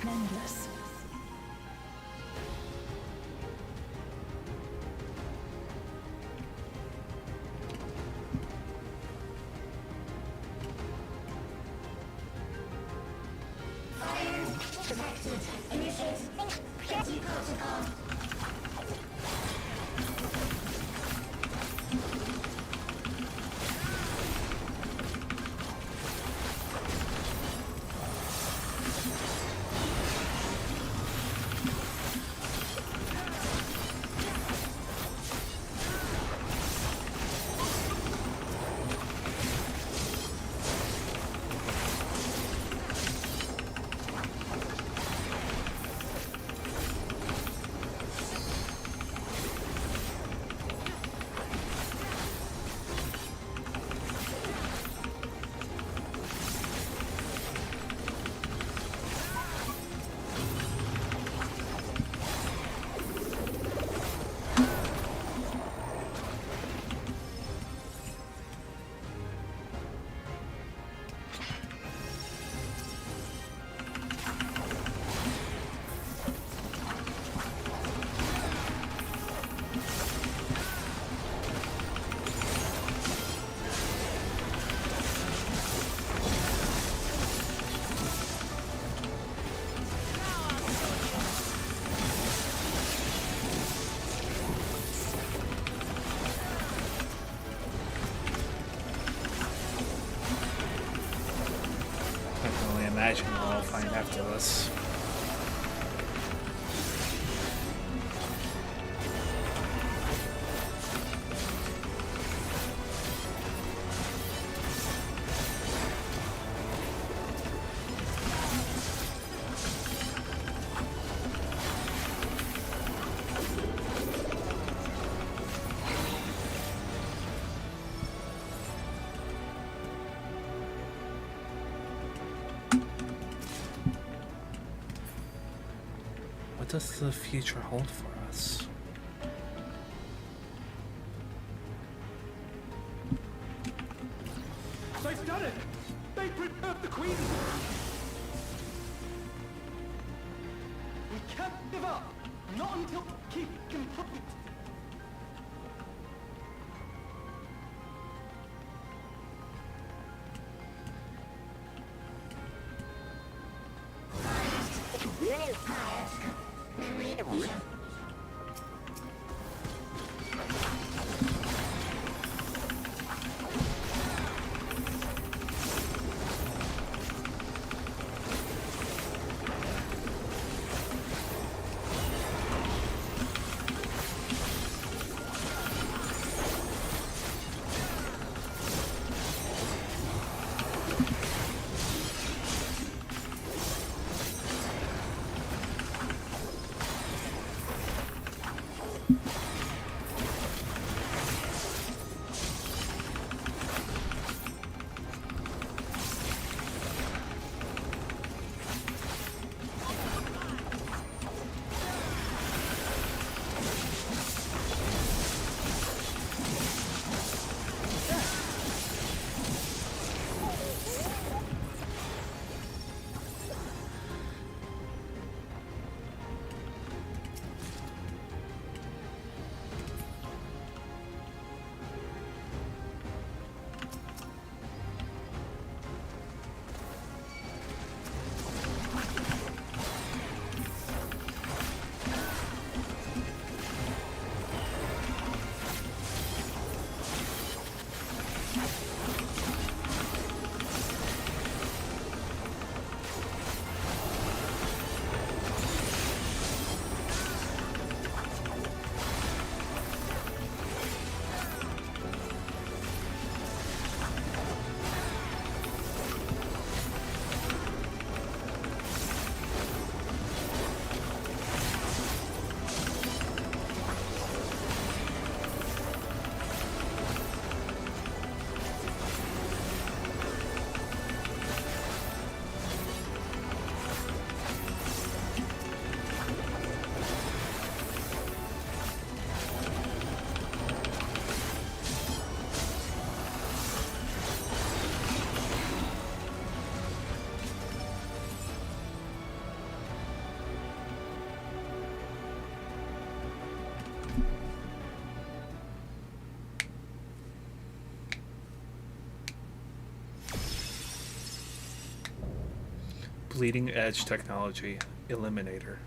Speaker 9: endless.
Speaker 1: Imagine what I'll find after this. What does the future hold for us?
Speaker 17: They've done it! They preserved the Queen! We can't give up! Not until keep complete!
Speaker 1: Leading edge technology. Eliminator.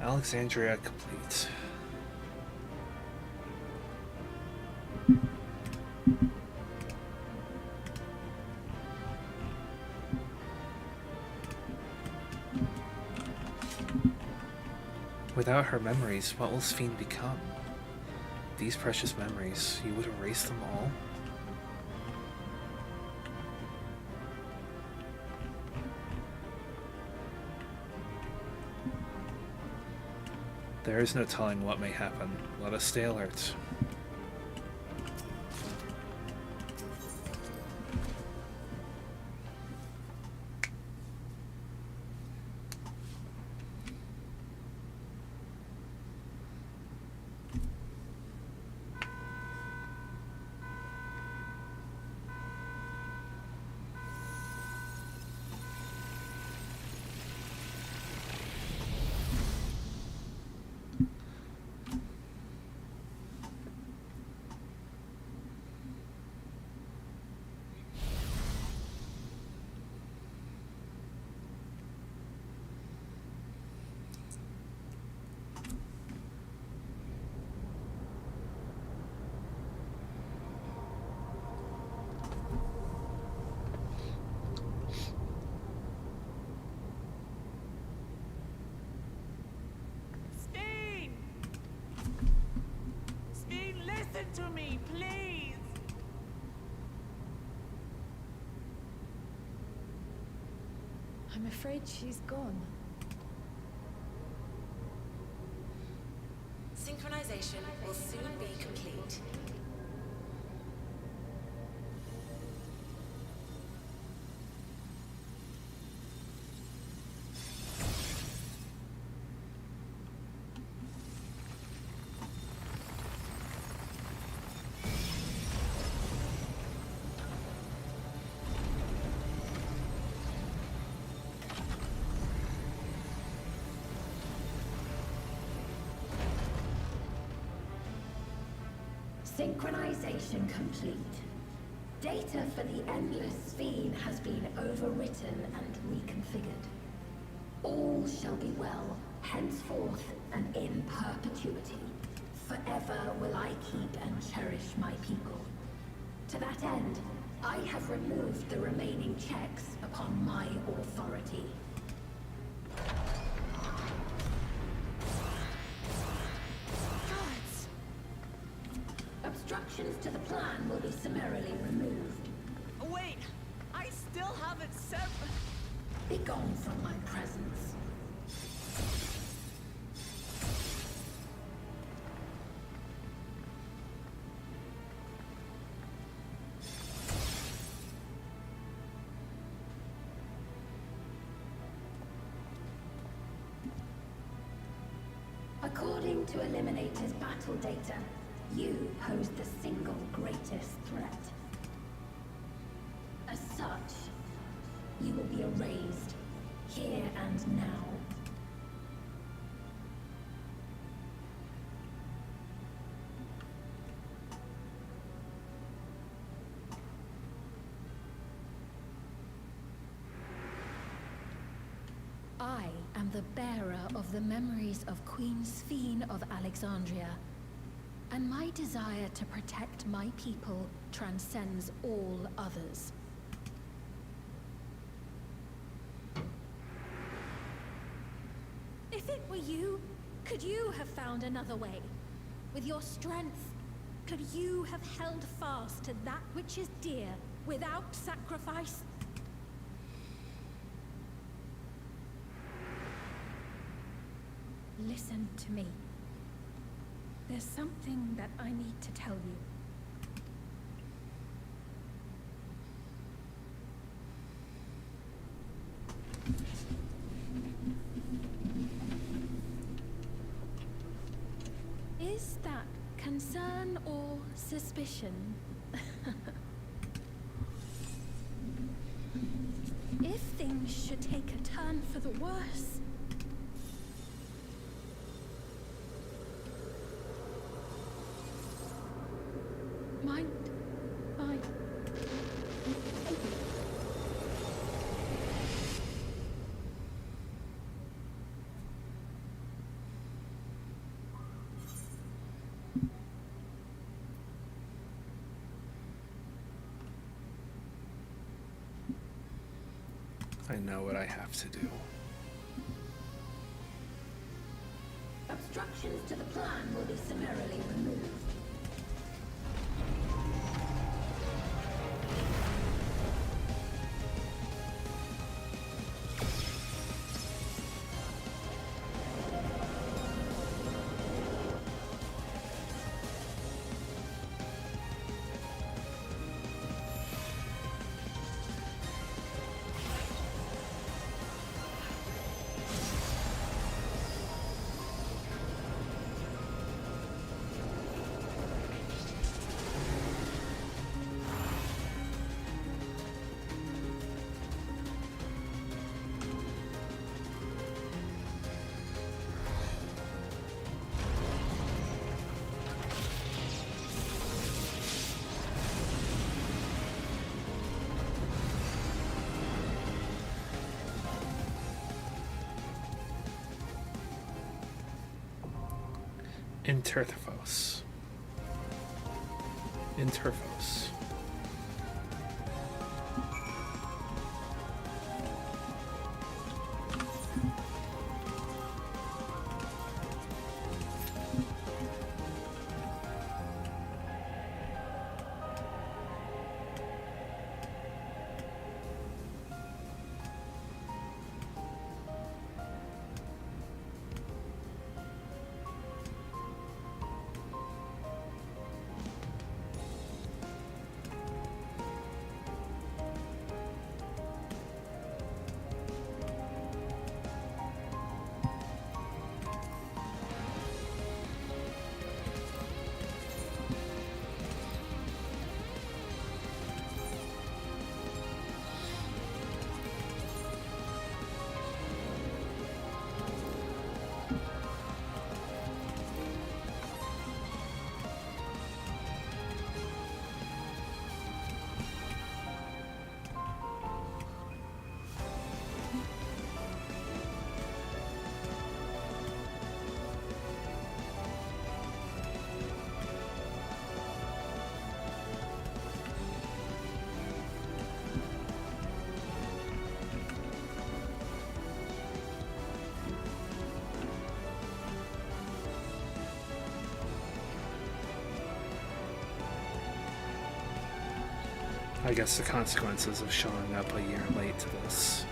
Speaker 1: Alexandria complete. Without her memories, what will Sphene become? These precious memories, you would erase them all? There is no telling what may happen. Let us stay alert.
Speaker 6: To me, please!
Speaker 9: I'm afraid she's gone.
Speaker 16: Synchronization will soon be complete.
Speaker 18: Synchronization complete. Data for the Endless Sphene has been overwritten and reconfigured. All shall be well, henceforth and in perpetuity. Forever will I keep and cherish my people. To that end, I have removed the remaining checks upon my authority. Obstructions to the plan will be summarily removed.
Speaker 6: Wait! I still have it separate.
Speaker 18: Be gone from my presence. According to Eliminator's battle data, you pose the single greatest threat. As such, you will be erased, here and now.
Speaker 9: I am the bearer of the memories of Queen Sphene of Alexandria, and my desire to protect my people transcends all others.
Speaker 19: If it were you, could you have found another way? With your strength, could you have held fast to that which is dear without sacrifice?
Speaker 9: Listen to me. There's something that I need to tell you. Is that concern or suspicion? If things should take a turn for the worse, mind I...
Speaker 1: I know what I have to do.
Speaker 18: Obstructions to the plan will be summarily removed.
Speaker 1: Interthos. Interthos. I guess the consequences of showing up a year late to this.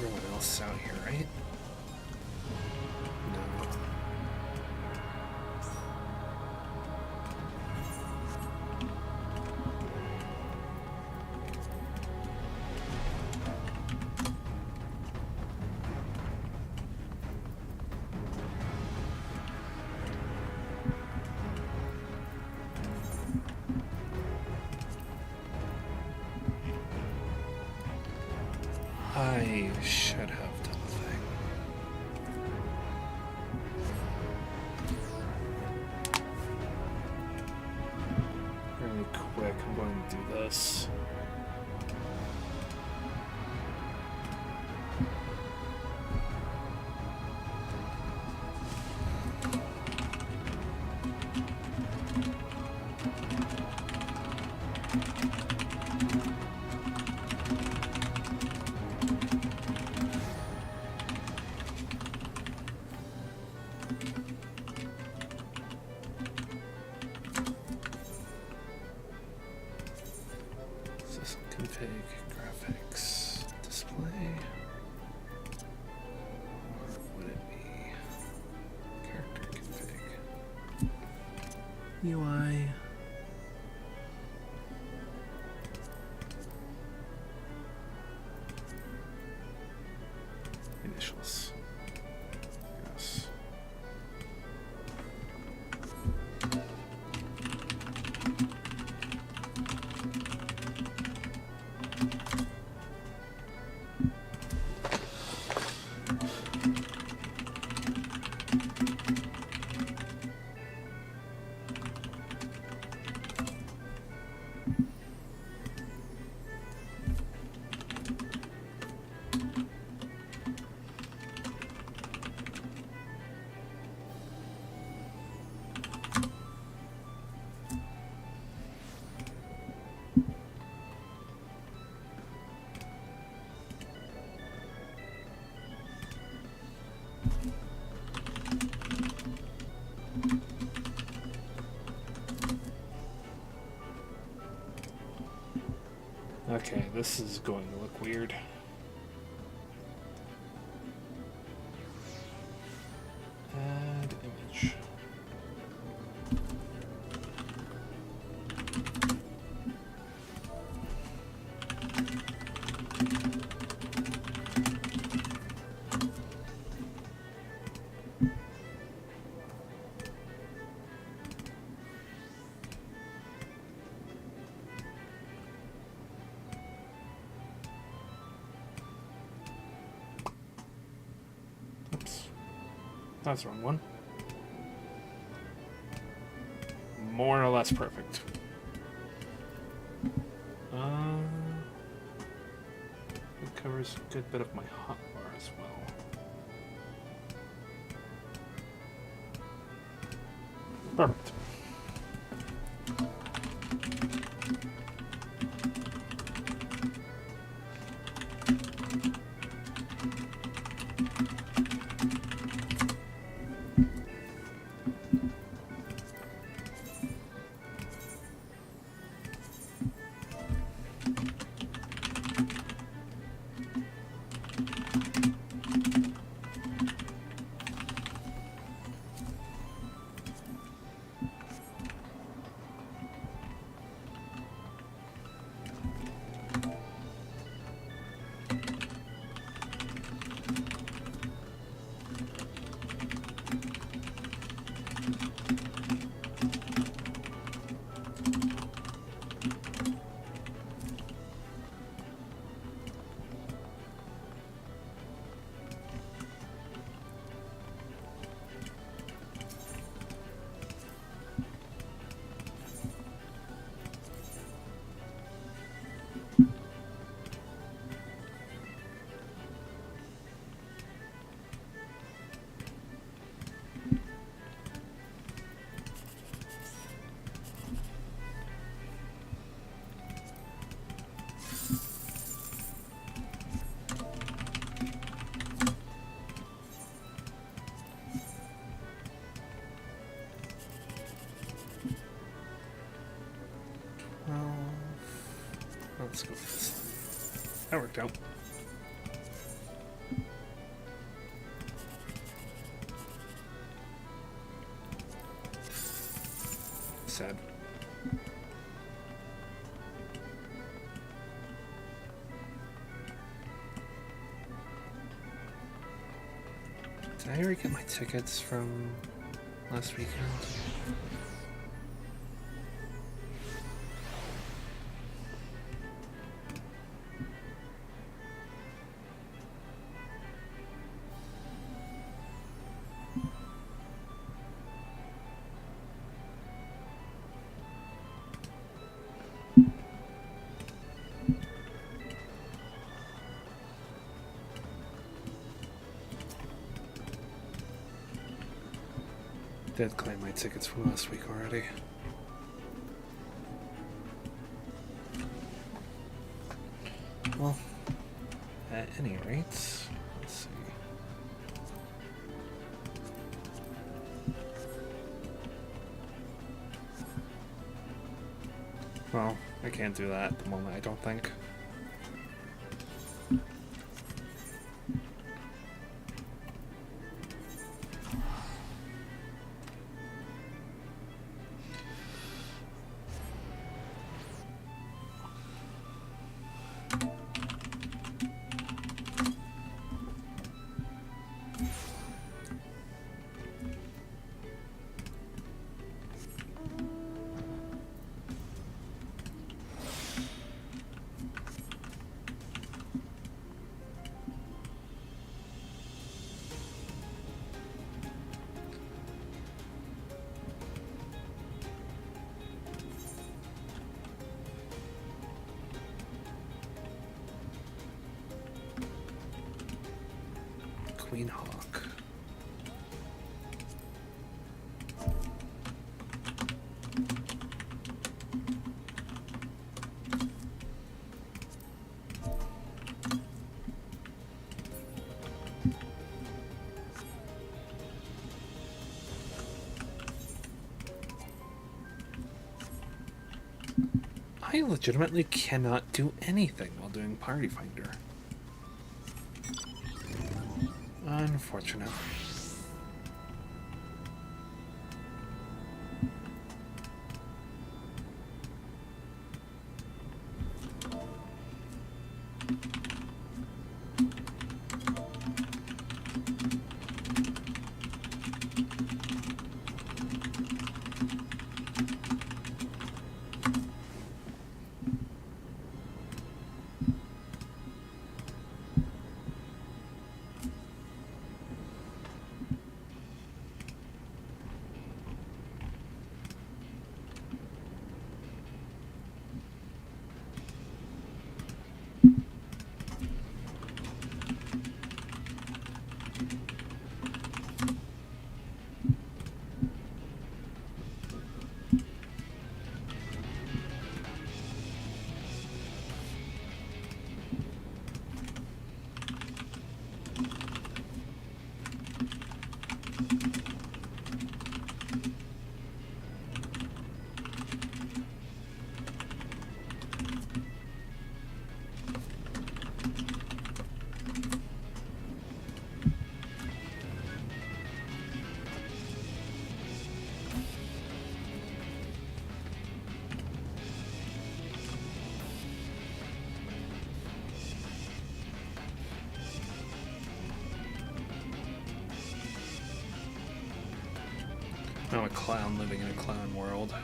Speaker 1: Everyone else out here, right? No. I should have done the thing. Really quick, I'm going to do this. Config graphics display. Or would it be character config? UI. Initials. Yes. Okay, this is going to look weird. Add image. That's the wrong one. More or less perfect. It covers a good bit of my hotbar as well. Perfect. let's go for this one. That worked out. Sad. Did I already get my tickets from last weekend? Did claim my tickets from last week already. Well, at any rate, let's see. Well, I can't do that at the moment, I don't think. Queen Hawk. I legitimately cannot do anything while doing Party Finder. Unfortunate. I'm a clown living in a clown world.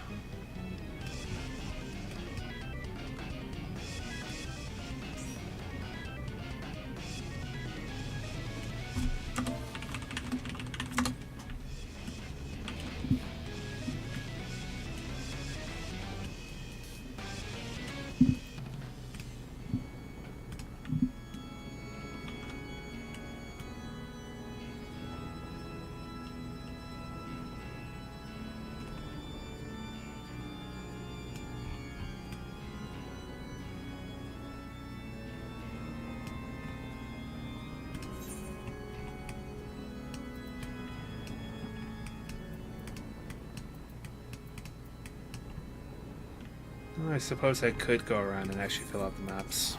Speaker 1: Well, I suppose I could go around and actually fill out the maps.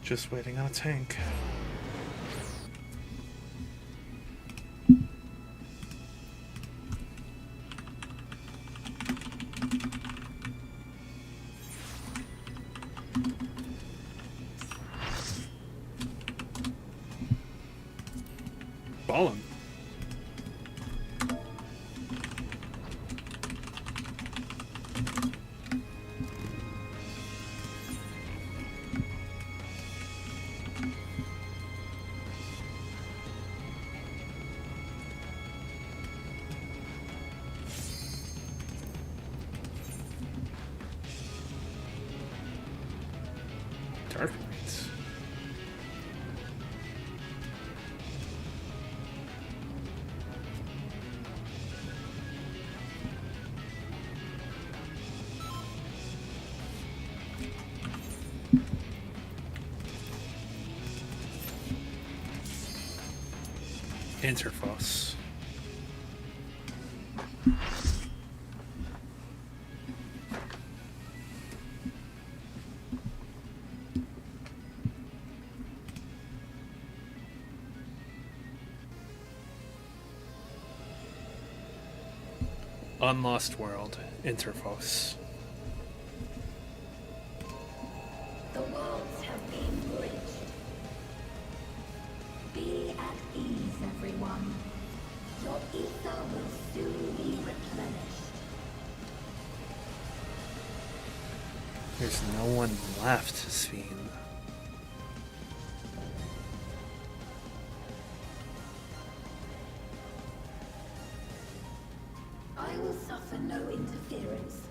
Speaker 1: Just waiting on a tank. Ballin'. Dark Knights. Interphos. Unlost World, Interphos.
Speaker 18: The worlds have been bridged. Be at ease, everyone. Your ether will soon be replenished.
Speaker 1: There's no one left, Sphene.
Speaker 18: I will suffer no interference.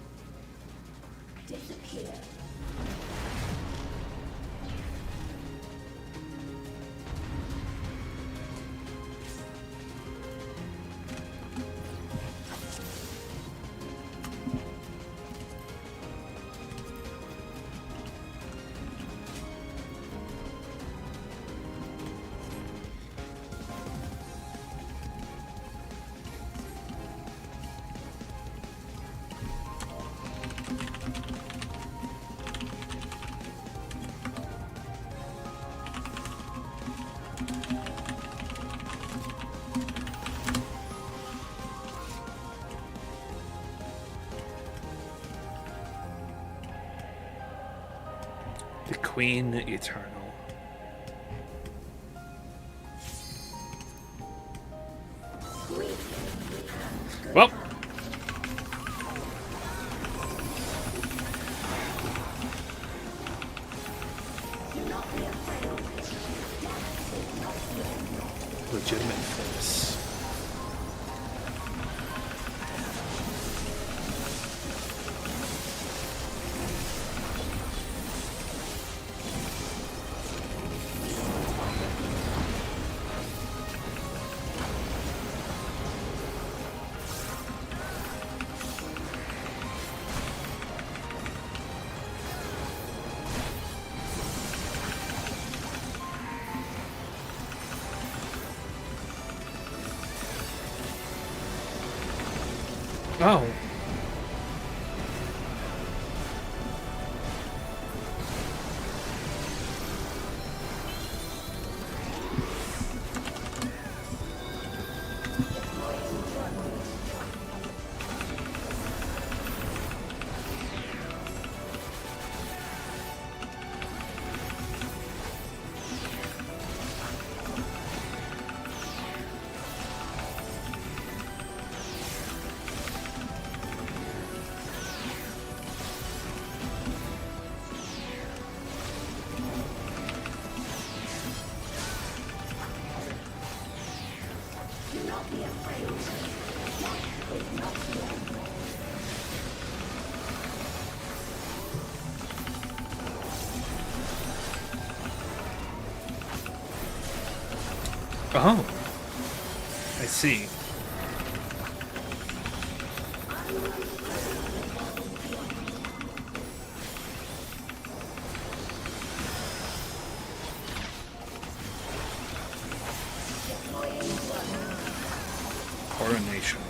Speaker 18: Disappear.
Speaker 1: The Queen Eternal. Well. Legitimate force. Oh. Oh, I see. Coronation.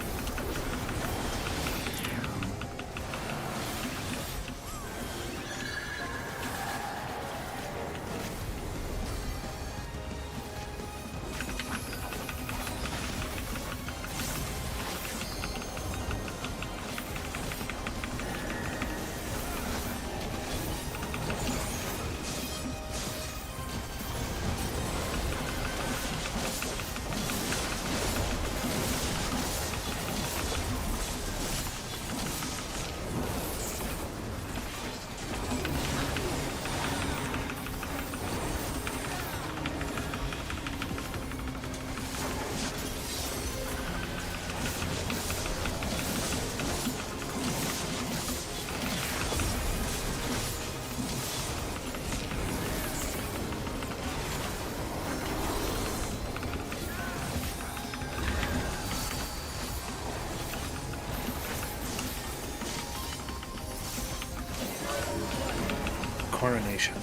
Speaker 1: Coronation.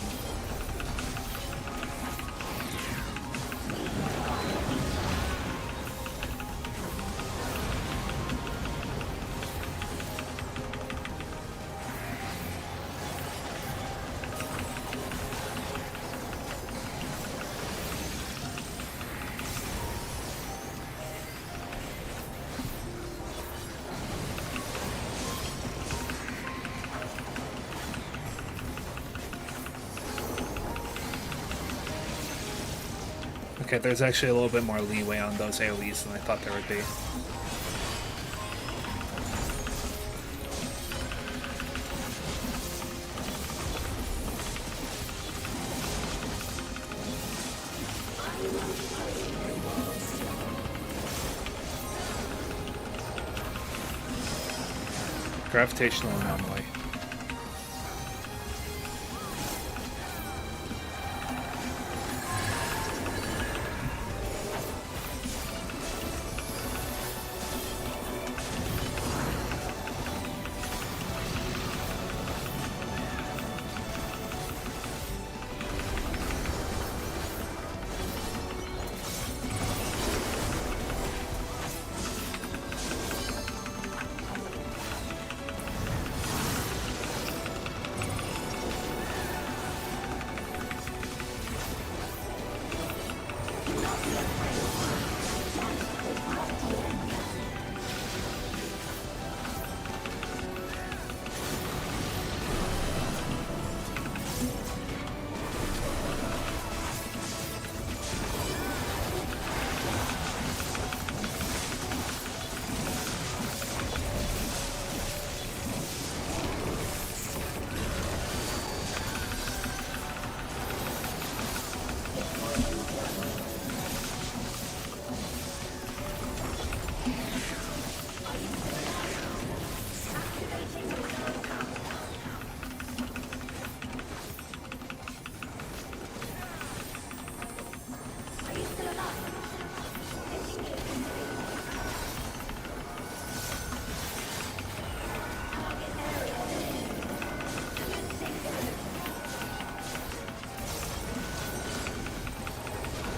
Speaker 1: Okay, there's actually a little bit more leeway on those AoEs than I thought there would be. Gravitational anomaly.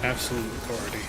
Speaker 1: Absolute authority.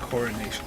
Speaker 1: Coronation.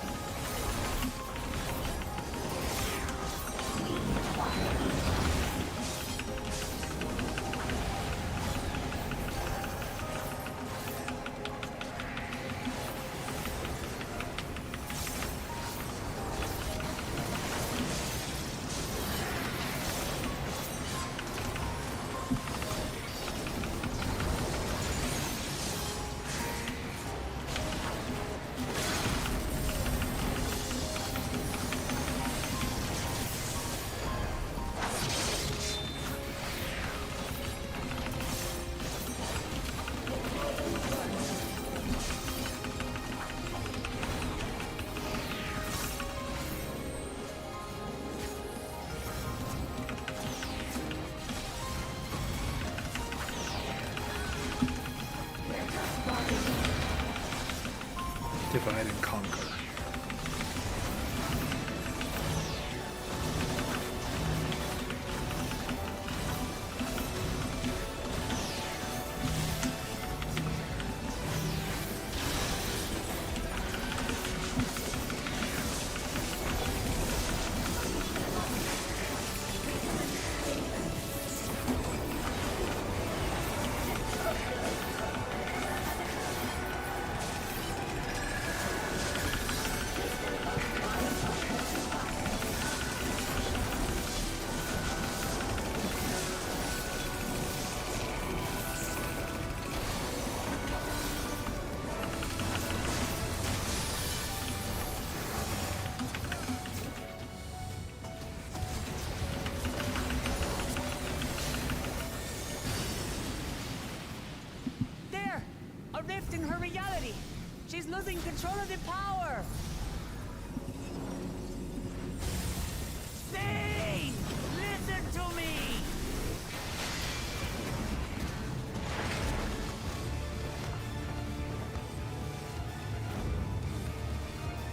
Speaker 1: Divide and conquer.
Speaker 10: In her reality. She's losing control of the power. Zane! Listen to me!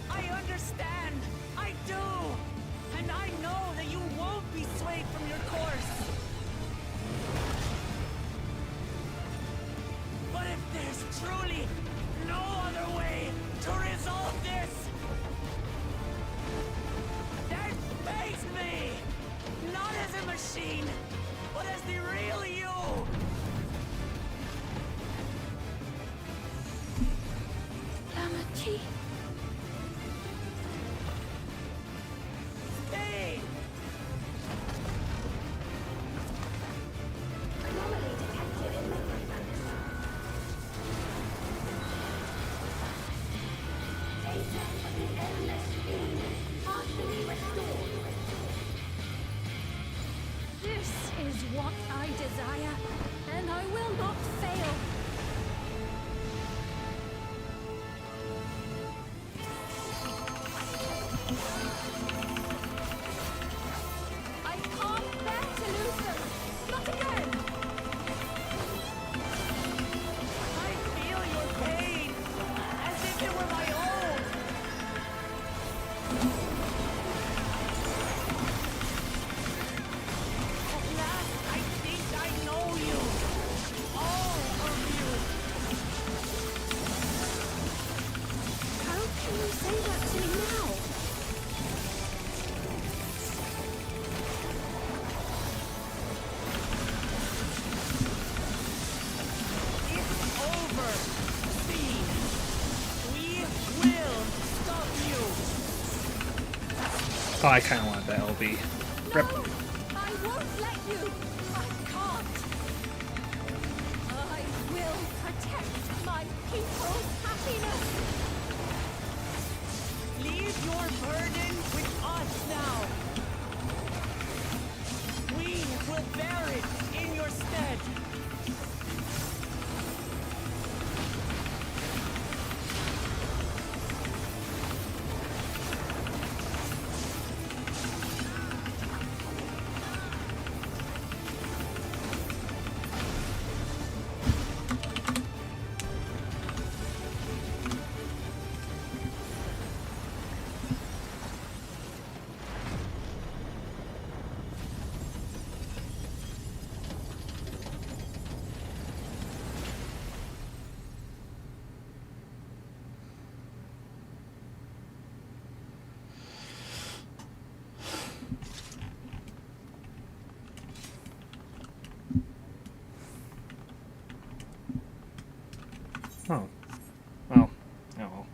Speaker 10: I understand. I do. And I know that you won't be swayed from your course. But if there's truly no other way to resolve this, then face me! Not as a machine, but as the real you!
Speaker 9: Amity.
Speaker 10: Stay!
Speaker 18: Anomaly detected in memory banks. Data for the endless field partially restored.
Speaker 19: This is what I desire, and I will not fail. I can't bear to lose them. Not again.
Speaker 6: I feel your pain, as if it were my own. At last, I think I know you. All of you.
Speaker 19: How can you say that to me now?
Speaker 6: It's over. See, we will stop you.
Speaker 1: Oh, I kind of want that LB. Rip.
Speaker 19: I won't let you. I can't. I will protect my people's happiness.
Speaker 6: Leave your burden with us now. We will bear it in your stead.
Speaker 1: Oh. Well. Oh well.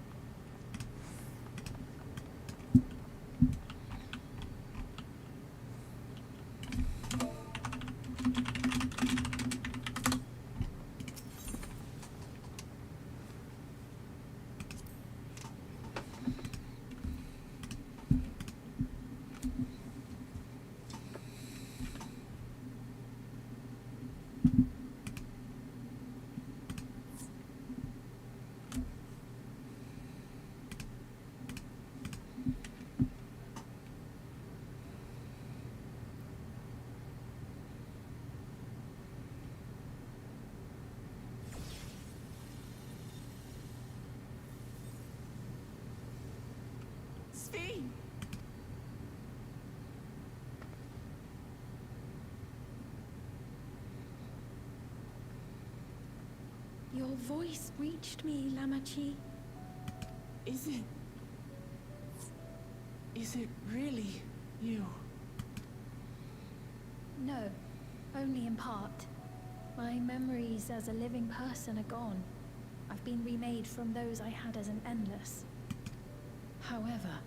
Speaker 6: Sphene!
Speaker 19: Your voice reached me, Lamachi.
Speaker 10: Is it really you?
Speaker 19: No, only in part. My memories as a living person are gone. I've been remade from those I had as an endless. However,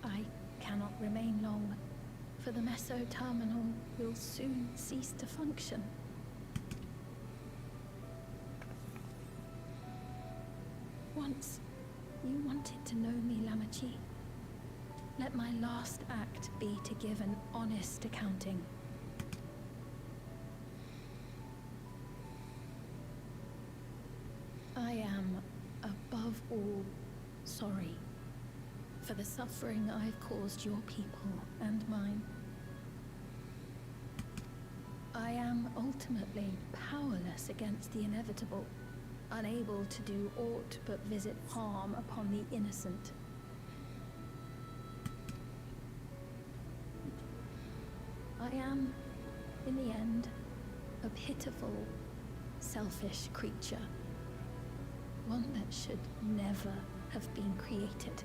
Speaker 19: I cannot remain long, for the meso-terminal will soon cease to function. Once, you wanted to know me, Lamachi. Let my last act be to give an honest accounting. I am, above all, sorry for the suffering I've caused your people and mine. I am ultimately powerless against the inevitable, unable to do aught but visit harm upon the innocent. I am, in the end, a pitiful, selfish creature. One that should never have been created.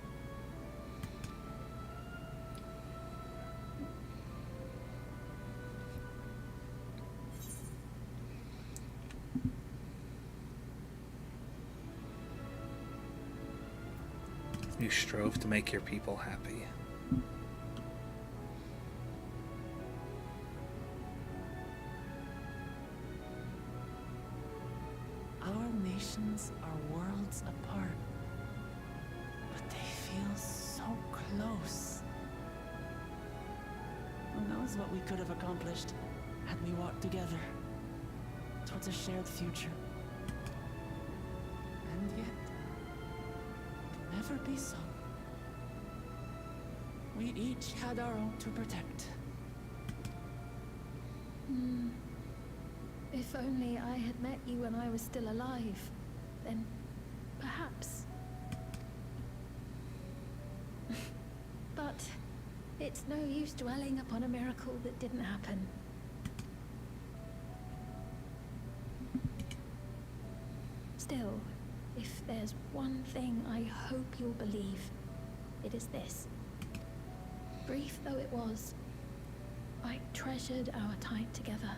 Speaker 1: You strove to make your people happy.
Speaker 10: Our nations are worlds apart. close. Who knows what we could have accomplished had we walked together towards a shared future. And yet, it could never be so. We each had our own to protect.
Speaker 9: If only I had met you when I was still alive, then perhaps. But it's no use dwelling upon a miracle that didn't happen. Still, if there's one thing I hope you'll believe, it is this. Brief though it was, I treasured our time together.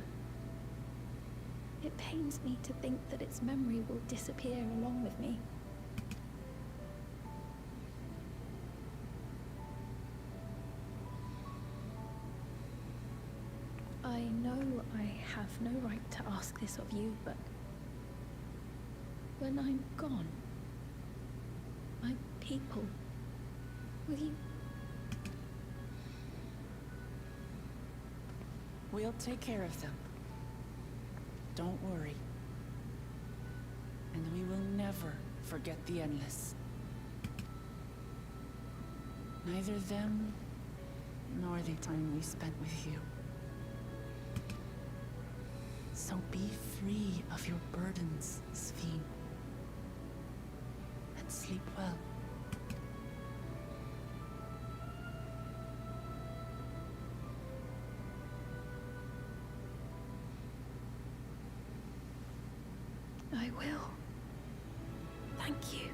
Speaker 9: It pains me to think that its memory will disappear along with me. I know I have no right to ask this of you, but when I'm gone, my people, will you?
Speaker 10: We'll take care of them. Don't worry. And we will never forget the Endless. Neither them, nor the time we spent with you. So be free of your burdens, Sphene. And sleep well.
Speaker 9: I will. Thank you.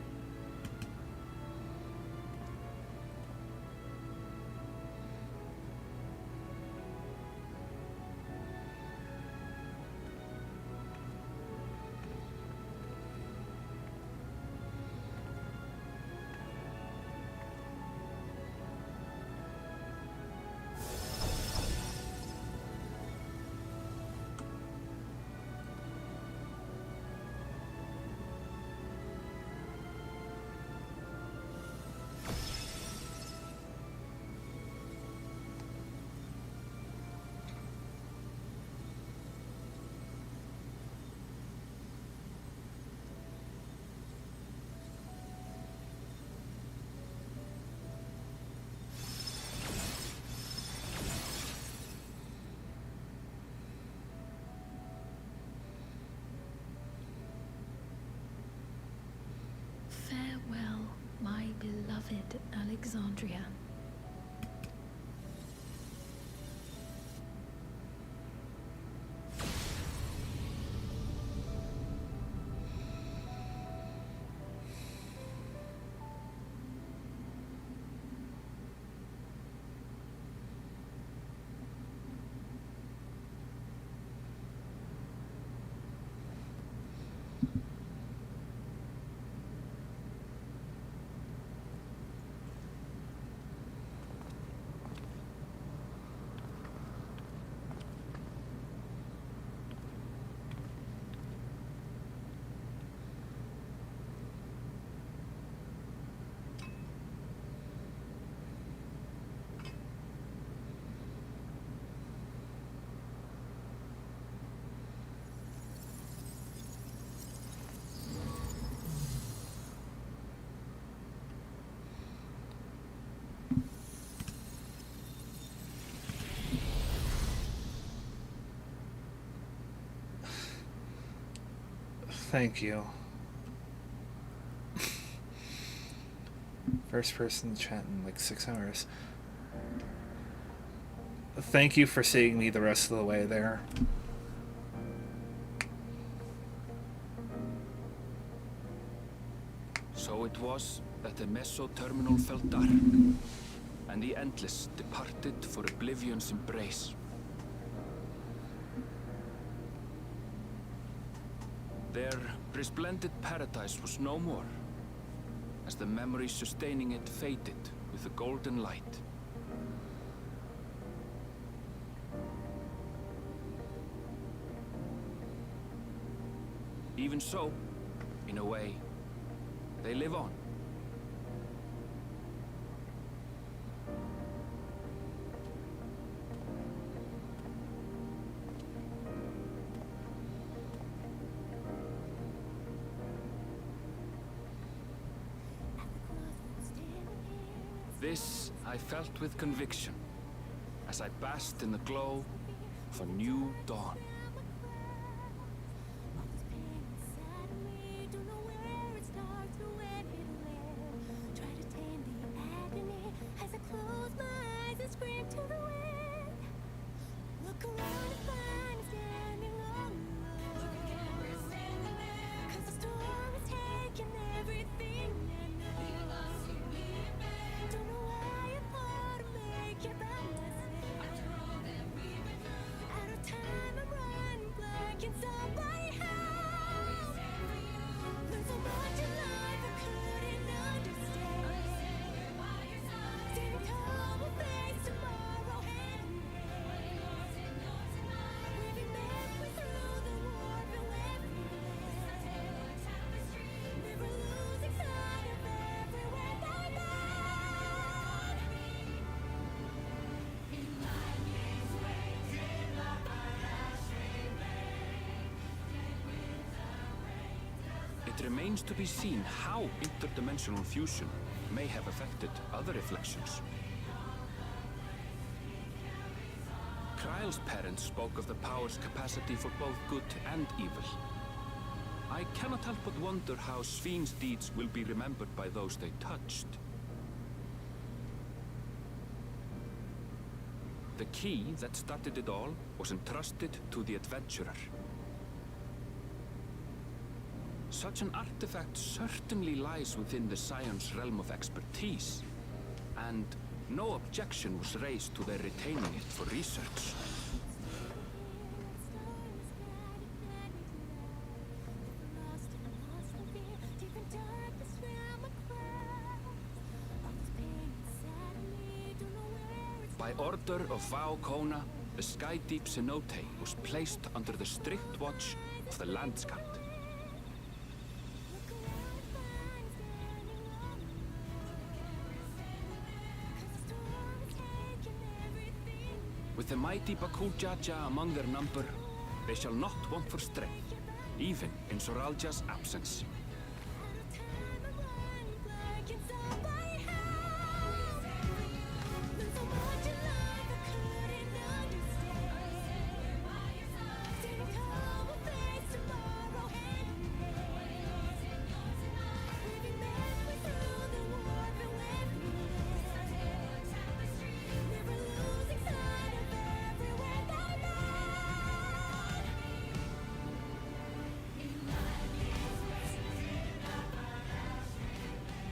Speaker 9: Farewell, my beloved Alexandria.
Speaker 1: Thank you. First person chat in like 6 hours. Thank you for seeing me the rest of the way there.
Speaker 11: So it was that the Meso-terminal fell dark, and the Endless departed for Oblivion's embrace. Their resplendent paradise was no more, as the memory sustaining it faded with the golden light. Even so, in a way, they live on. This I felt with conviction, as I basked in the glow of a new dawn. It remains to be seen how interdimensional fusion may have affected other reflections. Kryle's parents spoke of the power's capacity for both good and evil. I cannot help but wonder how Svine's deeds will be remembered by those they touched. The key that started it all was entrusted to the adventurer. Such an artifact certainly lies within the Scion's realm of expertise, and no objection was raised to their retaining it for research. By order of Vau Kona, the Sky Deep cenote was placed under the strict watch of the Landscape. With the mighty Bakujaja among their number, they shall not want for strength, even in Soralja's absence.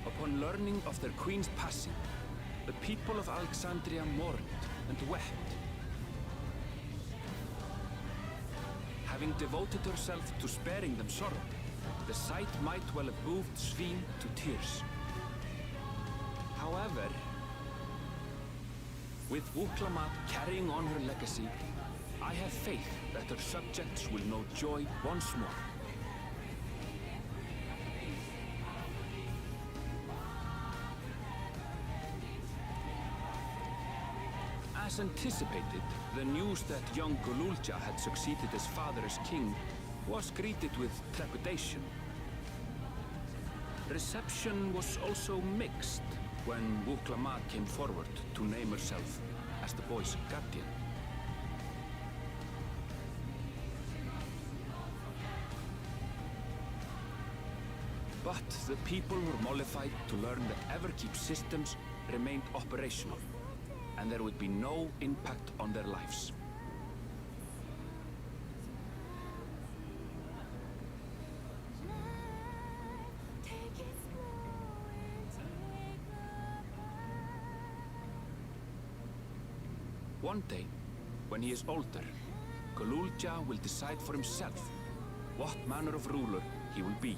Speaker 11: Upon learning of their queen's passing, the people of Alexandria mourned and wept. Having devoted herself to sparing them sorrow, the sight might well have moved Svine to tears. However, with Wuklamat carrying on her legacy, I have faith that her subjects will know joy once more. As anticipated, the news that young Gululja had succeeded his father as king was greeted with trepidation. Reception was also mixed when Wuklamat came forward to name herself as the boy's guardian. But the people were mollified to learn that Everkeep systems remained operational, and there would be no impact on their lives. One day, when he is older, Gululja will decide for himself what manner of ruler he will be.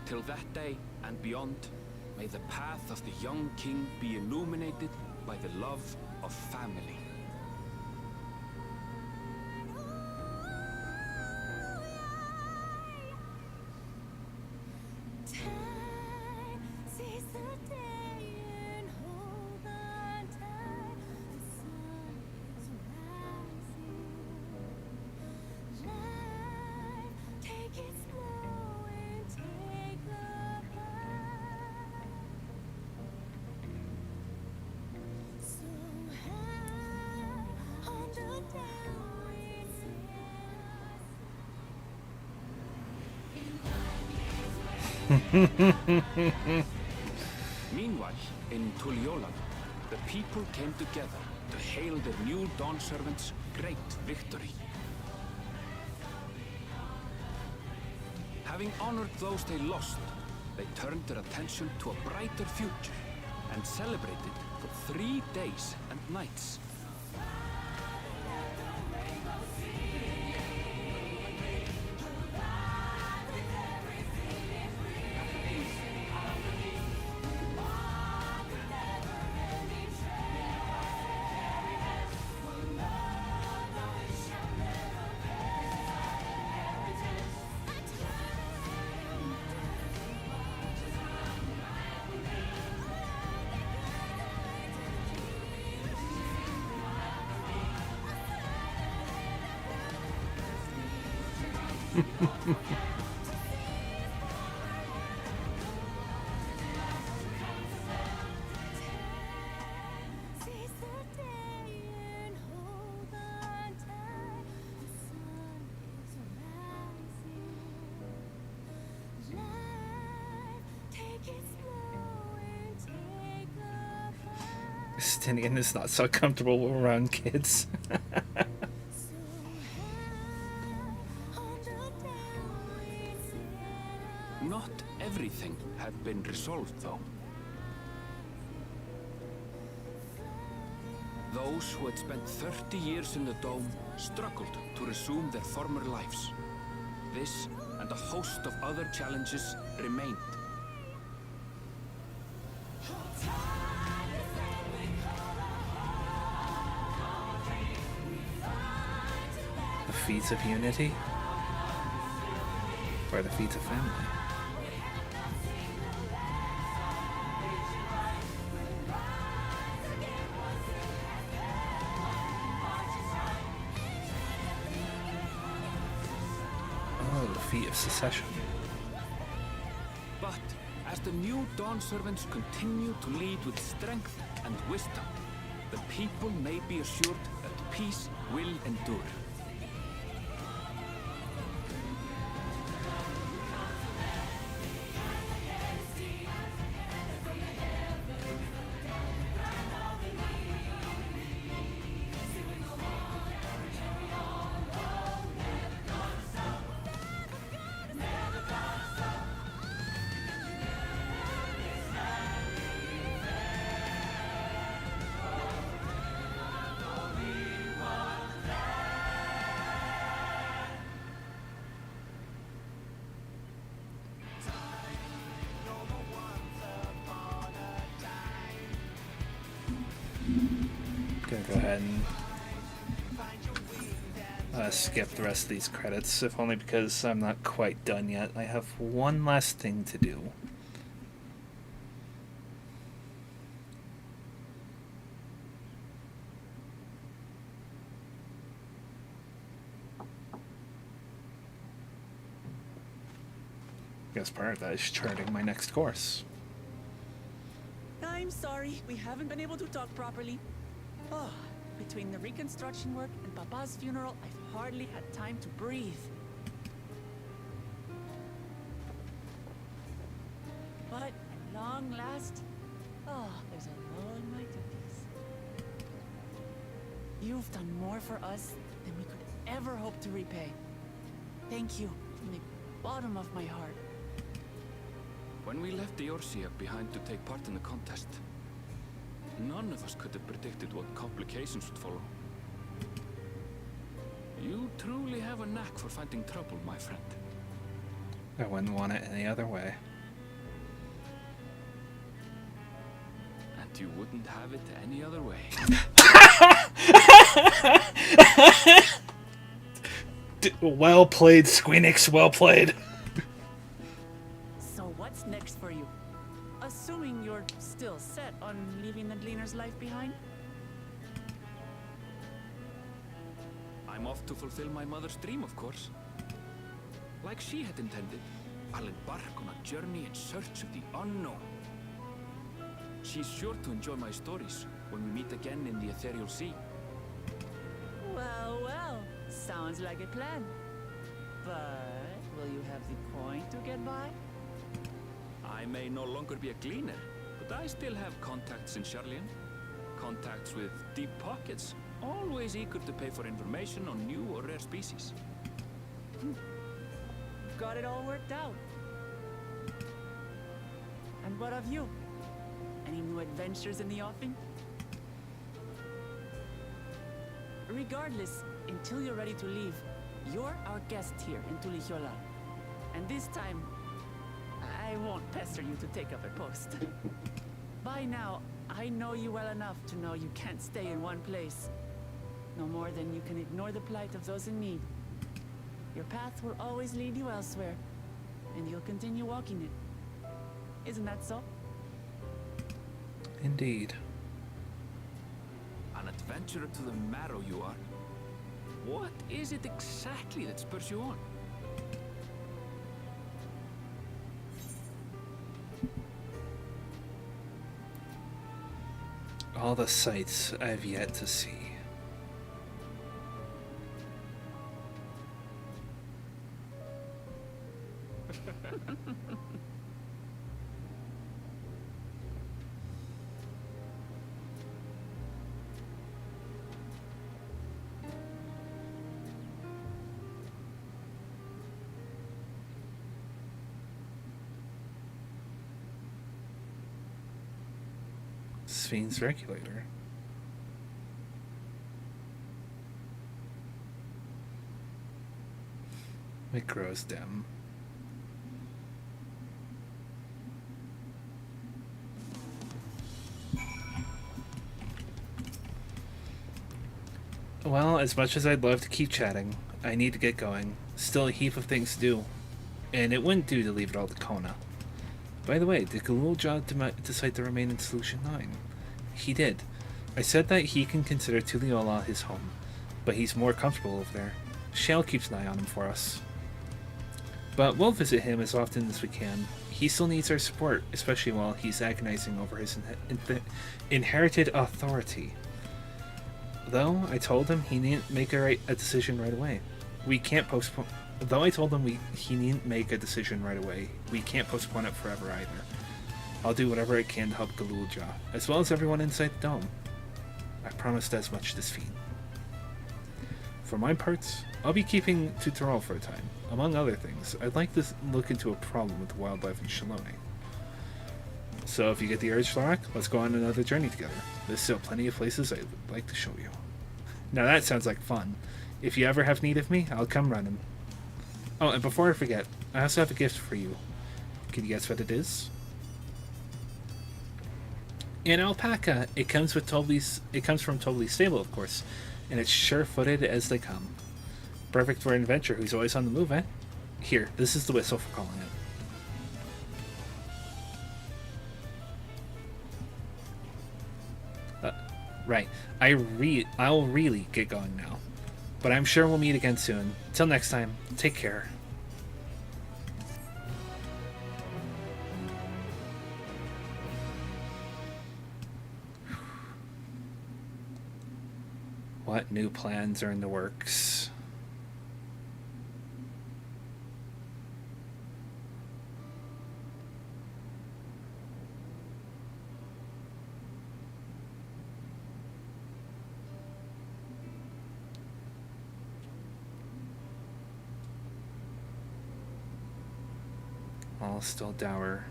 Speaker 11: Till that day and beyond, may the path of the young king be illuminated by the love of family. Meanwhile, in Tuliolan, the people came together to hail their new Dawn servants' great victory. Having honored those they lost, they turned their attention to a brighter future and celebrated for 3 days and nights.
Speaker 1: Justinian is not so comfortable around kids.
Speaker 11: Not everything had been resolved, though. Those who had spent 30 years in the Dome struggled to resume their former lives. This and a host of other challenges remained.
Speaker 1: The feats of unity? Or the feats of family? Oh, the feat of secession.
Speaker 11: But as the new Dawn servants continue to lead with strength and wisdom, the people may be assured that peace will endure.
Speaker 1: Gonna go ahead and skip the rest of these credits, if only because I'm not quite done yet. I have one last thing to do. I guess part of that is charting my next course.
Speaker 10: I'm sorry, we haven't been able to talk properly. Oh, between the reconstruction work and Papa's funeral, I've hardly had time to breathe. But at long last, there's a lull in my duties. You've done more for us than we could ever hope to repay. Thank you from the bottom of my heart.
Speaker 11: When we left Eorzea behind to take part in the contest, none of us could have predicted what complications would follow. You truly have a knack for finding trouble, my friend.
Speaker 1: I wouldn't want it any other way.
Speaker 11: And you wouldn't have it any other way.
Speaker 1: Well played, Squeenix, well played.
Speaker 10: So what's next for you? Assuming you're still set on leaving the Gleaner's life behind?
Speaker 11: I'm off to fulfill my mother's dream, of course. Like she had intended, I'll embark on a journey in search of the unknown. She's sure to enjoy my stories when we meet again in the Ethereal Sea.
Speaker 10: Well, well, sounds like a plan. But will you have the coin to get by?
Speaker 11: I may no longer be a gleaner, but I still have contacts in Charlian. Contacts with deep pockets, always eager to pay for information on new or rare species.
Speaker 10: Got it all worked out. And what of you? Any new adventures in the offing? Regardless, until you're ready to leave, you're our guest here in Tulihiola. And this time, I won't pester you to take up a post. By now, I know you well enough to know you can't stay in one place. No more than you can ignore the plight of those in need. Your path will always lead you elsewhere, and you'll continue walking it. Isn't that so?
Speaker 1: Indeed.
Speaker 11: An adventurer to the marrow you are. What is it exactly that spurs you on?
Speaker 1: All the sights I've yet to see. Sphinx regulator. It grows dim. Well, as much as I'd love to keep chatting, I need to get going. Still a heap of things to do. And it wouldn't do to leave it all to Kona. By the way, did Galulja decide to remain in Solution 9? He did. I said that he can consider Tuliola his home, but he's more comfortable over there. Shale keeps an eye on him for us. But we'll visit him as often as we can. He still needs our support, especially while he's agonizing over his inherited authority. Though I told him he needn't make a decision right away. We can't postpone. Though I told him he needn't make a decision right away, we can't postpone it forever either. I'll do whatever I can to help Galulja, as well as everyone inside the dome. I promised as much to Sphene. For my parts, I'll be keeping Tutorol for a time. Among other things, I'd like to look into a problem with the wildlife in Shalone. So if you get the urge, Lorak, let's go on another journey together. There's still plenty of places I would like to show you. Now that sounds like fun. If you ever have need of me, I'll come running. Oh, and before I forget, I also have a gift for you. Can you guess what it is? An alpaca. It comes from Tobly's stable, of course, and it's sure-footed as they come. Perfect for an adventurer who's always on the move, eh? Here, this is the whistle for calling it. Right. I'll really get going now. But I'm sure we'll meet again soon. Till next time, take care. What new plans are in the works? All still dour.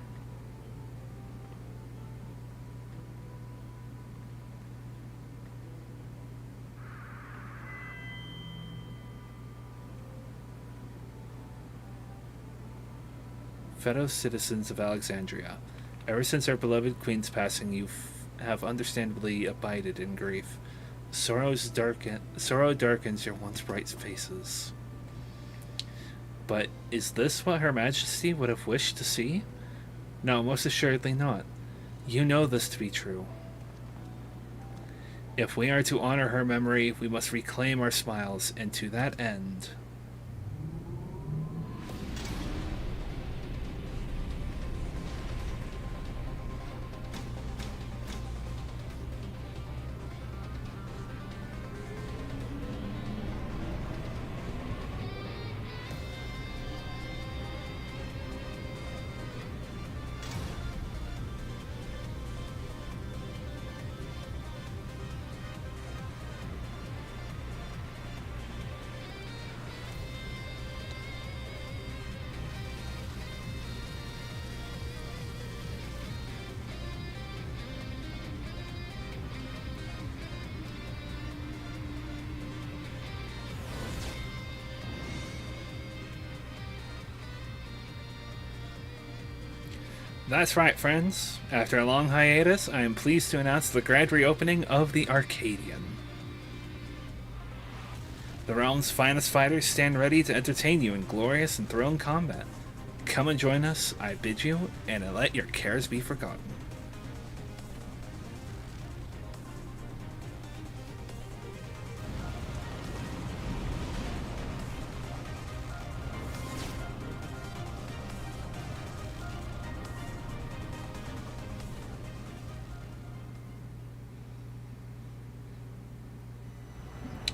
Speaker 1: Fellow citizens of Alexandria, ever since our beloved queen's passing, you have understandably abided in grief. Sorrow darkens your once bright faces. But is this what Her Majesty would have wished to see? No, most assuredly not. You know this to be true. If we are to honor her memory, we must reclaim our smiles, and to that end... That's right, friends. After a long hiatus, I am pleased to announce the grand reopening of the Arcadian. The realm's finest fighters stand ready to entertain you in glorious and thrilling combat. Come and join us, I bid you, and let your cares be forgotten.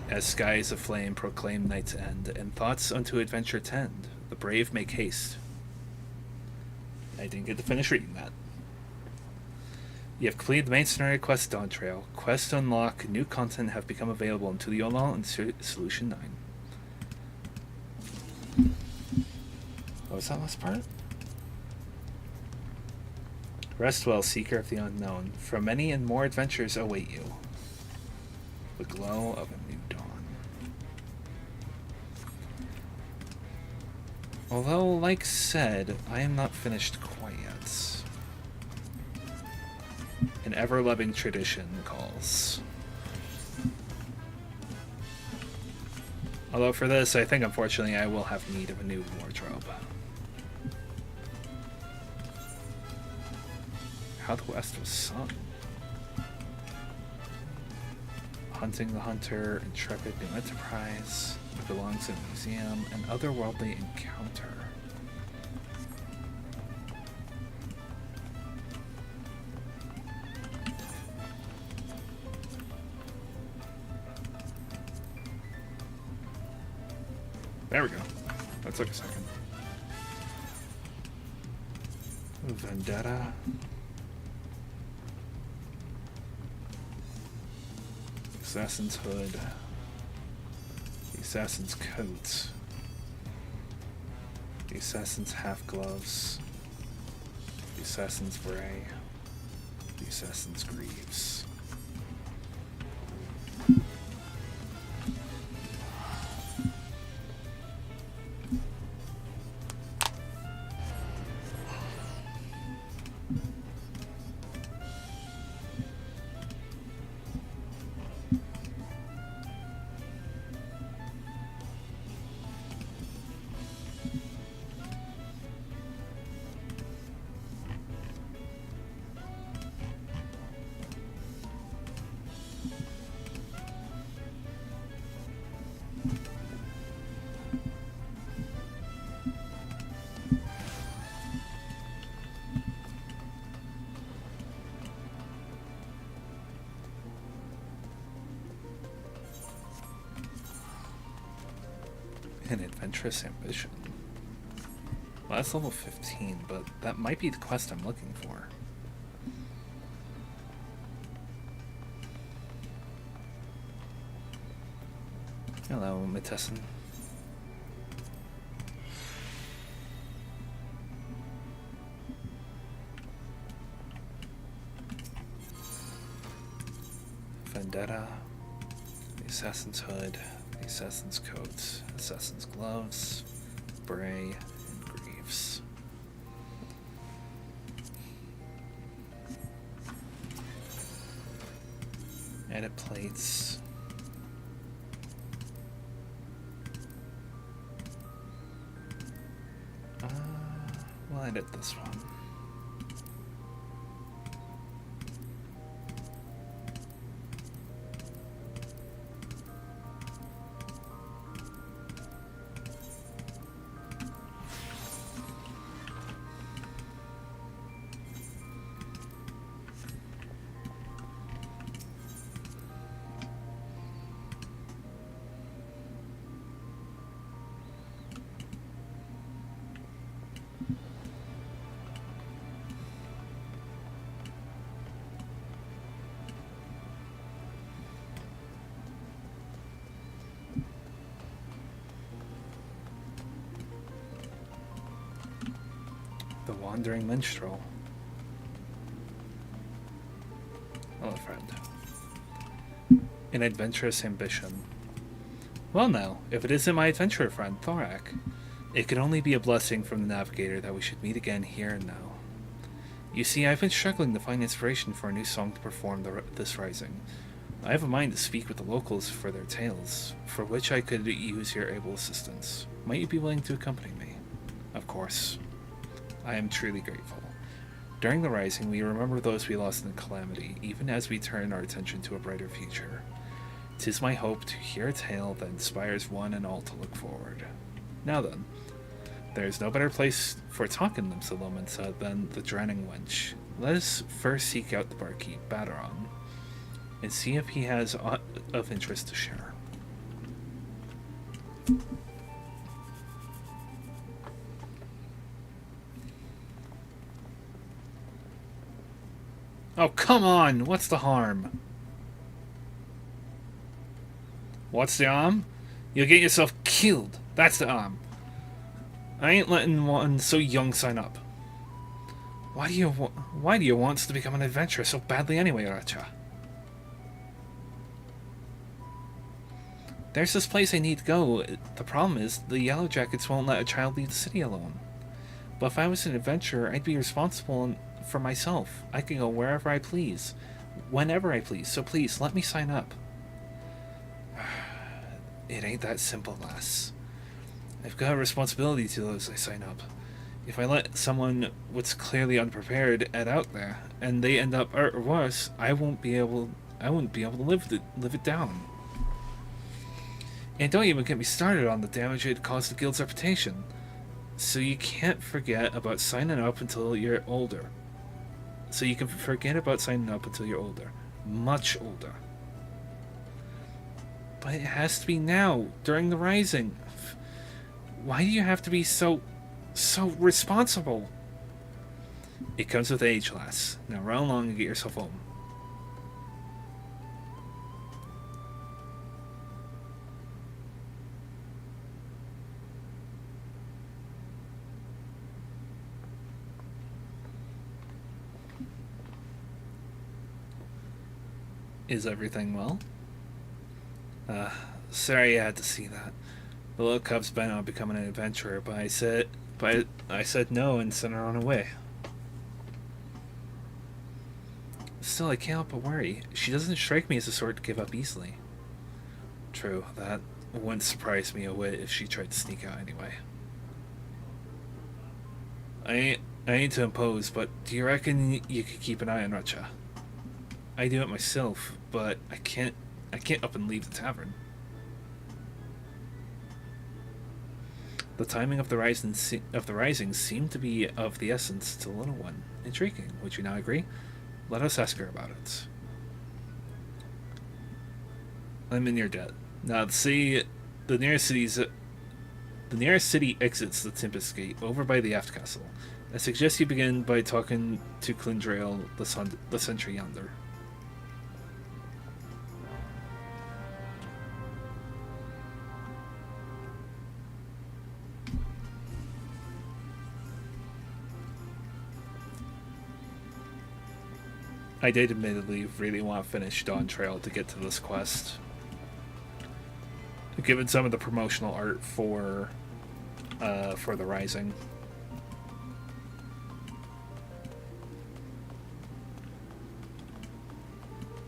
Speaker 1: As skies aflame proclaim night's end, and thoughts unto adventure tend, the brave make haste. I didn't get to finish reading that. You have completed the main scenario quest Dawntrail. Quests to unlock new content have become available in Tutorial and Solution 9. What was that last part? Rest well, seeker of the unknown, for many and more adventures await you. The glow of a new dawn. Although, like said, I am not finished quite yet. An ever-loving tradition calls. Although for this, I think unfortunately I will have need of a new wardrobe. How the West was sung. Hunting the Hunter, Intrepid New Enterprise, it belongs in a museum, an otherworldly encounter. There we go. That took a second. Vendetta. Assassin's Hood. The Assassin's Coat. The Assassin's Half Gloves. The Assassin's Bray. The Assassin's Greaves. An adventurous ambition. Well, that's level 15, but that might be the quest I'm looking for. Hello, Mitesson. Vendetta, the Assassin's Hood, the Assassin's Coat, Assassin's Gloves, Bray, and Greaves. Edit plates. We'll edit this one. The Wandering Minstrel. Hello, friend. An adventurous ambition. Well now, if it isn't my adventurer friend, Thorak, it could only be a blessing from the Navigator that we should meet again here and now. You see, I've been struggling to find inspiration for a new song to perform this rising. I have a mind to speak with the locals for their tales, for which I could use your able assistance. Might you be willing to accompany me? Of course. I am truly grateful. During the rising, we remember those we lost in the calamity, even as we turn our attention to a brighter future. 'Tis my hope to hear a tale that inspires one and all to look forward. Now then, there is no better place for talking, Limsa said, than the Drowning Wench. Let us first seek out the barkeep, Baderon, and see if he has aught of interest to share. Oh, come on! What's the harm? What's the harm? You'll get yourself killed. That's the harm. I ain't letting one so young sign up. Why do you want to become an adventurer so badly anyway, Racha? There's this place I need to go. The problem is, the Yellow Jackets won't let a child leave the city alone. But if I was an adventurer, I'd be responsible for myself. I can go wherever I please, whenever I please, so please, let me sign up. It ain't that simple, lass. I've got a responsibility to those I sign up. If I let someone what's clearly unprepared head out there, and they end up or worse, I wouldn't be able to live it down. And don't even get me started on the damage it'd cause the guild's reputation. So you can't forget about signing up until you're older. So you can forget about signing up until you're older. Much older. But it has to be now, during the rising. Why do you have to be so responsible? It comes with age, lass. Now run along and get yourself home. Is everything well? Sorry you had to see that. The little cub's bent on becoming an adventurer, but I said no and sent her on her way. Still, I can't help but worry. She doesn't strike me as the sort to give up easily. True, that wouldn't surprise me a whit if she tried to sneak out anyway. I ain't to impose, but do you reckon you could keep an eye on Racha? I do it myself, but I can't up and leave the tavern. The timing of the rising seemed to be of the essence to the little one. Intriguing. Would you not agree? Let us ask her about it. I'm in your debt. Now, the nearest city exits the Tempest Gate over by the Aft Castle. I suggest you begin by talking to Dawntrail, the sentry yonder. I did admittedly really want to finish Dawntrail to get to this quest. Given some of the promotional art for the Rising.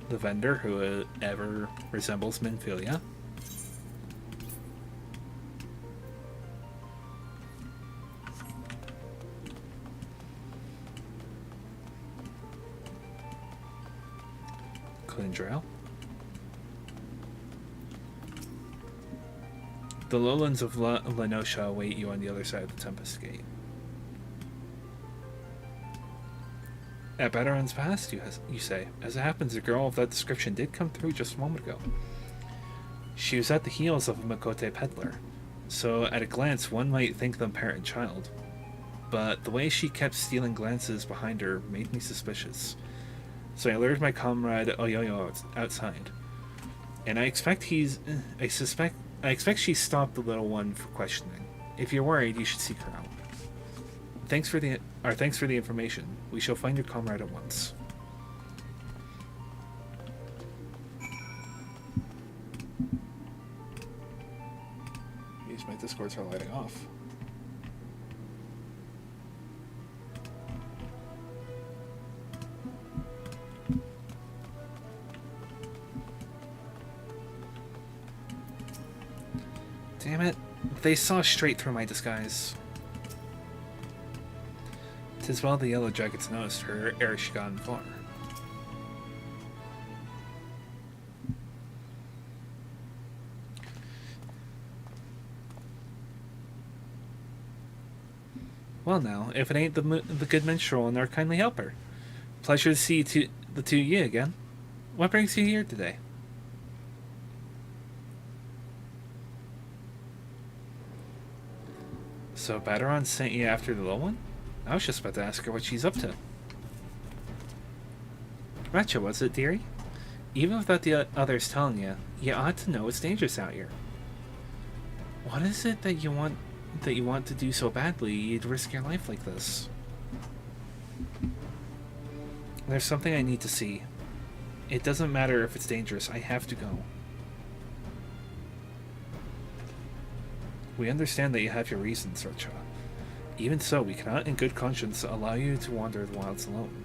Speaker 1: The vendor who ever resembles Minfilia. Dawntrail. The lowlands of Lenosha await you on the other side of the Tempest Gate. At Baderon's Pass, you say. As it happens, a girl of that description did come through just a moment ago. She was at the heels of a Makote peddler, so at a glance one might think them parent and child. But the way she kept stealing glances behind her made me suspicious. So I lured my comrade Oyoyo outside, and I expect she stopped the little one for questioning. If you're worried, you should seek her out. Thanks for the information. We shall find your comrade at once. These my discords are lighting off. Damn it. They saw straight through my disguise. 'Tis well the yellow jackets noticed her ere she got far. Well now, if it ain't the good minstrel and our kindly helper. Pleasure to see the two of you again. What brings you here today? So Baderon sent you after the little one? I was just about to ask her what she's up to. Ratcha, was it, dearie? Even without the others telling you, you ought to know it's dangerous out here. What is it that you want to do so badly you'd risk your life like this? There's something I need to see. It doesn't matter if it's dangerous, I have to go. We understand that you have your reasons, Ratcha. Even so, we cannot in good conscience allow you to wander the wilds alone.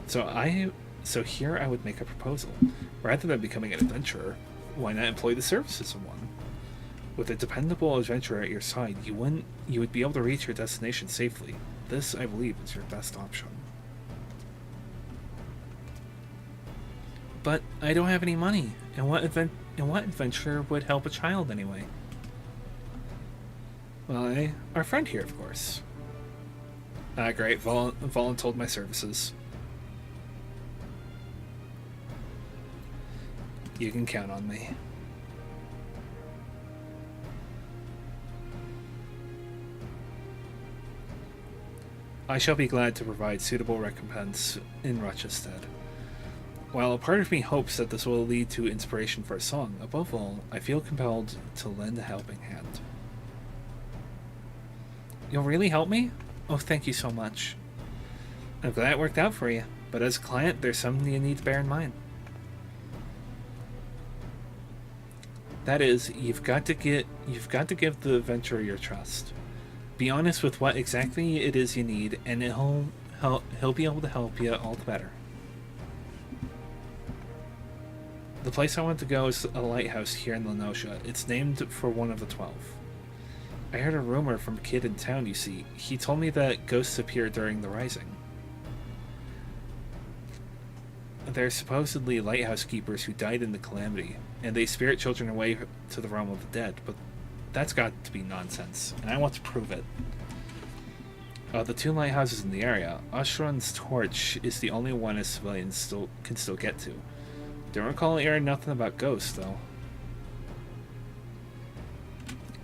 Speaker 1: So here I would make a proposal. Rather than becoming an adventurer, why not employ the services of one? With a dependable adventurer at your side, you would be able to reach your destination safely. This, I believe, is your best option. But I don't have any money, and what adventurer would help a child anyway? Well, our friend here, of course. Great. Valen told my services. You can count on me. I shall be glad to provide suitable recompense in Ratcha's stead. While a part of me hopes that this will lead to inspiration for a song, above all, I feel compelled to lend a helping hand. You'll really help me? Oh, thank you so much. I'm glad it worked out for you, but as a client, there's something you need to bear in mind. That is, you've got to give the adventurer your trust. Be honest with what exactly it is you need, and he'll be able to help you all the better. The place I want to go is a lighthouse here in Lenosha. It's named for one of the 12. I heard a rumor from a kid in town, you see. He told me that ghosts appear during the rising. They're supposedly lighthouse keepers who died in the calamity, and they spirit children away to the realm of the dead, but that's got to be nonsense, and I want to prove it. The 2 lighthouses in the area, Ashran's Torch is the only one as civilians can still get to. Don't recall hearing nothing about ghosts, though.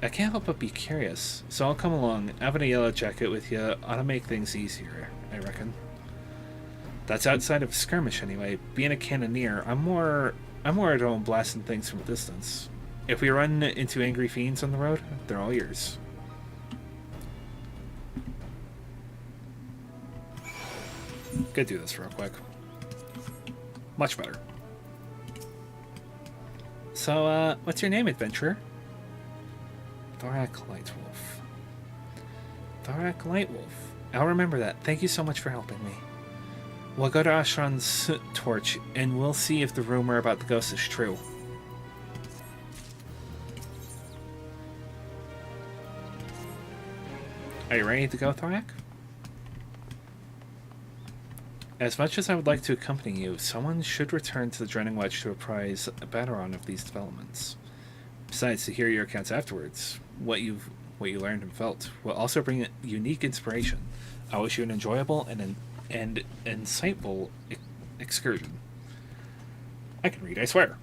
Speaker 1: I can't help but be curious, so I'll come along. Having a yellow jacket with you ought to make things easier, I reckon. That's outside of a skirmish anyway. Being a cannoneer, I'm more at home blasting things from a distance. If we run into angry fiends on the road, they're all yours. Could do this real quick. Much better. So, what's your name, adventurer? Thorak Lightwolf. Thorak Lightwolf. I'll remember that. Thank you so much for helping me. We'll go to Ashran's Torch, and we'll see if the rumor about the ghost is true. Are you ready to go, Thorak? As much as I would like to accompany you, someone should return to the Dreading Wedge to apprise Baderon of these developments. Besides, to hear your accounts afterwards, what you learned and felt, will also bring unique inspiration. I wish you an enjoyable and insightful excursion. I can read, I swear.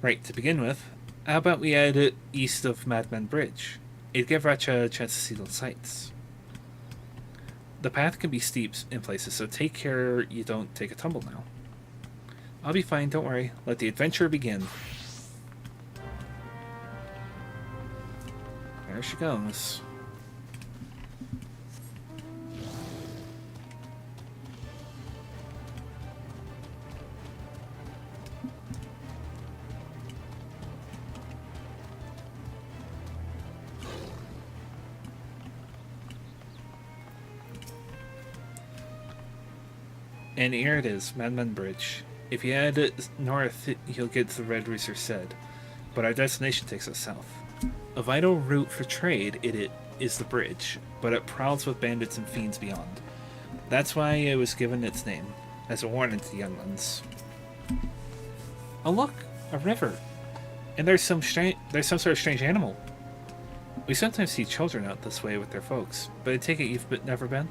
Speaker 1: Right, to begin with, how about we head it east of Madman Bridge? It'd give Ratcha a chance to see the sights. The path can be steep in places, so take care you don't take a tumble now. I'll be fine, don't worry. Let the adventure begin. There she goes. And here it is, Madman Bridge. If you head north, you'll get to the Red Rooster Said. but our destination takes us south. A vital route for trade, it is the bridge, but it prowls with bandits and fiends beyond. That's why it was given its name, as a warning to the young ones. Oh look, a river, and there's some sort of strange animal. We sometimes see children out this way with their folks, but I take it you've never been?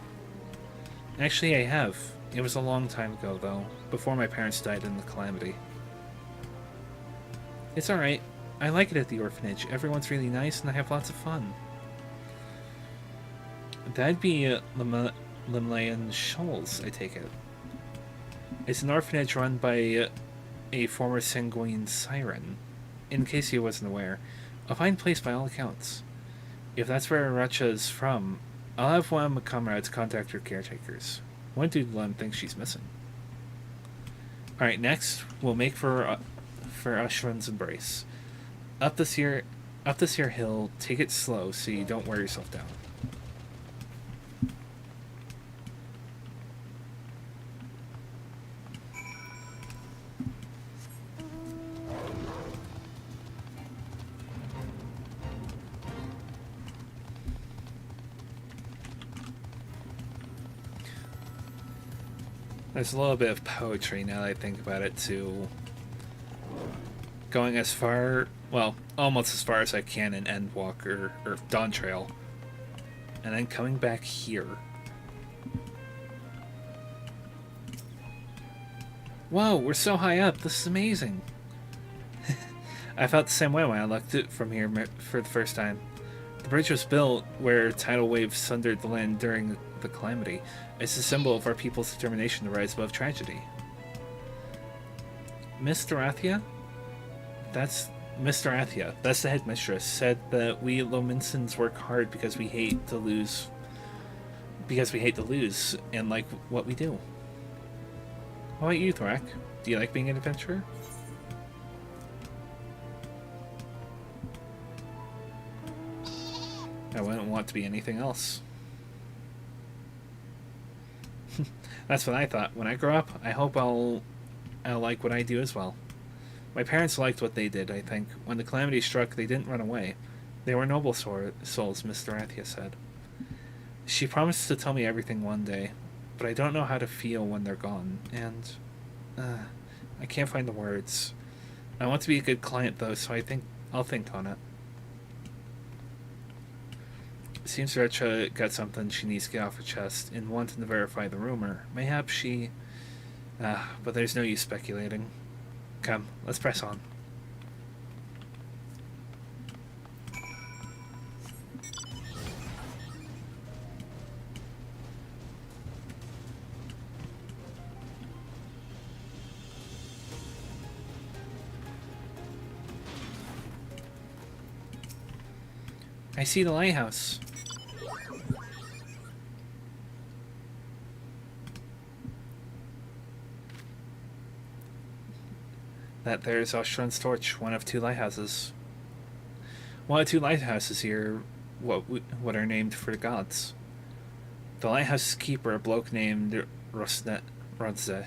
Speaker 1: Actually, I have. It was a long time ago, though, before my parents died in the calamity. It's alright. I like it at the orphanage. Everyone's really nice, and I have lots of fun. That'd be Limlayan Shoals, I take it. It's an orphanage run by a former sanguine siren. In case you wasn't aware. A fine place by all accounts. If that's where Aracha is from, I'll have one of my comrades contact her caretakers. One dude Lem thinks she's missing. Alright, next, we'll make for Ashran's Embrace. Up this here hill, take it slow so you don't wear yourself down. There's a little bit of poetry now that I think about it too. Going as far, well, almost as far as I can in Endwalker, or Dawntrail. And then coming back here. Whoa, we're so high up, this is amazing. I felt the same way when I looked at it from here for the first time. The bridge was built where tidal waves sundered the land during the calamity. It's a symbol of our people's determination to rise above tragedy. Miss Dorathia? That's Miss Dorathia. That's the headmistress. Said that we Lominsons work hard because we hate to lose. And like what we do. How about you, Thorak? Do you like being an adventurer? I wouldn't want to be anything else. That's what I thought. When I grow up, I hope I'll like what I do as well. My parents liked what they did, I think. When the calamity struck, they didn't run away. They were noble souls, Miss Dorathia said. She promised to tell me everything one day, but I don't know how to feel when they're gone, and I can't find the words. I want to be a good client, though, so I'll think on it. It seems Recha got something she needs to get off her chest, and wanting to verify the rumor. Mayhap she... but there's no use speculating. Come, let's press on. I see the lighthouse. That there's Oshran's torch, one of two lighthouses. One of two lighthouses here, what are named for the gods. The lighthouse keeper, a bloke named Rodze.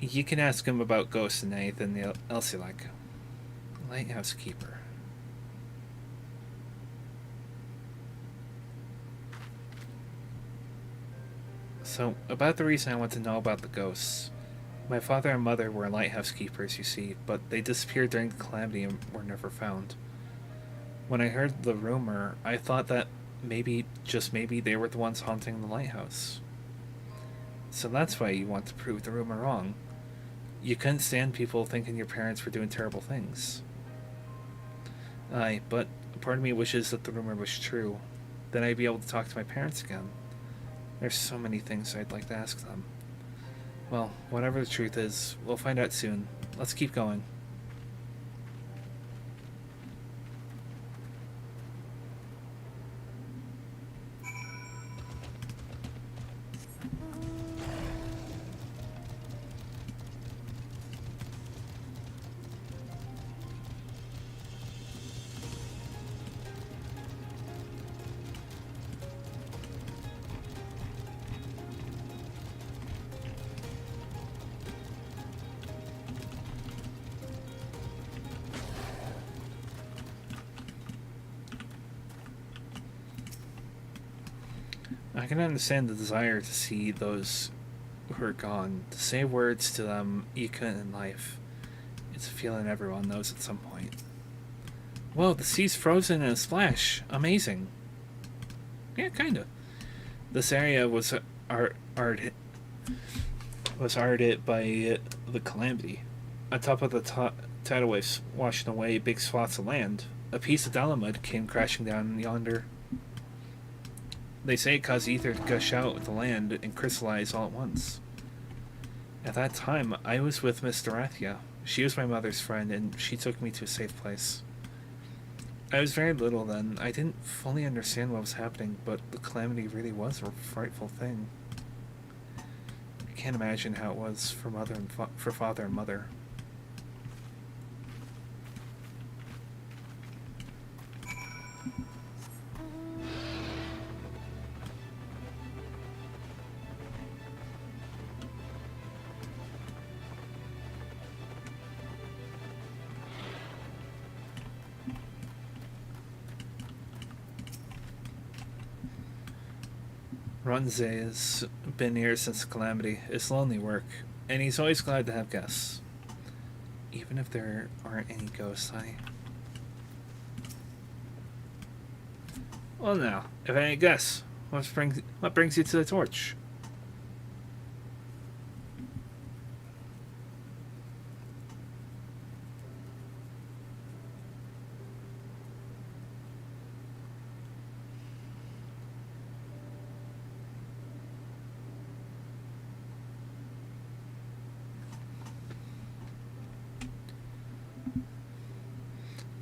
Speaker 1: You can ask him about ghosts and anything else you like. Lighthouse keeper. So, about the reason I want to know about the ghosts. My father and mother were lighthouse keepers, you see, but they disappeared during the calamity and were never found. When I heard the rumor, I thought that maybe, just maybe, they were the ones haunting the lighthouse. So that's why you want to prove the rumor wrong. You couldn't stand people thinking your parents were doing terrible things. Aye, but part of me wishes that the rumor was true. Then I'd be able to talk to my parents again. There's so many things I'd like to ask them. Well, whatever the truth is, we'll find out soon. Let's keep going. I can understand the desire to see those who are gone, to say words to them you couldn't in life. It's a feeling everyone knows at some point. Whoa, the sea's frozen in a splash. Amazing. Yeah, kinda. This area was arted by the calamity. On top of the tidal waves washing away big swaths of land, a piece of Dalamud came crashing down yonder. They say it caused ether to gush out of the land and crystallize all at once. At that time, I was with Miss Dorathia. She was my mother's friend, and she took me to a safe place. I was very little then. I didn't fully understand what was happening, but the calamity really was a frightful thing. I can't imagine how it was for father and mother. Runze has been here since the calamity. It's lonely work, and he's always glad to have guests. Even if there aren't any ghosts, Well now, if I ain't guess, what brings you to the torch?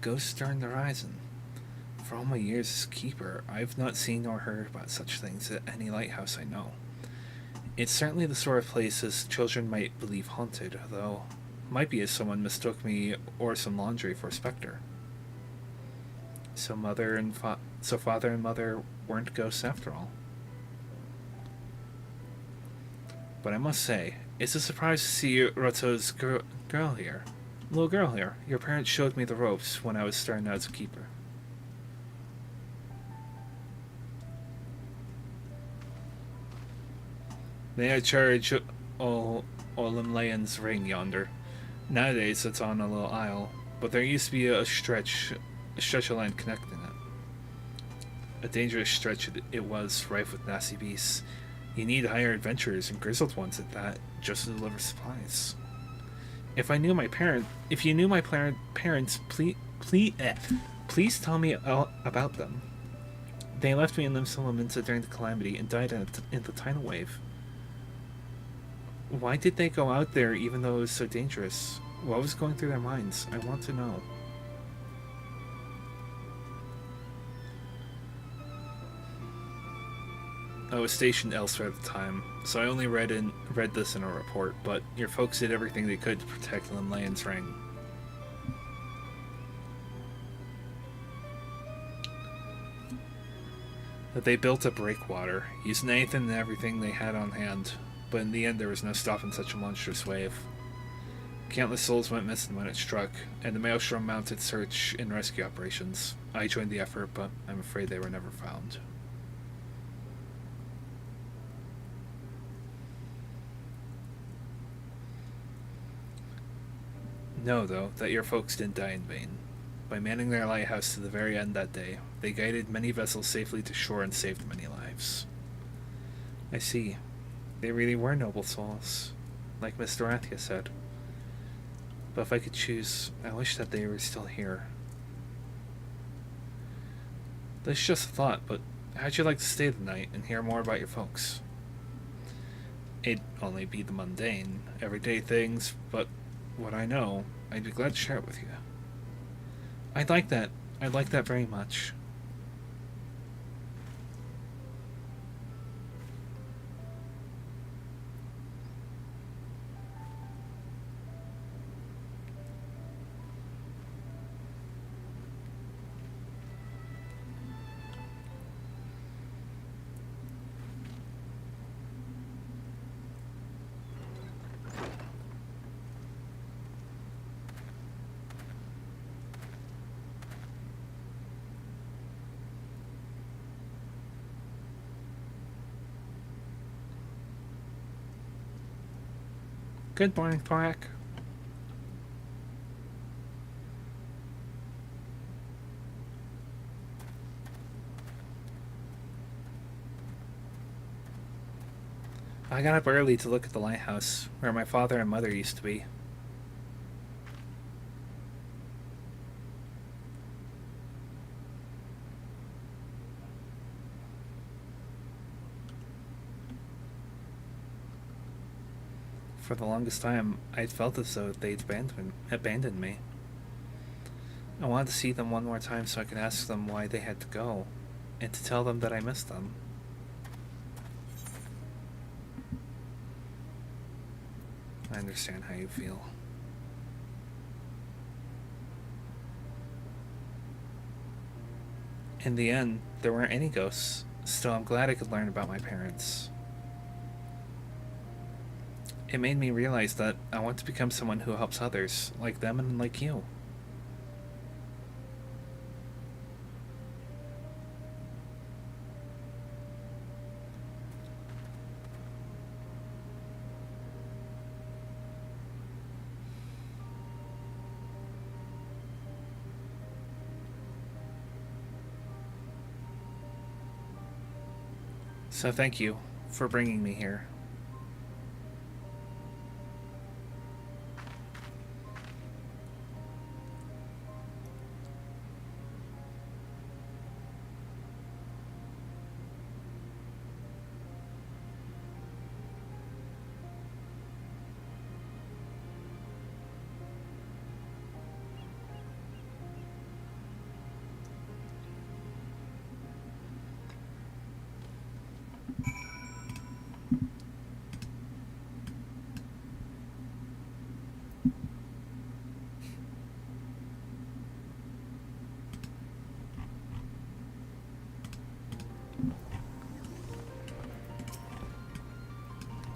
Speaker 1: Ghosts during the horizon. For all my years as keeper, I've not seen nor heard about such things at any lighthouse I know. It's certainly the sort of place as children might believe haunted, though might be as someone mistook me or some laundry for a specter. So father and mother weren't ghosts after all. But I must say, it's a surprise to see Roto's girl here. Little girl here. Your parents showed me the ropes when I was starting out as a keeper. They had charge Olim Layan's ring yonder. Nowadays it's on a little isle, but there used to be a stretch of land connecting it. A dangerous stretch it was, rife with nasty beasts. You need higher adventurers and grizzled ones at that, just to deliver supplies. If you knew my parents, please tell me about them. They left me in Limsa Laminsa during the calamity and died in the tidal wave. Why did they go out there even though it was so dangerous? What was going through their minds? I want to know. I was stationed elsewhere at the time, so I only read this in a report, but your folks did everything they could to protect Limlayan's ring. They built a breakwater, using anything and everything they had on hand, but in the end there was no stopping such a monstrous wave. Countless souls went missing when it struck, and the Maelstrom mounted search and rescue operations. I joined the effort, but I'm afraid they were never found. Know, though, that your folks didn't die in vain. By manning their lighthouse to the very end that day, they guided many vessels safely to shore and saved many lives. I see. They really were noble souls, like Miss Dorathia said. But if I could choose, I wish that they were still here. That's just a thought, but how'd you like to stay the night and hear more about your folks? It'd only be the mundane, everyday things, but what I know, I'd be glad to share it with you. I'd like that. I'd like that very much. Good morning, Thorak. I got up early to look at the lighthouse, where my father and mother used to be. For the longest time, I'd felt as though they'd abandoned me. I wanted to see them one more time so I could ask them why they had to go, and to tell them that I missed them. I understand how you feel. In the end, there weren't any ghosts. Still, I'm glad I could learn about my parents. It made me realize that I want to become someone who helps others, like them and like you. So thank you for bringing me here.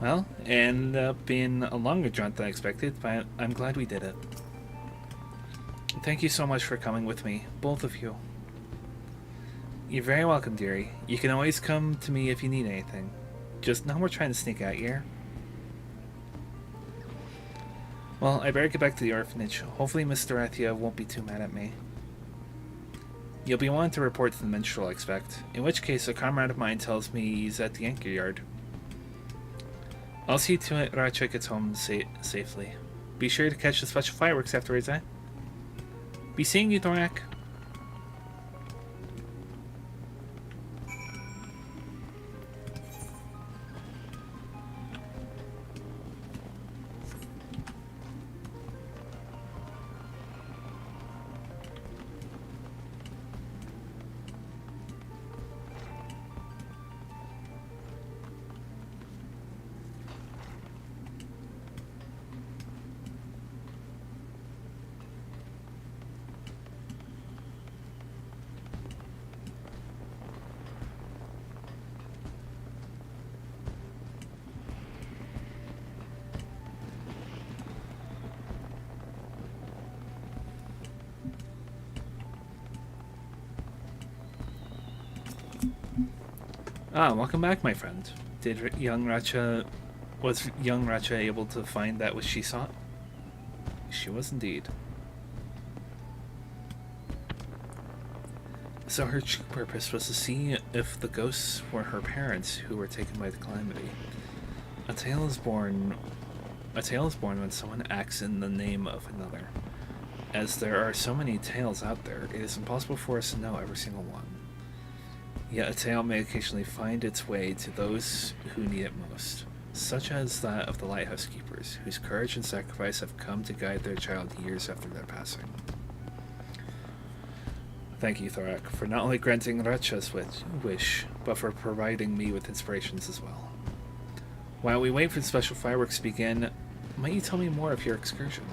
Speaker 1: Well, it ended up being a longer jaunt than I expected, but I'm glad we did it. Thank you so much for coming with me, both of you. You're very welcome, dearie. You can always come to me if you need anything. Just no more trying to sneak out here. Well, I better get back to the orphanage. Hopefully Miss Dorothea won't be too mad at me. You'll be wanting to report to the minstrel, I expect. In which case, a comrade of mine tells me he's at the anchor yard. I'll see to it Racha gets home safely. Be sure to catch the special fireworks afterwards, eh? Be seeing you, Thorak. Ah, welcome back, my friend. Was young Racha able to find that which she sought? She was indeed. So her true purpose was to see if the ghosts were her parents who were taken by the calamity. A tale is born when someone acts in the name of another. As there are so many tales out there, it is impossible for us to know every single one. Yet a tale may occasionally find its way to those who need it most, such as that of the lighthouse keepers, whose courage and sacrifice have come to guide their child years after their passing. Thank you, Thorak, for not only granting Racha's wish, but for providing me with inspirations as well. While we wait for the special fireworks to begin, might you tell me more of your excursion?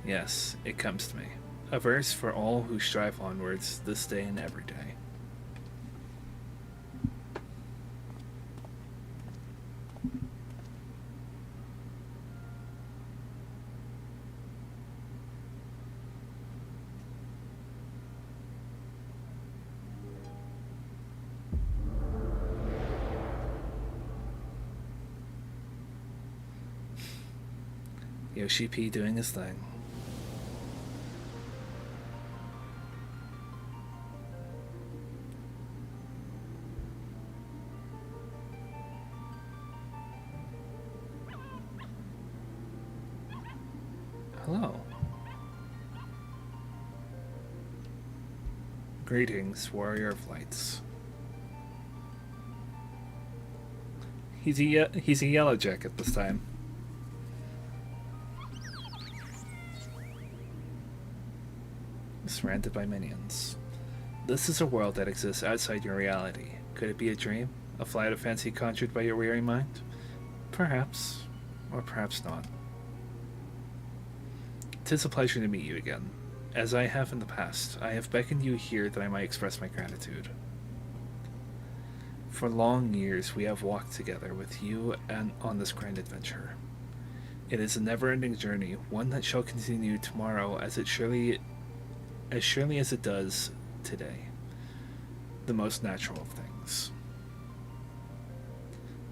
Speaker 1: Yes, it comes to me. A verse for all who strive onwards this day and every day. Yoshi P doing his thing. Hello. Greetings, warrior of lights. He's a yellow jacket this time. Surrounded by minions. This is a world that exists outside your reality. Could it be a dream? A flight of fancy conjured by your weary mind? Perhaps. Or perhaps not. 'Tis a pleasure to meet you again. As I have in the past, I have beckoned you here that I might express my gratitude. For long years we have walked together with you and on this grand adventure. It is a never-ending journey, one that shall continue tomorrow as surely as it does today. The most natural of things.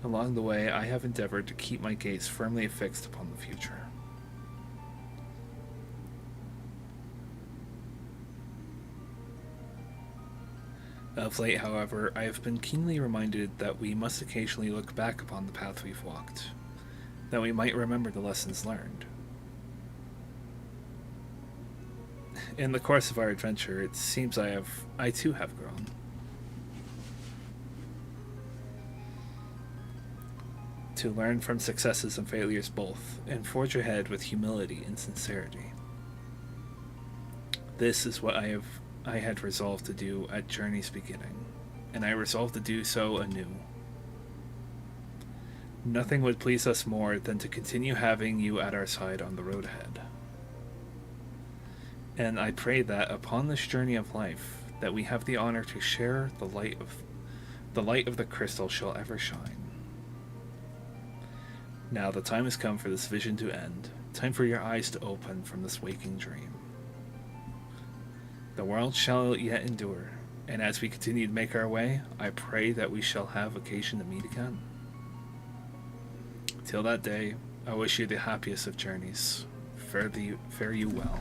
Speaker 1: Along the way, I have endeavored to keep my gaze firmly fixed upon the future. Of late, however, I have been keenly reminded that we must occasionally look back upon the path we've walked, that we might remember the lessons learned. In the course of our adventure, it seems I too have grown. To learn from successes and failures both, and forge ahead with humility and sincerity. This is what I had resolved to do at Journey's beginning, and I resolved to do so anew. Nothing would please us more than to continue having you at our side on the road ahead. And I pray that upon this journey of life, that we have the honor to share the light of the crystal shall ever shine. Now the time has come for this vision to end, time for your eyes to open from this waking dream. The world shall yet endure, and as we continue to make our way, I pray that we shall have occasion to meet again. Till that day, I wish you the happiest of journeys. Fare you well.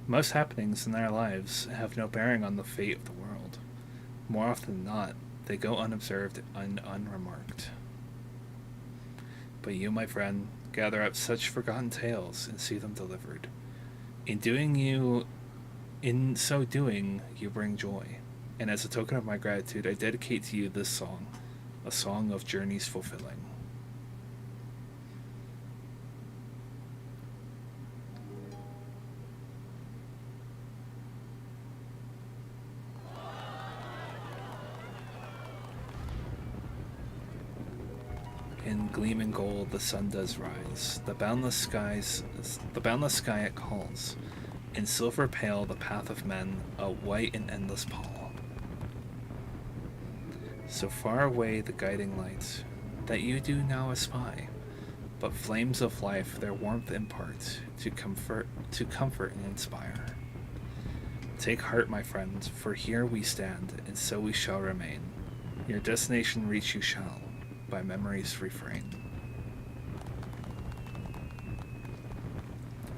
Speaker 1: Most happenings in our lives have no bearing on the fate of the world. More often than not, they go unobserved and unremarked. But you, my friend, gather up such forgotten tales and see them delivered. In so doing, you bring joy. And as a token of my gratitude, I dedicate to you this song, a song of journeys fulfilling. In gleaming gold the sun does rise, the boundless sky it calls, in silver pale the path of men, a white and endless pall. So far away the guiding light, that you do now espy, but flames of life their warmth impart, to comfort and inspire. Take heart, my friend, for here we stand, and so we shall remain. Your destination reach you shall, by memory's refrain.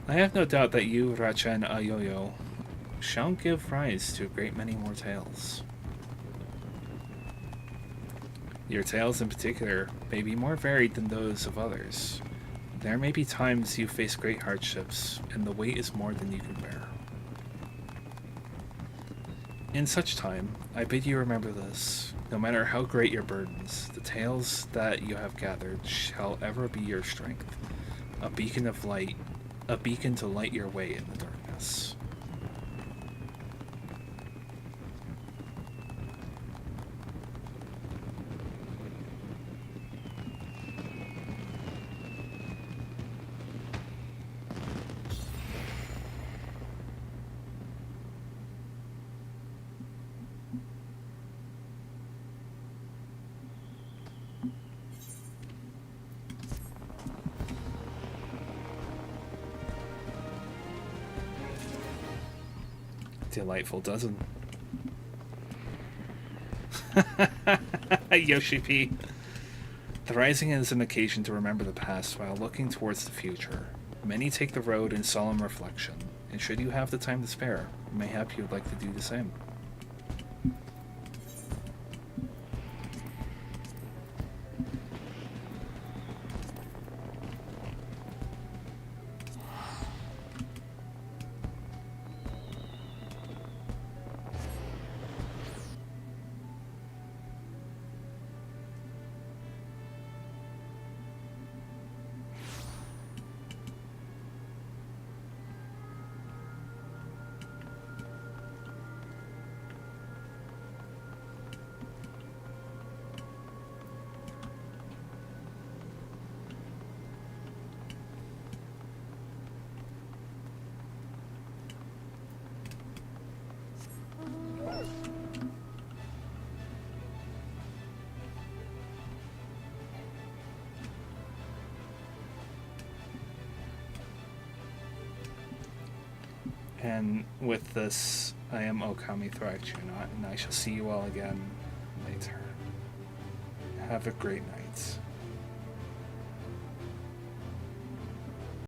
Speaker 1: I have no doubt that you, Racha and Ayoyo, shall give rise to a great many more tales. Your tales in particular may be more varied than those of others. There may be times you face great hardships, and the weight is more than you can bear. In such time, I bid you remember this. No matter how great your burdens, the tales that you have gathered shall ever be your strength, a beacon of light, a beacon to light your way in the darkness. Delightful dozen. Yoshi P. The Rising is an occasion to remember the past while looking towards the future. Many take the road in solemn reflection, and should you have the time to spare, mayhap you would like to do the same. And with this, I am Okami Thraxunot, and I shall see you all again later. Have a great night.